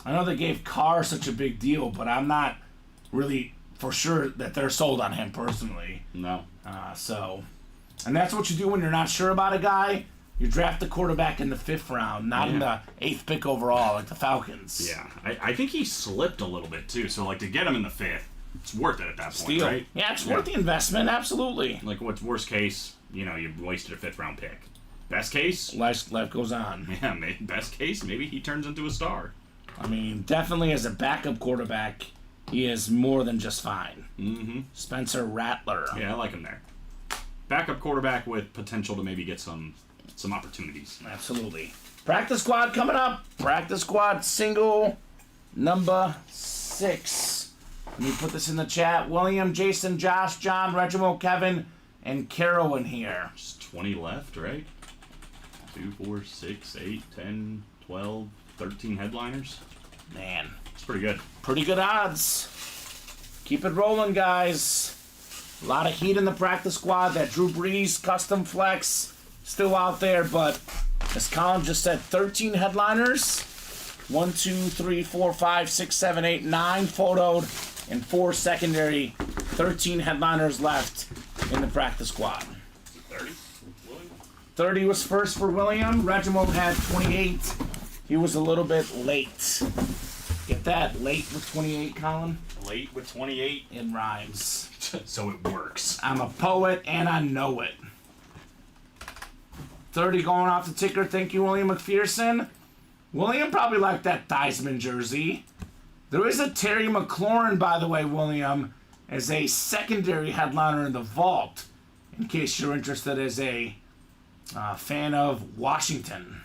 I know they gave Carr such a big deal, but I'm not really for sure that they're sold on him personally. No. And that's what you do when you're not sure about a guy. You draft the quarterback in the 5th round, not in the 8th pick overall, like the Falcons. Yeah, I think he slipped a little bit, too. So, like, to get him in the 5th, it's worth it at that point, right? Yeah, it's worth the investment, absolutely. Like, what's worst case? You know, you wasted a 5th round pick. Best case? Life goes on. Yeah, best case, maybe he turns into a star. I mean, definitely as a backup quarterback, he is more than just fine. Mm-hmm. Spencer Rattler. Yeah, I like him there. Backup quarterback with potential to maybe get some opportunities. Absolutely. Practice squad coming up. Practice squad single number 6. Let me put this in the chat. William, Jason, Josh, John, Reginald, Kevin, and Carol in here. Just 20 left, right? 2, 4, 6, 8, 10, 12, 13 headliners. Man. It's pretty good. Pretty good odds. Keep it rolling, guys. A lot of heat in the practice squad. That Drew Brees custom flex still out there, but as Colin just said, 13 headliners. 1, 2, 3, 4, 5, 6, 7, 8, 9 photoed, and 4 secondary. 13 headliners left in the practice squad. 30? 30 was first for William. Reginald had 28. He was a little bit late. Get that? Late with 28, Colin? Late with 28. It rhymes. So it works. I'm a poet and I know it. 30 going off the ticker. Thank you, William McPherson. William probably liked that Theismann jersey. There is a Terry McLaurin, by the way, William, as a secondary headliner in the vault, in case you're interested as a fan of Washington.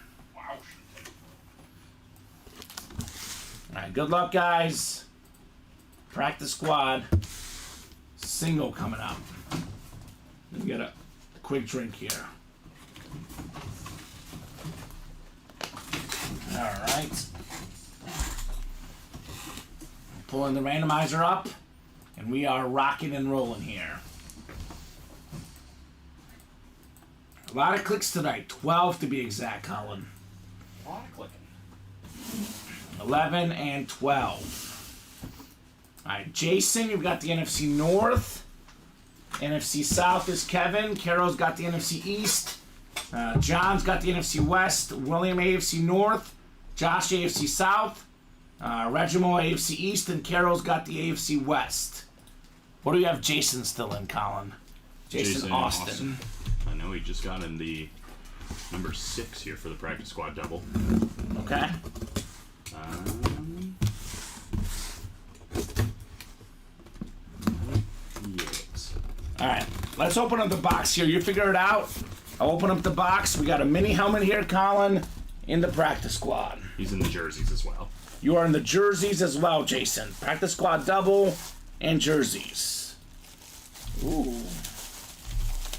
All right, good luck, guys. Practice squad single coming up. Let me get a quick drink here. All right. Pulling the randomizer up, and we are rocking and rolling here. A lot of clicks tonight. 12 to be exact, Colin. A lot of clicking. 11 and 12. All right, Jason, you've got the NFC North. NFC South is Kevin. Carol's got the NFC East. John's got the NFC West. William, AFC North. Josh, AFC South. Reginald, AFC East. And Carol's got the AFC West. What do we have Jason still in, Colin? Jason Austin. I know he just got in the Number 6 here for the practice squad double. Okay. Yes. All right. Let's open up the box here. You figure it out. I'll open up the box. We got a mini helmet here, Colin, in the practice squad. He's in the jerseys as well. You are in the jerseys as well, Jason. Practice squad double and jerseys. Ooh.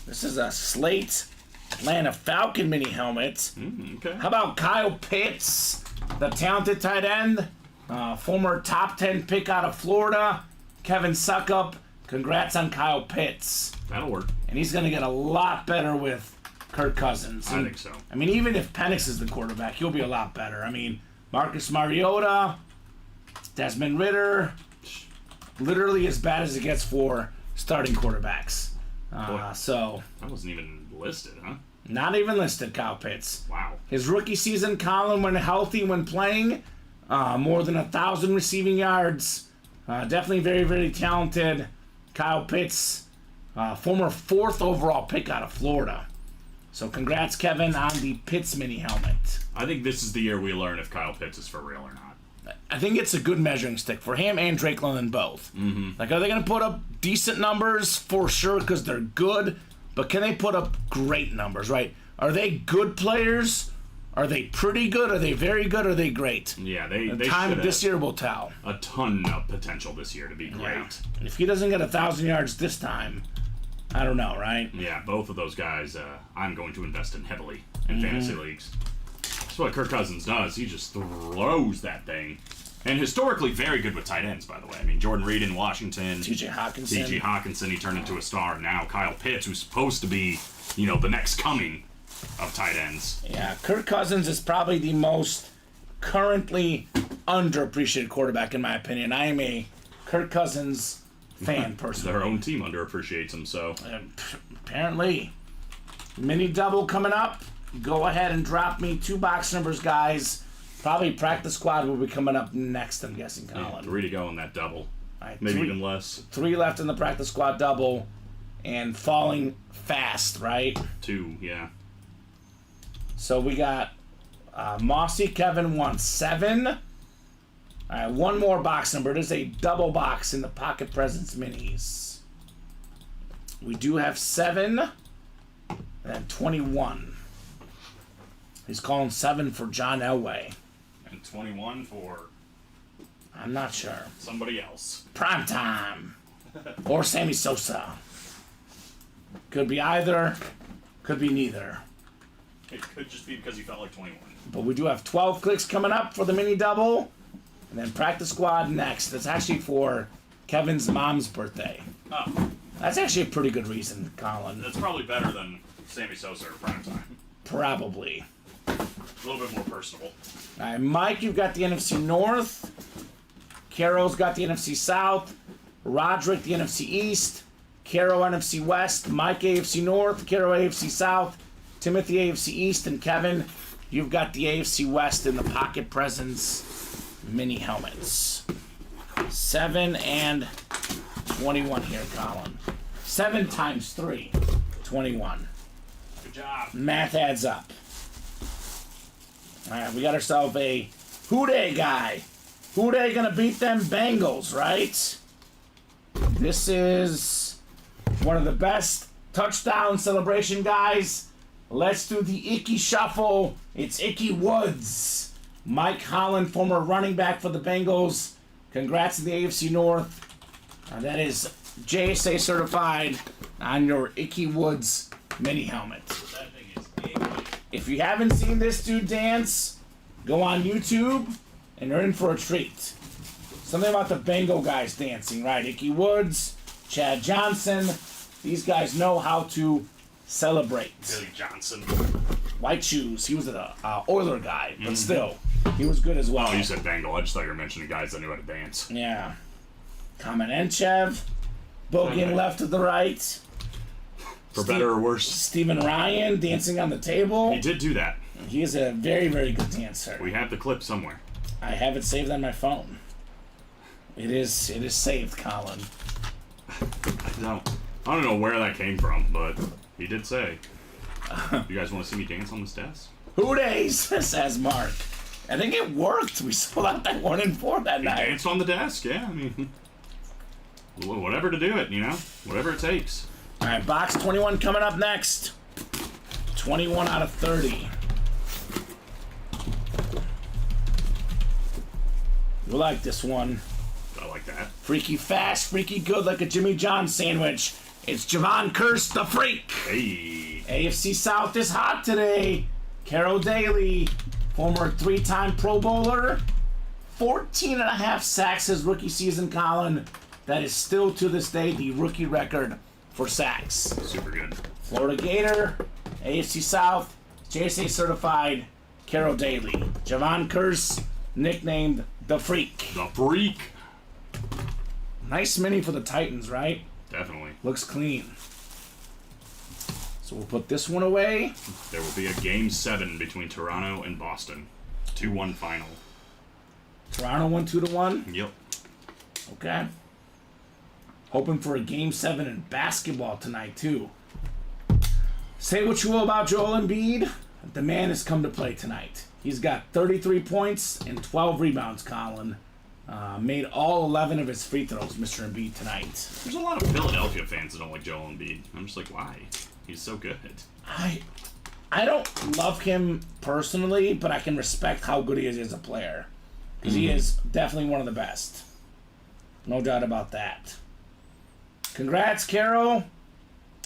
This is a Slate Atlanta Falcon mini helmet. Okay. How about Kyle Pitts, the talented tight end, former top 10 pick out of Florida. Kevin Suckup, congrats on Kyle Pitts. That'll work. And he's going to get a lot better with Kirk Cousins. I think so. I mean, even if Penix is the quarterback, he'll be a lot better. I mean, Marcus Mariota, Desmond Ridder, literally as bad as it gets for starting quarterbacks. So, That wasn't even listed, huh? not even listed, Kyle Pitts. Wow. His rookie season, Colin, when healthy, when playing, more than 1,000 receiving yards. Definitely very, very talented. Kyle Pitts, former 4th overall pick out of Florida. So congrats, Kevin, on the Pitts mini helmet. I think this is the year we learn if Kyle Pitts is for real or not. I think it's a good measuring stick for him and Drake London both. Mm-hmm. Like, are they going to put up decent numbers? For sure, because they're good. But can they put up great numbers, right? Are they good players? Are they pretty good? Are they very good? Are they great? Yeah, they Time should this have year will tell. a ton of potential this year to be great. Yeah. And if he doesn't get 1,000 yards this time, I don't know, right? Yeah, both of those guys I'm going to invest in heavily in fantasy leagues. That's what Kirk Cousins does. He just throws that thing. And historically very good with tight ends, by the way. I mean, Jordan Reed in Washington. T.J. Hawkinson. He turned into a star. Now Kyle Pitts, who's supposed to be, the next coming of tight ends. Yeah, Kirk Cousins is probably the most currently underappreciated quarterback, in my opinion. I am a Kirk Cousins fan, personally. Their own team underappreciates him, so. Apparently. Mini double coming up. Go ahead and drop me 2 box numbers, guys. Probably practice squad will be coming up next, I'm guessing, Colin. Yeah, 3 to go in that double. Right, Maybe even less. 3 left in the practice squad double. And falling fast, right? 2, yeah. So we got Mossy Kevin wants 7. All right, 1 more box number. It is a double box in the Pocket Presents minis. We do have 7 and 21. He's calling 7 for John Elway. And 21 for I'm not sure. somebody else. Prime time. Or Sammy Sosa. Could be either. Could be neither. It could just be because he felt like 21. But we do have 12 clicks coming up for the mini double. And then practice squad next. That's actually for Kevin's mom's birthday. Oh, That's actually a pretty good reason, Colin. that's probably better than Sammy Sosa or Primetime. Probably. A little bit more personable. All right, Mike, you've got the NFC North. Carol's got the NFC South. Roderick, the NFC East. Carol, NFC West. Mike, AFC North. Carol, AFC South. Timothy, AFC East. And Kevin, you've got the AFC West in the Pocket Presents mini helmets. 7 and 21 here, Colin. 7 times 3. 21. Good job. Math adds up. Alright, we got ourselves a Who Dey guy. Who Dey gonna beat them Bengals, right? This is one of the best touchdown celebration guys. Let's do the Icky Shuffle. It's Icky Woods. Mike Holland, former running back for the Bengals. Congrats to the AFC North. That is JSA certified on your Icky Woods mini helmet. That thing is big. If you haven't seen this dude dance, go on YouTube and you're in for a treat. Something about the Bengal guys dancing, right? Icky Woods, Chad Johnson. These guys know how to celebrate. Billy Johnson. White shoes. He was an Oiler guy, but still, he was good as well. Oh, you said Bengal. I just thought you were mentioning guys that knew how to dance. Yeah. Kamen Entchev. Boogieing left to the right. For better or worse. Stephen Ryan dancing on the table. He did do that. He is a very, very good dancer. We have the clip somewhere. I have it saved on my phone. It is saved, Colin. I don't know where that came from, but he did say. You guys want to see me dance on this desk? Who days, says Mark. I think it worked. We sold out that 1 and 4 that You night. danced on the desk, yeah. I mean, whatever to do it, you know? Whatever it takes. All right, box 21 coming up next. 21 out of 30. You like this one. I like that. Freaky fast, freaky good like a Jimmy John sandwich. It's Javon Curse, the Freak. Hey. AFC South is hot today. Carol Daly, former 3-time Pro Bowler. 14 and a half sacks his rookie season, Colin. That is still to this day the rookie record for sacks. Super good. Florida Gator, AFC South, JSA certified, Carol Daly. Javon Curse, nicknamed the Freak. The Freak. Nice mini for the Titans, right? Definitely. Looks clean. So we'll put this one away. There will be a Game 7 between Toronto and Boston. 2-1 final. Toronto won 2-1. Yep. Okay. Hoping for a Game 7 in basketball tonight, too. Say what you will about Joel Embiid. The man has come to play tonight. He's got 33 points and 12 rebounds, Colin. Made all 11 of his free throws, Mr. Embiid, tonight. There's a lot of Philadelphia fans that don't like Joel Embiid. I'm just like, why? He's so good. I don't love him personally, but I can respect how good he is as a player. Because he is definitely one of the best. No doubt about that. Congrats, Carol.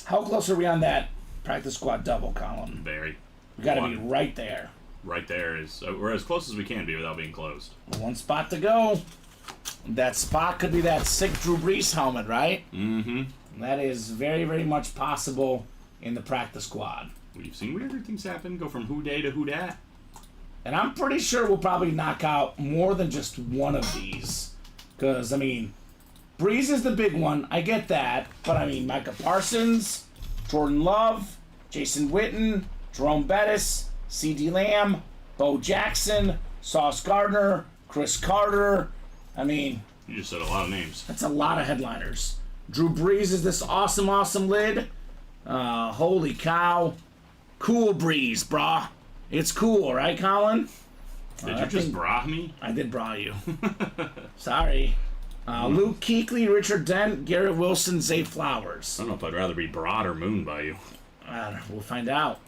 How close are we on that practice squad double, Colin? Very. We got to be right there. Right there is... we're as close as we can be without being closed. One spot to go. That spot could be that sick Drew Brees helmet, right? Mm-hmm. That is very, very much possible in the practice squad. We've seen weirder things happen. Go from who day to who dat. And I'm pretty sure we'll probably knock out more than just one of these. Because, I mean, Breeze is the big one. I get that. But, I mean, Micah Parsons, Jordan Love, Jason Witten, Jerome Bettis, C.D. Lamb, Bo Jackson, Sauce Gardner, Chris Carter. I mean... You just said a lot of names. That's a lot of headliners. Drew Brees is this awesome, awesome lid. Holy cow. Cool Breeze, brah. It's cool, right, Colin? Did you just bra me? I did bra you. Sorry. Luke Kuechly, Richard Dent, Garrett Wilson, Zay Flowers. I don't know if I'd rather be broad or mooned by you. We'll find out.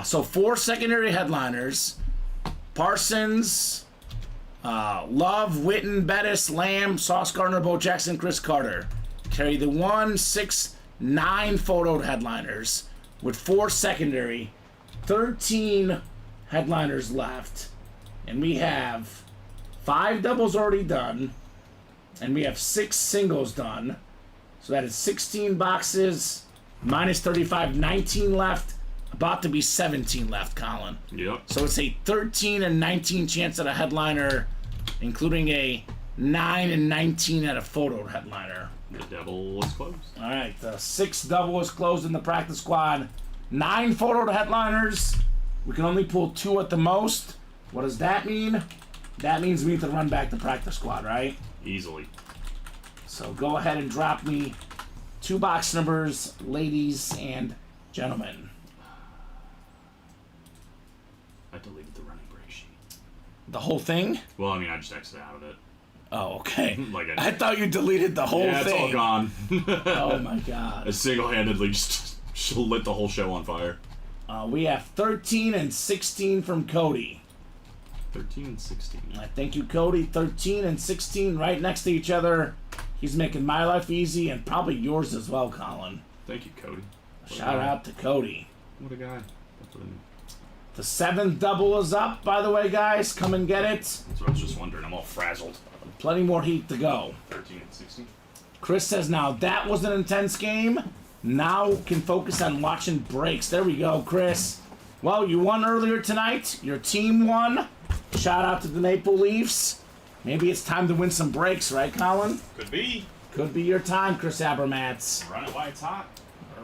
So 4 secondary headliners. Parsons, Love, Witten, Bettis, Lamb, Sauce Gardner, Bo Jackson, Chris Carter. Carry the 1, 6, 9 photoed headliners with 4 secondary. 13 headliners left. And we have 5 doubles already done. And we have 6 singles done. So that is 16 boxes, minus 35, 19 left. About to be 17 left, Colin. Yep. So it's a 13 and 19 chance at a headliner, including a 9 and 19 at a photo headliner. The devil is closed. All right, the 6 double is closed in the practice squad. 9 photo headliners. We can only pull 2 at the most. What does that mean? That means we need to run back the practice squad, right? Easily. So go ahead and drop me 2 box numbers, ladies and gentlemen. I deleted the running break sheet. The whole thing? Well, I mean, I just exited out of it. Oh, okay. Like I thought you deleted the whole yeah, thing. it's all gone. Oh my god. I single-handedly just lit the whole show on fire. We have 13 and 16 from Cody. 13 and 16. Thank you, Cody. 13 and 16 right next to each other. He's making my life easy and probably yours as well, Colin. Thank you, Cody. Shout out to Cody. What a guy. That's what I mean. The 7th double is up, by the way, guys. Come and get it. That's what I was just wondering. I'm all frazzled. Plenty more heat to go. 13 and 16. Chris says now that was an intense game. Now can focus on watching breaks. There we go, Chris. Well, you won earlier tonight. Your team won. Shout out to the Maple Leafs. Maybe it's time to win some breaks, right, Colin? Could be. Could be your time, Chris Abermats. Run it while it's hot.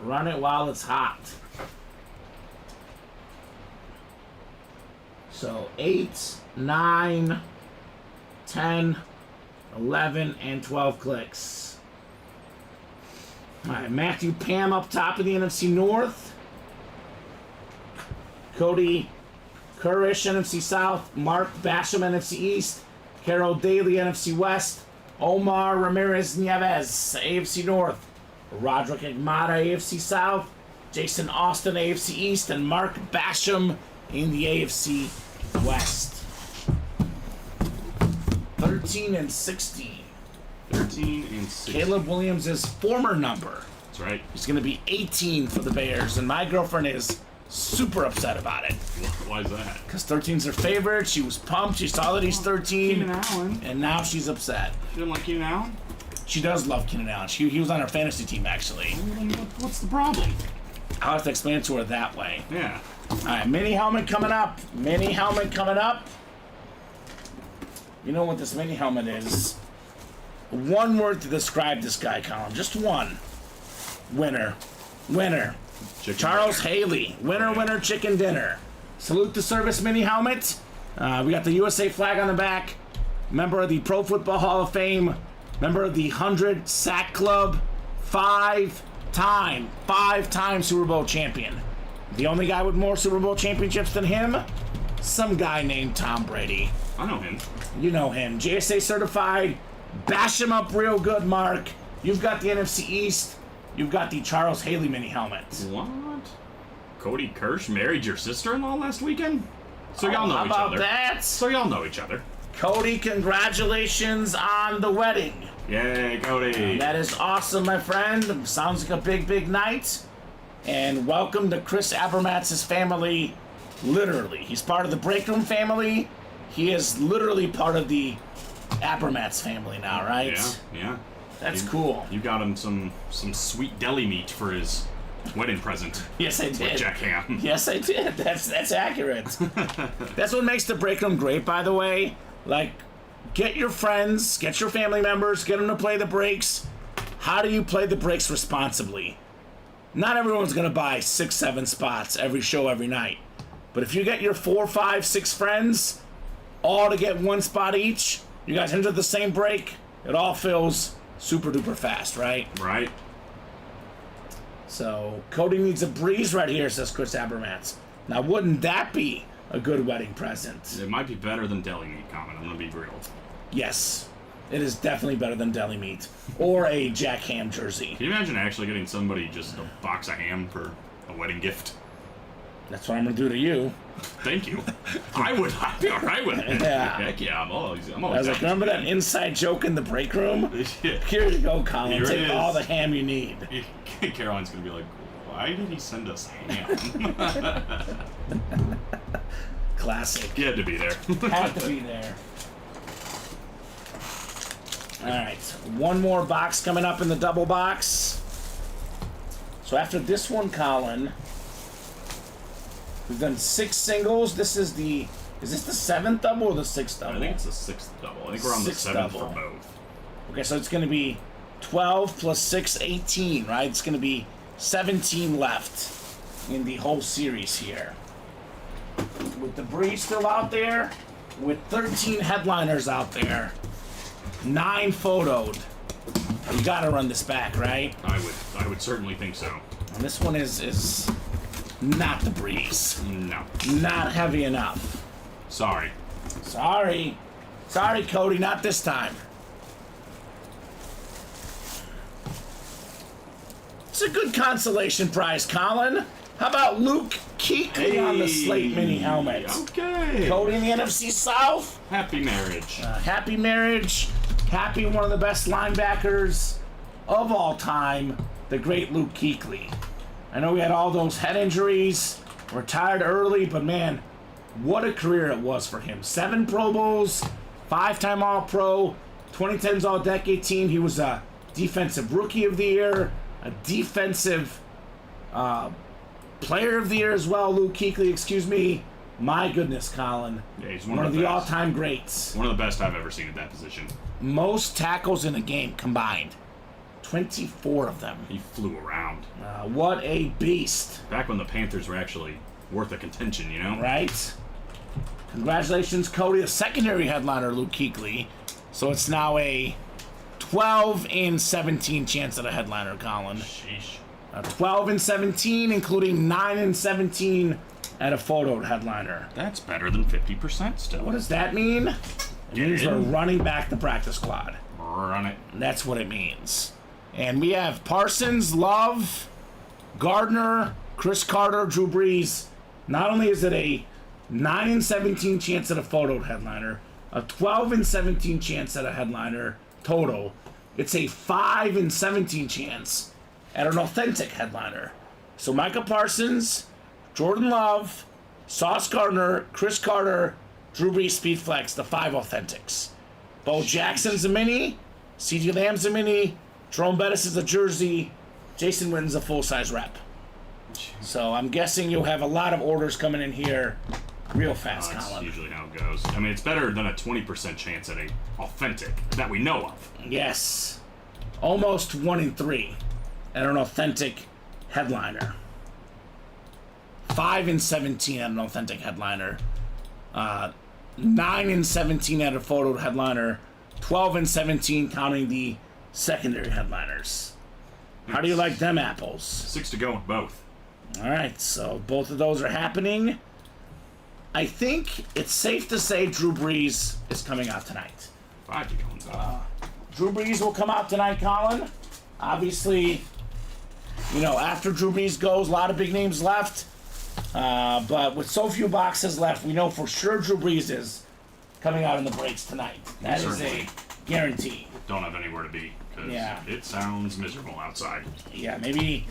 Run it while it's hot. So 8, 9, 10, 11, and 12 clicks. All right, Matthew Pam up top of the NFC North. Cody Kurish, NFC South. Mark Basham, NFC East. Carol Daly, NFC West. Omar Ramirez Nieves, AFC North. Roderick Agmada, AFC South. Jason Austin, AFC East. And Mark Basham in the AFC West. 13 and 16. 13 and 16. Caleb Williams' former number. That's right. He's going to be 18 for the Bears, and my girlfriend is super upset about it. Why is that? Because 13's her favorite. She was pumped. She saw that he's 13. Keenan Allen. And now she's upset. You didn't like Keenan Allen? She does love Keenan Allen. He was on her fantasy team, actually. What's the problem? I'll have to explain it to her that way. Yeah. All right, mini helmet coming up. Mini helmet coming up. You know what this mini helmet is? One word to describe this guy, Colin. Just one. Winner. Winner. Chicken Charles dinner. Haley. Winner, winner, chicken dinner. Salute to service mini helmet. We got the USA flag on the back. Member of the Pro Football Hall of Fame. Member of the 100 Sack Club. Five-time Super Bowl champion. The only guy with more Super Bowl championships than him? Some guy named Tom Brady. I know him. You know him. JSA certified. Bash him up real good, Mark. You've got the NFC East. You've got the Charles Haley mini helmet. What? Cody Kirsch married your sister-in-law last weekend? So y'all know How each about other. that? So y'all know each other. Cody, congratulations on the wedding. Yay, Cody. That is awesome, my friend. Sounds like a big, big night. And welcome to Chris Abermatz's family. Literally. He's part of the Break Room family. He is literally part of the Abermatz family now, right? Yeah. That's cool. You got him some sweet deli meat for his wedding present. Yes, I With did. Jack Ham. Yes, I did. That's accurate. That's what makes the Break Room great, by the way. Like, get your friends, get your family members, get them to play the breaks. How do you play the breaks responsibly? Not everyone's going to buy 6, 7 spots every show, every night. But if you get your 4, 5, 6 friends, all to get 1 spot each, you guys enter the same break, it all fills super duper fast, right? Right. So, Cody needs a breeze right here, says Chris Abermatz. Now, wouldn't that be a good wedding present? It might be better than deli meat, Common. I'm gonna be real. Yes, it is definitely better than deli meat or a Jack Ham jersey. Can you imagine actually getting somebody just a box of ham for a wedding gift? That's what I'm gonna do to you. Thank you. I'd be alright with it. Yeah. Heck yeah, I'm always I was like, down remember to that inside joke in the break room? Yeah. Here you go, Colin. Here it Take is. all the ham you need. Caroline's gonna be like, why did he send us ham? Classic. You had to be there. Had to be there. Alright, one more box coming up in the double box. So after this one, Colin, we've done 6 singles. This is the... Is this the 7th double or the 6th double? I think it's the 6th double. I think we're on the 6th 7th double. for both. Okay, so it's going to be 12 plus 6, 18, right? It's going to be 17 left in the whole series here. With the breeze still out there, with 13 headliners out there, 9 photoed, you got to run this back, right? I would certainly think so. And this one is not the breeze. No. Not heavy enough. Sorry. Sorry, Cody, not this time. It's a good consolation prize, Colin. How about Luke Kuechly on the Slate mini helmet? Okay. Cody in the NFC South. Happy marriage. Happy marriage. Happy one of the best linebackers of all time, the great Luke Kuechly. I know we had all those head injuries, retired early, but man, what a career it was for him. 7 Pro Bowls, 5-time All-Pro, 2010s All-Decade team. He was a Defensive Rookie of the Year, a Defensive Player of the Year as well, Luke Kuechly, excuse me. My goodness, Colin. Yeah, he's one of the all-time greats. One of the best I've ever seen at that position. Most tackles in a game combined. 24 of them. He flew around. What a beast. Back when the Panthers were actually worth a contention, you know? Right? Congratulations, Cody. A secondary headliner, Luke Kuechly. So it's now a 12 in 17 chance at a headliner, Colin. Sheesh. 12 and 17, including 9 and 17 at a photoed headliner. That's better than 50% still. What does that mean? It means we're running back the practice squad. Run it. That's what it means. And we have Parsons, Love, Gardner, Chris Carter, Drew Brees. Not only is it a 9-17 chance at a photoed headliner, a 12-17 chance at a headliner total, it's a 5-17 chance at an authentic headliner. So Micah Parsons, Jordan Love, Sauce Gardner, Chris Carter, Drew Brees, Speed Flex, the 5 authentics. Bo Jackson's a mini, CeeDee Lamb's a mini, Jerome Bettis is a jersey, Jason Witten's a full-size rep. So I'm guessing you'll have a lot of orders coming in here real fast, That's Colin. usually how it goes. I mean, it's better than a 20% chance at a authentic that we know of. Yes. Almost 1 in 3 at an authentic headliner. 5-17 at an authentic headliner. 9-17 at a photo headliner. 12-17 counting the secondary headliners. How do you like them apples? 6 to go with both. All right, so both of those are happening. I think it's safe to say Drew Brees is coming out tonight. 5 to go with both. Drew Brees will come out tonight, Colin. Obviously, after Drew Brees goes, a lot of big names left. But with so few boxes left, we know for sure Drew Brees is coming out in the breaks tonight. That is a guarantee. Don't have anywhere to be because Yeah. it sounds miserable outside. Yeah, maybe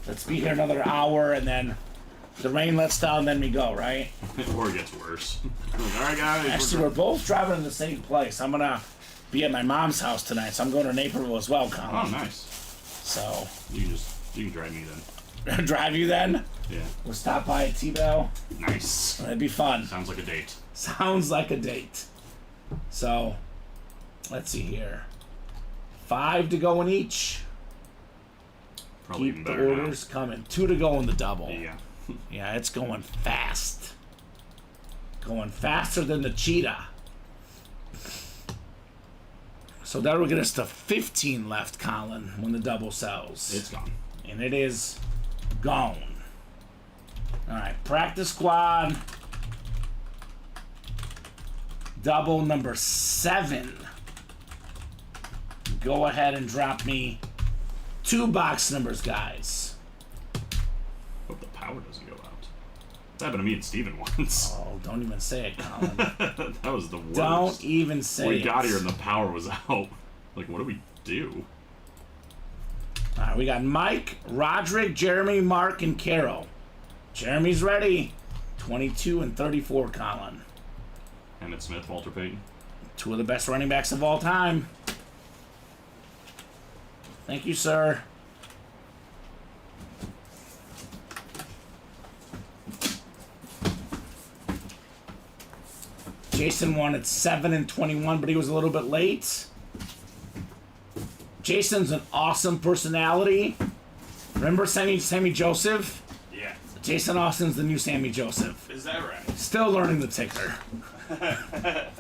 let's be here another hour and then the rain lets down, then we go, right? Or it gets worse. Like, all right, guys. Actually, we're both driving to the same place. I'm going to be at my mom's house tonight, so I'm going to Naperville as well, Colin. Oh, nice. So, You can drive me then. drive you then? Yeah. We'll stop by at T-Bell. Nice. That'd be fun. Sounds like a date. Sounds like a date. So, let's see here. 5 to go in each. Probably even Keep the better orders coming. 2 to go in the double. now. Yeah. Yeah, it's going fast. Going faster than the cheetah. So that'll get us to 15 left, Colin, when the double sells. It's gone. And it is gone. Alright, practice squad. Double number 7. Go ahead and drop me 2 box numbers, guys. Hope the power doesn't go out. That happened to me and Steven once. Oh, don't even say it, Colin. That was the worst. Don't even say it. We got here and the power was out. Like, what do we do? Alright, we got Mike, Roderick, Jeremy, Mark, and Carol. Jeremy's ready. 22 and 34, Colin. Emmett Smith, Walter Payton. 2 of the best running backs of all time. Thank you, sir. Jason wanted 7 and 21, but he was a little bit late. Jason's an awesome personality. Remember Sammy Joseph? Yeah. Jason Austin's the new Sammy Joseph. Is that right? Still learning the ticker.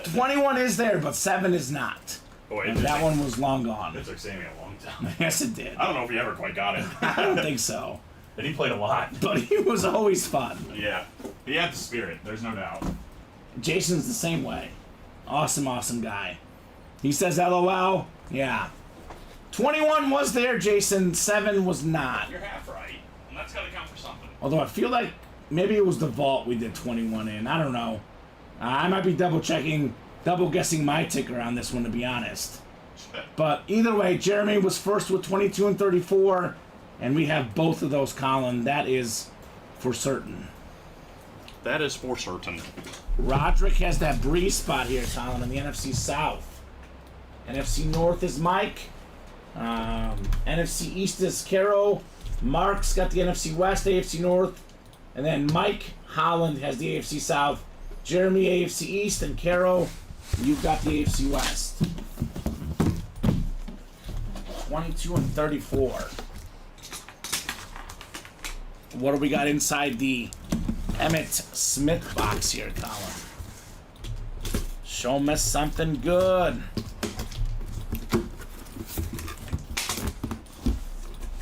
21 is there, but 7 is not. Boy, And that one was long gone. It took Sammy a long time. Yes, it did. I don't know if he ever quite got it. I don't think so. And he played a lot. But he was always fun. Yeah. He had the spirit, there's no doubt. Jason's the same way. Awesome, awesome guy. He says LOL. Yeah. 21 was there, Jason. 7 was not. You're half right. And that's gotta count for something. Although I feel like maybe it was the vault we did 21 in. I don't know. I might be double guessing my ticker on this one, to be honest. But either way, Jeremy was first with 22 and 34, and we have both of those, Colin. That is for certain. That is for certain. Roderick has that Breeze spot here, Colin, in the NFC South. NFC North is Mike. NFC East is Caro. Mark's got the NFC West, AFC North. And then Mike Holland has the AFC South. Jeremy, AFC East. And Caro, you've got the AFC West. 22 and 34. What do we got inside the Emmett Smith box here, Colin? Show me something good.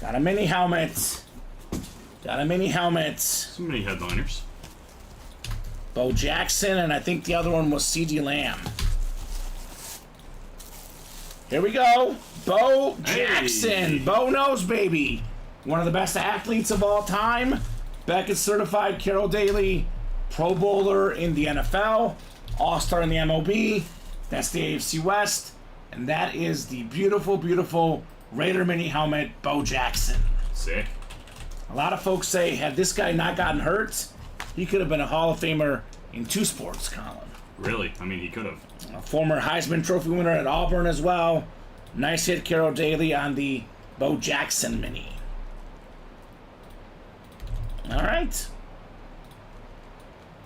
Got a mini helmet. Got a mini helmet. So many headliners. Bo Jackson, and I think the other one was C.D. Lamb. Here we go. Bo Jackson. Hey. Bo knows, baby. One of the best athletes of all time. Beckett certified Carroll Daly. Pro Bowler in the NFL. All-Star in the MLB. That's the AFC West. And that is the beautiful, beautiful Raider mini helmet, Bo Jackson. Sick. A lot of folks say, had this guy not gotten hurt, he could have been a Hall of Famer in 2 sports, Colin. Really? I mean, he could have. A former Heisman Trophy winner at Auburn as well. Nice hit, Carroll Daly, on the Bo Jackson mini. All right.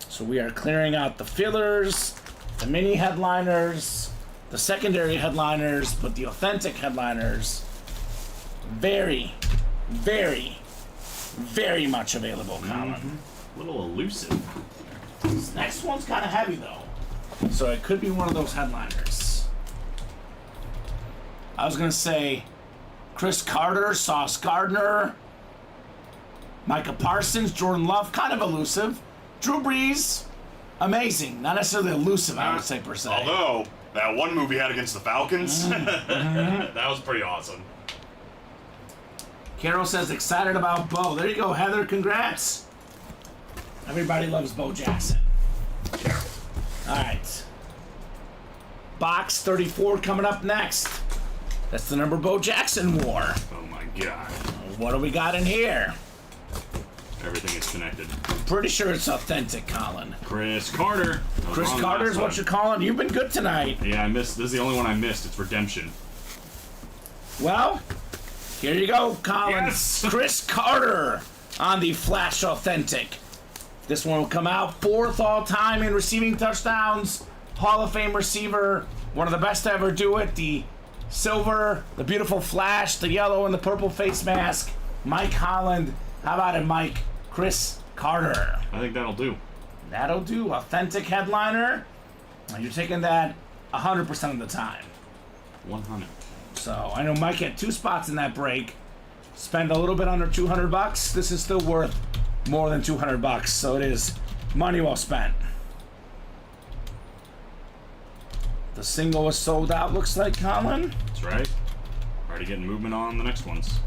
So we are clearing out the fillers, the mini headliners, the secondary headliners, but the authentic headliners, very, very, very much available, Colin. A little elusive. This next one's kind of heavy, though. So it could be one of those headliners. I was going to say Chris Carter, Sauce Gardner, Micah Parsons, Jordan Love, kind of elusive. Drew Brees, amazing. Not necessarily elusive, I would say, per se. Although, that one movie had against the Falcons, That was pretty awesome. Carol says excited about Bo. There you go, Heather. Congrats. Everybody loves Bo Jackson. All right. Box 34 coming up next. That's the number Bo Jackson wore. Oh my god. What do we got in here? Everything is connected. Pretty sure it's authentic, Colin. Chris Carter. I was Chris wrong Carter is last what time. you're calling. You've been good tonight. Yeah, I missed. This is the only one I missed. It's Redemption. Well, here you go, Colin. Yes! Chris Carter on the Flash Authentic. This one will come out 4th all time in receiving touchdowns. Hall of Fame receiver. One of the best to ever do it. The silver, the beautiful Flash, the yellow, and the purple face mask. Mike Holland. How about it, Mike? Chris Carter. I think that'll do. That'll do. Authentic headliner. You're taking that 100% of the time. 100. So I know Mike had 2 spots in that break. Spend a little bit under $200. This is still worth more than $200, so it is money well spent. The single is sold out, looks like, Colin. That's right. Already getting movement on the next ones.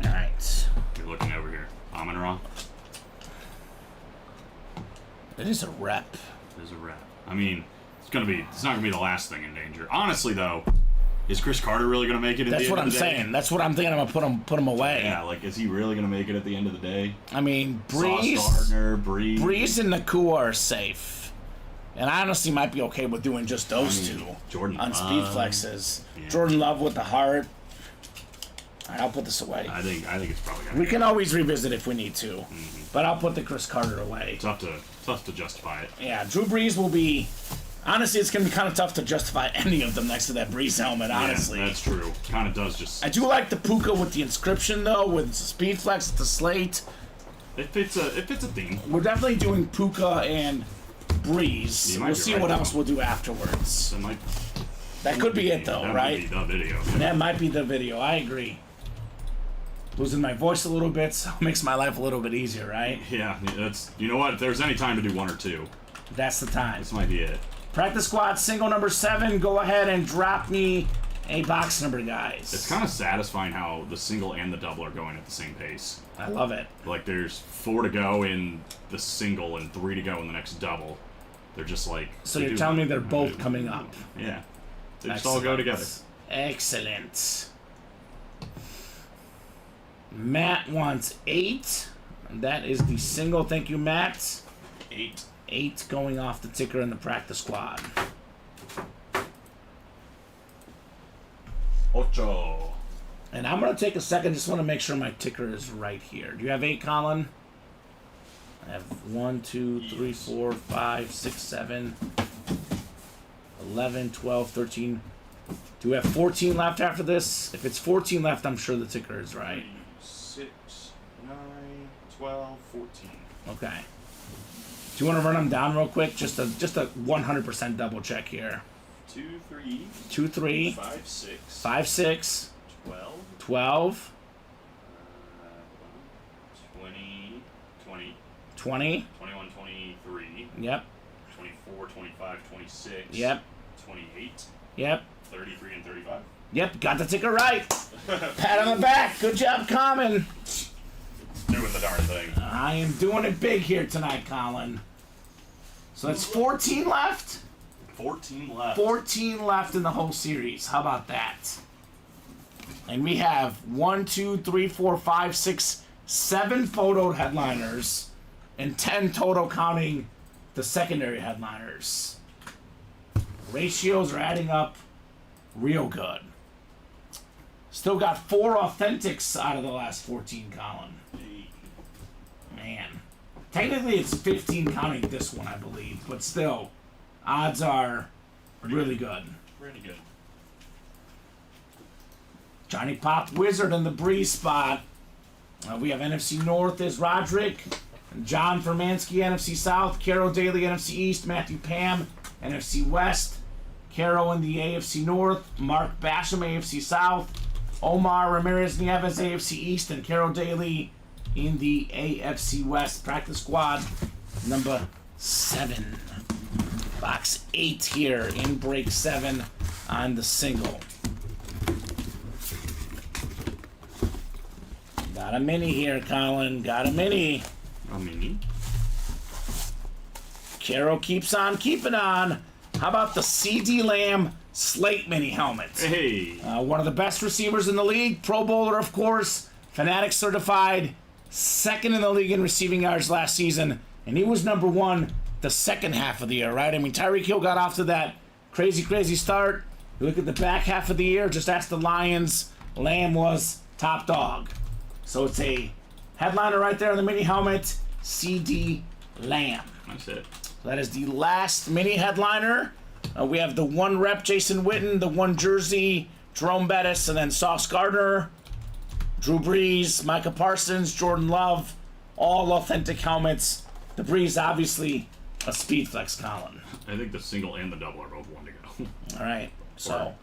All right. You're looking over here. Amon Ra. It is a rep. There's a wrap. I mean, it's not gonna be the last thing in danger. Honestly, though, is Chris Carter really gonna make it? At That's the what end I'm of the day? saying. That's what I'm thinking. I'm gonna put him away. Yeah, like, is he really gonna make it at the end of the day? I mean, Sauce Gardner, Breeze. Breeze and Nakua are safe, and I honestly might be okay with doing just those two Jordan on Love. speed flexes. Yeah. Jordan Love with the heart. All right, I'll put this away. I think it's probably gonna We be can always revisit if we need to, but I'll put the Chris Carter away. tough to justify it. Yeah, Drew Brees will be. Honestly, it's gonna be kind of tough to justify any of them next to that Brees helmet. Honestly, Yeah, that's true. Kind of does just. I do like the Puka with the inscription though, with speed flex, the slate. It fits a theme. We're definitely doing Puka and Breeze. You might We'll be see right, what though. else we'll do afterwards. That might. That could be it though, that right? Might be the video. That might be the video. I agree. Losing my voice a little bit, so it makes my life a little bit easier, right? Yeah, that's. You know what? If there's any time to do 1 or 2, That's the time. this might be it. Practice squad single number 7. Go ahead and drop me a box number, guys. It's kind of satisfying how the single and the double are going at the same pace. I love it. Like, there's 4 to go in the single and 3 to go in the next double. They're just like. So they you're do telling me that. they're both coming up. Yeah. They just all go together. Excellent. Matt wants 8. That is the single. Thank you, Matt. 8. 8 going off the ticker in the practice squad. Ocho. And I'm going to take a second. Just want to make sure my ticker is right here. Do you have 8, Colin? I have 1, 2, 3, 4, 5, 6, 7, 11, 12, 13. Do we have 14 left after this? If it's 14 left, I'm sure the ticker is right. 6, 9, 12, 14. Okay. Do you want to run them down real quick? Just a 100% double check here. 2, 3, 2, 3, 5, 6, 5, 6, 12, 12, 20, 20, 20. 21, 23. Yep. 24, 25, 26. Yep. 28. Yep. 33 and 35. Yep. Got the ticker right. Pat on the back. Good job, Kamen. Doing the darn thing. I am doing it big here tonight, Colin. So that's 14 left. 14 left. 14 left in the whole series. How about that? And we have 1, 2, 3, 4, 5, 6, 7 photoed headliners and 10 total counting the secondary headliners. Ratios are adding up real good. Still got 4 authentics out of the last 14, Colin. Man. Technically it's 15 counting this one, I believe, but still, odds are really good. Pretty good. Johnny Pop Wizard in the Breeze spot. We have NFC North is Roderick. John Fermansky, NFC South. Carol Daly, NFC East. Matthew Pam, NFC West. Carol in the AFC North. Mark Basham, AFC South. Omar Ramirez Nieves, AFC East. And Carol Daly in the AFC West. Practice squad number 7. Box 8 here in break 7 on the single. Got a mini here, Colin. Got a mini. A mini? Carol keeps on keeping on. How about the CD Lamb Slate mini helmet? Hey. One of the best receivers in the league. Pro Bowler, of course. Fanatic certified. Second in the league in receiving yards last season. And he was number 1 the second half of the year, right? I mean, Tyreek Hill got off to that crazy start. You look at the back half of the year, just ask the Lions. Lamb was top dog. So it's a headliner right there on the mini helmet, CD Lamb. That's it. So that is the last mini headliner. We have the 1 rep Jason Witten, the 1 jersey Jerome Bettis, and then Sauce Gardner, Drew Brees, Micah Parsons, Jordan Love, all authentic helmets. The Brees obviously a speed flex, Colin. I think the single and the double are both 1 to go. All right, so Or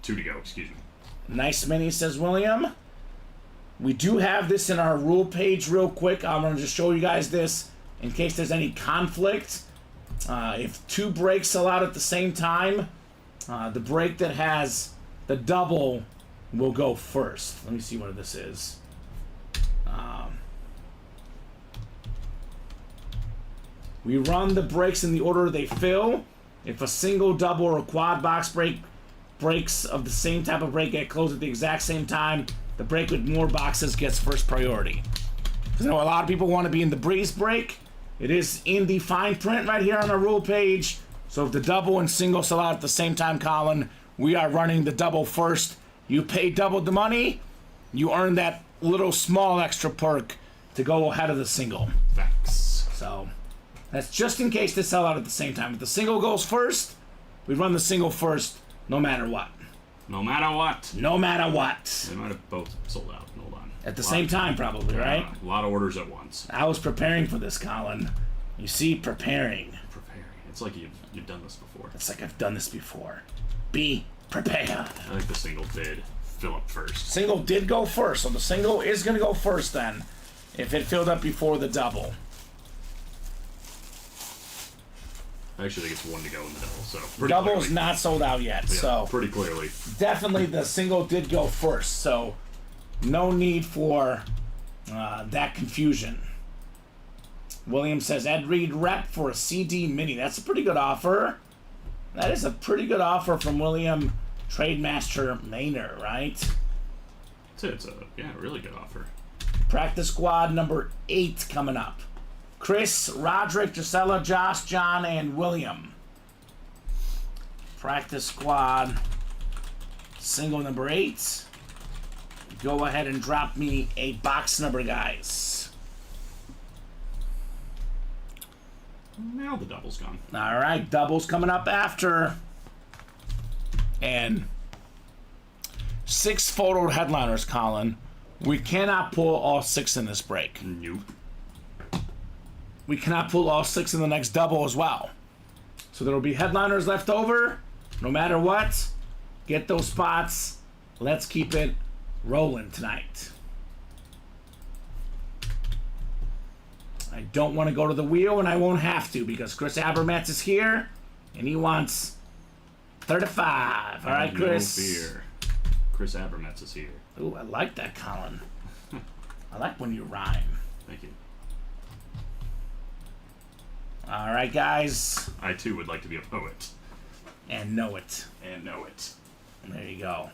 2 to go, excuse me. nice mini, says William. We do have this in our rule page real quick. I'm going to just show you guys this in case there's any conflict. If 2 breaks sell out at the same time, the break that has the double will go first. Let me see what this is. We run the breaks in the order they fill. If a single, double, or a quad box breaks of the same type of break get closed at the exact same time, the break with more boxes gets first priority. Because I know a lot of people want to be in the Breeze break. It is in the fine print right here on the rule page. So if the double and single sell out at the same time, Colin, we are running the double first. You pay double the money, you earn that little small extra perk to go ahead of the single. Facts. So that's just in case they sell out at the same time. If the single goes first, we run the single first no matter what. No matter what. No matter what. They might have both sold out. Hold on. At the same time, probably, right? A lot of orders at once. I was preparing for this, Colin. You see, preparing. Preparing. It's like you've done this before. It's like I've done this before. Be prepared. I think the single did fill up first. Single did go first, so the single is going to go first then, if it filled up before the double. I actually think it's 1 to go in the double, so pretty Double's clearly. not sold out yet, Yeah, so pretty clearly. definitely the single did go first, so no need for that confusion. William says, Ed Reed rep for a CD mini. That's a pretty good offer. That is a pretty good offer from William Trademaster Maynard, right? It's a really good offer. Practice squad number 8 coming up. Chris, Roderick, Gisela, Josh, John, and William. Practice squad single number 8. Go ahead and drop me a box number, guys. Now the double's gone. All right, doubles coming up after. And 6 photo headliners, Colin. We cannot pull all 6 in this break. Nope. We cannot pull all 6 in the next double as well. So there will be headliners left over. No matter what, get those spots. Let's keep it rolling tonight. I don't want to go to the wheel, and I won't have to because Chris Abermatz is here, and he wants 35. All right, Chris. No fear. Chris Abermatz is here. Ooh, I like that, Colin. I like when you rhyme. Thank you. All right, guys. I too would like to be a poet. And know it. And know it. There you go.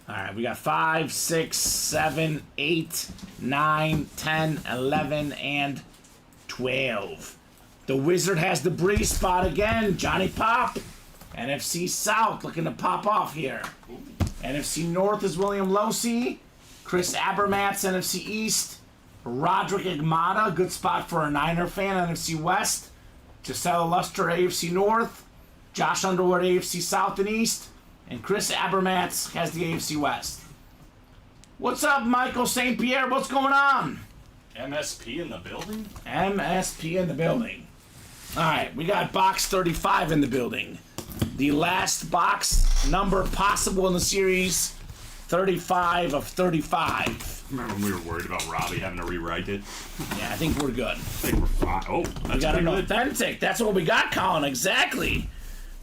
All right, we got 5, 6, 7, 8, 9, 10, 11, and 12. The Wizard has the breeze spot again. Johnny Pop. NFC South looking to pop off here. NFC North is William Losi. Chris Abermatz, NFC East. Roderick Igmata, good spot for a Niner fan, NFC West. Gisela Luster, AFC North. Josh Underwood, AFC South and East. And Chris Abermatz has the AFC West. What's up, Michael St. Pierre? What's going on? MSP in the building? MSP in the building. All right, we got box 35 in the building. The last box number possible in the series, 35 of 35. Remember when we were worried about Robbie having to rewrite it? Yeah, I think we're good. I think we're fine. Oh, that's We got an good. authentic. That's what we got, Colin. Exactly.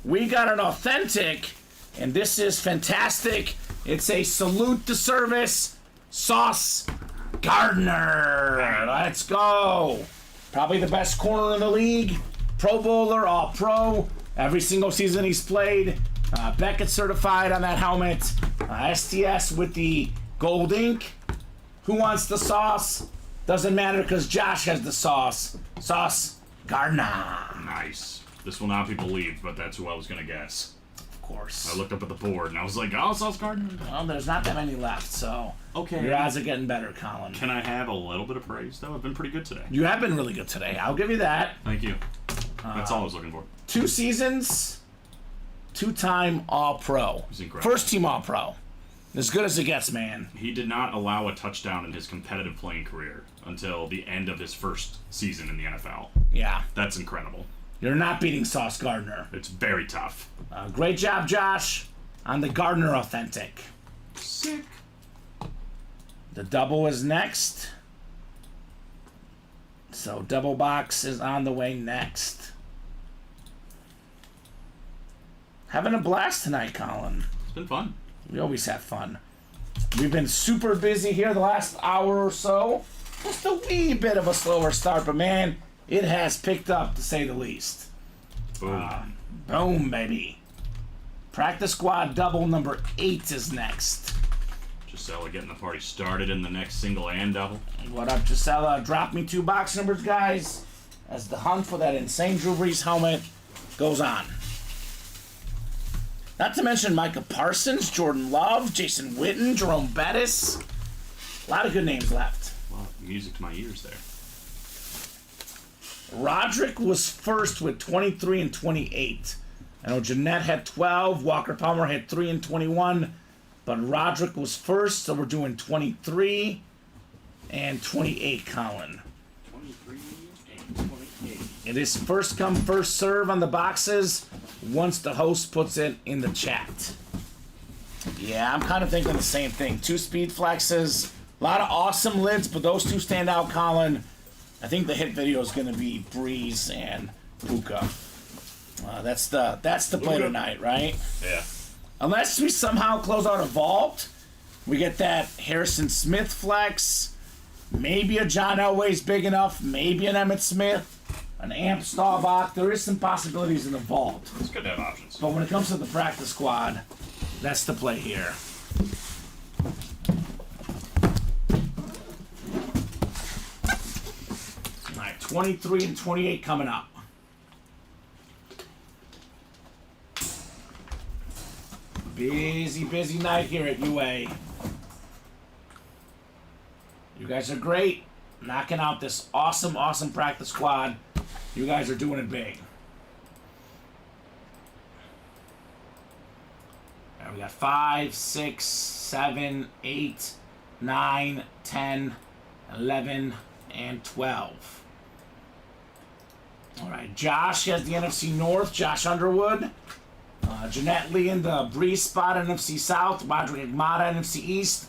We got an authentic, and this is fantastic. It's a salute to service, Sauce Gardner. Let's go. Probably the best corner in the league. Pro Bowler, All Pro. Every single season he's played. Beckett certified on that helmet. STS with the gold ink. Who wants the sauce? Doesn't matter because Josh has the sauce. Sauce Gardner. Nice. This will not be believed, but that's who I was going to guess. Of course. I looked up at the board and I was like, oh, Sauce Gardner. Well, there's not that many left, so Okay. your odds are getting better, Colin. Can I have a little bit of praise, though? I've been pretty good today. You have been really good today. I'll give you that. Thank you. That's all I was looking for. 2 seasons, 2-time All-Pro. was incredible. First team All-Pro. As good as it gets, man. He did not allow a touchdown in his competitive playing career until the end of his first season in the NFL. Yeah. That's incredible. You're not beating Sauce Gardner. It's very tough. Great job, Josh, on the Gardner Authentic. Sick. The double is next. So double box is on the way next. Having a blast tonight, Colin. It's been fun. We always have fun. We've been super busy here the last hour or so. Just a wee bit of a slower start, but man, it has picked up to say the least. Boom. Boom, baby. Practice squad double number 8 is next. Gisela getting the party started in the next single and double. What up, Gisela? Drop me 2 box numbers, guys, as the hunt for that insane Drew Brees helmet goes on. Not to mention Micah Parsons, Jordan Love, Jason Witten, Jerome Bettis. A lot of good names left. Well, music to my ears there. Roderick was first with 23 and 28. I know Jeanette had 12, Walker Palmer had 3 and 21, but Roderick was first, so we're doing 23 and 28, Colin. 23 and 28. It is first come, first serve on the boxes once the host puts it in the chat. Yeah, I'm kind of thinking the same thing. 2 speed flexes, a lot of awesome lids, but those 2 stand out, Colin. I think the hit video is going to be Breeze and Puka. That's the play tonight, right? Yeah. Unless we somehow close out a vault, we get that Harrison Smith flex, maybe a John Elway's big enough, maybe an Emmitt Smith, an Amp Staubach. There is some possibilities in the vault. It's good to have options. But when it comes to the practice squad, that's the play here. All right, 23 and 28 coming up. Busy night here at UA. You guys are great. Knocking out this awesome practice squad. You guys are doing it big. All right, we got 5, 6, 7, 8, 9, 10, 11, and 12. All right, Josh has the NFC North. Josh Underwood. Jeanette Lee in the Breeze spot, NFC South. Roderick Igmata, NFC East.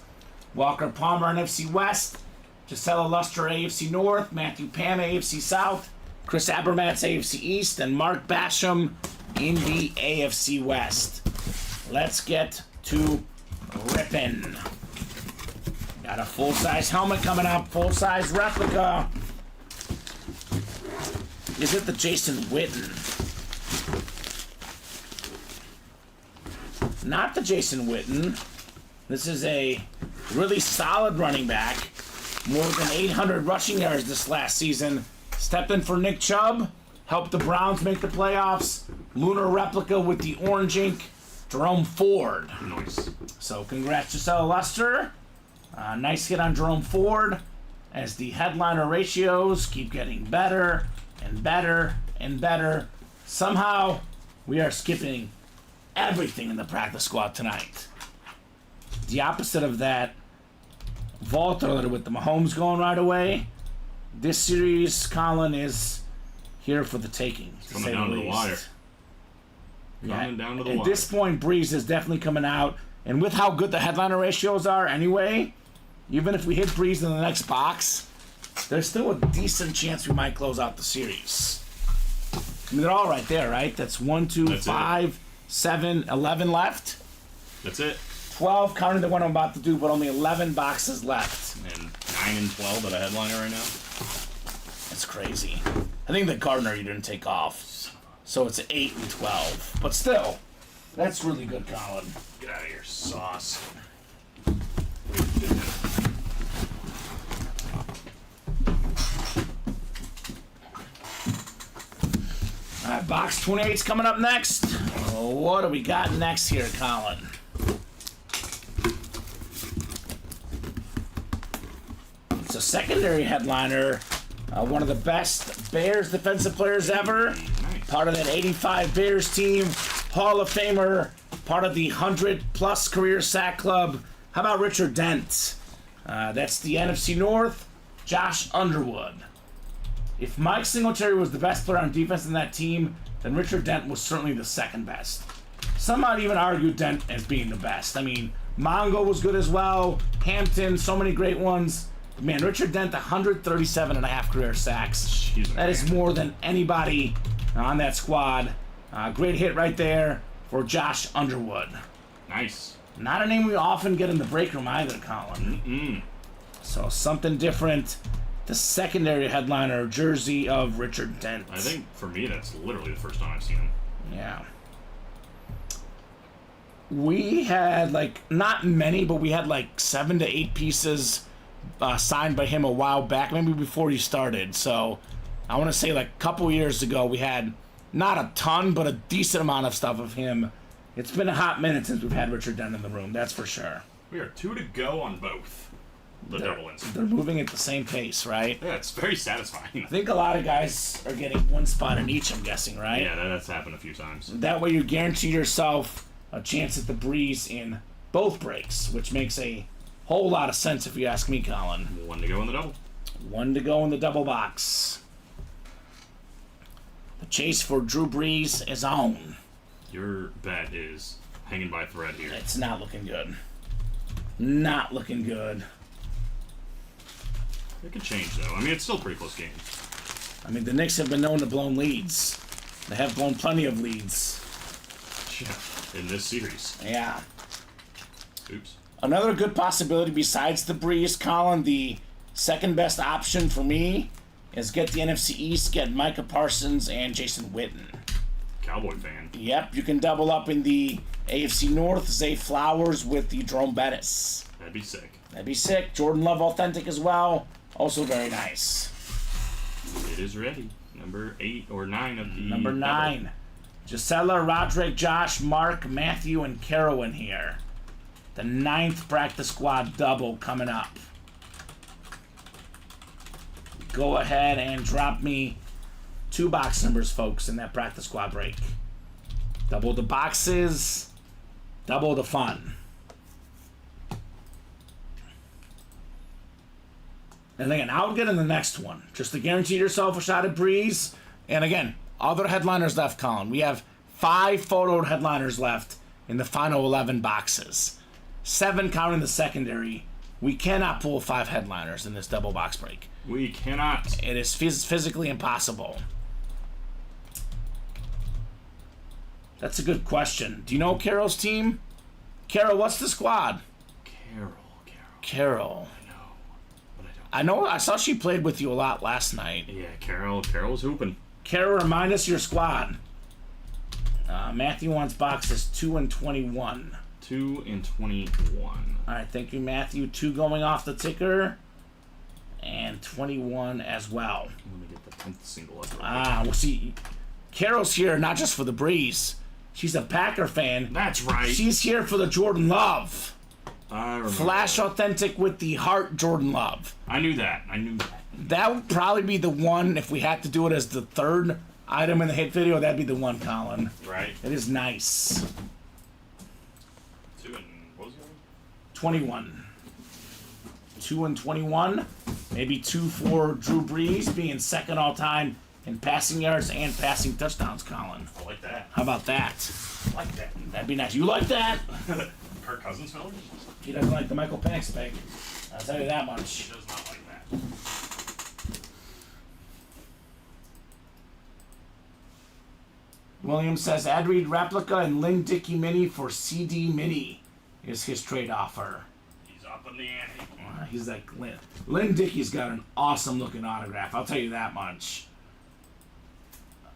Walker Palmer, NFC West. Gisela Luster, AFC North, Matthew Pam, AFC South, Chris Abermatz, AFC East, and Mark Basham in the AFC West. Let's get to ripping. Got a full-size helmet coming up, full-size replica. Is it the Jason Witten? Not the Jason Witten. This is a really solid running back. More than 800 rushing yards this last season. Stepped in for Nick Chubb. Helped the Browns make the playoffs. Lunar replica with the orange ink. Jerome Ford. Nice. So congrats, Gisela Luster. Nice hit on Jerome Ford. As the headliner ratios keep getting better and better and better. Somehow, we are skipping everything in the practice squad tonight. The opposite of that, Walter with the Mahomes going right away. This series, Colin, is here for the taking. Coming down to the wire. Coming down to the wire. At this point, Breeze is definitely coming out. And with how good the headliner ratios are anyway, even if we hit Breeze in the next box, there's still a decent chance we might close out the series. I mean, they're all right there, right? That's 1, 2, That's 5, 7, 11 left. That's it. 12, counting the one I'm about to do, but only 11 boxes left. And 9 and 12 at a headliner right now. That's crazy. I think the Gardner you didn't take off. So it's 8 and 12. But still, that's really good, Colin. Get out of here, sauce. All right, box 28's coming up next. What do we got next here, Colin? It's a secondary headliner. One of the best Bears defensive players ever. Part of that 85 Bears team. Hall of Famer. Part of the 100-plus career sack club. How about Richard Dent? That's the NFC North. Josh Underwood. If Mike Singletary was the best player on defense in that team, then Richard Dent was certainly the second best. Some might even argue Dent as being the best. I mean, Mongo was good as well. Hampton, so many great ones. But man, Richard Dent, 137.5 career sacks. That is more than anybody on that squad. Great hit right there for Josh Underwood. Nice. Not a name we often get in the break room either, Colin. So something different. The secondary headliner jersey of Richard Dent. I think for me that's literally the first time I've seen him. Yeah. We had not many, but we had 7 to 8 pieces signed by him a while back, maybe before he started. So I want to say a couple years ago we had not a ton, but a decent amount of stuff of him. It's been a hot minute since we've had Richard Dent in the room, that's for sure. We are 2 to go on both. The double insert. They're moving at the same pace, right? Yeah, it's very satisfying. I think a lot of guys are getting one spot in each, I'm guessing, right? Yeah, that's happened a few times. That way you guarantee yourself a chance at the breeze in both breaks, which makes a whole lot of sense if you ask me, Colin. 1 to go in the double. 1 to go in the double box. The chase for Drew Brees is on. Your bet is hanging by a thread here. It's not looking good. Not looking good. It could change, though. I mean, it's still a pretty close game. I mean, the Knicks have been known to blow leads. They have blown plenty of leads. Yeah, in this series. Yeah. Oops. Another good possibility besides the Breeze, Colin, the second best option for me is get the NFC East, get Micah Parsons and Jason Witten. Cowboy fan. Yep, you can double up in the AFC North, Zay Flowers with the Jerome Bettis. That'd be sick. That'd be sick. Jordan Love authentic as well. Also very nice. It is ready. Number 8 or 9 of the Number 9. double. Gisela, Roderick, Josh, Mark, Matthew, and Carowin here. The 9th practice squad double coming up. Go ahead and drop me 2 box numbers, folks, in that practice squad break. Double the boxes, double the fun. And again, I would get in the next one, just to guarantee yourself a shot at Breeze. And again, other headliners left, Colin. We have 5 photoed headliners left in the final 11 boxes. 7 counting the secondary. We cannot pull 5 headliners in this double box break. We cannot. It is physically impossible. That's a good question. Do you know Carol's team? Carol, what's the squad? Carol. I know, but I don't. I saw she played with you a lot last night. Yeah, Carol's hooping. Carol, remind us your squad. Matthew wants boxes 2 and 21. 2 and 21. All right, thank you, Matthew. 2 going off the ticker, and 21 as well. Let me get the 10th single up. Well, see, Carol's here not just for the breeze. She's a Packer fan. That's right. She's here for the Jordan Love. I remember. Flash authentic with the heart Jordan Love. I knew that. That would probably be the one, if we had to do it as the third item in the hit video, that'd be the one, Colin. Right. It is nice. 2 and what was it? 21. 2 and 21. Maybe 2 for Drew Brees, being second all time in passing yards and passing touchdowns, Colin. I like that. How about that? I like that. That'd be nice. You like that? Kirk Cousins fella? He doesn't like the Michael Penix pick. I'll tell you that much. He does not like that. Williams says Ad Reed replica and Lynn Dickey mini for CD mini is his trade offer. He's up in the ante. He's like Lynn. Lynn Dickey's got an awesome looking autograph. I'll tell you that much.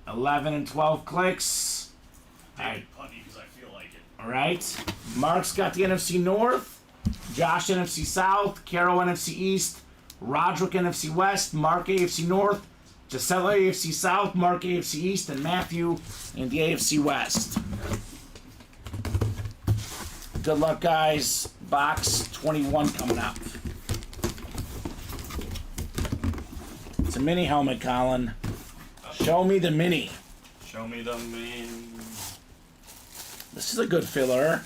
11 and 12 clicks. David Putney, because I feel like it. All right. Mark's got the NFC North. Josh NFC South. Carol NFC East. Roderick NFC West. Mark AFC North. Gisela AFC South. Mark AFC East. And Matthew in the AFC West. Good luck, guys. Box 21 coming up. It's a mini helmet, Colin. Show me the mini. Show me the mini. This is a good filler.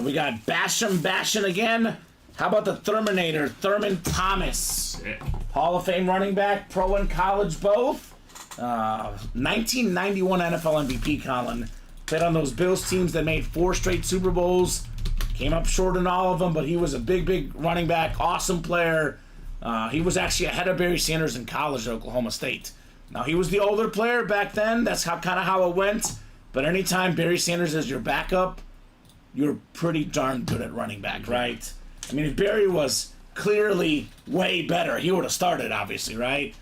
We got Basham again. How about the Terminator, Thurman Thomas? Sick. Hall of Fame running back, pro and college both. 1991 NFL MVP, Colin. Played on those Bills teams that made 4 straight Super Bowls. Came up short in all of them, but he was a big running back. Awesome player. He was actually ahead of Barry Sanders in college at Oklahoma State. Now, he was the older player back then. That's kind of how it went. But anytime Barry Sanders is your backup, you're pretty darn good at running back, right? I mean, if Barry was clearly way better, he would have started, obviously, right?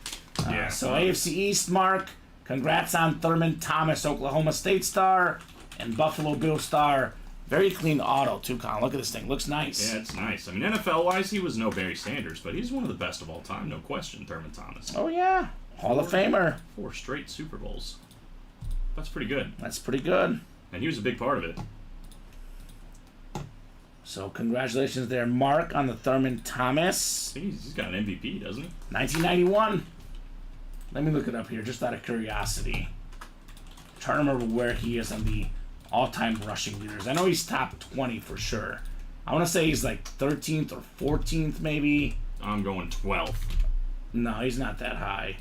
Yeah. So AFC East, Mark, congrats on Thurman Thomas, Oklahoma State star, and Buffalo Bill star. Very clean auto, too, Colin. Look at this thing. Looks nice. Yeah, it's nice. I mean, NFL-wise, he was no Barry Sanders, but he's one of the best of all time, no question, Thurman Thomas. Oh, yeah. Hall of Famer. 4 straight Super Bowls. That's pretty good. That's pretty good. And he was a big part of it. So congratulations there, Mark, on the Thurman Thomas. I think he's got an MVP, doesn't he? 1991. Let me look it up here, just out of curiosity. I'm trying to remember where he is on the all-time rushing leaders. I know he's top 20 for sure. I want to say he's like 13th or 14th, maybe. I'm going 12th. No, he's not that high.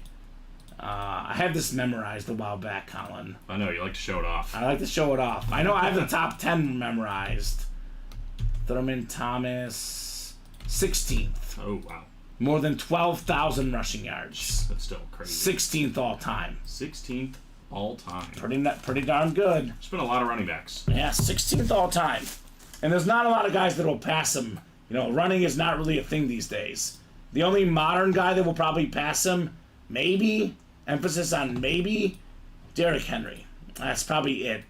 I had this memorized a while back, Colin. I know, you like to show it off. I like to show it off. I know I have the top 10 memorized. Thurman Thomas, 16th. Oh, wow. More than 12,000 rushing yards. That's still crazy. 16th all time. 16th all time. Pretty darn good. There's been a lot of running backs. Yeah, 16th all time. And there's not a lot of guys that will pass him. You know, running is not really a thing these days. The only modern guy that will probably pass him, maybe, emphasis on maybe, Derrick Henry. That's probably it.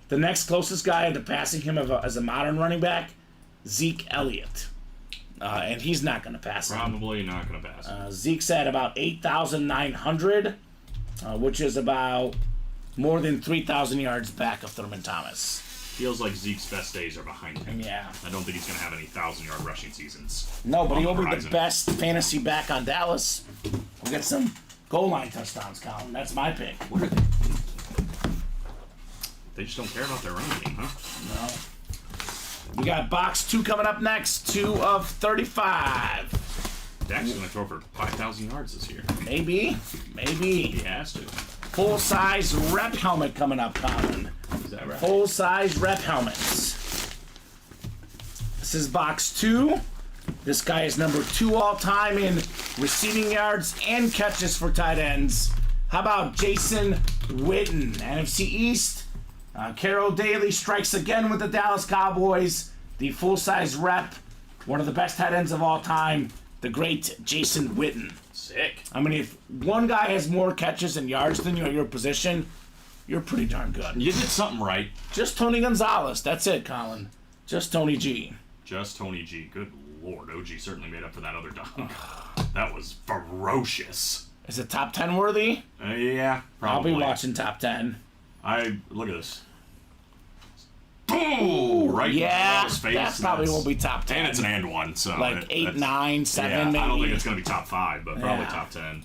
The next closest guy to passing him as a modern running back, Zeke Elliott. And he's not going to pass him. Probably not going to pass him. Zeke's at about 8,900, which is about more than 3,000 yards back of Thurman Thomas. Feels like Zeke's best days are behind him. Yeah. I don't think he's going to have any 1,000-yard rushing seasons. No, but on he'll the be the horizon. best fantasy back on Dallas. We'll get some goal line touchdowns, Colin. That's my pick. What are they? They just don't care about their running game, huh? No. We got box 2 coming up next. 2 of 35. Dak's going to throw for 5,000 yards this year. Maybe. He has to. Full-size rep helmet coming up, Colin. Is that right? Full-size rep helmets. This is box 2. This guy is number 2 all-time in receiving yards and catches for tight ends. How about Jason Witten? NFC East. Carol Daly strikes again with the Dallas Cowboys. The full-size rep. One of the best tight ends of all time. The great Jason Witten. Sick. I mean, if one guy has more catches and yards than you at your position, you're pretty darn good. You did something right. Just Tony Gonzalez. That's it, Colin. Just Tony G. Just Tony G. Good lord. OG certainly made up for that other dog. That was ferocious. Is it top 10 worthy? Yeah, probably. I'll be watching top 10. Look at this. Boom! Right Yeah, in his face. that probably will be top 10. And it's an and one, so. Like 8, that's- 9, 7 yeah, maybe. I don't think it's going to be top 5, but probably Yeah. top 10.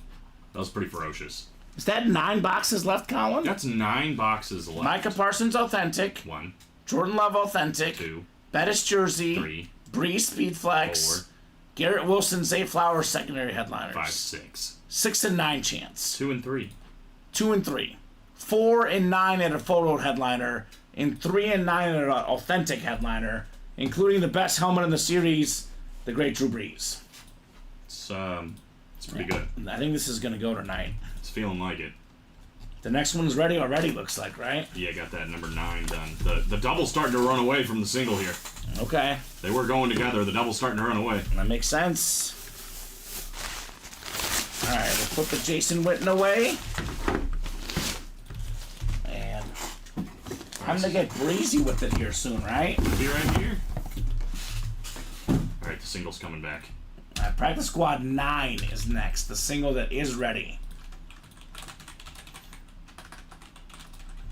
That was pretty ferocious. Is that 9 boxes left, Colin? That's 9 boxes left. Micah Parsons Authentic. 1, Jordan Love Authentic. 2, Bettis Jersey. 3, Bree Speed Flex. 4, Garrett Wilson, Zay Flowers secondary headliners. 5, 6. 6 and 9 chance. 2 and 3. 2 and 3. 4 and 9 at a photo headliner. And 3 and 9 at an authentic headliner. Including the best helmet in the series, the great Drew Brees. It's pretty good. I think this is going to go tonight. It's feeling like it. The next one's ready already, looks like, right? Yeah, got that number 9 done. The double's starting to run away from the single here. Okay. They were going together. The double's starting to run away. That makes sense. Alright, we'll put the Jason Witten away. And I'm going to get breezy with it here soon, right? Be right here. Alright, the single's coming back. Practice Squad 9 is next, the single that is ready.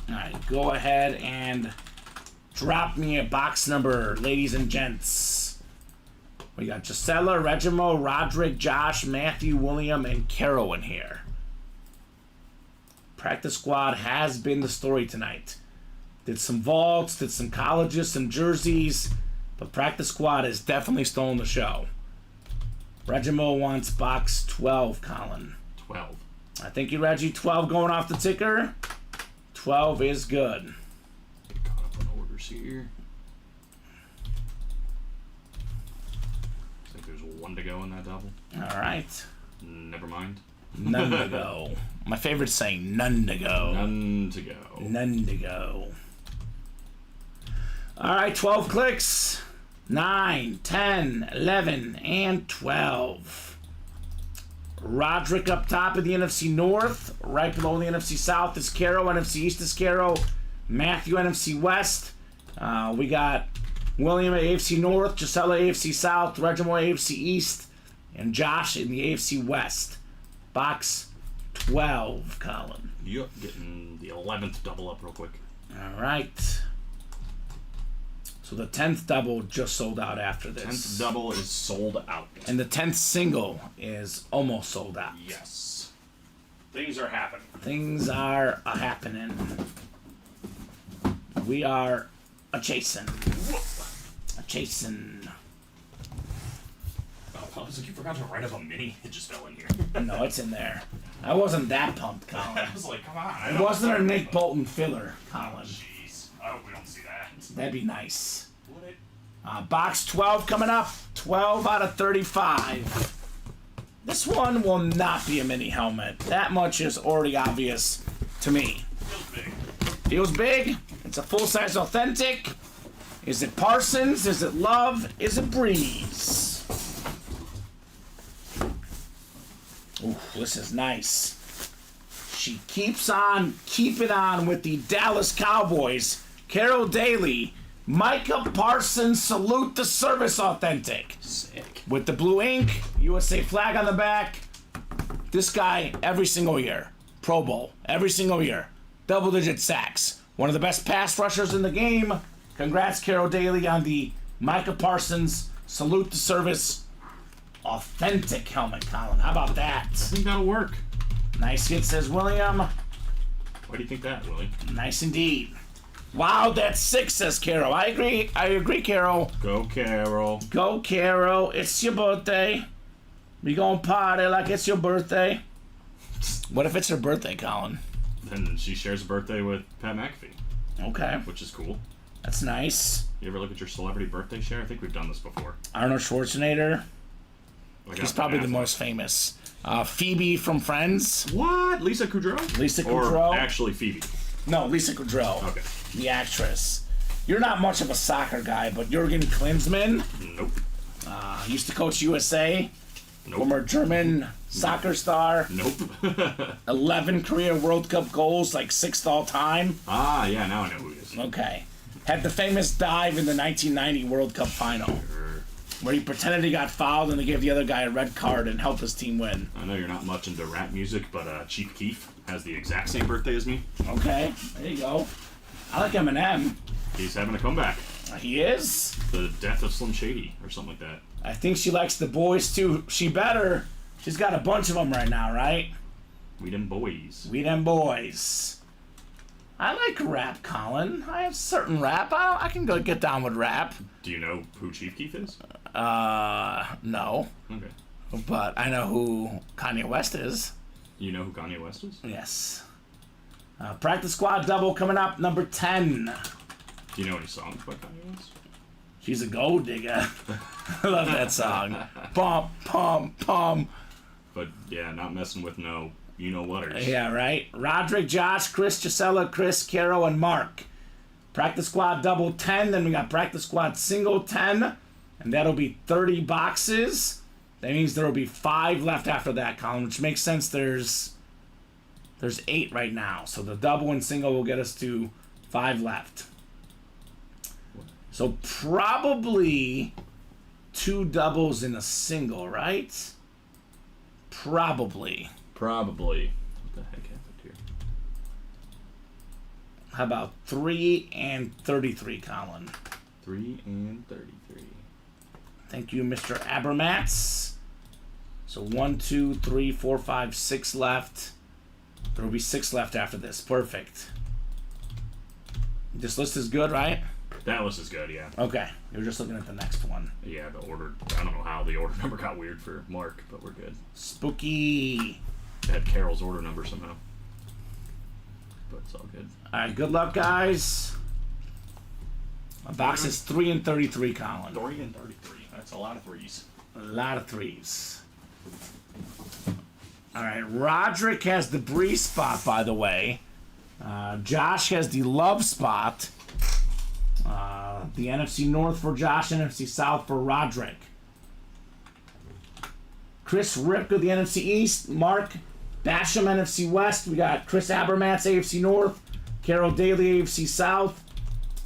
Alright, go ahead and drop me a box number, ladies and gents. We got Gisela, Regimo, Roderick, Josh, Matthew, William, and Carol in here. Practice Squad has been the story tonight. Did some vaults, did some colleges, some jerseys, but Practice Squad has definitely stolen the show. Regimo wants box 12, Colin. 12. I think you, Reggie. 12 going off the ticker. 12 is good. Get caught up on orders here. I think there's 1 to go in that double. All right. Never mind. None to go. My favorite saying, none to go. None to go. None to go. All right, 12 clicks. 9, 10, 11, and 12. Roderick up top of the NFC North. Right below the NFC South is Caro. NFC East is Caro. Matthew, NFC West. We got William at AFC North. Gisela, AFC South. Regimo, AFC East. And Josh in the AFC West. Box 12, Colin. Yep, getting the 11th double up real quick. All right. So the 10th double just sold out after this. 10th double is sold out. And the 10th single is almost sold out. Yes. Things are happening. Things are a-happening. We are a-chasing. A-chasing. Oh, I was like, you forgot to write up a mini? It just fell in here. No, it's in there. I wasn't that pumped, Colin. I was like, come on. It wasn't a Nick Bolton filler, Colin. Jeez. I hope we don't see that. That'd be nice. Would it? Box 12 coming up. 12 out of 35. This one will not be a mini helmet. That much is already obvious to me. Feels big. Feels big. It's a full-size authentic. Is it Parsons? Is it Love? Is it Breeze? Ooh, this is nice. She keeps on keeping on with the Dallas Cowboys. Carol Daly, Micah Parsons, Salute the Service Authentic. Sick. With the blue ink, USA flag on the back. This guy, every single year. Pro Bowl, every single year. Double-digit sacks. One of the best pass rushers in the game. Congrats, Carol Daly, on the Micah Parsons, Salute the Service Authentic helmet, Colin. How about that? I think that'll work. Nice hit, says William. Why do you think that, Willie? Nice indeed. Wow, that's 6, says Carol. I agree, Carol. Go, Carol. Go, Carol. It's your birthday. We gonna party like it's your birthday. What if it's her birthday, Colin? Then she shares a birthday with Pat McAfee, Okay, which is cool. that's nice. You ever look at your celebrity birthday share? I think we've done this before. Arnold Schwarzenegger. He's probably the most famous. Phoebe from Friends. What? Lisa Kudrow? Lisa Or Kudrow. actually Phoebe? No, Lisa Kudrow. Okay. The actress. You're not much of a soccer guy, but Jurgen Klinsmann Nope. used to coach USA. Nope. Former German soccer star. Nope. 11 career World Cup goals, like 6th all time. Ah, yeah, now I know who he is. Okay. Had the famous dive in the 1990 World Cup final, where he pretended he got fouled and they gave the other guy a red card and helped his team win. I know you're not much into rap music, but Chief Keef has the exact same birthday as me. Okay, there you go. I like Eminem. He's having a comeback. He is. The death of Slim Shady, or something like that. I think she likes the boys too. She better. She's got a bunch of them right now, right? We them boys. We them boys. I like rap, Colin. I have certain rap. I can go get down with rap. Do you know who Chief Keef is? No. Okay. But I know who Kanye West is. You know who Kanye West is? Yes. Practice squad double coming up, number 10. Do you know any songs by Kanye West? She's a gold digger. I love that song. Pump, pump, pump. But yeah, not messing with no you-know-whaters. Yeah, right. Roderick, Josh, Chris, Gisela, Chris, Caro, and Mark. Practice squad double 10. Then we got practice squad single 10. And that'll be 30 boxes. That means there will be 5 left after that, Colin, which makes sense. There's 8 right now. So the double and single will get us to 5 left. So probably 2 doubles and a single, right? Probably. Probably. What the heck happened here? How about 3 and 33, Colin? 3 and 33. Thank you, Mr. Abermats. So 1, 2, 3, 4, 5, 6 left. There will be 6 left after this. Perfect. This list is good, right? That list is good, yeah. Okay. You're just looking at the next one. Yeah, the order, I don't know how the order number got weird for Mark, but we're good. Spooky. They had Carol's order number somehow. But it's all good. All right, good luck, guys. My box is 3 and 33, Colin. 3 and 33. That's a lot of threes. A lot of 3s. All right, Roderick has the Bree spot, by the way. Josh has the Love spot. The NFC North for Josh, NFC South for Roderick. Chris Ripka, the NFC East. Mark Basham, NFC West. We got Chris Abermats, AFC North. Carol Daly, AFC South.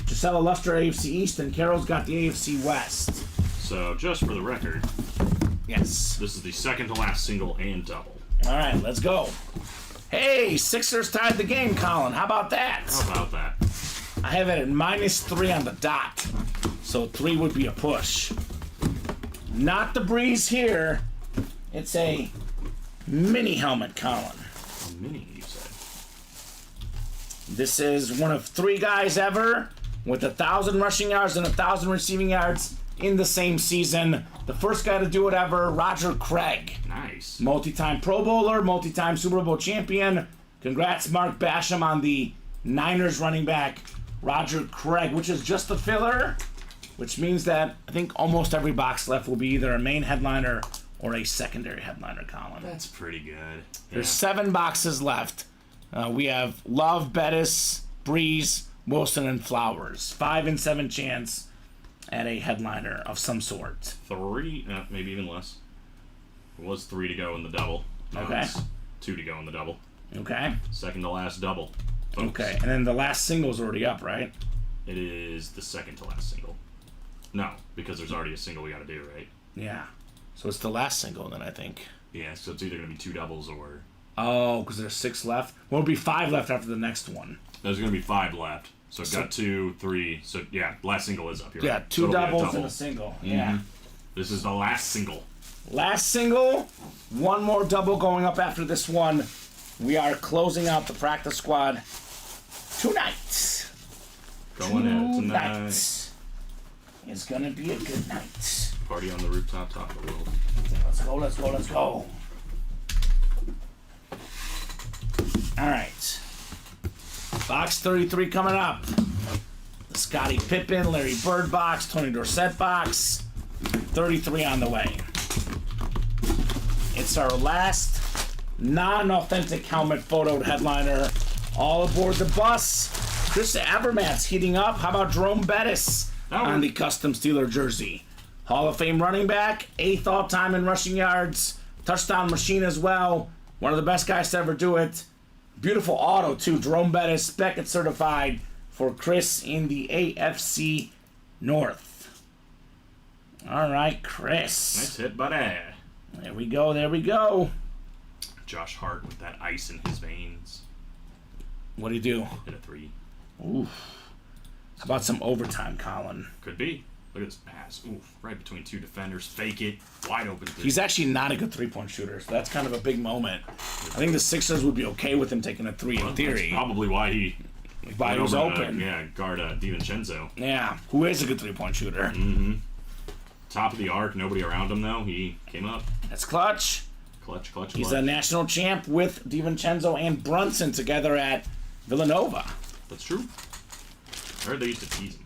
Gisela Luster, AFC East. And Carol's got the AFC West. So, just for the record, Yes. this is the second to last single and double. All right, let's go. Hey, Sixers tied the game, Colin. How about that? How about that? I have it at -3 on the dot. So 3 would be a push. Not the Breeze here. It's a mini helmet, Colin. A mini, you said. This is one of 3 guys ever with 1,000 rushing yards and 1,000 receiving yards in the same season. The first guy to do it ever, Roger Craig. Nice. Multi-time Pro Bowler, multi-time Super Bowl champion. Congrats, Mark Basham, on the Niners running back, Roger Craig, which is just a filler, which means that I think almost every box left will be either a main headliner or a secondary headliner, Colin. That's pretty good. There's 7 boxes left. We have Love, Bettis, Breeze, Wilson, and Flowers. 5 and 7 chance at a headliner of some sort. 3, maybe even less. It was 3 to go in the double. Now Okay. it's 2 to go in the double. Okay? Second to last double. Folks. Okay. And then the last single's already up, right? It is the second to last single. No, because there's already a single we gotta do, right? Yeah. So it's the last single then, I think. Yeah, so it's either gonna be 2 doubles or... Oh, because there's 6 left? Well, it'll be 5 left after the next one. There's gonna be 5 left. So I've got 2, 3. So yeah, last single is up. You're Yeah, right. 2 So it'll be a doubles double. and a single. Yeah. This is the last single. Last single. 1 more double going up after this one. We are closing out the practice squad tonight. Going at tonight. Tonight. It's gonna be a good night. Party on the rooftop, top of the world. Let's go, let's go, let's go. Alright. Box 33 coming up. The Scottie Pippen, Larry Bird box, Tony Dorsett box. 33 on the way. It's our last non-authentic helmet photoed headliner. All aboard the bus. Chris Abermat's heating up. How about Jerome Bettis on the custom Steeler jersey? Hall of Fame running back, 8th all-time in rushing yards, touchdown machine as well. One of the best guys to ever do it. Beautiful auto, too. Jerome Bettis, Beckett certified for Chris in the AFC North. All right, Chris. Nice hit, buddy. There we go, there we go. Josh Hart with that ice in his veins. What'd he do? Hit a 3. Oof. How about some overtime, Colin? Could be. Look at this pass. Oof. Right between 2 defenders. Fake it. Wide open. He's actually not a good three-point shooter, so that's kind of a big moment. I think the Sixers would be okay with him taking a 3 in theory. That's probably why he Was open. Guard DiVincenzo. Yeah, who is a good three-point shooter. Mm-hmm. Top of the arc, nobody around him, though. He came up. That's clutch. Clutch. He's a national champ with DiVincenzo and Brunson together at Villanova. That's true. I heard they used to tease him.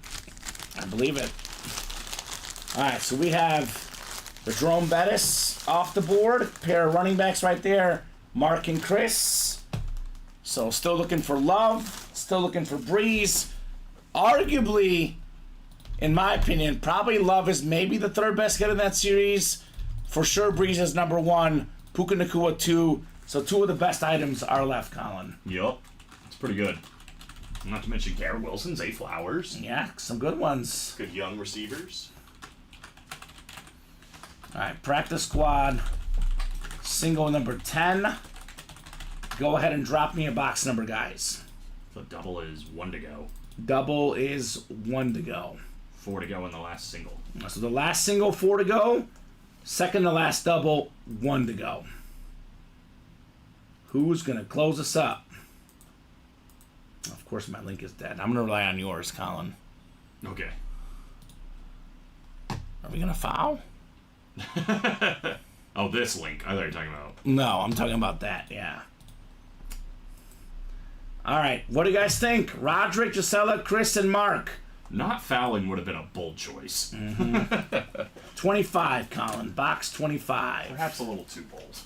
I believe it. All right, so we have the Jerome Bettis off the board. Pair of running backs right there, Mark and Chris. So still looking for Love, still looking for Breeze. Arguably, in my opinion, probably Love is maybe the third best kid in that series. For sure, Breeze is number 1, Puka Nacua 2. So 2 of the best items are left, Colin. Yup. It's pretty good. Not to mention Garrett Wilson, Zay Flowers. Yeah, some good ones. Good young receivers. All right, practice squad, single number 10. Go ahead and drop me a box number, guys. The double is 1 to go. Double is 1 to go. 4 to go in the last single. So the last single, 4 to go. Second to last double, 1 to go. Who's going to close us up? Of course, my link is dead. I'm going to rely on yours, Colin. Okay. Are we going to foul? Oh, this link. I thought you were talking about. No, I'm talking about that, yeah. All right, what do you guys think? Roderick, Gisela, Chris, and Mark. Not fouling would have been a bold choice. 25, Colin. Box 25. Perhaps a little too bold.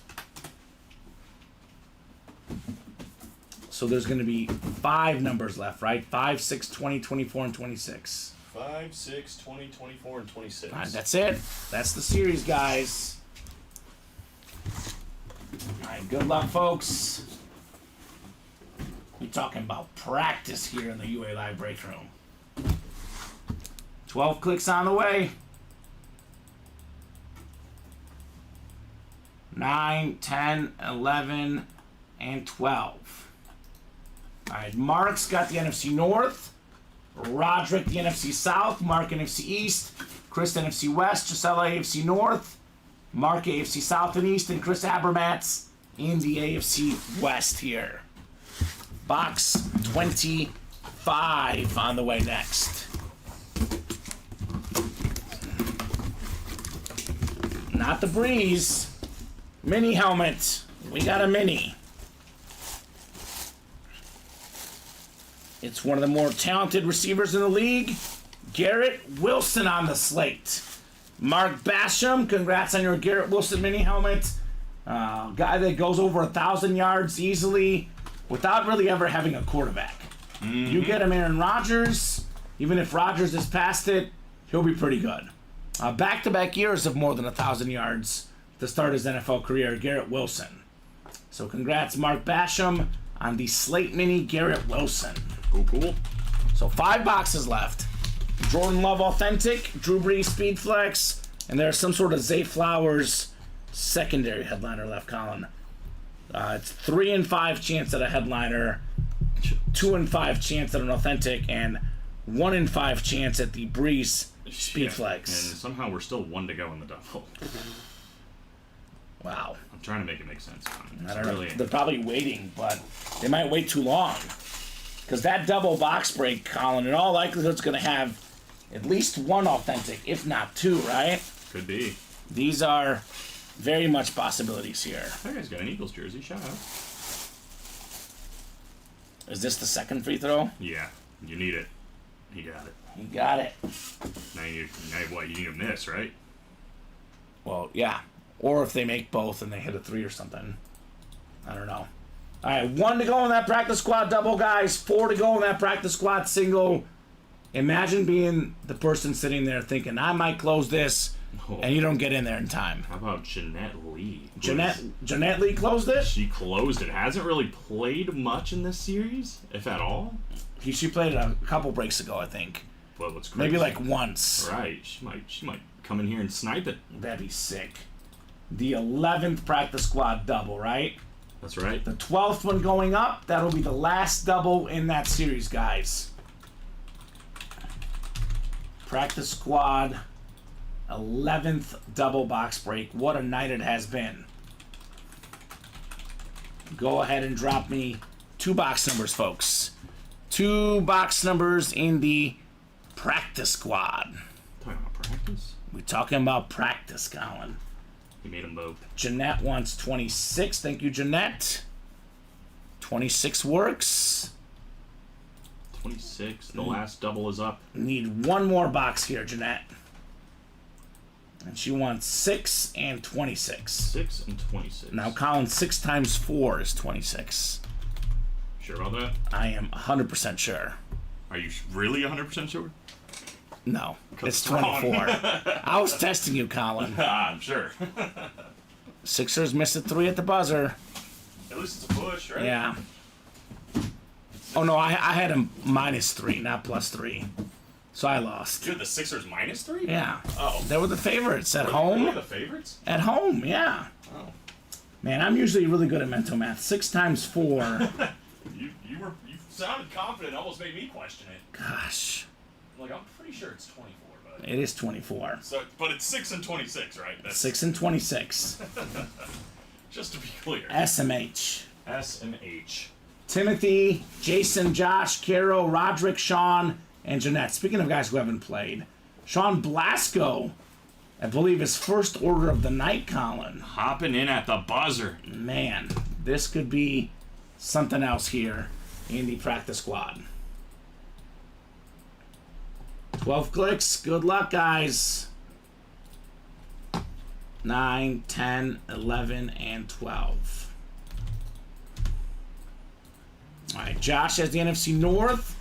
So there's going to be 5 numbers left, right? 5, 6, 20, 24, and 26. 5, 6, 20, 24, and 26. All right, that's it. That's the series, guys. All right, good luck, folks. We're talking about practice here in the UA Live break room. 12 clicks on the way. 9, 10, 11, and 12. All right, Mark's got the NFC North. Roderick, the NFC South. Mark, NFC East. Chris, NFC West. Gisela, AFC North. Mark, AFC South and East. And Chris Abermatz in the AFC West here. Box 25 on the way next. Not the Breeze. Mini helmet. We got a mini. It's one of the more talented receivers in the league. Garrett Wilson on the slate. Mark Basham, congrats on your Garrett Wilson mini helmet. Guy that goes over 1,000 yards easily without really ever having a quarterback. You get him Aaron Rodgers. Even if Rodgers is past it, he'll be pretty good. Back-to-back years of more than 1,000 yards to start his NFL career, Garrett Wilson. So congrats, Mark Basham, on the Slate Mini Garrett Wilson. Cool. So 5 boxes left. Jordan Love Authentic, Drew Brees Speed Flex, and there's some sort of Zay Flowers secondary headliner left, Colin. It's 3 in 5 chance at a headliner, 2 in 5 chance at an authentic, and 1 in 5 chance at the Brees Speed Flex. And somehow we're still 1 to go in the double. Wow. I'm trying to make it make sense. I don't know. They're probably waiting, but they might wait too long. Because that double box break, Colin, in all likelihood, is going to have at least 1 authentic, if not 2, right? Could be. These are very much possibilities here. That guy's got an Eagles jersey. Shout out. Is this the second free throw? Yeah. You need it. He got it. He got it. Now what? You need a miss, right? Well, yeah. Or if they make both and they hit a 3 or something. I don't know. All right, 1 to go in that practice squad double, guys. 4 to go in that practice squad single. Imagine being the person sitting there thinking, I might close this, and you don't get in there in time. How about Jeanette Lee? Jeanette Lee closed it? She closed it. Hasn't really played much in this series, if at all. She played it a couple breaks ago, I think. Well, what's crazy? Maybe like once. Right. She might come in here and snipe it. That'd be sick. The 11th practice squad double, right? That's right. The 12th one going up, that'll be the last double in that series, guys. Practice squad, 11th double box break. What a night it has been. Go ahead and drop me 2 box numbers, folks. 2 box numbers in the practice squad. Talking about practice? We're talking about practice, Colin. He made them both. Jeanette wants 26. Thank you, Jeanette. 26 works. 26. The last double is up. Need 1 more box here, Jeanette. And she wants 6 and 26. 6 and 26. Now, Colin, 6 times 4 is 26. Sure about that? I am 100% sure. Are you really 100% sure? No, it's it's wrong. 24. I was testing you, Colin. I'm sure. Sixers missed a 3 at the buzzer. At least it's a push, right? Yeah. Oh, no, I had him -3, not +3. So I lost. Dude, the Sixers -3? Yeah. Oh. They were the favorites at Were home. they the favorites? At home, yeah. Oh. Man, I'm usually really good at mental math. 6 times 4. You sounded confident. Almost made me question it. Gosh. Like, I'm pretty sure it's 24, but... It is 24. So, but it's 6 and 26, right? That's 6 and 26. just to be clear. SMH. SMH. Timothy, Jason, Josh, Caro, Roderick, Sean, and Jeanette. Speaking of guys who haven't played, Sean Blasco, I believe his first order of the night, Colin. Hopping in at the buzzer. Man, this could be something else here in the practice squad. 12 clicks. Good luck, guys. 9, 10, 11, and 12. All right, Josh has the NFC North.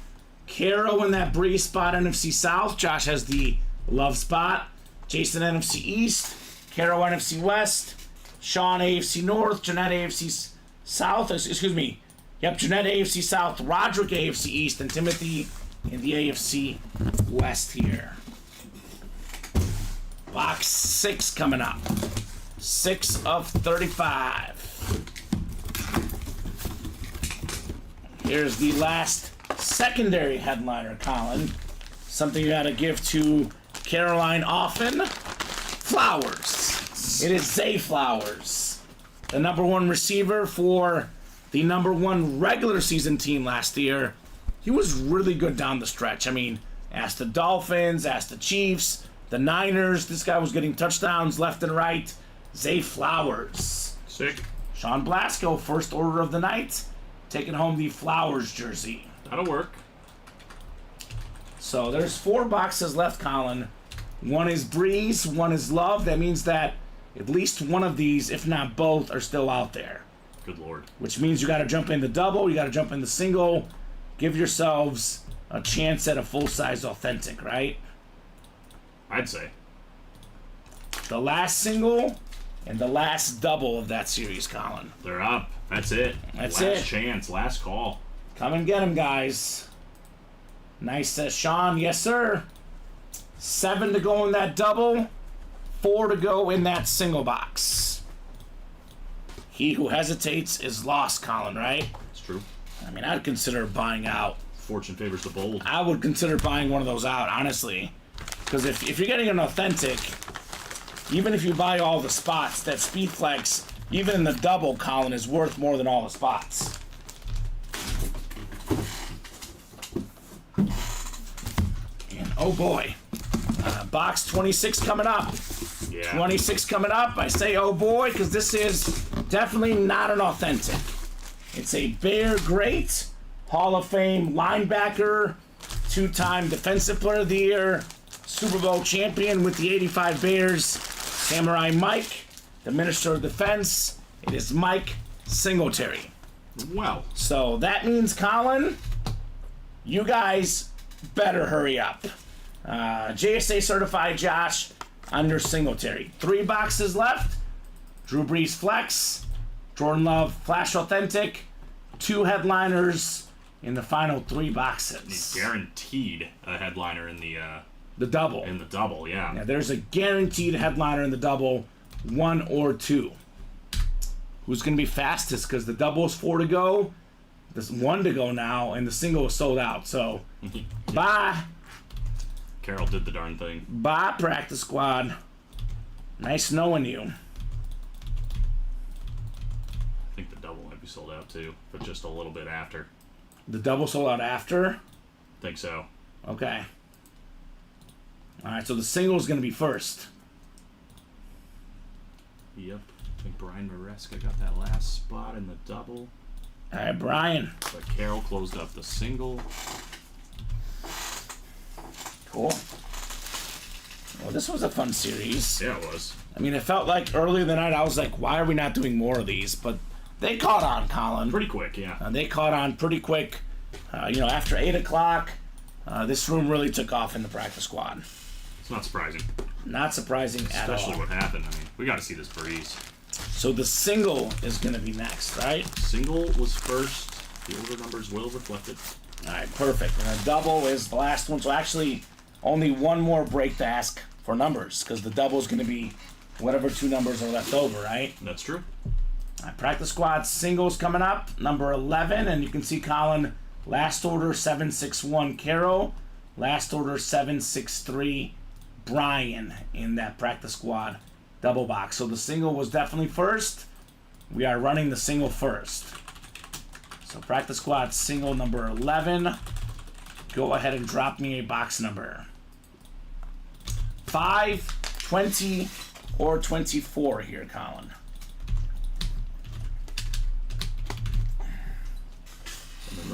Caro in that breeze spot, NFC South. Josh has the love spot. Jason, NFC East. Caro, NFC West. Sean, AFC North. Jeanette, AFC South. Excuse me. Yep, Jeanette, AFC South. Roderick, AFC East. And Timothy in the AFC West here. Box 6 coming up. 6 of 35. Here's the last secondary headliner, Colin. Something you gotta give to Caroline often. Flowers. It is Zay Flowers. The #1 receiver for the #1 regular season team last year. He was really good down the stretch. I mean, ask the Dolphins, ask the Chiefs, the Niners. This guy was getting touchdowns left and right. Zay Flowers. Sick. Sean Blasco, first order of the night, taking home the Flowers jersey. That'll work. So there's 4 boxes left, Colin. 1 is Breeze, 1 is Love. That means that at least one of these, if not both, are still out there. Good lord. Which means you got to jump in the double, you got to jump in the single. Give yourselves a chance at a full-size authentic, right? I'd say. The last single and the last double of that series, Colin. They're up. That's it. That's last it. chance. Last call. Come and get them, guys. Nice, Sean. Yes, sir. 7 to go in that double. 4 to go in that single box. He who hesitates is lost, Colin, right? It's true. I mean, I'd consider buying out. Fortune favors the bold. I would consider buying one of those out, honestly. Because if you're getting an authentic, even if you buy all the spots, that Speed Flex, even in the double, Colin, is worth more than all the spots. And oh boy, box 26 coming up. Yeah. 26 coming up. I say oh boy because this is definitely not an authentic. It's a Bear great, Hall of Fame linebacker, 2-time Defensive Player of the Year, Super Bowl champion with the '85 Bears, Samurai Mike. the Minister of Defense. It is Mike Singletary. Well, So that means, Colin, you guys better hurry up. JSA certified Josh under Singletary. 3 boxes left. Drew Brees Flex, Jordan Love Flash Authentic, 2 headliners in the final 3 boxes. guaranteed a headliner in the double. yeah. Yeah, there's a guaranteed headliner in the double, 1 or 2. Who's going to be fastest? Because the double is 4 to go. There's 1 to go now, and the single is sold out. So, bye. Carol did the darn thing. Bye, practice squad. Nice knowing you. I think the double might be sold out too, but just a little bit after. The double sold out after? Think so. Okay. Alright, so the single is going to be first. Yep. I think Brian Maresca got that last spot in the double. Alright, Brian. But Carol closed up the single. Cool. Well, this was a fun series. Yeah, it was. I mean, it felt like earlier in the night I was like, why are we not doing more of these? But they caught on, Colin. Pretty quick, yeah. They caught on pretty quick. After 8 o'clock, this room really took off in the practice squad. It's not surprising. Not surprising at all. Especially what happened. I mean, we got to see this breeze. So the single is going to be next, right? Single was first. The order numbers will reflect it. All right, perfect. And a double is the last one. So actually, only one more break to ask for numbers, because the double is going to be whatever 2 numbers are left over, right? That's true. All right, practice squad singles coming up. Number 11, and you can see Colin, last order 761 Carol, last order 763 Brian in that practice squad double box. So the single was definitely first. We are running the single first. So practice squad single number 11. Go ahead and drop me a box number. 5, 20, or 24 here, Colin.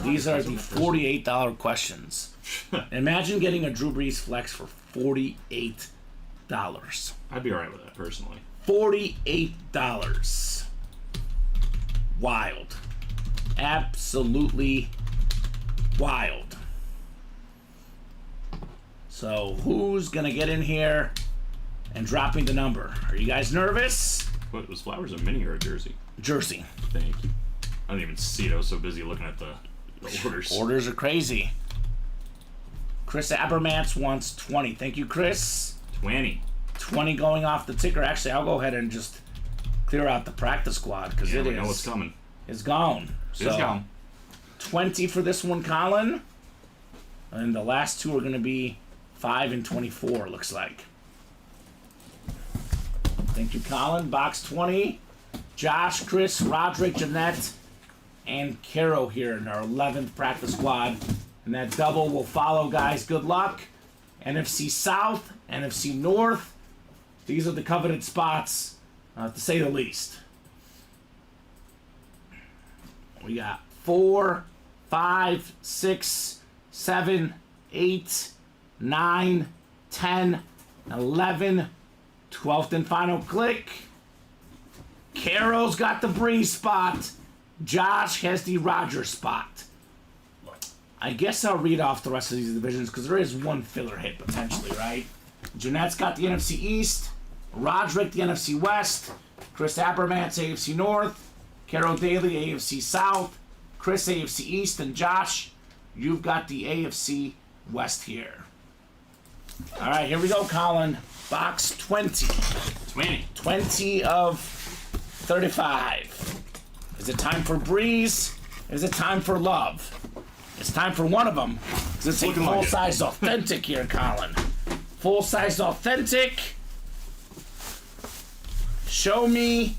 These are the $48 questions. Imagine getting a Drew Brees Flex for $48. I'd be alright with that, personally. $48. Wild. Absolutely wild. So, who's going to get in here and drop me the number? Are you guys nervous? What, was Flowers a mini or a jersey? Jersey. Thank you. I didn't even see it. I was so busy looking at the orders. Orders are crazy. Chris Abermans wants 20. Thank you, Chris. 20. 20 going off the ticker. Actually, I'll go ahead and just clear out the practice squad because Yeah, we know what's coming. It's gone. So, It's gone. 20 for this one, Colin. And the last 2 are going to be 5 and 24, looks like. Thank you, Colin. Box 20. Josh, Chris, Roderick, Jeanette, and Caro here in our 11th practice squad. And that double will follow, guys. Good luck. NFC South, NFC North. These are the coveted spots, to say the least. We got 4, 5, 6, 7, 8, 9, 10, 11, 12th and final click. Caro's got the Breeze spot. Josh has the Roger spot. I guess I'll read off the rest of these divisions because there is one filler hit potentially, right? Jeanette's got the NFC East. Roderick, the NFC West. Chris Abermans, AFC North. Carol Daly, AFC South. Chris, AFC East. And Josh, you've got the AFC West here. All right, here we go, Colin. Box 20. 20. 20 of 35. Is it time for Breeze? Is it time for Love? It's time for one of them. Because it's a Looking like it. full-size authentic here, Colin. Full-size authentic. Show me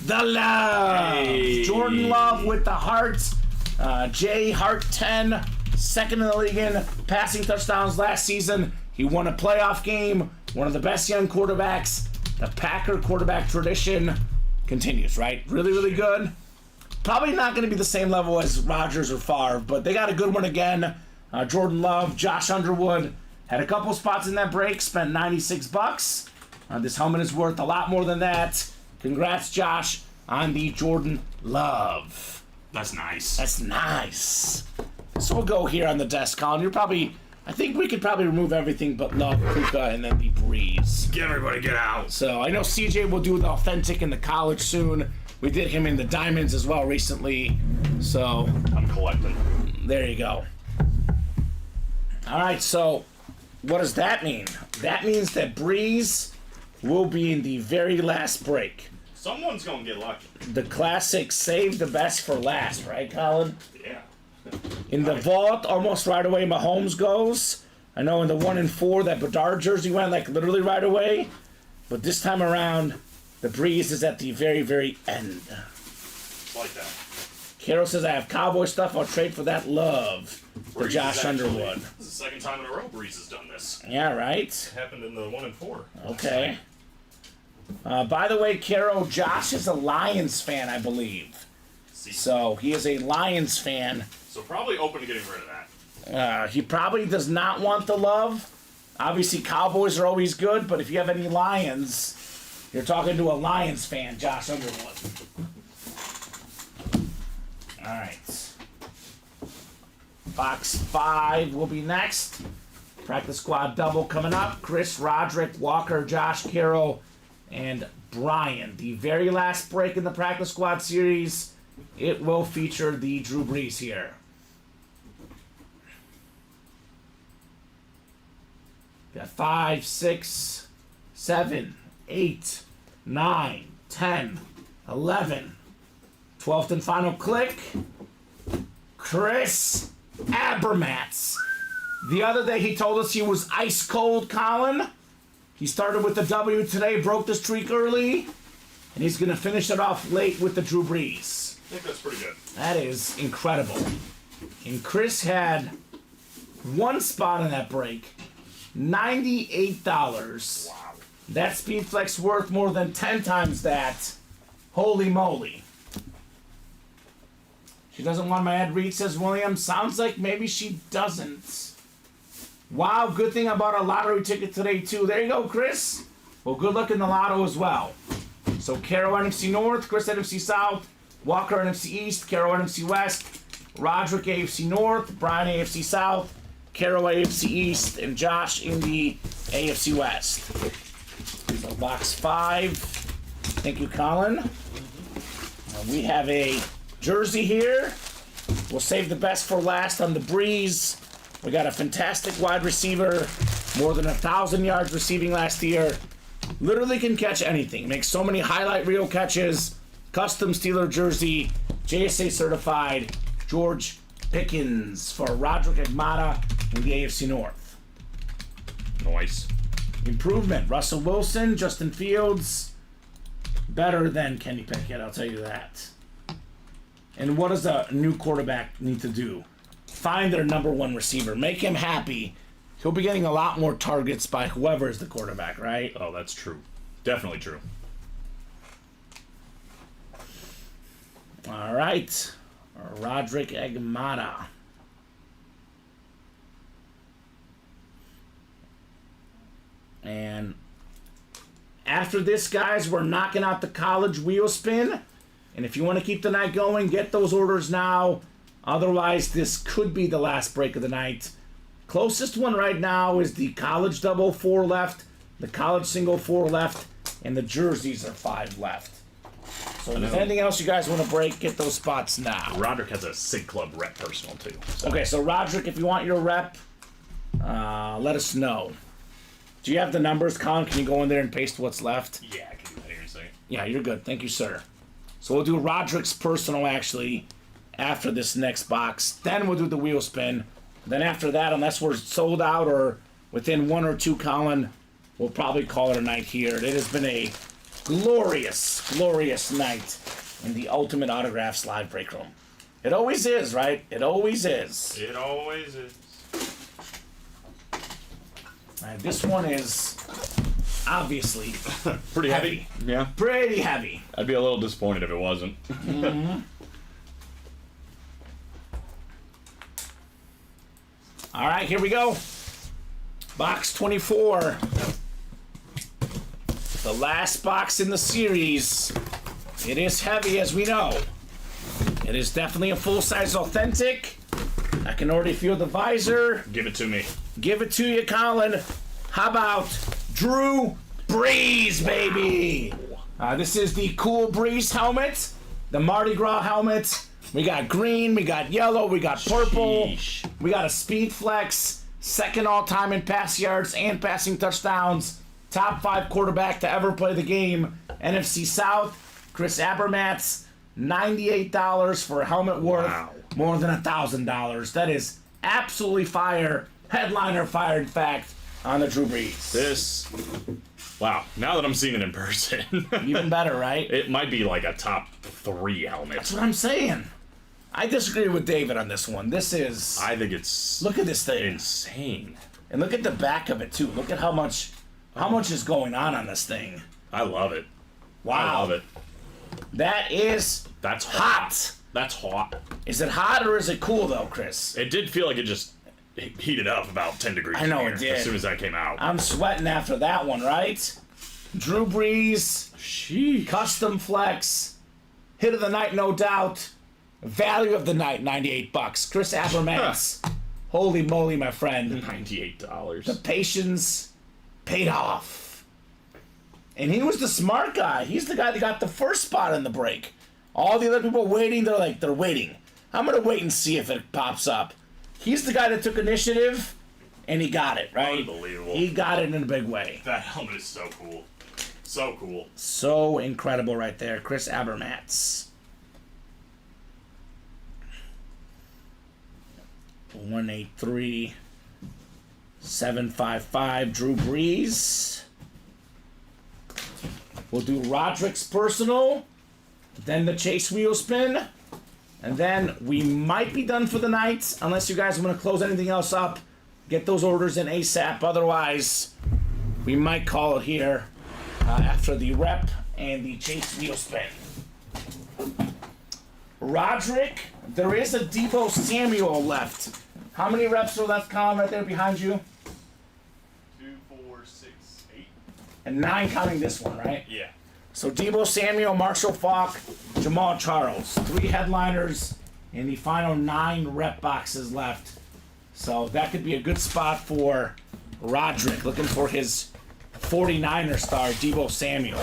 the love. Hey. Jordan Love with the hearts. Jay Hart 10. Second in the league in passing touchdowns last season. He won a playoff game. One of the best young quarterbacks. The Packer quarterback tradition continues, right? Really, really good. Probably not going to be the same level as Rodgers or Favre, but they got a good one again. Jordan Love, Josh Underwood had a couple spots in that break, spent $96. This helmet is worth a lot more than that. Congrats, Josh, on the Jordan Love. That's nice. That's nice. So we'll go here on the desk, Colin. I think we could probably remove everything but Love, Puka, and then the Breeze. Everybody get out. So I know CJ will do the Authentic in the college soon. We did him in the Diamonds as well recently. So I'm collecting. there you go. All right, so what does that mean? That means that Breeze will be in the very last break. Someone's gonna get lucky. The classic save the best for last, right, Colin? Yeah. In the vault, almost right away, Mahomes goes. I know in the 1 and 4, that Bedard jersey went like literally right away. But this time around, the Breeze is at the very, very end. It's like that. Carol says, I have Cowboy stuff. I'll trade for that Love for Breeze Josh is actually- Underwood. This is the second time in a row Breeze has done this. Yeah, right? It happened in the 1 and 4. Okay. By the way, Carol, Josh is a Lions fan, I believe. So he is a Lions fan. So probably open to getting rid of that. He probably does not want the Love. Obviously, Cowboys are always good, but if you have any Lions, you're talking to a Lions fan, Josh Underwood. All right. Box 5 will be next. Practice squad double coming up. Chris, Roderick, Walker, Josh, Carroll, and Brian. The very last break in the practice squad series, it will feature the Drew Brees here. Got 5, 6, 7, 8, 9, 10, 11. 12th and final click. Chris Abermats. The other day he told us he was ice cold, Colin. He started with the W today, broke the streak early, and he's going to finish it off late with the Drew Brees. I think that's pretty good. That is incredible. And Chris had one spot in that break. $98. Wow. That Speed Flex worth more than 10 times that. Holy moly. She doesn't want my ad read, says William. Sounds like maybe she doesn't. Wow, good thing I bought a lottery ticket today, too. There you go, Chris. Well, good luck in the lotto as well. So, Carol NFC North, Chris NFC South, Walker NFC East, Carol NFC West, Roderick AFC North, Brian AFC South, Carol AFC East, and Josh in the AFC West. So, box 5. Thank you, Colin. We have a jersey here. We'll save the best for last on the Breeze. We got a fantastic wide receiver, more than 1,000 yards receiving last year. Literally can catch anything. Makes so many highlight reel catches. Custom Steeler jersey, JSA certified, George Pickens for Roderick Agmata in the AFC North. Nice. Improvement, Russell Wilson, Justin Fields. Better than Kenny Pickett, I'll tell you that. And what does a new quarterback need to do? Find their number one receiver. Make him happy. He'll be getting a lot more targets by whoever is the quarterback, right? Oh, that's true. Definitely true. All right. Roderick Agmata. And after this, guys, we're knocking out the college wheel spin. And if you want to keep the night going, get those orders now. Otherwise, this could be the last break of the night. Closest one right now is the college double, 4 left. The college single, 4 left. And the jerseys are 5 left. So if there's anything else you guys want to break, get those spots now. Roderick has a Sig Club rep personal, too. So. Okay, so Roderick, if you want your rep, let us know. Do you have the numbers, Colin? Can you go in there and paste what's left? Yeah, I can do that here in a second. Yeah, you're good. Thank you, sir. So we'll do Roderick's personal, actually, after this next box. Then we'll do the wheel spin. Then after that, unless we're sold out or within 1 or 2, Colin, we'll probably call it a night here. It has been a glorious, glorious night in the Ultimate Autographs live break room. It always is, right? It always is. It always is. All right, this one is obviously Pretty heavy. Yeah. pretty heavy. I'd be a little disappointed if it wasn't. All right, here we go. Box 24. The The last box in the series. It is heavy, as we know. It is definitely a full-size authentic. I can already feel the visor. Give it to me. Give it to you, Colin. How about Drew Brees, baby? This is the Cool Breeze helmet, the Mardi Gras helmet. We got green, we got yellow, we got purple. Sheesh. We got a Speed Flex, second all-time in pass yards and passing touchdowns. Top 5 quarterback to ever play the game. NFC South, Chris Abermatz, $98 for a helmet worth more than $1,000. That is absolutely fire. Headliner fire, in fact, on the Drew Brees. Wow, now that I'm seeing it in person. Even better, right? It might be like a top 3 helmet. That's what I'm saying. I disagree with David on this one. This is... I think it's... Look at this thing. insane. And look at the back of it, too. Look at how much is going on this thing. I love it. Wow. I love it. That is... That's hot. That's hot. Is it hot or is it cool, though, Chris? It did feel like it just heated up about 10 degrees. I know in here it did. As soon as that came out. I'm sweating after that one, right? Drew Brees, Sheesh. custom flex, hit of the night, no doubt. Value of the night, $98. Chris Abermatz, holy moly, my friend. $98. The patience paid off. And he was the smart guy. He's the guy that got the first spot in the break. All the other people waiting, they're waiting. I'm going to wait and see if it pops up. He's the guy that took initiative, and he got it, right? Unbelievable. He got it in a big way. That helmet is so cool. So cool. So incredible right there. Chris Abermatz. 183-755 Drew Brees. We'll do Roderick's personal, then the Chase wheel spin, and then we might be done for the night unless you guys want to close anything else up. Get those orders in ASAP. Otherwise, we might call it here after the rep and the Chase wheel spin. Roderick, there is a Deebo Samuel left. How many reps are left, Colin, right there behind you? 2, 4, 6, 8. And 9 counting this one, right? Yeah. So Deebo Samuel, Marshall Faulk, Jamal Charles. 3 headliners and the final 9 rep boxes left. So that could be a good spot for Roderick, looking for his 49er star, Deebo Samuel.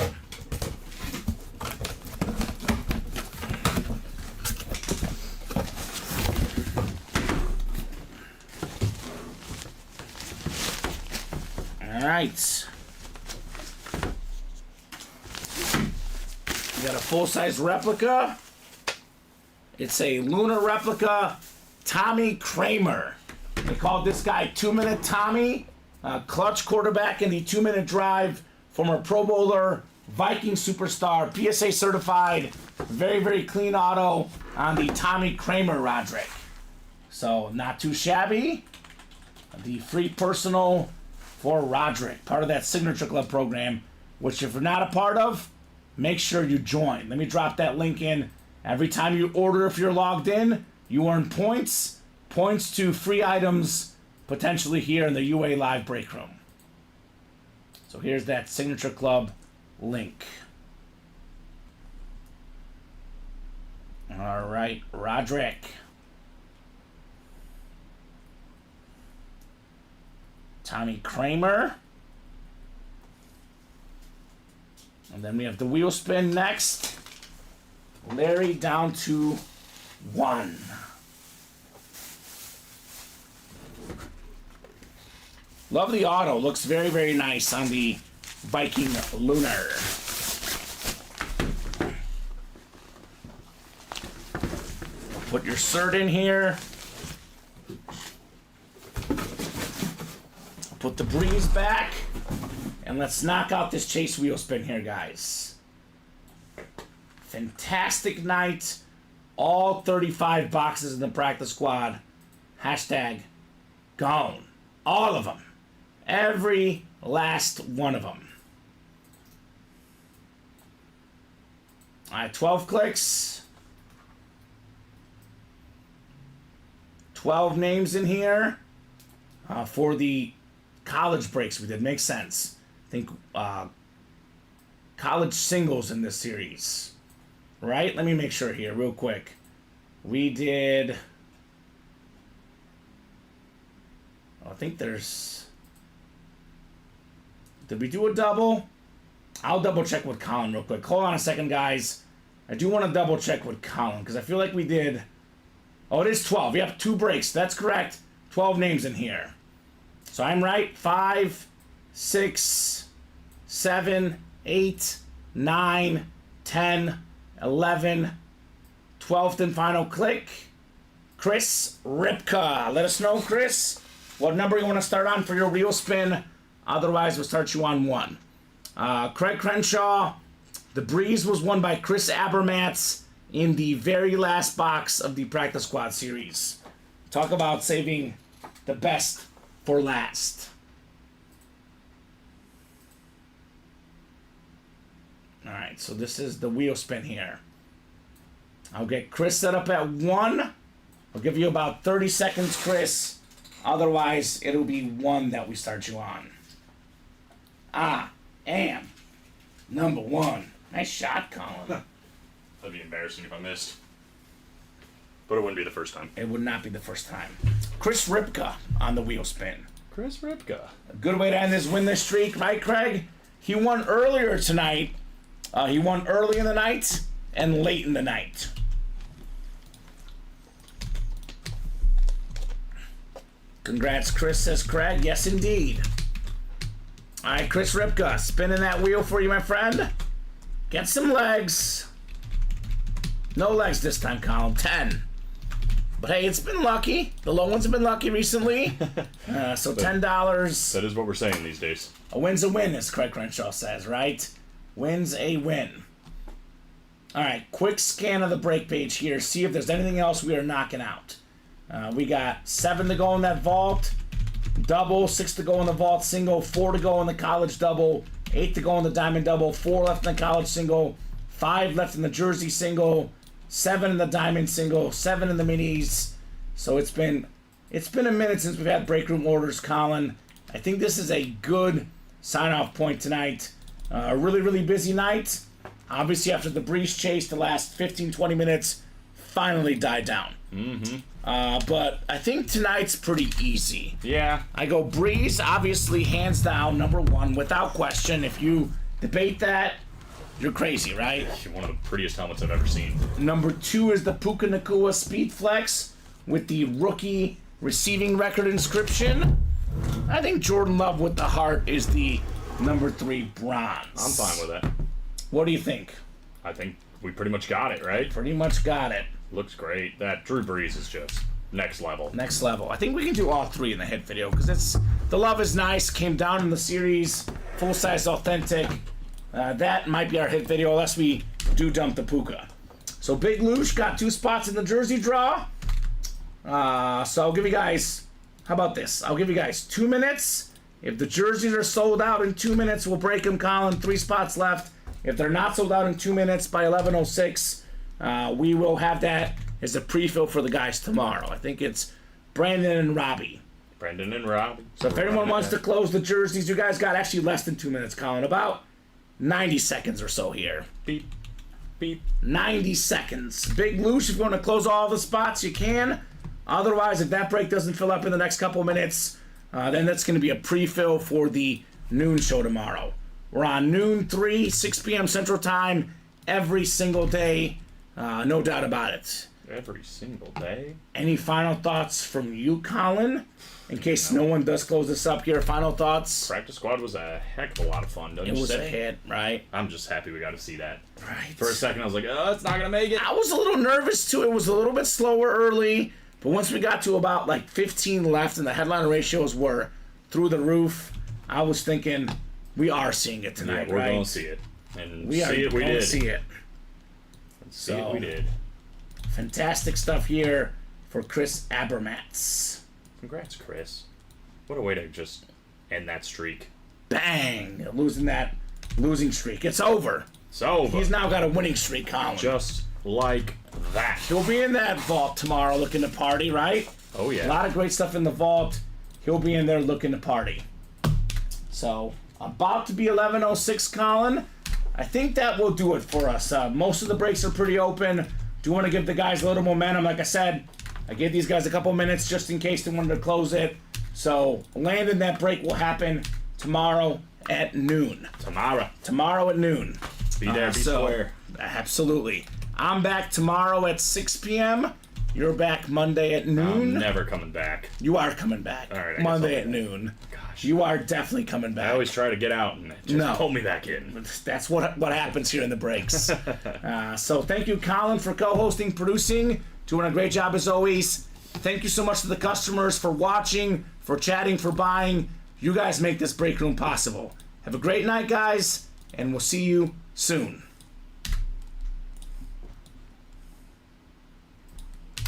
All right. We got a full-size replica. It's a lunar replica, Tommy Kramer. They called this guy 2-Minute Tommy, clutch quarterback in the 2-minute drive, former Pro Bowler, Viking superstar, PSA certified, very, very clean auto on the Tommy Kramer Roderick. So not too shabby. The free personal for Roderick, part of that Signature Club program, which if you're not a part of, make sure you join. Let me drop that link in. Every time you order, if you're logged in, you earn points to free items, potentially here in the UA Live break room. So here's that Signature Club link. All right, Roderick. Tommy Kramer. And then we have the wheel spin next. Larry down to 1. Love the auto. Looks very, very nice on the Viking Lunar. Put your cert in here. Put the Breeze back. And let's knock out this Chase wheel spin here, guys. Fantastic night. All 35 boxes in the practice squad. Hashtag gone. All of them. Every last one of them. All right, 12 clicks. 12 names in here for the college breaks we did. Makes sense. I think college singles in this series. Right? Let me make sure here real quick. We did... I think there's... Did we do a double? I'll double check with Colin real quick. Hold on a second, guys. I do want to double check with Colin because I feel like we did... Oh, it is 12. Yep, 2 breaks. That's correct. 12 names in here. So I'm right. 5, 6, 7, 8, 9, 10, 11, 12th and final click. Chris Ripka. Let us know, Chris, what number you want to start on for your wheel spin. Otherwise, we'll start you on 1. Craig Crenshaw. The Breeze was won by Chris Abermatz in the very last box of the Practice Squad series. Talk about saving the best for last. Alright, so this is the wheel spin here. I'll get Chris set up at 1. I'll give you about 30 seconds, Chris. Otherwise, it'll be 1 that we start you on. I am number 1. Nice shot, Colin. That'd be embarrassing if I missed. But it wouldn't be the first time. It would not be the first time. Chris Ripka on the wheel spin. Chris Ripka. A good way to end this winless streak, right, Craig? He won earlier tonight. He won early in the night and late in the night. Congrats, Chris, says Craig. Yes, indeed. All right, Chris Ripka, spinning that wheel for you, my friend. Get some legs. No legs this time, Colin. 10. But hey, it's been lucky. The low ones have been lucky recently. So $10. That is what we're saying these days. A win's a win, as Craig Crenshaw says, right? Win's a win. All right, quick scan of the break page here. See if there's anything else we are knocking out. We got 7 to go in that vault. Double, 6 to go in the vault single, 4 to go in the college double, 8 to go in the diamond double, 4 left in the college single, 5 left in the jersey single, 7 in the diamond single, 7 in the minis. So it's been a minute since we've had break room orders, Colin. I think this is a good sign-off point tonight. A really, really busy night. Obviously, after the breeze chase, the last 15-20 minutes finally died down. But I think tonight's pretty easy. Yeah. I go Breeze, obviously, hands down, number 1, without question. If you debate that, you're crazy, right? One of the prettiest helmets I've ever seen. Number 2 is the Puka Nakua Speed Flex with the rookie receiving record inscription. I think Jordan Love with the heart is the number 3 bronze. I'm fine with that. What do you think? I think we pretty much got it, right? Pretty much got it. Looks great. That Drew Brees is just next level. Next level. I think we can do all 3 in the hit video because the love is nice. Came down in the series, full size, authentic. That might be our hit video unless we do dump the Puka. So Big Loosh got 2 spots in the jersey draw. So I'll give you guys. How about this? I'll give you guys 2 minutes. If the jerseys are sold out in 2 minutes, we'll break them, Colin. 3 spots left. If they're not sold out in 2 minutes by 11:06. We will have that as a pre-fill for the guys tomorrow. I think it's Brandon and Robbie. Brandon and Robbie. So if anyone wants to close the jerseys, you guys got actually less than 2 minutes, Colin. About 90 seconds or so here. Beep. Beep. 90 seconds. Big Loosh, if you want to close all the spots, you can. Otherwise, if that break doesn't fill up in the next couple minutes, then that's going to be a pre-fill for the noon show tomorrow. We're on noon 3, 6 p.m. Central Time every single day. No doubt about it. Every single day. Any final thoughts from you, Colin? In case no one does close this up here, final thoughts? Practice Squad was a heck of a lot of fun, don't you It was say? a hit, right? I'm just happy we got to see that. Right. For a second, I was like, oh, it's not going to make it. I was a little nervous, too. It was a little bit slower early. But once we got to about, 15 left and the headline ratios were through the roof, I was thinking, we are seeing it tonight, yeah, we're right? going to see it. And We are see it, we going did. to see it. See it, we did. Fantastic stuff here for Chris Abermatz. Congrats, Chris. What a way to just end that streak. Bang! Losing streak. It's over. It's over. He's now got a winning streak, Colin. Just like that. He'll be in that vault tomorrow looking to party, right? Oh, yeah. A lot of great stuff in the vault. He'll be in there looking to party. So, about to be 11:06, Colin. I think that will do it for us. Most of the breaks are pretty open. Do want to give the guys a little momentum. Like I said, I gave these guys a couple minutes just in case they wanted to close it. So landing that break will happen tomorrow at noon. Tomorrow at noon. Be there, be square. Absolutely. I'm back tomorrow at 6 p.m. You're back Monday at noon. I'm never coming back. You are coming back. All right, I guess Monday I'll at be noon. Gosh. You are definitely coming back. I always try to get out and it just pull me back in. That's what happens here in the breaks. So thank you, Colin, for co-hosting, producing, doing a great job as always. Thank you so much to the customers for watching, for chatting, for buying. You guys make this break room possible. Have a great night, guys, and we'll see you soon.